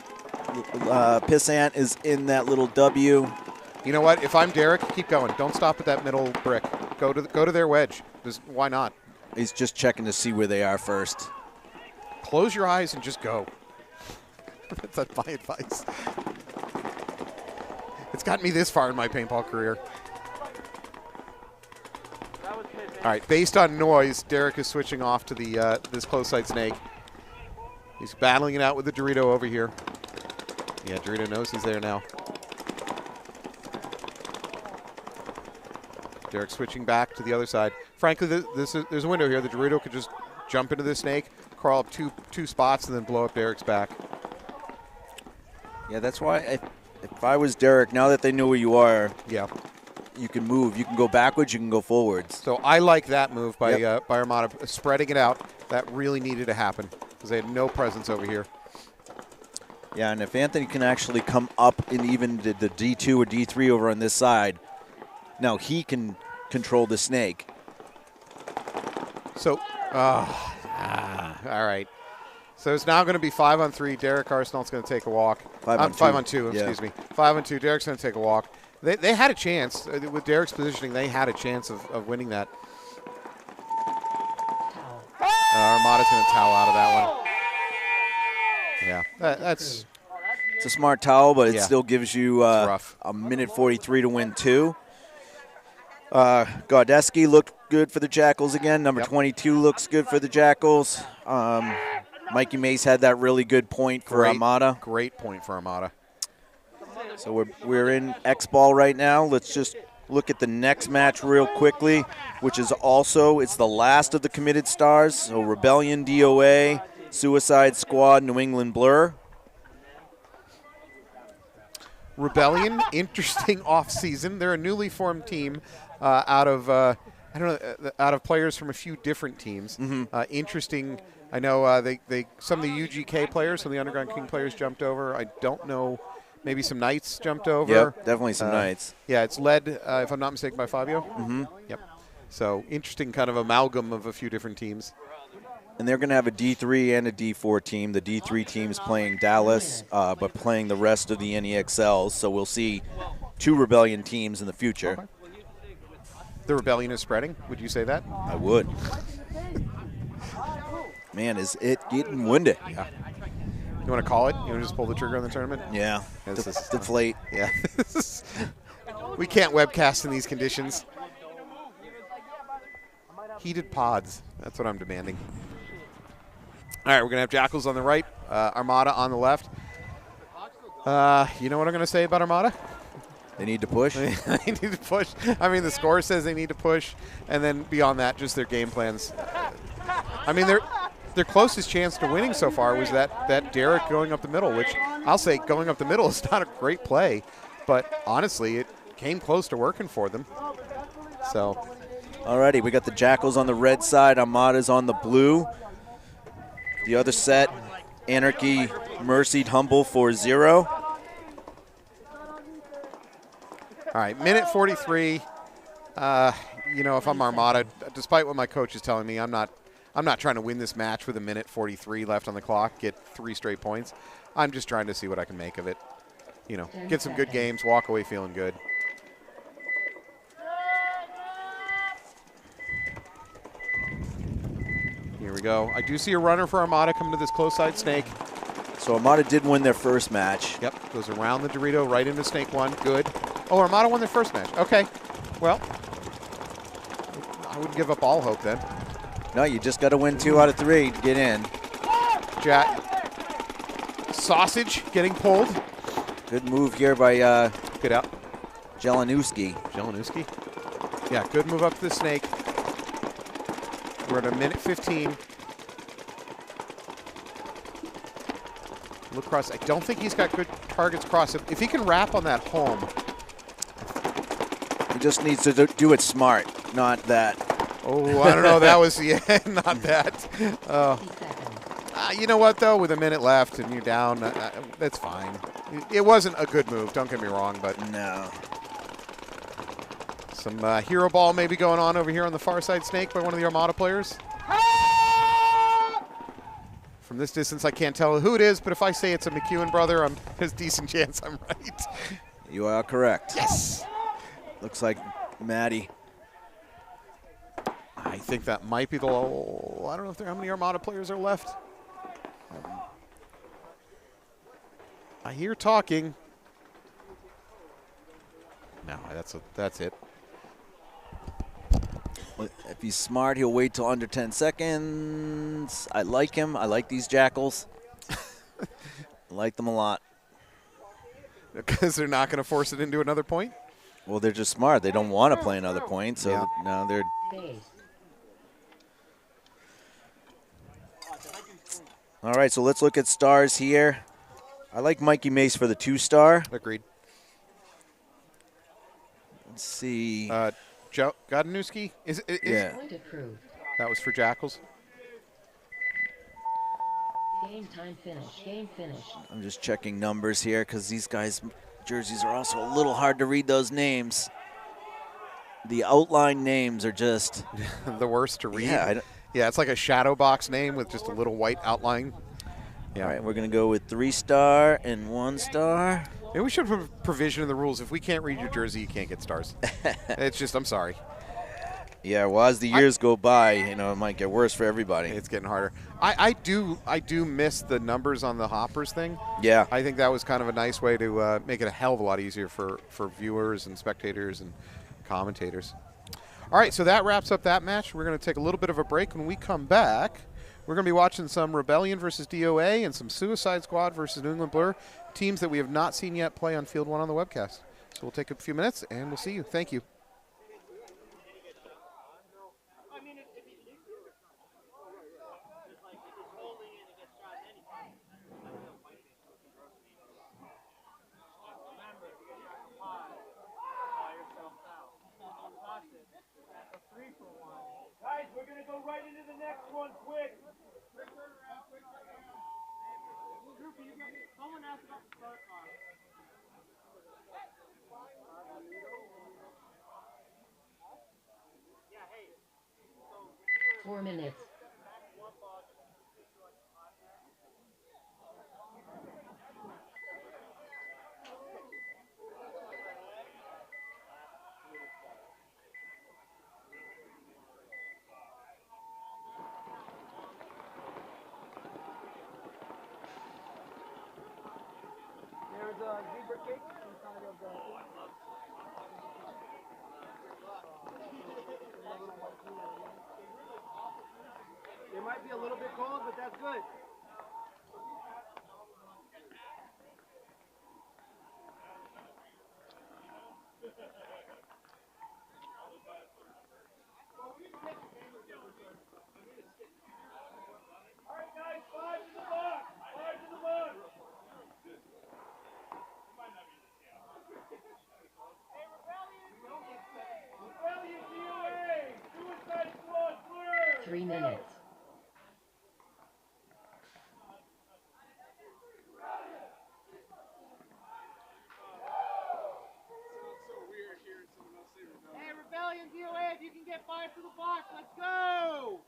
[SPEAKER 1] Pissant is in that little W.
[SPEAKER 2] You know what? If I'm Derek, keep going. Don't stop at that middle brick. Go to their wedge. Why not?
[SPEAKER 1] He's just checking to see where they are first.
[SPEAKER 2] Close your eyes and just go. That's my advice. It's gotten me this far in my paintball career. All right, based on noise, Derek is switching off to the this close sight snake. He's battling it out with the Dorito over here. Yeah, Dorito knows he's there now. Derek switching back to the other side. Frankly, there's a window here. The Dorito could just jump into the snake, crawl up two spots, and then blow up Derek's back.
[SPEAKER 1] Yeah, that's why if I was Derek, now that they know where you are, you can move. You can go backwards. You can go forwards.
[SPEAKER 2] So I like that move by Armada, spreading it out. That really needed to happen because they had no presence over here.
[SPEAKER 1] Yeah, and if Anthony can actually come up in even the D2 or D3 over on this side, now he can control the snake.
[SPEAKER 2] So, all right. So it's now going to be 5-on-3. Derek Arsenal's going to take a walk.
[SPEAKER 1] 5-on-2.
[SPEAKER 2] 5-on-2,
[SPEAKER 1] Yeah.
[SPEAKER 2] excuse me. 5-on-2. Derek's going to take a walk. They had a chance. With Derek's positioning, they had a chance of winning that. Armada's going to towel out of that one. Yeah, that's
[SPEAKER 1] It's a smart towel, but it
[SPEAKER 2] Yeah.
[SPEAKER 1] still gives you
[SPEAKER 2] rough.
[SPEAKER 1] a minute 43 to win 2. Godeski looked good for the Jackals again. Number 22 looks good for the Jackals. Mikey Mace had that really good point for Armada.
[SPEAKER 2] Great point for Armada.
[SPEAKER 1] So we're in X-Ball right now. Let's just look at the next match real quickly, which is also, it's the last of the committed stars. So Rebellion, DOA, Suicide Squad, New England Blur.
[SPEAKER 2] Rebellion, interesting off-season. They're a newly formed team out of out of players from a few different teams. Interesting. I know some of the UGK players, some of the Underground King players jumped over. I don't know. Maybe some Knights jumped over.
[SPEAKER 1] Yep, definitely some Knights.
[SPEAKER 2] Yeah, it's led, if I'm not mistaken, by Fabio. Yep. So interesting kind of amalgam of a few different teams.
[SPEAKER 1] And they're going to have a D3 and a D4 team. The D3 team's playing Dallas, but playing the rest of the NEXLs. So we'll see 2 Rebellion teams in the future.
[SPEAKER 2] Okay. The Rebellion is spreading. Would you say that?
[SPEAKER 1] I would. Man, is it getting windy?
[SPEAKER 2] Yeah. You want to call it? You want to just pull the trigger on the tournament?
[SPEAKER 1] Yeah. Deflate.
[SPEAKER 2] Yeah. We can't webcast in these conditions. Heated pods. That's what I'm demanding. All right, we're going to have Jackals on the right, Armada on the left. You know what I'm going to say about Armada?
[SPEAKER 1] They need to push.
[SPEAKER 2] They need to push. I mean, the score says they need to push, and then beyond that, just their game plans. I mean, their closest chance to winning so far was that Derek going up the middle, which I'll say going up the middle is not a great play, but honestly, it came close to working for them. So,
[SPEAKER 1] Alrighty, we got the Jackals on the red side, Armada's on the blue. The other set, Anarchy mercied Humble 4-0.
[SPEAKER 2] All right, minute 43. If I'm Armada, despite what my coach is telling me, I'm not trying to win this match with a minute 43 left on the clock, get 3 straight points. I'm just trying to see what I can make of it. Get some good games, walk away feeling good. Here we go. I do see a runner for Armada coming to this close side snake.
[SPEAKER 1] So Armada did win their first match.
[SPEAKER 2] Yep, goes around the Dorito, right into snake 1. Good. Oh, Armada won their first match. Okay. Well, I wouldn't give up all hope then.
[SPEAKER 1] No, you just got to win 2 out of 3 to get in.
[SPEAKER 2] Jack. Sausage getting pulled.
[SPEAKER 1] Good move here by
[SPEAKER 2] Get out.
[SPEAKER 1] Jelinuski.
[SPEAKER 2] Jelinuski. Yeah, good move up to the snake. We're at a minute 15. Look cross. I don't think he's got good targets cross. If he can wrap on that home.
[SPEAKER 1] He just needs to do it smart, not that.
[SPEAKER 2] Oh, I don't know. That was, not that. You know what, though? With a minute left and you're down, that's fine. It wasn't a good move, don't get me wrong, but.
[SPEAKER 1] No.
[SPEAKER 2] Some hero ball maybe going on over here on the far side snake by one of the Armada players. From this distance, I can't tell who it is, but if I say it's a McEwen brother, there's a decent chance I'm right.
[SPEAKER 1] You are correct.
[SPEAKER 2] Yes!
[SPEAKER 1] Looks like Maddie.
[SPEAKER 2] I think that might be the low. I don't know if how many Armada players are left. I hear talking. No, that's it.
[SPEAKER 1] If he's smart, he'll wait till under 10 seconds. I like him. I like these Jackals. I like them a lot.
[SPEAKER 2] Because they're not going to force it into another point?
[SPEAKER 1] Well, they're just smart. They don't want to play another point, so
[SPEAKER 2] Yeah.
[SPEAKER 1] now they're.
[SPEAKER 4] Base.
[SPEAKER 1] All right, so let's look at stars here. I like Mikey Mace for the 2-star.
[SPEAKER 2] Agreed.
[SPEAKER 1] Let's see.
[SPEAKER 2] Godanuski?
[SPEAKER 1] Yeah.
[SPEAKER 4] Point approved.
[SPEAKER 2] That was for Jackals.
[SPEAKER 4] Game time finished. Game finished.
[SPEAKER 1] I'm just checking numbers here because these guys' jerseys are also a little hard to read those names. The outline names are just
[SPEAKER 2] The worst to read.
[SPEAKER 1] Yeah,
[SPEAKER 2] Yeah, it's like a shadow box name with just a little white outline. Yeah.
[SPEAKER 1] All right, we're going to go with 3-star and 1-star.
[SPEAKER 2] Maybe we should put provision in the rules. If we can't read your jersey, you can't get stars. It's just, I'm sorry.
[SPEAKER 1] Yeah, well, as the years go by, you know, it might get worse for everybody.
[SPEAKER 2] It's getting harder. I do miss the numbers on the hoppers thing.
[SPEAKER 1] Yeah.
[SPEAKER 2] I think that was kind of a nice way to make it a hell of a lot easier for viewers and spectators and commentators. All right, so that wraps up that match. We're going to take a little bit of a break. When we come back, we're going to be watching some Rebellion versus DOA and some Suicide Squad versus New England Blur, teams that we have not seen yet play on Field 1 on the webcast. So we'll take a few minutes, and we'll see you. Thank you.
[SPEAKER 3] Guys, we're going to go right into the next one quick. Someone asked about the start line.
[SPEAKER 4] 4 minutes.
[SPEAKER 3] There's a zebra cake inside of the... It might be a little bit cold, but that's good. All right, guys, 5 to the box. 5 to the box. Rebellion DOA. Suicide Squad Blur.
[SPEAKER 4] 3 minutes.
[SPEAKER 3] Hey, Rebellion DOA, if you can get 5 to the box, let's go!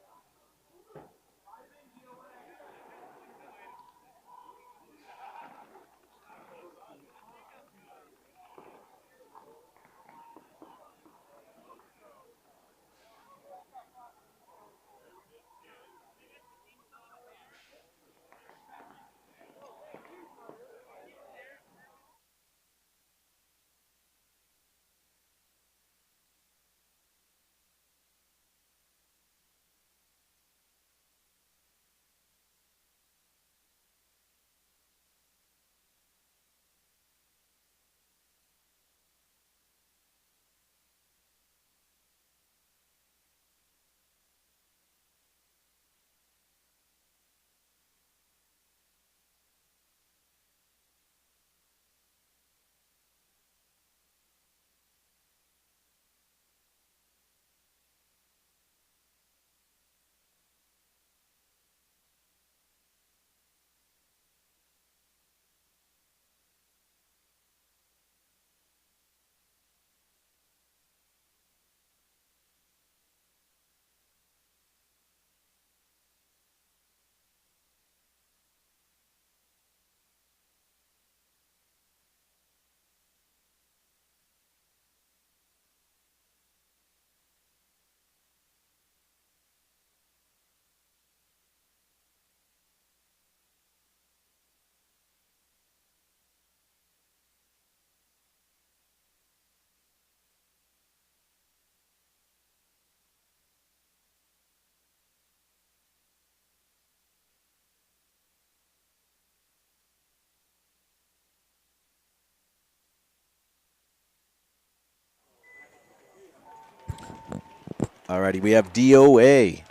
[SPEAKER 1] Alrighty, we have DOA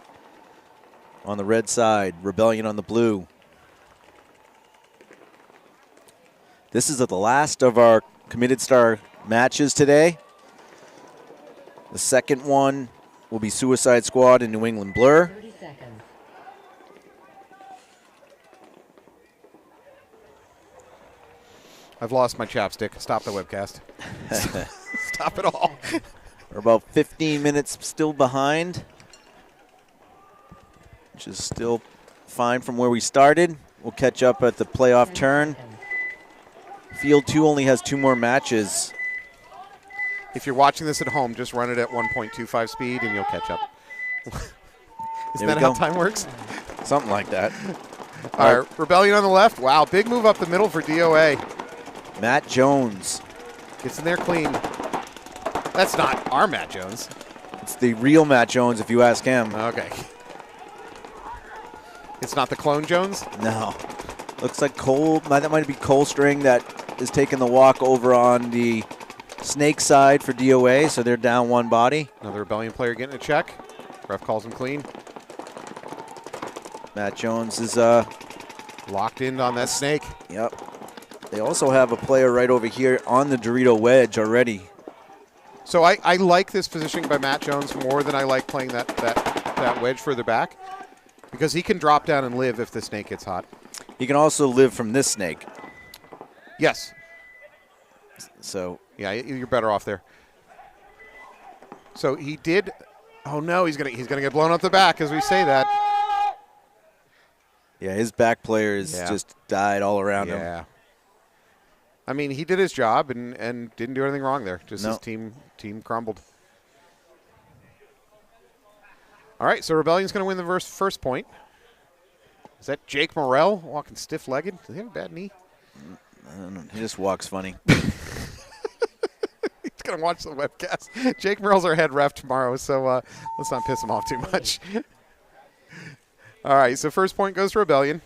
[SPEAKER 1] on the red side, Rebellion on the blue. This is the last of our committed star matches today. The second one will be Suicide Squad and New England Blur.
[SPEAKER 4] 30 seconds.
[SPEAKER 2] I've lost my chapstick. Stop the webcast. Stop it all.
[SPEAKER 1] We're about 15 minutes still behind, which is still fine from where we started. will catch up at the playoff turn. Field 2 only has 2 more matches.
[SPEAKER 2] If you're watching this at home, just run it at 1.25 speed and you'll catch up. Isn't that how time works?
[SPEAKER 1] Something like that.
[SPEAKER 2] All right, Rebellion on the left. Wow, big move up the middle for DOA.
[SPEAKER 1] Matt Jones.
[SPEAKER 2] Gets in there clean. That's not our Matt Jones.
[SPEAKER 1] It's the real Matt Jones, if you ask him.
[SPEAKER 2] Okay. It's not the clone Jones?
[SPEAKER 1] No. Looks like Cole. That might be Cole String that is taking the walk over on the Snake side for DOA, so they're down 1 body.
[SPEAKER 2] Another Rebellion player getting a check. Ref calls him clean.
[SPEAKER 1] Matt Jones is
[SPEAKER 2] locked in on that Snake.
[SPEAKER 1] Yep. They also have a player right over here on the Dorito wedge already.
[SPEAKER 2] So I like this positioning by Matt Jones more than I like playing that wedge further back, because he can drop down and live if the Snake gets hot.
[SPEAKER 1] He can also live from this Snake.
[SPEAKER 2] Yes.
[SPEAKER 1] So
[SPEAKER 2] yeah, you're better off there. So he did. Oh no, he's gonna get blown up the back as we say that.
[SPEAKER 1] Yeah, his back players just died all around him.
[SPEAKER 2] Yeah. I mean, he did his job and didn't do anything wrong there. Just his team crumbled. All right, so Rebellion's going to win the first point. Is that Jake Morrell walking stiff-legged? Does he have a bad knee?
[SPEAKER 1] I don't know. He just walks funny.
[SPEAKER 2] He's going to watch the webcast. Jake Morrell's our head ref tomorrow, so let's not piss him off too much. All right, so first point goes to Rebellion.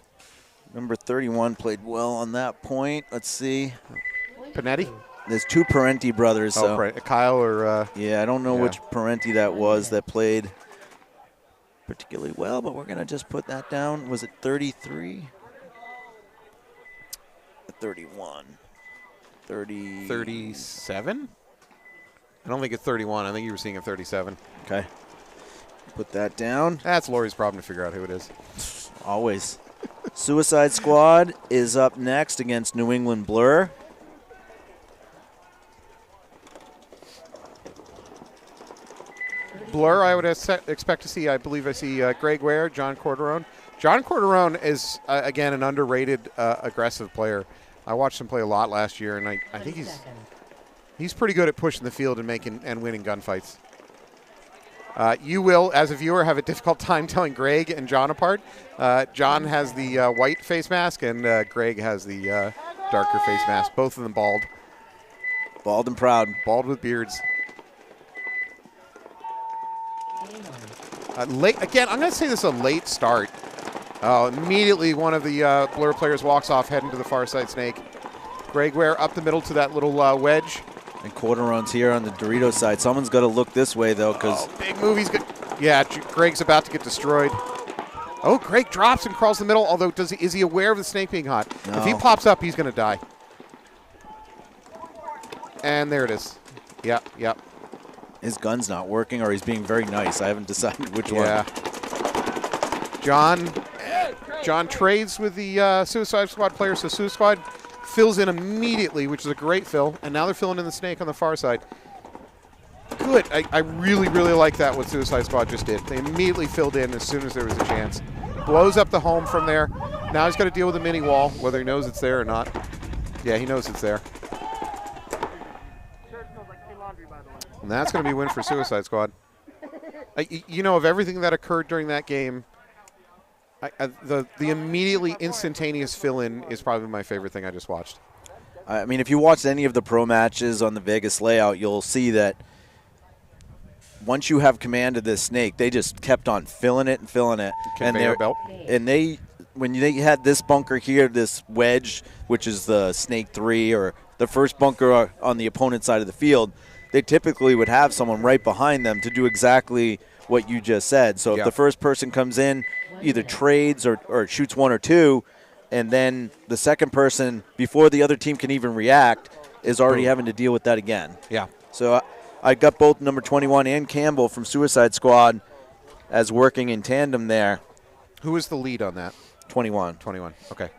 [SPEAKER 1] Number 31 played well on that point. Let's see.
[SPEAKER 2] Panetti?
[SPEAKER 1] There's 2 Parenti brothers.
[SPEAKER 2] Oh,
[SPEAKER 1] so.
[SPEAKER 2] Kyle or...
[SPEAKER 1] yeah, I don't know which Parenti that was that played particularly well, but we're going to just put that down. Was it 33? 31.
[SPEAKER 2] 37? I don't think it's 31. I think you were seeing a 37.
[SPEAKER 1] Okay. Put that down.
[SPEAKER 2] That's Lori's problem to figure out who it is.
[SPEAKER 1] Always. Suicide Squad is up next against New England Blur.
[SPEAKER 2] Blur, I would expect to see, I believe I see Greg Ware, John Corderone. John Corderone is, again, an underrated aggressive player. I watched him play a lot last year, and I think he's pretty good at pushing the field and winning gunfights. You will, as a viewer, have a difficult time telling Greg and John apart. John has the white face mask, and Greg has the darker face mask. Both of them bald.
[SPEAKER 1] Bald and proud.
[SPEAKER 2] Bald with beards. Late again. I'm going to say this is a late start. Immediately, one of the Blur players walks off, heading to the far side Snake. Greg Ware up the middle to that little wedge.
[SPEAKER 1] And Corderone's here on the Dorito side. Someone's got to look this way, though, because
[SPEAKER 2] big move. He's good. Yeah, Greg's about to get destroyed. Oh, Greg drops and crawls the middle. Although, is he aware of the Snake being hot?
[SPEAKER 1] No.
[SPEAKER 2] If he pops up, he's going to die. And there it is. Yep.
[SPEAKER 1] His gun's not working, or he's being very nice. I haven't decided which one.
[SPEAKER 2] Yeah. John trades with the Suicide Squad player, so Suicide Squad fills in immediately, which is a great fill, and now they're filling in the Snake on the far side. Good. I really, really like that, what Suicide Squad just did. They immediately filled in as soon as there was a chance. Blows up the home from there. Now he's got to deal with a mini wall, whether he knows it's there or not. Yeah, he knows it's there. And that's going to be a win for Suicide Squad. You know, of everything that occurred during that game, the immediately instantaneous fill-in is probably my favorite thing I just watched.
[SPEAKER 1] I mean, if you watched any of the pro matches on the Vegas layout, you'll see that once you have command of this Snake, they just kept on filling it.
[SPEAKER 2] Conveyor belt.
[SPEAKER 1] And when they had this bunker here, this wedge, which is the Snake 3 or the first bunker on the opponent's side of the field, they typically would have someone right behind them to do exactly what you just said. So if the first person comes in, either trades or shoots 1 or 2, and then the second person, before the other team can even react, is already having to deal with that again.
[SPEAKER 2] Yeah.
[SPEAKER 1] So I got both number 21 and Campbell from Suicide Squad as working in tandem there.
[SPEAKER 2] Who was the lead on that?
[SPEAKER 1] 21.
[SPEAKER 2] 21, okay.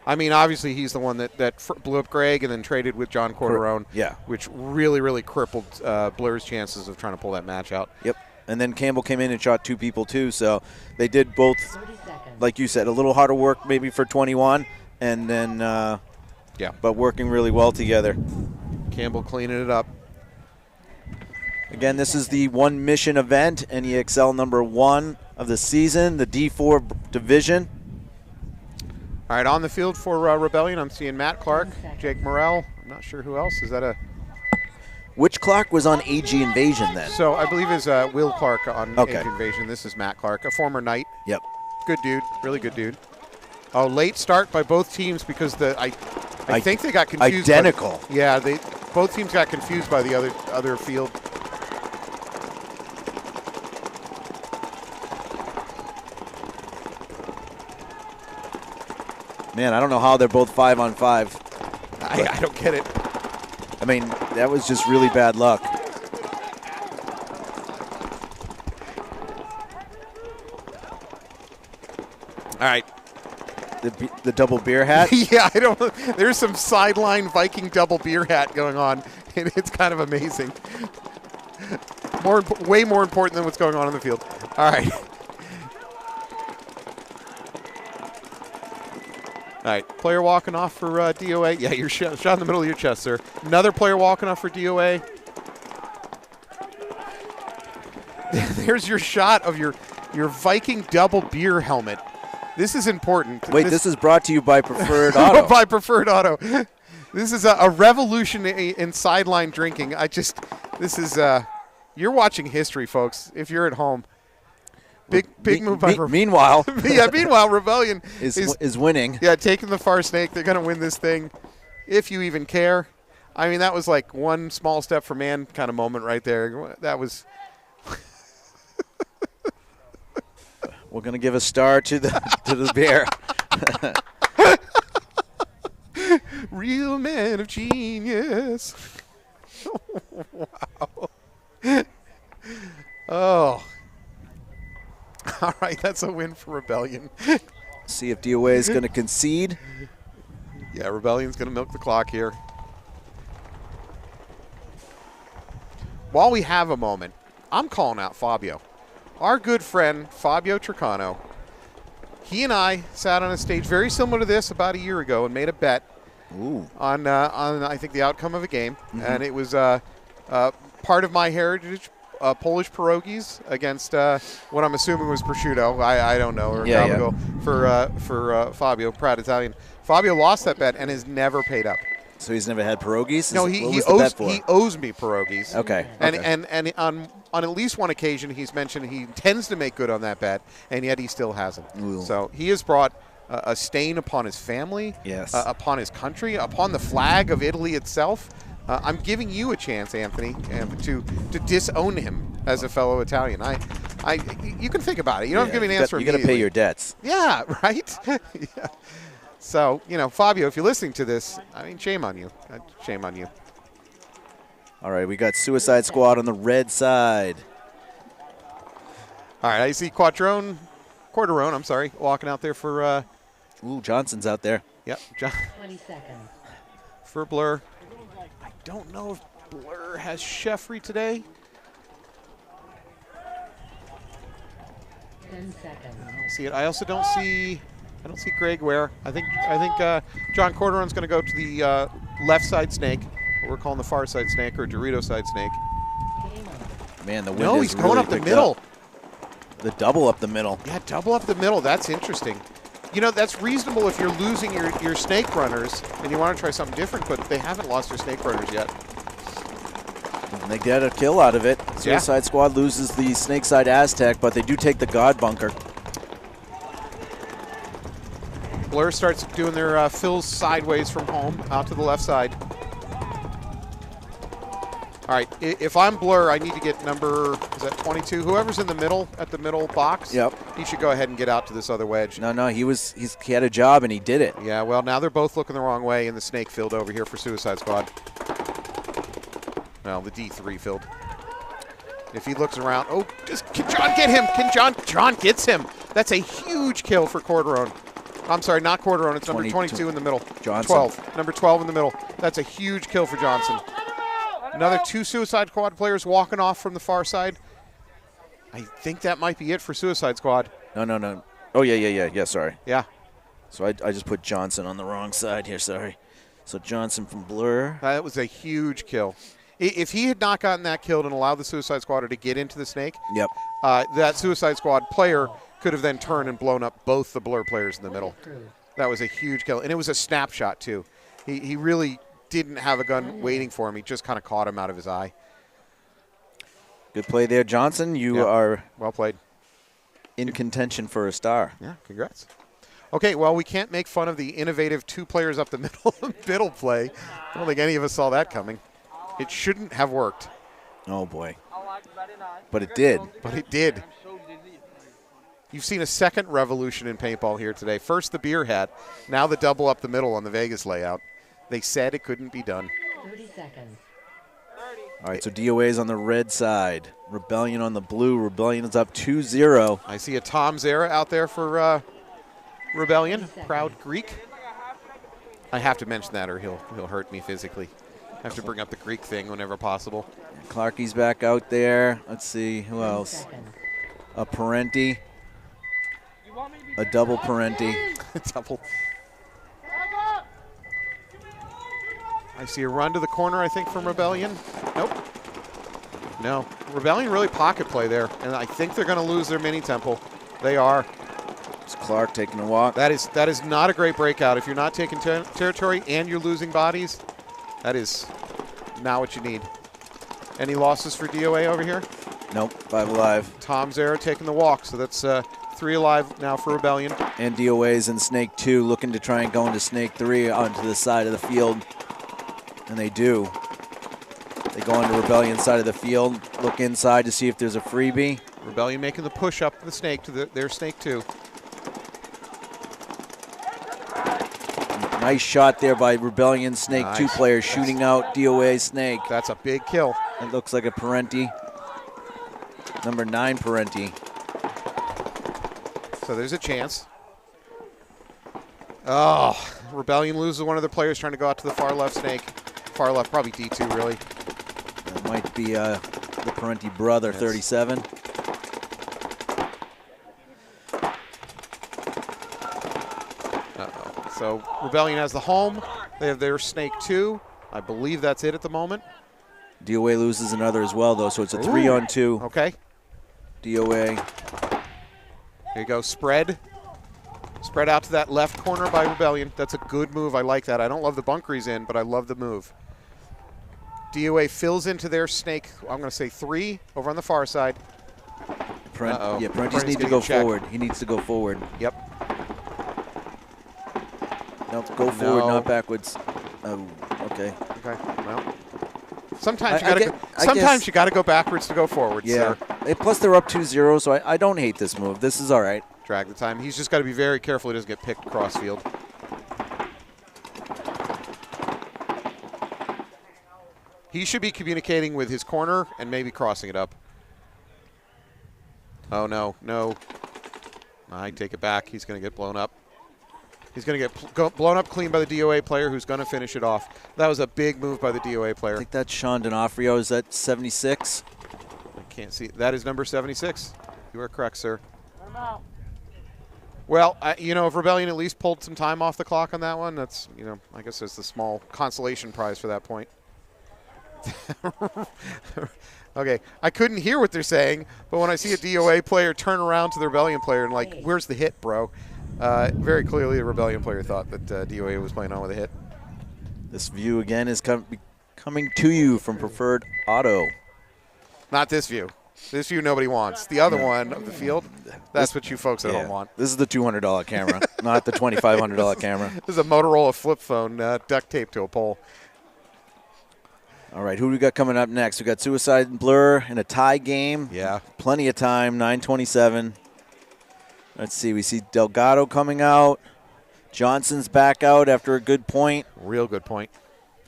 [SPEAKER 2] I mean, obviously, he's the one that blew up Greg and then traded with John Corderone,
[SPEAKER 1] yeah,
[SPEAKER 2] which really, really crippled Blur's chances of trying to pull that match out.
[SPEAKER 1] Yep. And then Campbell came in and shot 2 people too. So they did both,
[SPEAKER 4] 30 seconds.
[SPEAKER 1] like you said, a little harder work maybe for 21, and then but working really well together.
[SPEAKER 2] Campbell cleaning it up.
[SPEAKER 1] Again, this is the one mission event, NEXL number 1 of the season, the D4 division.
[SPEAKER 2] All right, on the field for Rebellion, I'm seeing Matt Clark, Jake Morrell. I'm not sure who else. Is that a...
[SPEAKER 1] Which Clark was on AG Invasion then?
[SPEAKER 2] So I believe is Will Clark on
[SPEAKER 1] Okay.
[SPEAKER 2] Age Invasion. This is Matt Clark, a former Knight.
[SPEAKER 1] Yep.
[SPEAKER 2] Good dude, really good dude. Oh, late start by both teams because I think they got confused.
[SPEAKER 1] Identical.
[SPEAKER 2] Yeah, both teams got confused by the other field.
[SPEAKER 1] Man, I don't know how they're both 5-on-5.
[SPEAKER 2] I don't get it.
[SPEAKER 1] I mean, that was just really bad luck.
[SPEAKER 2] All right.
[SPEAKER 1] The double beer hat?
[SPEAKER 2] Yeah, I don't. There's some sideline Viking double beer hat going on, and it's kind of amazing. Way more important than what's going on in the field. All right. All right, player walking off for DOA. Yeah, you're shot in the middle of your chest, sir. Another player walking off for DOA. There's your shot of your Viking double beer helmet. This is important.
[SPEAKER 1] Wait, this is brought to you by Preferred Auto.
[SPEAKER 2] By Preferred Auto. This is a revolution in sideline drinking. You're watching history, folks, if you're at home. Big move by
[SPEAKER 1] Meanwhile,
[SPEAKER 2] meanwhile, Rebellion
[SPEAKER 1] is winning.
[SPEAKER 2] Yeah, taking the far snake. They're going to win this thing, if you even care. I mean, that was like one small step for man kind of moment right there. That was.
[SPEAKER 1] We're going to give a star to the bear.
[SPEAKER 2] Real man of genius. Wow. Oh. All right, that's a win for Rebellion.
[SPEAKER 1] See if DOA is going to concede.
[SPEAKER 2] Yeah, Rebellion's going to milk the clock here. While we have a moment, I'm calling out Fabio. Our good friend, Fabio Tricano. He and I sat on a stage very similar to this about a year ago and made a bet on I think, the outcome of a game. Mm-hmm. And it was part of my heritage, Polish pierogies against what I'm assuming was prosciutto. I don't know. Or gabagool for Fabio, proud Italian. Fabio lost that bet and has never paid up.
[SPEAKER 1] So he's never had pierogies?
[SPEAKER 2] No, he owes me pierogies.
[SPEAKER 1] Okay.
[SPEAKER 2] And on at least one occasion, he's mentioned he intends to make good on that bet, and yet he still hasn't. Ooh. So he has brought a stain upon his family, upon his country, upon the flag of Italy itself. I'm giving you a chance, Anthony, to disown him as a fellow Italian. You can think about it. You don't have to give me an answer
[SPEAKER 1] immediately. You got to pay your debts.
[SPEAKER 2] Yeah, right? Yeah. So, Fabio, if you're listening to this, I mean, shame on you. Shame on you.
[SPEAKER 1] All right, we got Suicide Squad on the red side.
[SPEAKER 2] All right, I see Quarterone, walking out there for...
[SPEAKER 1] Johnson's out there.
[SPEAKER 2] Yep.
[SPEAKER 4] 20 seconds.
[SPEAKER 2] For Blur. I don't know if Blur has Sheffrey today.
[SPEAKER 4] 10 seconds.
[SPEAKER 2] I don't see it. I also don't see... I don't see Greg Ware. I think John Corderon's going to go to the left side snake, what we're calling the far side snake or Dorito side snake.
[SPEAKER 1] Man, the wind
[SPEAKER 2] No, he's going up the middle.
[SPEAKER 1] The double up the middle.
[SPEAKER 2] Yeah, double up the middle. That's interesting. That's reasonable if you're losing your snake runners and you want to try something different, but they haven't lost their snake runners yet.
[SPEAKER 1] And they get a kill out of it. Suicide Squad loses the snake side Aztec, but they do take the God bunker.
[SPEAKER 2] Blur starts doing their fills sideways from home, out to the left side. All right, if I'm Blur, I need to get number, is that 22? Whoever's in the middle, at the middle box, he should go ahead and get out to this other wedge.
[SPEAKER 1] No, he had a job and he did it.
[SPEAKER 2] Yeah, well, now they're both looking the wrong way in the snake field over here for Suicide Squad. Well, the D3 field. If he looks around, can John get him? John gets him. That's a huge kill for Corderone. I'm sorry, not Corderone. It's number 22 in the middle.
[SPEAKER 1] Johnson.
[SPEAKER 2] 12. Number 12 in the middle. That's a huge kill for Johnson. Another 2 Suicide Squad players walking off from the far side. I think that might be it for Suicide Squad.
[SPEAKER 1] No. Oh, yeah, sorry.
[SPEAKER 2] Yeah.
[SPEAKER 1] So I just put Johnson on the wrong side here, sorry. So Johnson from Blur.
[SPEAKER 2] That was a huge kill. If he had not gotten that killed and allowed the Suicide Squatter to get into the snake,
[SPEAKER 1] Yep.
[SPEAKER 2] That Suicide Squad player could have then turned and blown up both the Blur players in the middle. That was a huge kill. And it was a snapshot, too. He really didn't have a gun waiting for him. He just kind of caught him out of his eye.
[SPEAKER 1] Good play there, Johnson. You are
[SPEAKER 2] well played.
[SPEAKER 1] In contention for a star.
[SPEAKER 2] Yeah, congrats. Okay, well, we can't make fun of the innovative 2 players up the middle play. I don't think any of us saw that coming. It shouldn't have worked.
[SPEAKER 1] Oh, boy. But it did.
[SPEAKER 2] But it did. You've seen a second revolution in paintball here today. First the beer hat, now the double up the middle on the Vegas layout. They said it couldn't be done.
[SPEAKER 4] 30 seconds.
[SPEAKER 1] All right, so DOA is on the red side. Rebellion on the blue. Rebellion is up 2-0.
[SPEAKER 2] I see a Tom Zera out there for Rebellion. Proud Greek. I have to mention that or he'll hurt me physically. I have to bring up the Greek thing whenever possible.
[SPEAKER 1] Clarky's back out there. Let's see, who else? A Parenti. A double Parenti.
[SPEAKER 2] Double. I see a run to the corner, I think, from Rebellion. Nope. No. Rebellion really pocket play there, and I think they're going to lose their mini temple. They are.
[SPEAKER 1] It's Clark taking a walk.
[SPEAKER 2] That is not a great breakout. If you're not taking territory and you're losing bodies, that is not what you need. Any losses for DOA over here?
[SPEAKER 1] Nope, 5 alive.
[SPEAKER 2] Tom Zera taking the walk, so that's 3 alive now for Rebellion.
[SPEAKER 1] And DOA is in Snake 2, looking to try and go into Snake 3 onto the side of the field. And they do. They go on the Rebellion side of the field, look inside to see if there's a freebie.
[SPEAKER 2] Rebellion making the push up the snake to their Snake 2.
[SPEAKER 1] Nice shot there by Rebellion Snake
[SPEAKER 2] Nice.
[SPEAKER 1] 2 players shooting out DOA Snake.
[SPEAKER 2] That's a big kill.
[SPEAKER 1] It looks like a Parenti. Number 9 Parenti.
[SPEAKER 2] So there's a chance. Oh, Rebellion loses one of their players trying to go out to the far left Snake. Far left, probably D2 really.
[SPEAKER 1] That might be the Parenti brother,
[SPEAKER 2] Yes.
[SPEAKER 1] 37.
[SPEAKER 2] Uh-oh. So Rebellion has the home. They have their Snake 2. I believe that's it at the moment.
[SPEAKER 1] DOA loses another as well, though, so it's a 3-on-2.
[SPEAKER 2] Okay.
[SPEAKER 1] DOA.
[SPEAKER 2] Here you go. Spread. Spread out to that left corner by Rebellion. That's a good move. I like that. I don't love the bunker he's in, but I love the move. DOA fills into their Snake, I'm going to say 3, over on the far side.
[SPEAKER 1] Yeah, Parenti's
[SPEAKER 2] Parenti's
[SPEAKER 1] need to
[SPEAKER 2] getting
[SPEAKER 1] go
[SPEAKER 2] checked.
[SPEAKER 1] forward. He needs to go forward.
[SPEAKER 2] Yep.
[SPEAKER 1] No, go forward,
[SPEAKER 2] No.
[SPEAKER 1] not backwards. Oh, okay.
[SPEAKER 2] Okay. Well, sometimes
[SPEAKER 1] I
[SPEAKER 2] you got to
[SPEAKER 1] get-
[SPEAKER 2] go.
[SPEAKER 1] I
[SPEAKER 2] Sometimes
[SPEAKER 1] guess-
[SPEAKER 2] you got to go backwards to go forward.
[SPEAKER 1] Yeah.
[SPEAKER 2] Sir.
[SPEAKER 1] Plus, they're up 2-0, so I don't hate this move. This is all right.
[SPEAKER 2] Drag the time. He's just got to be very careful he doesn't get picked cross field. He should be communicating with his corner and maybe crossing it up. Oh, no. No. I take it back. He's going to get blown up. He's going to get blown up clean by the DOA player who's going to finish it off. That was a big move by the DOA
[SPEAKER 1] I
[SPEAKER 2] player.
[SPEAKER 1] think that's Sean D'Onofrio. Is that 76?
[SPEAKER 2] I can't see. That is number 76. You are correct, sir. Well, if Rebellion at least pulled some time off the clock on that one, that's, I guess that's the small consolation prize for that point. Okay, I couldn't hear what they're saying, but when I see a DOA player turn around to the Rebellion player and like, where's the hit, bro? Very clearly the Rebellion player thought that DOA was playing on with a hit.
[SPEAKER 1] This view, again, is coming to you from Preferred Auto.
[SPEAKER 2] Not this view. This view nobody wants. The other one of the field, that's what you folks at home want.
[SPEAKER 1] This is the $200 camera, not the $2,500 camera.
[SPEAKER 2] This is a Motorola flip phone duct taped to a pole.
[SPEAKER 1] All right, who do we got coming up next? We got Suicide and Blur in a tie game.
[SPEAKER 2] Yeah.
[SPEAKER 1] Plenty of time, 9:27. Let's see, we see Delgado coming out. Johnson's back out after a good point.
[SPEAKER 2] Real good point.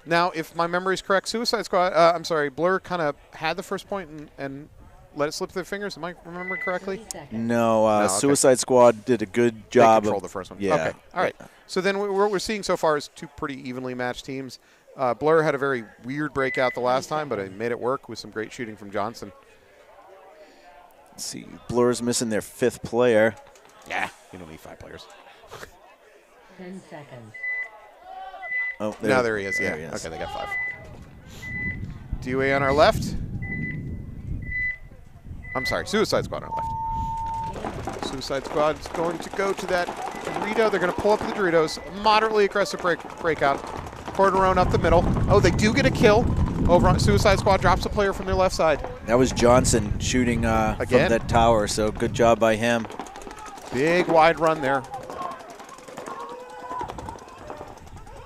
[SPEAKER 2] Now, if my memory is correct, Blur kind of had the first point and let it slip through their fingers. Am I remembering correctly?
[SPEAKER 4] 30 seconds.
[SPEAKER 1] No,
[SPEAKER 2] okay.
[SPEAKER 1] Suicide Squad did a good
[SPEAKER 2] They
[SPEAKER 1] job.
[SPEAKER 2] controlled the first one.
[SPEAKER 1] Yeah.
[SPEAKER 2] Okay. All right. So then what we're seeing so far is 2 pretty evenly matched teams. Blur had a very weird breakout the last time, but it made it work with some great shooting from Johnson.
[SPEAKER 1] Let's see, Blur's missing their 5th player.
[SPEAKER 2] Yeah, you don't need 5 players.
[SPEAKER 4] 10 seconds.
[SPEAKER 1] Oh,
[SPEAKER 2] Now there he is. Yeah.
[SPEAKER 1] There he is.
[SPEAKER 2] Okay, they got 5. DOA on our left. I'm sorry, Suicide Squad on our left. Suicide Squad's going to go to that Dorito. They're going to pull up the Doritos. Moderately aggressive breakout. Corderone up the middle. Oh, they do get a kill. Over on Suicide Squad drops a player from their left side.
[SPEAKER 1] That was Johnson shooting from that tower, so good job by him.
[SPEAKER 2] Big wide run there.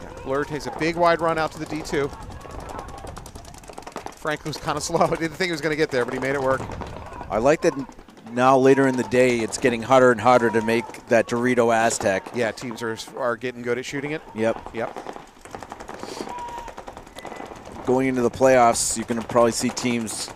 [SPEAKER 2] Yeah, Blur takes a big wide run out to the D2. Frank was kind of slow. I didn't think he was going to get there, but he made it work.
[SPEAKER 1] I like that now later in the day it's getting harder and harder to make that Dorito Aztec.
[SPEAKER 2] Yeah, teams are getting good at shooting it.
[SPEAKER 1] Yep. Going into the playoffs, you can probably see teams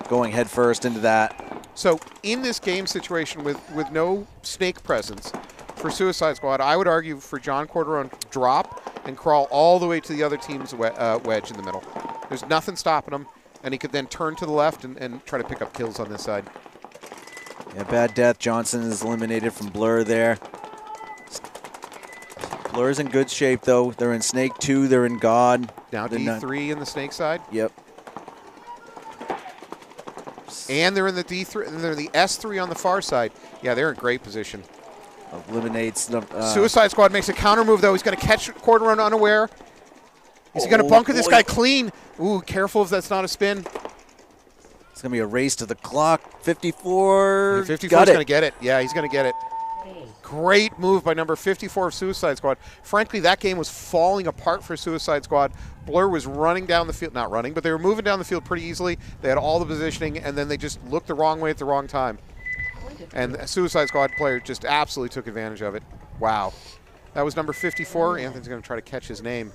[SPEAKER 1] going head first into that.
[SPEAKER 2] So in this game situation with no snake presence for Suicide Squad, I would argue for John Corderone to drop and crawl all the way to the other team's wedge in the middle. There's nothing stopping him, and he could then turn to the left and try to pick up kills on this side.
[SPEAKER 1] Yeah, bad death. Johnson is eliminated from Blur there. Blur's in good shape, though. They're in Snake 2. They're in God.
[SPEAKER 2] Now D3 in the Snake side.
[SPEAKER 1] Yep.
[SPEAKER 2] And they're in the D3, and they're in the S3 on the far side. Yeah, they're in great position.
[SPEAKER 1] Eliminates them.
[SPEAKER 2] Suicide Squad makes a counter move, though. He's going to catch Corderone unaware. Is he going to bunker this guy clean? Ooh, careful if that's not a spin.
[SPEAKER 1] It's going to be a race to the clock. 54.
[SPEAKER 2] 54 is going to get it. Yeah, he's going to get it. Great move by number 54 of Suicide Squad. Frankly, that game was falling apart for Suicide Squad. Blur was running down the field. Not running, but they were moving down the field pretty easily. They had all the positioning, and then they just looked the wrong way at the wrong time. And the Suicide Squad player just absolutely took advantage of it. Wow. That was number 54. Anthony's going to try to catch his name.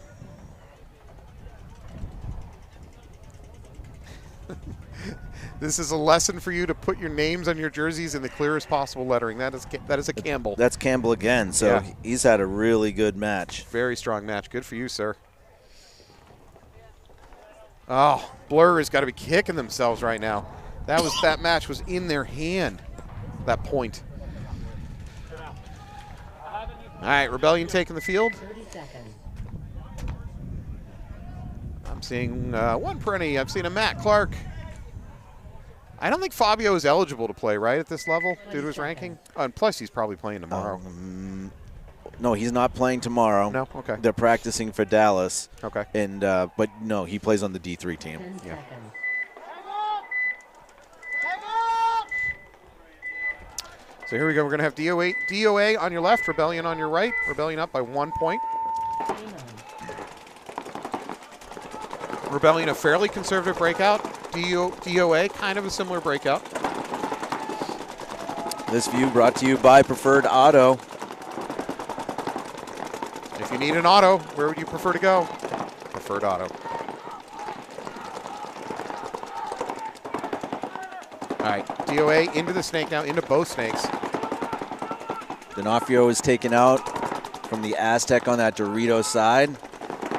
[SPEAKER 2] This is a lesson for you to put your names on your jerseys in the clearest possible lettering. That is a Campbell.
[SPEAKER 1] That's Campbell again, so
[SPEAKER 2] yeah.
[SPEAKER 1] He's had a really good match.
[SPEAKER 2] Very strong match. Good for you, sir. Oh, Blur has got to be kicking themselves right now. That match was in their hand, that point. All right, Rebellion taking the field.
[SPEAKER 4] 30 seconds.
[SPEAKER 2] I'm seeing one Perenni. I've seen a Matt Clark. I don't think Fabio is eligible to play, right, at this level due to his ranking? And plus, he's probably playing tomorrow.
[SPEAKER 1] No, he's not playing tomorrow.
[SPEAKER 2] No? Okay.
[SPEAKER 1] They're practicing for Dallas.
[SPEAKER 2] Okay.
[SPEAKER 1] And but no, he plays on the D3 team.
[SPEAKER 4] 10
[SPEAKER 2] Yeah.
[SPEAKER 4] seconds.
[SPEAKER 2] So here we go. We're going to have DOA on your left, Rebellion on your right. Rebellion up by 1 point.
[SPEAKER 4] Game on.
[SPEAKER 2] Rebellion a fairly conservative breakout. DOA kind of a similar breakout.
[SPEAKER 1] This view brought to you by Preferred Auto.
[SPEAKER 2] If you need an auto, where would you prefer to go? Preferred Auto. All right, DOA into the snake now, into both snakes.
[SPEAKER 1] D'Onofrio is taken out from the Aztec on that Dorito side.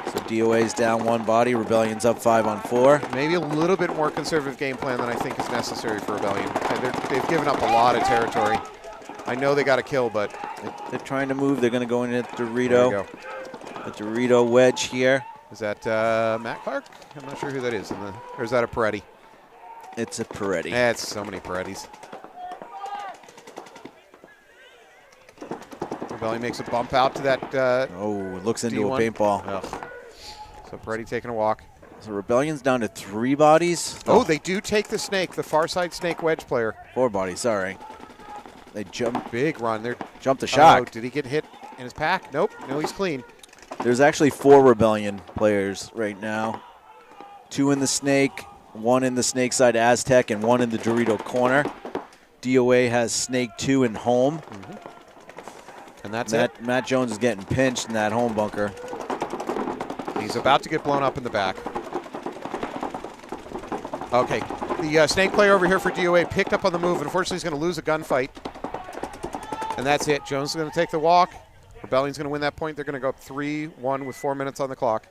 [SPEAKER 1] So DOA is down 1 body. Rebellion's up 5 on 4.
[SPEAKER 2] Maybe a little bit more conservative game plan than I think is necessary for Rebellion. They've given up a lot of territory. I know they got a kill, but
[SPEAKER 1] They're trying to move. They're going to go into Dorito.
[SPEAKER 2] there we go.
[SPEAKER 1] The Dorito wedge here.
[SPEAKER 2] Is that Matt Clark? I'm not sure who that is. Or is that a Peretti?
[SPEAKER 1] It's a Peretti.
[SPEAKER 2] It's so many Perettis. Rebellion makes a bump out to that.
[SPEAKER 1] It looks into
[SPEAKER 2] D1.
[SPEAKER 1] a paintball.
[SPEAKER 2] Ugh. So Peretti taking a walk.
[SPEAKER 1] So Rebellion's down to 3 bodies.
[SPEAKER 2] Oh, they do take the snake, the far side snake wedge player.
[SPEAKER 1] 4 bodies, sorry. They jump
[SPEAKER 2] Big run. They're
[SPEAKER 1] the shock.
[SPEAKER 2] Oh, did he get hit in his pack? Nope. No, he's clean.
[SPEAKER 1] There's actually 4 Rebellion players right now. 2 in the snake, 1 in the snake side Aztec, and 1 in the Dorito corner. DOA has snake 2 and home.
[SPEAKER 2] And that's it.
[SPEAKER 1] Matt Jones is getting pinched in that home bunker.
[SPEAKER 2] He's about to get blown up in the back. Okay. The snake player over here for DOA picked up on the move. Unfortunately, he's going to lose a gunfight. And that's it. Jones is going to take the walk. Rebellion's going to win that point. They're going to go up 3-1 with 4 minutes on the clock.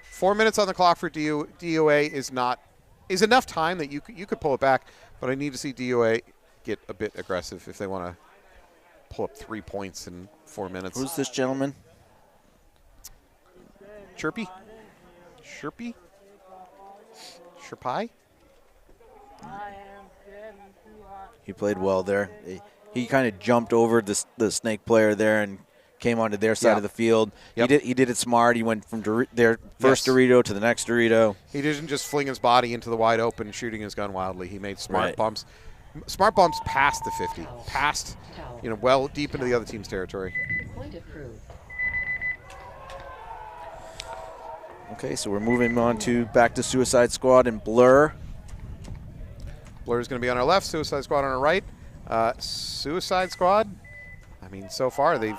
[SPEAKER 2] 4 minutes on the clock for DOA is not is enough time that you could pull it back, but I need to see DOA get a bit aggressive if they want to pull up 3 points in 4 minutes.
[SPEAKER 1] Who's this gentleman?
[SPEAKER 2] Chirpy? Chirpy? Chirpy?
[SPEAKER 1] He played well there. He kind of jumped over the Snake player there and came onto their side of the field.
[SPEAKER 2] Yep.
[SPEAKER 1] He did it smart. He went from their first Dorito to the next Dorito.
[SPEAKER 2] He didn't just fling his body into the wide open, shooting his gun wildly. He made smart bumps. Smart bumps past the 50, past, well deep into the other team's territory.
[SPEAKER 4] Point approved.
[SPEAKER 1] Okay, so we're moving on to back to Suicide Squad and Blur.
[SPEAKER 2] Blur's going to be on our left, Suicide Squad on our right. Suicide Squad, I mean, so far they've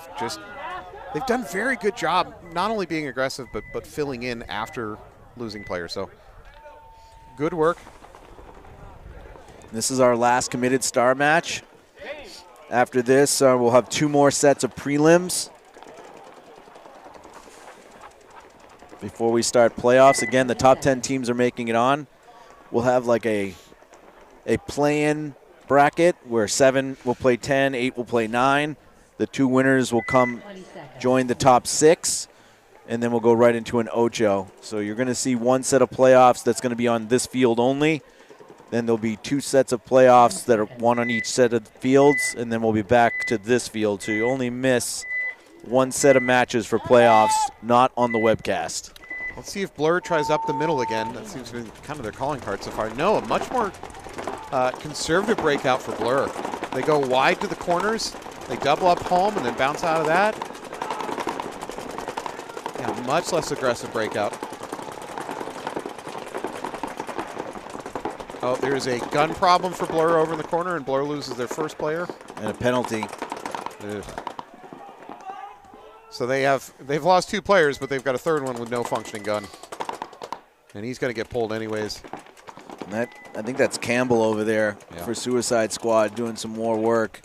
[SPEAKER 2] done a very good job, not only being aggressive, but filling in after losing players. So good work.
[SPEAKER 1] This is our last committed star match. After this, we'll have 2 more sets of prelims before we start playoffs. Again, the top 10 teams are making it on. We'll have like a play-in bracket where 7 will play 10, 8 will play 9. The 2 winners will come join the top 6, and then we'll go right into an ocho. So you're going to see 1 set of playoffs that's going to be on this field only. Then there'll be 2 sets of playoffs that are 1 on each set of fields, and then we'll be back to this field. So you only miss 1 set of matches for playoffs, not on the webcast.
[SPEAKER 2] Let's see if Blur tries up the middle again. That seems to be kind of their calling card so far. No, a much more conservative breakout for Blur. They go wide to the corners, they double up home, and then bounce out of that. Yeah, much less aggressive breakout. Oh, there's a gun problem for Blur over in the corner, and Blur loses their first player.
[SPEAKER 1] And a penalty.
[SPEAKER 2] Ugh. So they've lost 2 players, but they've got a third one with no functioning gun. And he's going to get pulled anyways.
[SPEAKER 1] And I think that's Campbell over there for Suicide Squad doing some more work.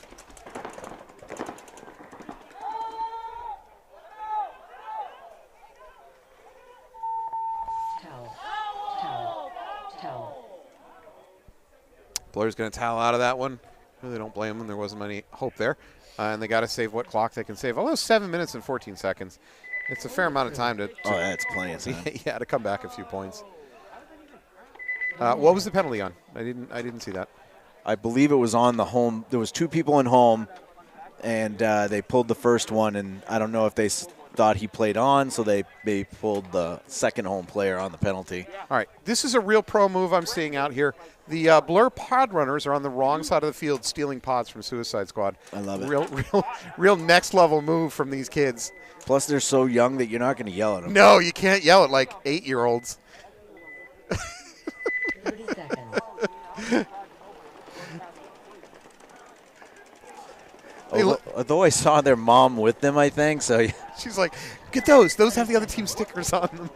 [SPEAKER 2] Blur's going to towel out of that one. Really don't blame him. There wasn't any hope there. And they got to save what clock they can save. Although 7 minutes and 14 seconds. It's a fair amount of time to
[SPEAKER 1] oh, that's plenty of time.
[SPEAKER 2] Yeah, to come back a few points. What was the penalty on? I didn't see that.
[SPEAKER 1] I believe it was on the home. There was 2 people in home, and they pulled the first one, and I don't know if they thought he played on, so they pulled the second home player on the penalty.
[SPEAKER 2] All right, this is a real pro move I'm seeing out here. The Blur pod runners are on the wrong side of the field stealing pods from Suicide Squad.
[SPEAKER 1] I love it.
[SPEAKER 2] Real next level move from these kids.
[SPEAKER 1] Plus, they're so young that you're not going to yell at them.
[SPEAKER 2] No, you can't yell at like 8-year-olds.
[SPEAKER 4] 30 seconds.
[SPEAKER 1] Although I saw their mom with them, I think, so.
[SPEAKER 2] She's like, get those. Those have the other team stickers on them.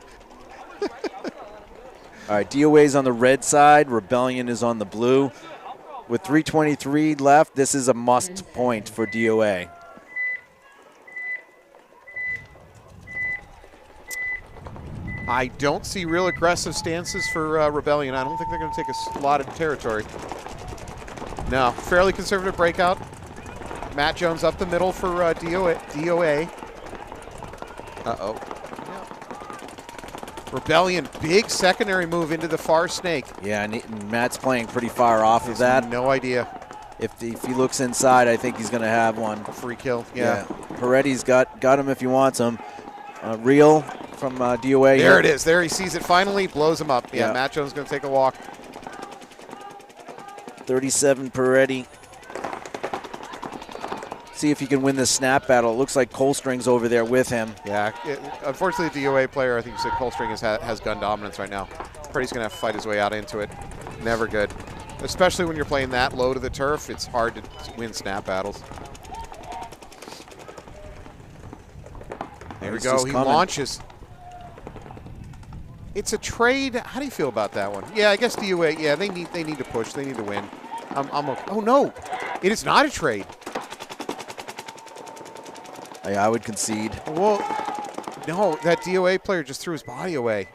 [SPEAKER 1] All right, DOA's on the red side. Rebellion is on the blue. With 3:23 left, this is a must point for DOA.
[SPEAKER 2] I don't see real aggressive stances for Rebellion. I don't think they're going to take a lot of territory. No, fairly conservative breakout. Matt Jones up the middle for DOA. Uh-oh. Rebellion, big secondary move into the far snake.
[SPEAKER 1] Yeah, and Matt's playing pretty far off of that.
[SPEAKER 2] No idea.
[SPEAKER 1] If he looks inside, I think he's going to have one.
[SPEAKER 2] A free kill, yeah.
[SPEAKER 1] Peretti's got him if he wants him. Real from DOA.
[SPEAKER 2] There it is. There he sees it finally, blows him up. Yeah, Matt Jones going to take a walk.
[SPEAKER 1] 37 Peretti. See if he can win this snap battle. It looks like Colstring's over there with him.
[SPEAKER 2] Yeah, unfortunately, the DOA player, I think you said Colstring has gun dominance right now. Peretti's going to have to fight his way out into it. Never good. Especially when you're playing that low to the turf, it's hard to win snap battles. There we go. He launches. It's a trade. How do you feel about that one? Yeah, I guess DOA. Yeah, they need to push. They need to win. I'm okay. Oh no, it is not a trade.
[SPEAKER 1] I would concede.
[SPEAKER 2] Well, no, that DOA player just threw his body away.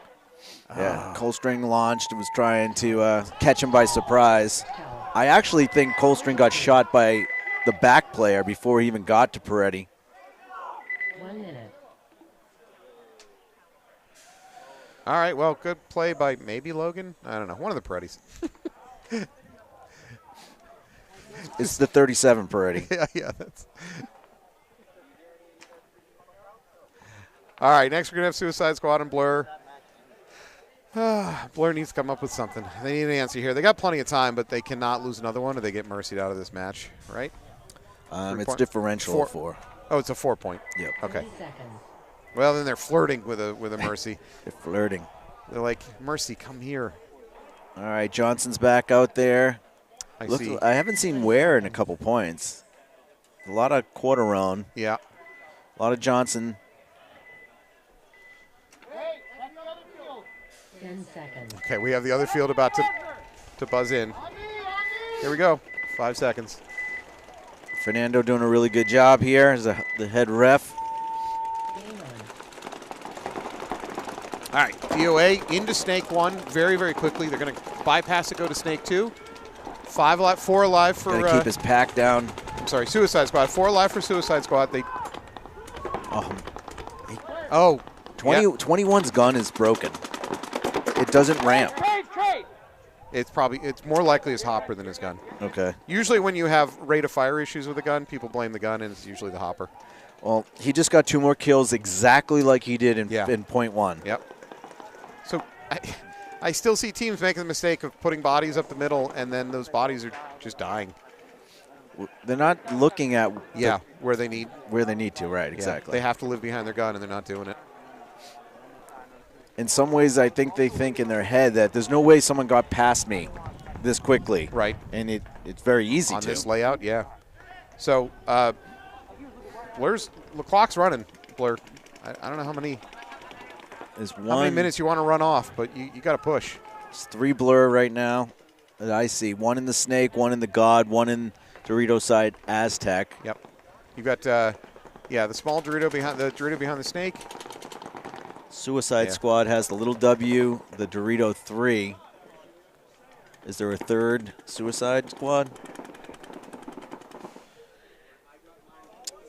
[SPEAKER 1] Yeah, Coldstring launched, was trying to catch him by surprise. I actually think Coldstring got shot by the back player before he even got to Peretti.
[SPEAKER 4] 1 minute.
[SPEAKER 2] All right, well, good play by maybe Logan. I don't know, one of the Perettis.
[SPEAKER 1] It's the 37 Peretti.
[SPEAKER 2] yeah. All right, next we're going to have Suicide Squad and Blur. Blur needs to come up with something. They need an answer here. They got plenty of time, but they cannot lose another one or they get mercied out of this match, right?
[SPEAKER 1] It's differential of 4.
[SPEAKER 2] Oh, it's a 4-point.
[SPEAKER 1] Yep.
[SPEAKER 2] Okay.
[SPEAKER 4] 30 seconds.
[SPEAKER 2] Well, then they're flirting with a mercy.
[SPEAKER 1] They're flirting.
[SPEAKER 2] They're like, Mercy, come here.
[SPEAKER 1] All right, Johnson's back out there.
[SPEAKER 2] I
[SPEAKER 1] Look,
[SPEAKER 2] see.
[SPEAKER 1] I haven't seen Ware in a couple points. A lot of Quarterone.
[SPEAKER 2] Yeah.
[SPEAKER 1] A lot of Johnson.
[SPEAKER 4] 10 seconds.
[SPEAKER 2] Okay, we have the other field about to buzz in. Here we go. 5 seconds.
[SPEAKER 1] Fernando doing a really good job here as the head ref.
[SPEAKER 4] Game on.
[SPEAKER 2] All right, DOA into Snake 1 very, very quickly. They're going to bypass it, go to Snake 2. 4 alive for...
[SPEAKER 1] Gotta keep his pack down.
[SPEAKER 2] I'm sorry, Suicide Squad. 4 alive for Suicide Squad. They...
[SPEAKER 1] Oh,
[SPEAKER 2] 20, yeah.
[SPEAKER 1] 21's gun is broken. It doesn't ramp.
[SPEAKER 2] It's more likely his hopper than his gun.
[SPEAKER 1] Okay.
[SPEAKER 2] Usually when you have rate of fire issues with a gun, people blame the gun, and it's usually the hopper.
[SPEAKER 1] Well, he just got 2 more kills exactly like he did in point 1.
[SPEAKER 2] Yep. So I still see teams making the mistake of putting bodies up the middle, and then those bodies are just dying.
[SPEAKER 1] They're not looking at
[SPEAKER 2] where they need
[SPEAKER 1] to, right, exactly.
[SPEAKER 2] They have to live behind their gun, and they're not doing it.
[SPEAKER 1] In some ways, I think they think in their head that there's no way someone got past me this quickly.
[SPEAKER 2] Right.
[SPEAKER 1] And it's very easy
[SPEAKER 2] on
[SPEAKER 1] to.
[SPEAKER 2] this layout, yeah. So Blur's the clock's running. Blur, I don't know how many minutes you want to run off, but you got to push.
[SPEAKER 1] It's 3 Blur right now that I see. 1 in the Snake, 1 in the God, 1 in Dorito side Aztec.
[SPEAKER 2] Yep. You've got the small Dorito behind the Snake.
[SPEAKER 1] Suicide Squad has the little W, the Dorito 3. Is there a third Suicide Squad?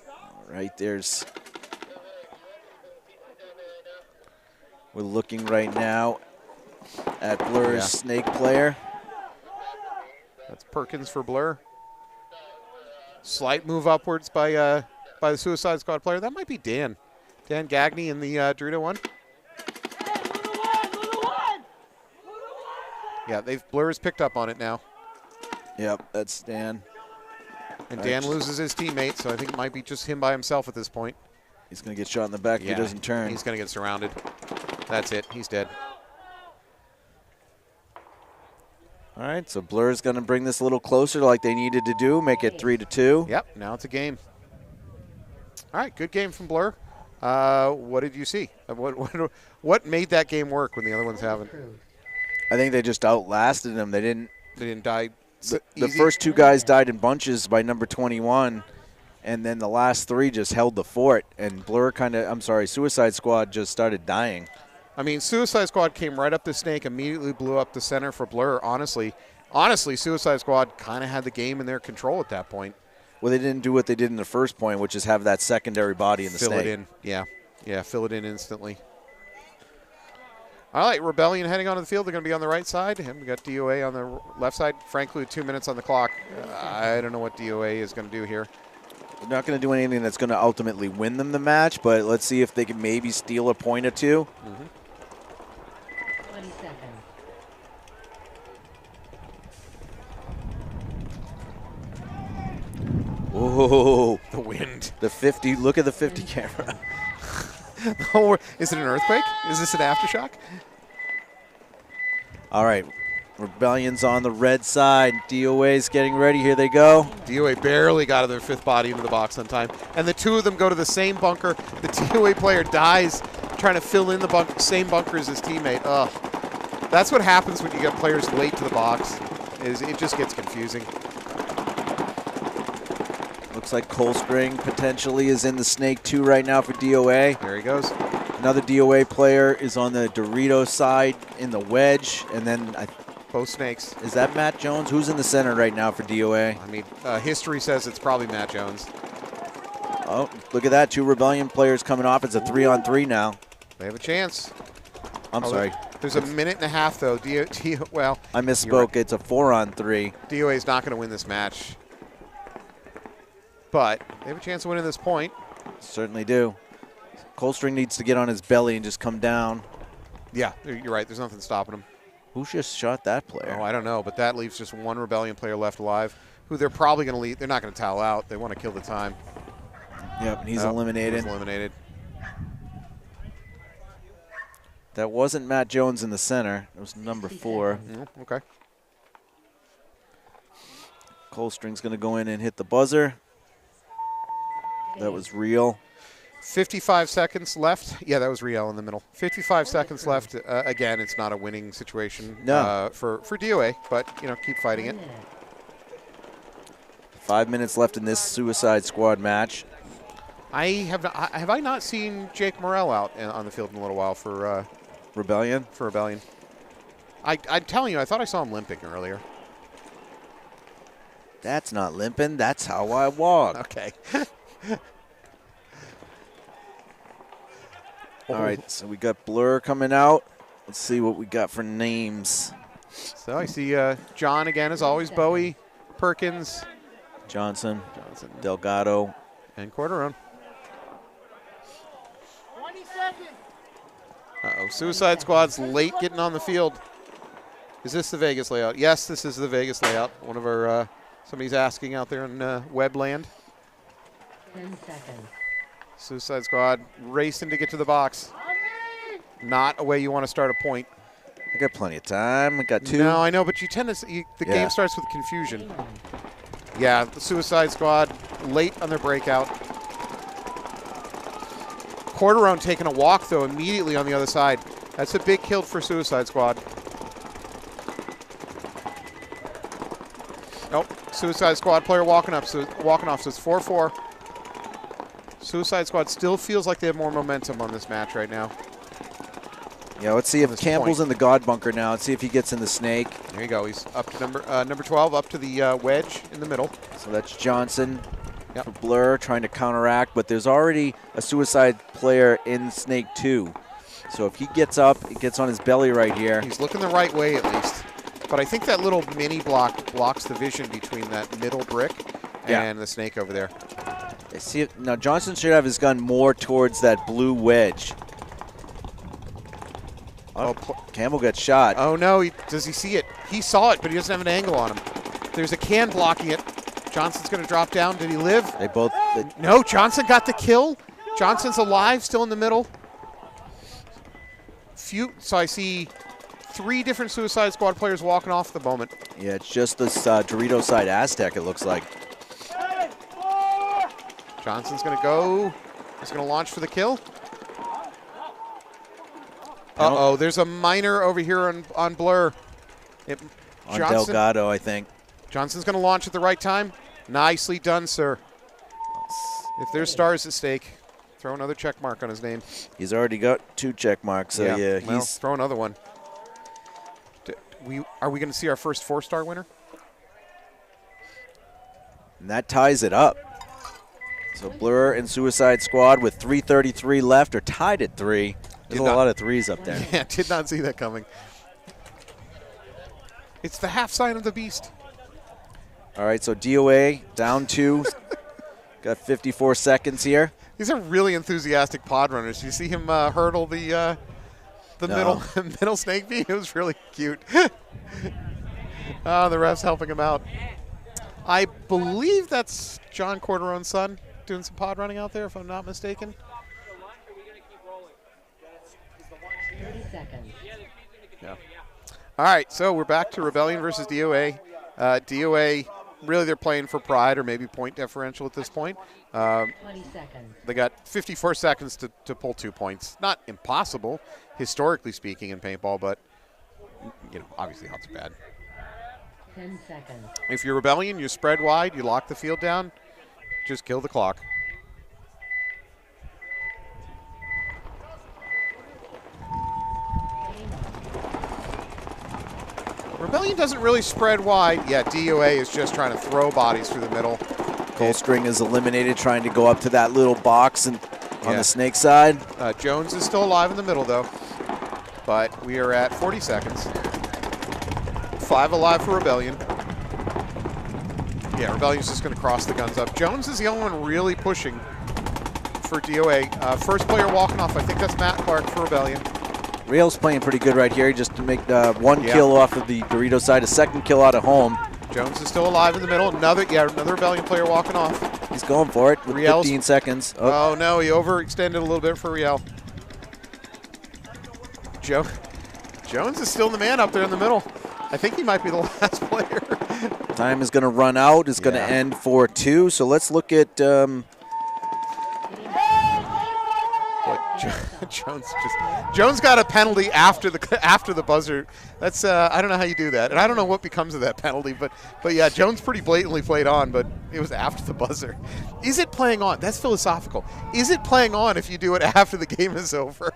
[SPEAKER 1] All right, we're looking right now at Blur's Snake player.
[SPEAKER 2] That's Perkins for Blur. Slight move upwards by the Suicide Squad player. That might be Dan. Dan Gagne in the Dorito 1. Yeah, Blur has picked up on it now.
[SPEAKER 1] Yep, that's Dan.
[SPEAKER 2] And Dan loses his teammate, so I think it might be just him by himself at this point.
[SPEAKER 1] He's going to get shot in the back if he doesn't turn.
[SPEAKER 2] He's going to get surrounded. That's it. He's dead.
[SPEAKER 1] All right, so Blur's going to bring this a little closer like they needed to do, make it 3-2.
[SPEAKER 2] Yep, now it's a game. All right, good game from Blur. What did you see? What made that game work when the other ones haven't?
[SPEAKER 1] I think they just outlasted them. They didn't
[SPEAKER 2] die.
[SPEAKER 1] The first 2 guys died in bunches by number 21, and then the last 3 just held the fort. And Suicide Squad just started dying.
[SPEAKER 2] I mean, Suicide Squad came right up the Snake, immediately blew up the center for Blur. Honestly, Suicide Squad kind of had the game in their control at that point.
[SPEAKER 1] Well, they didn't do what they did in the first point, which is have that secondary body in the Snake.
[SPEAKER 2] Fill it in, yeah, fill it in instantly. All right, Rebellion heading onto the field. They're going to be on the right side, and we got DOA on the left side. Frankly, 2 minutes on the clock. I don't know what DOA is going to do here.
[SPEAKER 1] They're not going to do anything that's going to ultimately win them the match, but let's see if they can maybe steal a point or 2.
[SPEAKER 4] 20 seconds.
[SPEAKER 1] Whoa.
[SPEAKER 2] The wind.
[SPEAKER 1] The 50. Look at the 50 camera.
[SPEAKER 2] Oh, is it an earthquake? Is this an aftershock?
[SPEAKER 1] All right. Rebellion's on the red side. DOA's getting ready. Here they go.
[SPEAKER 2] DOA barely got their 5th body into the box on time. And the 2 of them go to the same bunker. The DOA player dies trying to fill in the same bunker as his teammate. Ugh. That's what happens when you get players late to the box. It just gets confusing.
[SPEAKER 1] Looks like Coldstring potentially is in the Snake 2 right now for DOA.
[SPEAKER 2] There he goes.
[SPEAKER 1] Another DOA player is on the Dorito side in the wedge, and then
[SPEAKER 2] Both snakes.
[SPEAKER 1] is that Matt Jones? Who's in the center right now for DOA?
[SPEAKER 2] I mean, history says it's probably Matt Jones.
[SPEAKER 1] Oh, look at that. 2 Rebellion players coming off. It's a 3-on-3 now.
[SPEAKER 2] They have a chance.
[SPEAKER 1] I'm sorry.
[SPEAKER 2] There's a minute and a half, though. Well,
[SPEAKER 1] I misspoke. It's a 4-on-3.
[SPEAKER 2] DOA is not going to win this match. But they have a chance of winning this point.
[SPEAKER 1] Certainly do. Coldstring needs to get on his belly and just come down.
[SPEAKER 2] Yeah, you're right. There's nothing stopping him.
[SPEAKER 1] Who just shot that player?
[SPEAKER 2] Oh, I don't know, but that leaves just 1 Rebellion player left alive, who they're probably going to leave. They're not going to towel out. They want to kill the time.
[SPEAKER 1] Yep, and he's eliminated.
[SPEAKER 2] He's eliminated.
[SPEAKER 1] That wasn't Matt Jones in the center. It was number 4.
[SPEAKER 2] Okay.
[SPEAKER 1] Coldstring's going to go in and hit the buzzer. That was real.
[SPEAKER 2] 55 seconds left. Yeah, that was Riel in the middle. 55 seconds left. Again, it's not a winning situation for DOA, but, you know, keep fighting it.
[SPEAKER 1] 5 minutes left in this Suicide Squad match.
[SPEAKER 2] Have I not seen Jake Morrell out on the field in a little while for
[SPEAKER 1] Rebellion?
[SPEAKER 2] For Rebellion. I'm telling you, I thought I saw him limping earlier.
[SPEAKER 1] That's not limping. That's how I walk.
[SPEAKER 2] Okay.
[SPEAKER 1] All right, so we got Blur coming out. Let's see what we got for names.
[SPEAKER 2] So I see John again, as always. Bowie, Perkins,
[SPEAKER 1] Johnson, Delgado,
[SPEAKER 2] and Corderone.
[SPEAKER 3] 20 seconds.
[SPEAKER 2] Uh-oh, Suicide Squad's late getting on the field. Is this the Vegas layout? Yes, this is the Vegas layout. One of our, somebody's asking out there in Webland.
[SPEAKER 4] 10 seconds.
[SPEAKER 2] Suicide Squad racing to get to the box. Not a way you want to start a point.
[SPEAKER 1] I got plenty of time. I got 2.
[SPEAKER 2] No, I know, but you tend to the game starts with confusion. Yeah, the Suicide Squad late on their breakout. Corderone taking a walk, though, immediately on the other side. That's a big kill for Suicide Squad. Nope, Suicide Squad player walking off, so it's 4-4. Suicide Squad still feels like they have more momentum on this match right now.
[SPEAKER 1] Yeah, let's see if Campbell's in the God bunker now. Let's see if he gets in the snake.
[SPEAKER 2] There you go. He's up to number 12, up to the wedge in the middle.
[SPEAKER 1] So that's Johnson for Blur trying to counteract, but there's already a Suicide player in Snake 2. So if he gets up, he gets on his belly right here.
[SPEAKER 2] He's looking the right way at least. But I think that little mini block blocks the vision between that middle brick and the snake over there.
[SPEAKER 1] See it now. Johnson should have his gun more towards that blue wedge. Oh, Campbell got shot.
[SPEAKER 2] Oh no! Does he see it? He saw it, but he doesn't have an angle on him. There's a can blocking it. Johnson's going to drop down. Did he live?
[SPEAKER 1] They both.
[SPEAKER 2] No, Johnson got the kill. Johnson's alive, still in the middle. So I see 3 different Suicide Squad players walking off at the moment.
[SPEAKER 1] Yeah, it's just this Dorito side Aztec. It looks like.
[SPEAKER 2] Johnson's going to go. He's going to launch for the kill. Uh-oh, there's a minor over here on Blur.
[SPEAKER 1] On Delgado, I think.
[SPEAKER 2] Johnson's going to launch at the right time. Nicely done, sir. If there's stars at stake, throw another check mark on his name.
[SPEAKER 1] He's already got 2 check marks, so yeah
[SPEAKER 2] well,
[SPEAKER 1] he's
[SPEAKER 2] throw another one. Are we going to see our first 4-star winner?
[SPEAKER 1] And that ties it up. So Blur and Suicide Squad with 3:33 left are tied at 3. There's a lot of 3s up there.
[SPEAKER 2] Yeah, did not see that coming. It's the half sign of the beast.
[SPEAKER 1] All right, so DOA down 2. Got 54 seconds here.
[SPEAKER 2] These are really enthusiastic pod runners. You see him hurdle the middle snake bee? It was really cute. The ref's helping him out. I believe that's John Corderone's son doing some pod running out there, if I'm not mistaken.
[SPEAKER 4] 30 seconds.
[SPEAKER 2] Yeah. All right, so we're back to Rebellion versus DOA. DOA, really they're playing for pride or maybe point differential at this point.
[SPEAKER 4] 20 seconds.
[SPEAKER 2] They got 54 seconds to pull 2 points. Not impossible, historically speaking, in paintball, but, you know, obviously odds are bad.
[SPEAKER 4] 10 seconds.
[SPEAKER 2] If you're Rebellion, you spread wide, you lock the field down, just kill the clock. Rebellion doesn't really spread wide. Yeah, DOA is just trying to throw bodies through the middle.
[SPEAKER 1] Coldstring is eliminated, trying to go up to that little box and on
[SPEAKER 2] Yeah.
[SPEAKER 1] the snake side.
[SPEAKER 2] Jones is still alive in the middle, though. But we are at 40 seconds. 5 alive for Rebellion. Yeah, Rebellion's just going to cross the guns up. Jones is the only one really pushing for DOA. First player walking off, I think that's Matt Clark for Rebellion.
[SPEAKER 1] Riel's playing pretty good right here, just to make one kill off of the Dorito side, a second kill out of home.
[SPEAKER 2] Jones is still alive in the middle. Another Rebellion player walking off.
[SPEAKER 1] He's going for it with
[SPEAKER 2] Riel's,
[SPEAKER 1] 15 seconds.
[SPEAKER 2] Oh, no, he overextended a little bit for Riel. Jones is still the man up there in the middle. I think he might be the last player.
[SPEAKER 1] Time is going to run out. It's going to end 4-2. So let's look at
[SPEAKER 2] Jones got a penalty after the buzzer. That's I don't know how you do that, and I don't know what becomes of that penalty. But yeah, Jones pretty blatantly played on, but it was after the buzzer. Is it playing on? That's philosophical. Is it playing on if you do it after the game is over?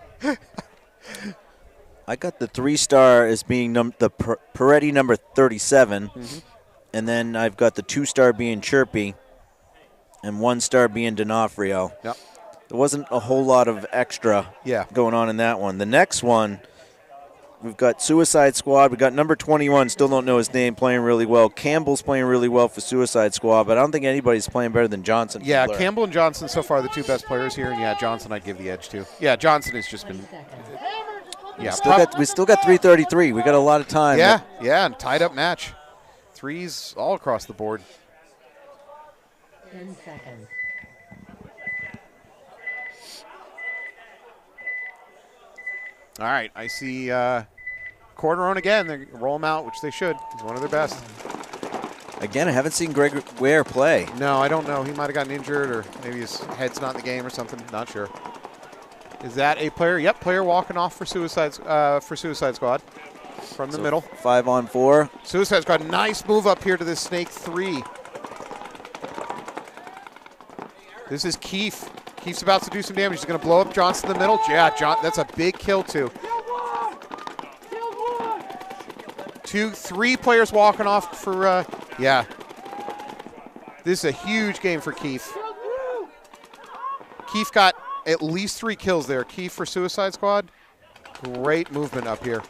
[SPEAKER 1] I got the 3-star as being the Peretti number 37, and then I've got the 2-star being Chirpy, and 1-star being D'Onofrio.
[SPEAKER 2] Yep.
[SPEAKER 1] There wasn't a whole lot of extra going on in that one. The next one, we've got Suicide Squad. We got number 21, still don't know his name, playing really well. Campbell's playing really well for Suicide Squad, but I don't think anybody's playing better than Johnson.
[SPEAKER 2] Yeah, Campbell and Johnson so far the two best players here, and yeah, Johnson I'd give the edge to. Yeah, Johnson has just been. Yeah,
[SPEAKER 1] we still got 3:33. We got a lot of time.
[SPEAKER 2] Yeah, and tied up match. Threes all across the board.
[SPEAKER 4] 10 seconds.
[SPEAKER 2] All right, I see Corderone again. They roll him out, which they should. He's one of their best.
[SPEAKER 1] Again, I haven't seen Greg Ware play.
[SPEAKER 2] No, I don't know. He might have gotten injured, or maybe his head's not in the game or something. Not sure. Is that a player? Yep, player walking off for Suicide Squad from the middle.
[SPEAKER 1] 5-on-4.
[SPEAKER 2] Suicide Squad, nice move up here to this Snake 3. This is Keefe. Keefe's about to do some damage. He's going to blow up Johnson in the middle. Yeah, that's a big kill, too. 3 players walking off for, yeah. This is a huge game for Keefe. Keefe got at least 3 kills there. Keefe for Suicide Squad. Great movement up here.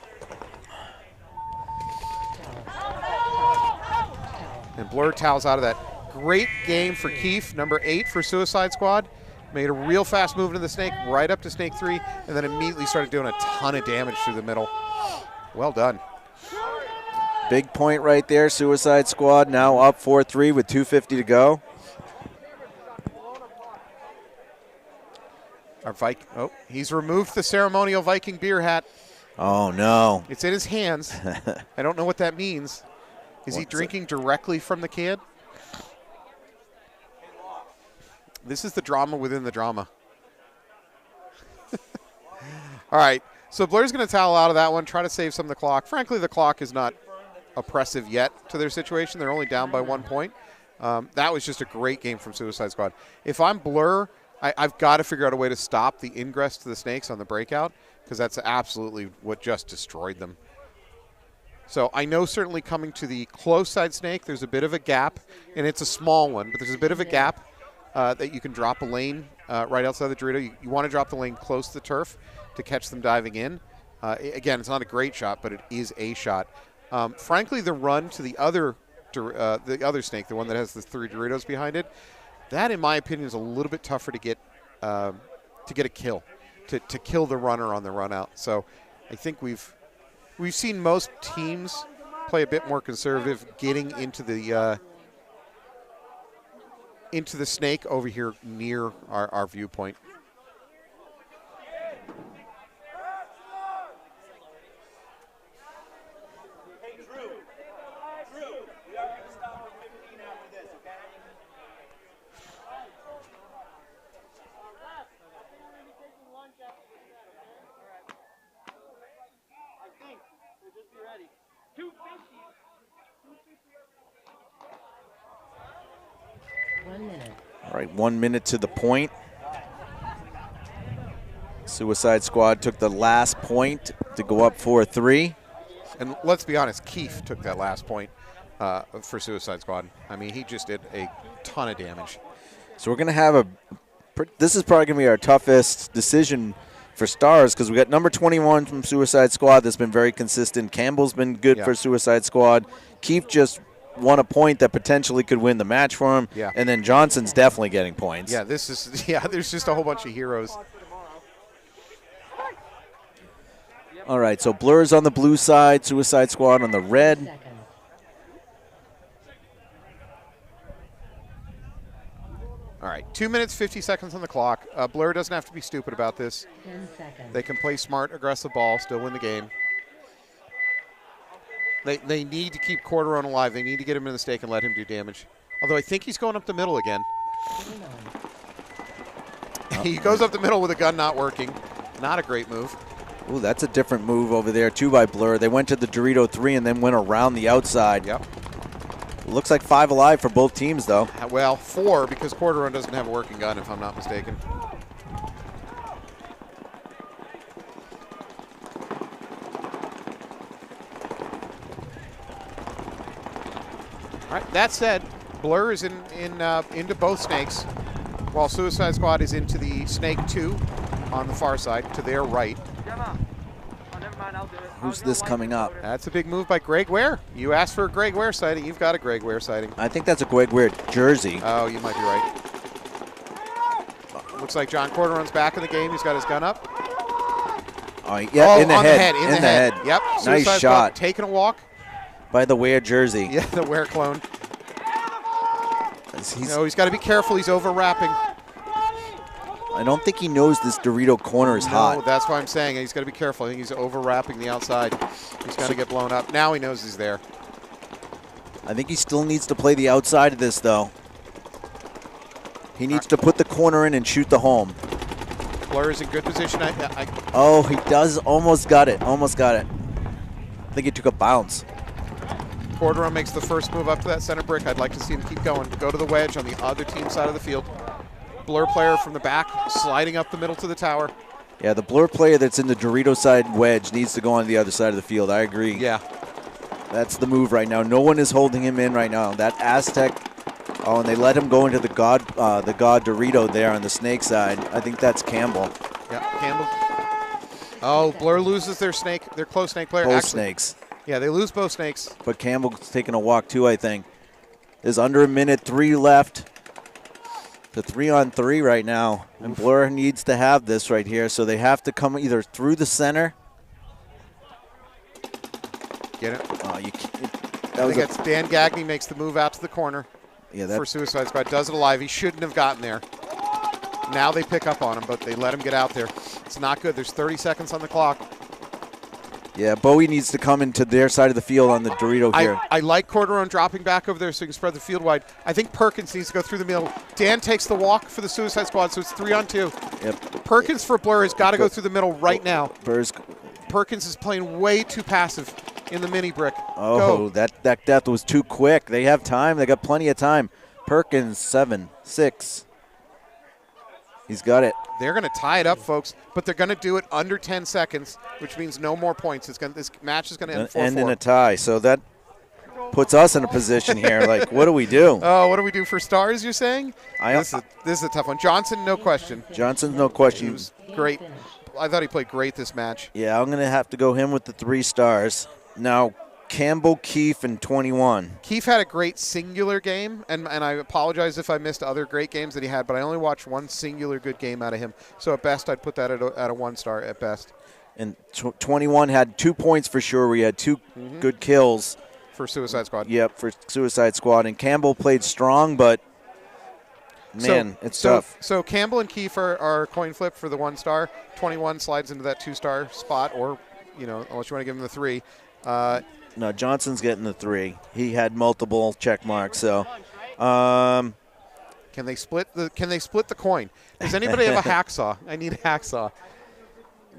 [SPEAKER 2] And Blur towels out of that. Great game for Keefe, number 8 for Suicide Squad. Made a real fast move into the Snake, right up to Snake 3, and then immediately started doing a ton of damage through the middle. Well done.
[SPEAKER 1] Big point right there. Suicide Squad now up 4-3 with 2:50 to go.
[SPEAKER 2] Our he's removed the ceremonial Viking beer hat.
[SPEAKER 1] Oh, no.
[SPEAKER 2] It's in his hands. I don't know what that means. Is he drinking directly from the can? This is the drama within the drama. All right, so Blur's going to towel out of that one, try to save some of the clock. Frankly, the clock is not oppressive yet to their situation. They're only down by 1 point. That was just a great game from Suicide Squad. If I'm Blur, I've got to figure out a way to stop the ingress to the Snakes on the breakout, because that's absolutely what just destroyed them. So I know certainly coming to the close side Snake, there's a bit of a gap, and it's a small one, but there's a bit of a gap that you can drop a lane right outside the Dorito. You want to drop the lane close to the turf to catch them diving in. Again, it's not a great shot, but it is a shot. Frankly, the run to the other Snake, the one that has the 3 Doritos behind it, that, in my opinion, is a little bit tougher to get a kill, to kill the runner on the run out. So I think we've seen most teams play a bit more conservative, getting into the Snake over here near our viewpoint.
[SPEAKER 1] All right, 1 minute to the point. Suicide Squad took the last point to go up 4-3.
[SPEAKER 2] And let's be honest, Keefe took that last point for Suicide Squad. I mean, he just did a ton of damage.
[SPEAKER 1] So we're going to have this is probably going to be our toughest decision for stars because we got number 21 from Suicide Squad that's been very consistent. Campbell's been good for Suicide Squad. Keefe just won a point that potentially could win the match for him.
[SPEAKER 2] Yeah.
[SPEAKER 1] And then Johnson's definitely getting points.
[SPEAKER 2] Yeah, there's just a whole bunch of heroes.
[SPEAKER 1] All right, so Blur's on the blue side, Suicide Squad on the red.
[SPEAKER 4] Seconds.
[SPEAKER 2] All right, 2 minutes, 50 seconds on the clock. Blur doesn't have to be stupid about this.
[SPEAKER 4] 10 seconds.
[SPEAKER 2] They can play smart, aggressive ball, still win the game. They need to keep Corderon alive. They need to get him in the stake and let him do damage. Although I think he's going up the middle again.
[SPEAKER 4] 29.
[SPEAKER 2] He goes up the middle with a gun not working. Not a great move.
[SPEAKER 1] Ooh, that's a different move over there, too, by Blur. They went to the Dorito 3 and then went around the outside.
[SPEAKER 2] Yep.
[SPEAKER 1] Looks like 5 alive for both teams, though.
[SPEAKER 2] Well, 4 because Corderon doesn't have a working gun, if I'm not mistaken. All right, that said, Blur is into both snakes, while Suicide Squad is into the snake 2 on the far side to their right.
[SPEAKER 5] Oh, never mind, I'll do it.
[SPEAKER 1] Who's this coming up?
[SPEAKER 2] That's a big move by Greg Ware. You asked for a Greg Ware sighting. You've got a Greg Ware sighting.
[SPEAKER 1] I think that's a Greg Weird jersey.
[SPEAKER 2] Oh, you might be right. Looks like John Corderon's back in the game. He's got his gun up.
[SPEAKER 1] Oh, yeah, in the
[SPEAKER 2] on
[SPEAKER 1] head.
[SPEAKER 2] In the head. Yep.
[SPEAKER 1] Nice
[SPEAKER 2] Suicide Squad
[SPEAKER 1] shot
[SPEAKER 2] taking a walk.
[SPEAKER 1] by the Weird jersey.
[SPEAKER 2] Yeah, the Ware clone.
[SPEAKER 1] He's,
[SPEAKER 2] No, he's got to be careful. He's overwrapping.
[SPEAKER 1] I don't think he knows this Dorito corner is
[SPEAKER 2] No,
[SPEAKER 1] hot.
[SPEAKER 2] that's why I'm saying he's got to be careful. I think he's overwrapping the outside. He's going to get blown up. Now he knows he's there.
[SPEAKER 1] I think he still needs to play the outside of this, though. He needs to put the corner in and shoot the home.
[SPEAKER 2] Blur is in good position.
[SPEAKER 1] Oh, he does. Almost got it. Almost got it. I think he took a bounce.
[SPEAKER 2] Corderon makes the first move up to that center brick. I'd like to see him keep going. Go to the wedge on the other team side of the field. Blur player from the back, sliding up the middle to the tower.
[SPEAKER 1] Yeah, the Blur player that's in the Dorito side wedge needs to go on the other side of the field. I agree.
[SPEAKER 2] Yeah.
[SPEAKER 1] That's the move right now. No one is holding him in right now. That Aztec. Oh, and they let him go into the God Dorito there on the snake side. I think that's Campbell.
[SPEAKER 2] Yeah, Campbell. Oh, Blur loses their close snake player.
[SPEAKER 1] Both
[SPEAKER 2] Actually,
[SPEAKER 1] snakes.
[SPEAKER 2] yeah, they lose both snakes.
[SPEAKER 1] But Campbell's taking a walk too, I think. There's under a minute, 3 left. The 3-on-3 right now. And Blur needs to have this right here, so they have to come either through the center.
[SPEAKER 2] Get it?
[SPEAKER 1] Oh, you can't.
[SPEAKER 2] I think it's Dan Gagne makes the move out to the corner for Suicide Squad. Does it alive. He shouldn't have gotten there. Now they pick up on him, but they let him get out there. It's not good. There's 30 seconds on the clock.
[SPEAKER 1] Yeah, Bowie needs to come into their side of the field on the Dorito here.
[SPEAKER 2] I like Corderon dropping back over there so he can spread the field wide. I think Perkins needs to go through the middle. Dan takes the walk for the Suicide Squad, so it's 3-on-2.
[SPEAKER 1] Yep.
[SPEAKER 2] Perkins for Blur has got to go through the middle right now.
[SPEAKER 1] Blur's.
[SPEAKER 2] Perkins is playing way too passive in the mini brick.
[SPEAKER 1] Oh, that death was too quick. They have time. They got plenty of time. Perkins, 7, 6. He's got it.
[SPEAKER 2] They're going to tie it up, folks, but they're going to do it under 10 seconds, which means no more points. This match is going to end 4-4.
[SPEAKER 1] End in a tie. So that puts us in a position here. Like, what do we do?
[SPEAKER 2] Oh, what do we do for stars, you're saying?
[SPEAKER 1] I-
[SPEAKER 2] This is a tough one. Johnson, no question.
[SPEAKER 1] Johnson's no
[SPEAKER 2] He
[SPEAKER 1] question.
[SPEAKER 2] was great. I thought he played great this match.
[SPEAKER 1] Yeah, I'm going to have to go him with the 3 stars. Now, Campbell, Keefe, and 21.
[SPEAKER 2] Keefe had a great singular game, and I apologize if I missed other great games that he had, but I only watched one singular good game out of him. So at best, I'd put that at a 1 star at best.
[SPEAKER 1] And 21 had 2 points for sure. We had 2 good kills.
[SPEAKER 2] For Suicide Squad.
[SPEAKER 1] Yep, for Suicide Squad. And Campbell played strong, but, man, it's tough.
[SPEAKER 2] So Campbell and Keefe are coin flip for the 1 star. 21 slides into that 2-star spot, or, unless you want to give him the 3.
[SPEAKER 1] No, Johnson's getting the 3. He had multiple check marks. So,
[SPEAKER 2] Can they split the coin? Does anybody have a hacksaw? I need a hacksaw.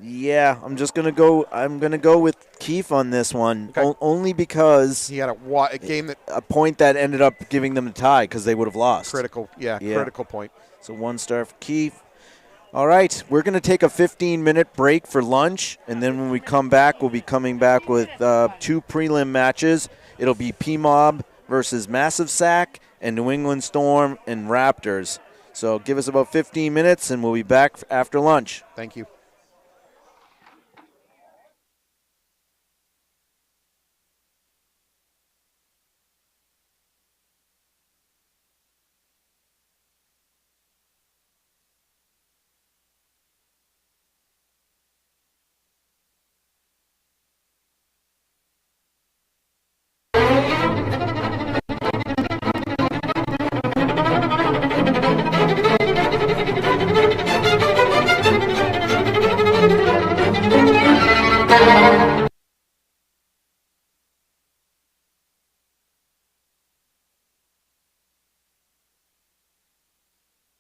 [SPEAKER 1] yeah, I'm gonna go with Keefe on this one,
[SPEAKER 2] Okay.
[SPEAKER 1] only because
[SPEAKER 2] He had a game that
[SPEAKER 1] a point that ended up giving them a tie because they would have lost.
[SPEAKER 2] critical. Yeah,
[SPEAKER 1] Yeah.
[SPEAKER 2] critical point.
[SPEAKER 1] So 1 star for Keefe. All right, we're going to take a 15-minute break for lunch, and then when we come back, we'll be coming back with 2 prelim matches. It'll be Pmob versus Massive Sack and New England Storm and Raptors. So give us about 15 minutes, and we'll be back after lunch.
[SPEAKER 2] Thank you.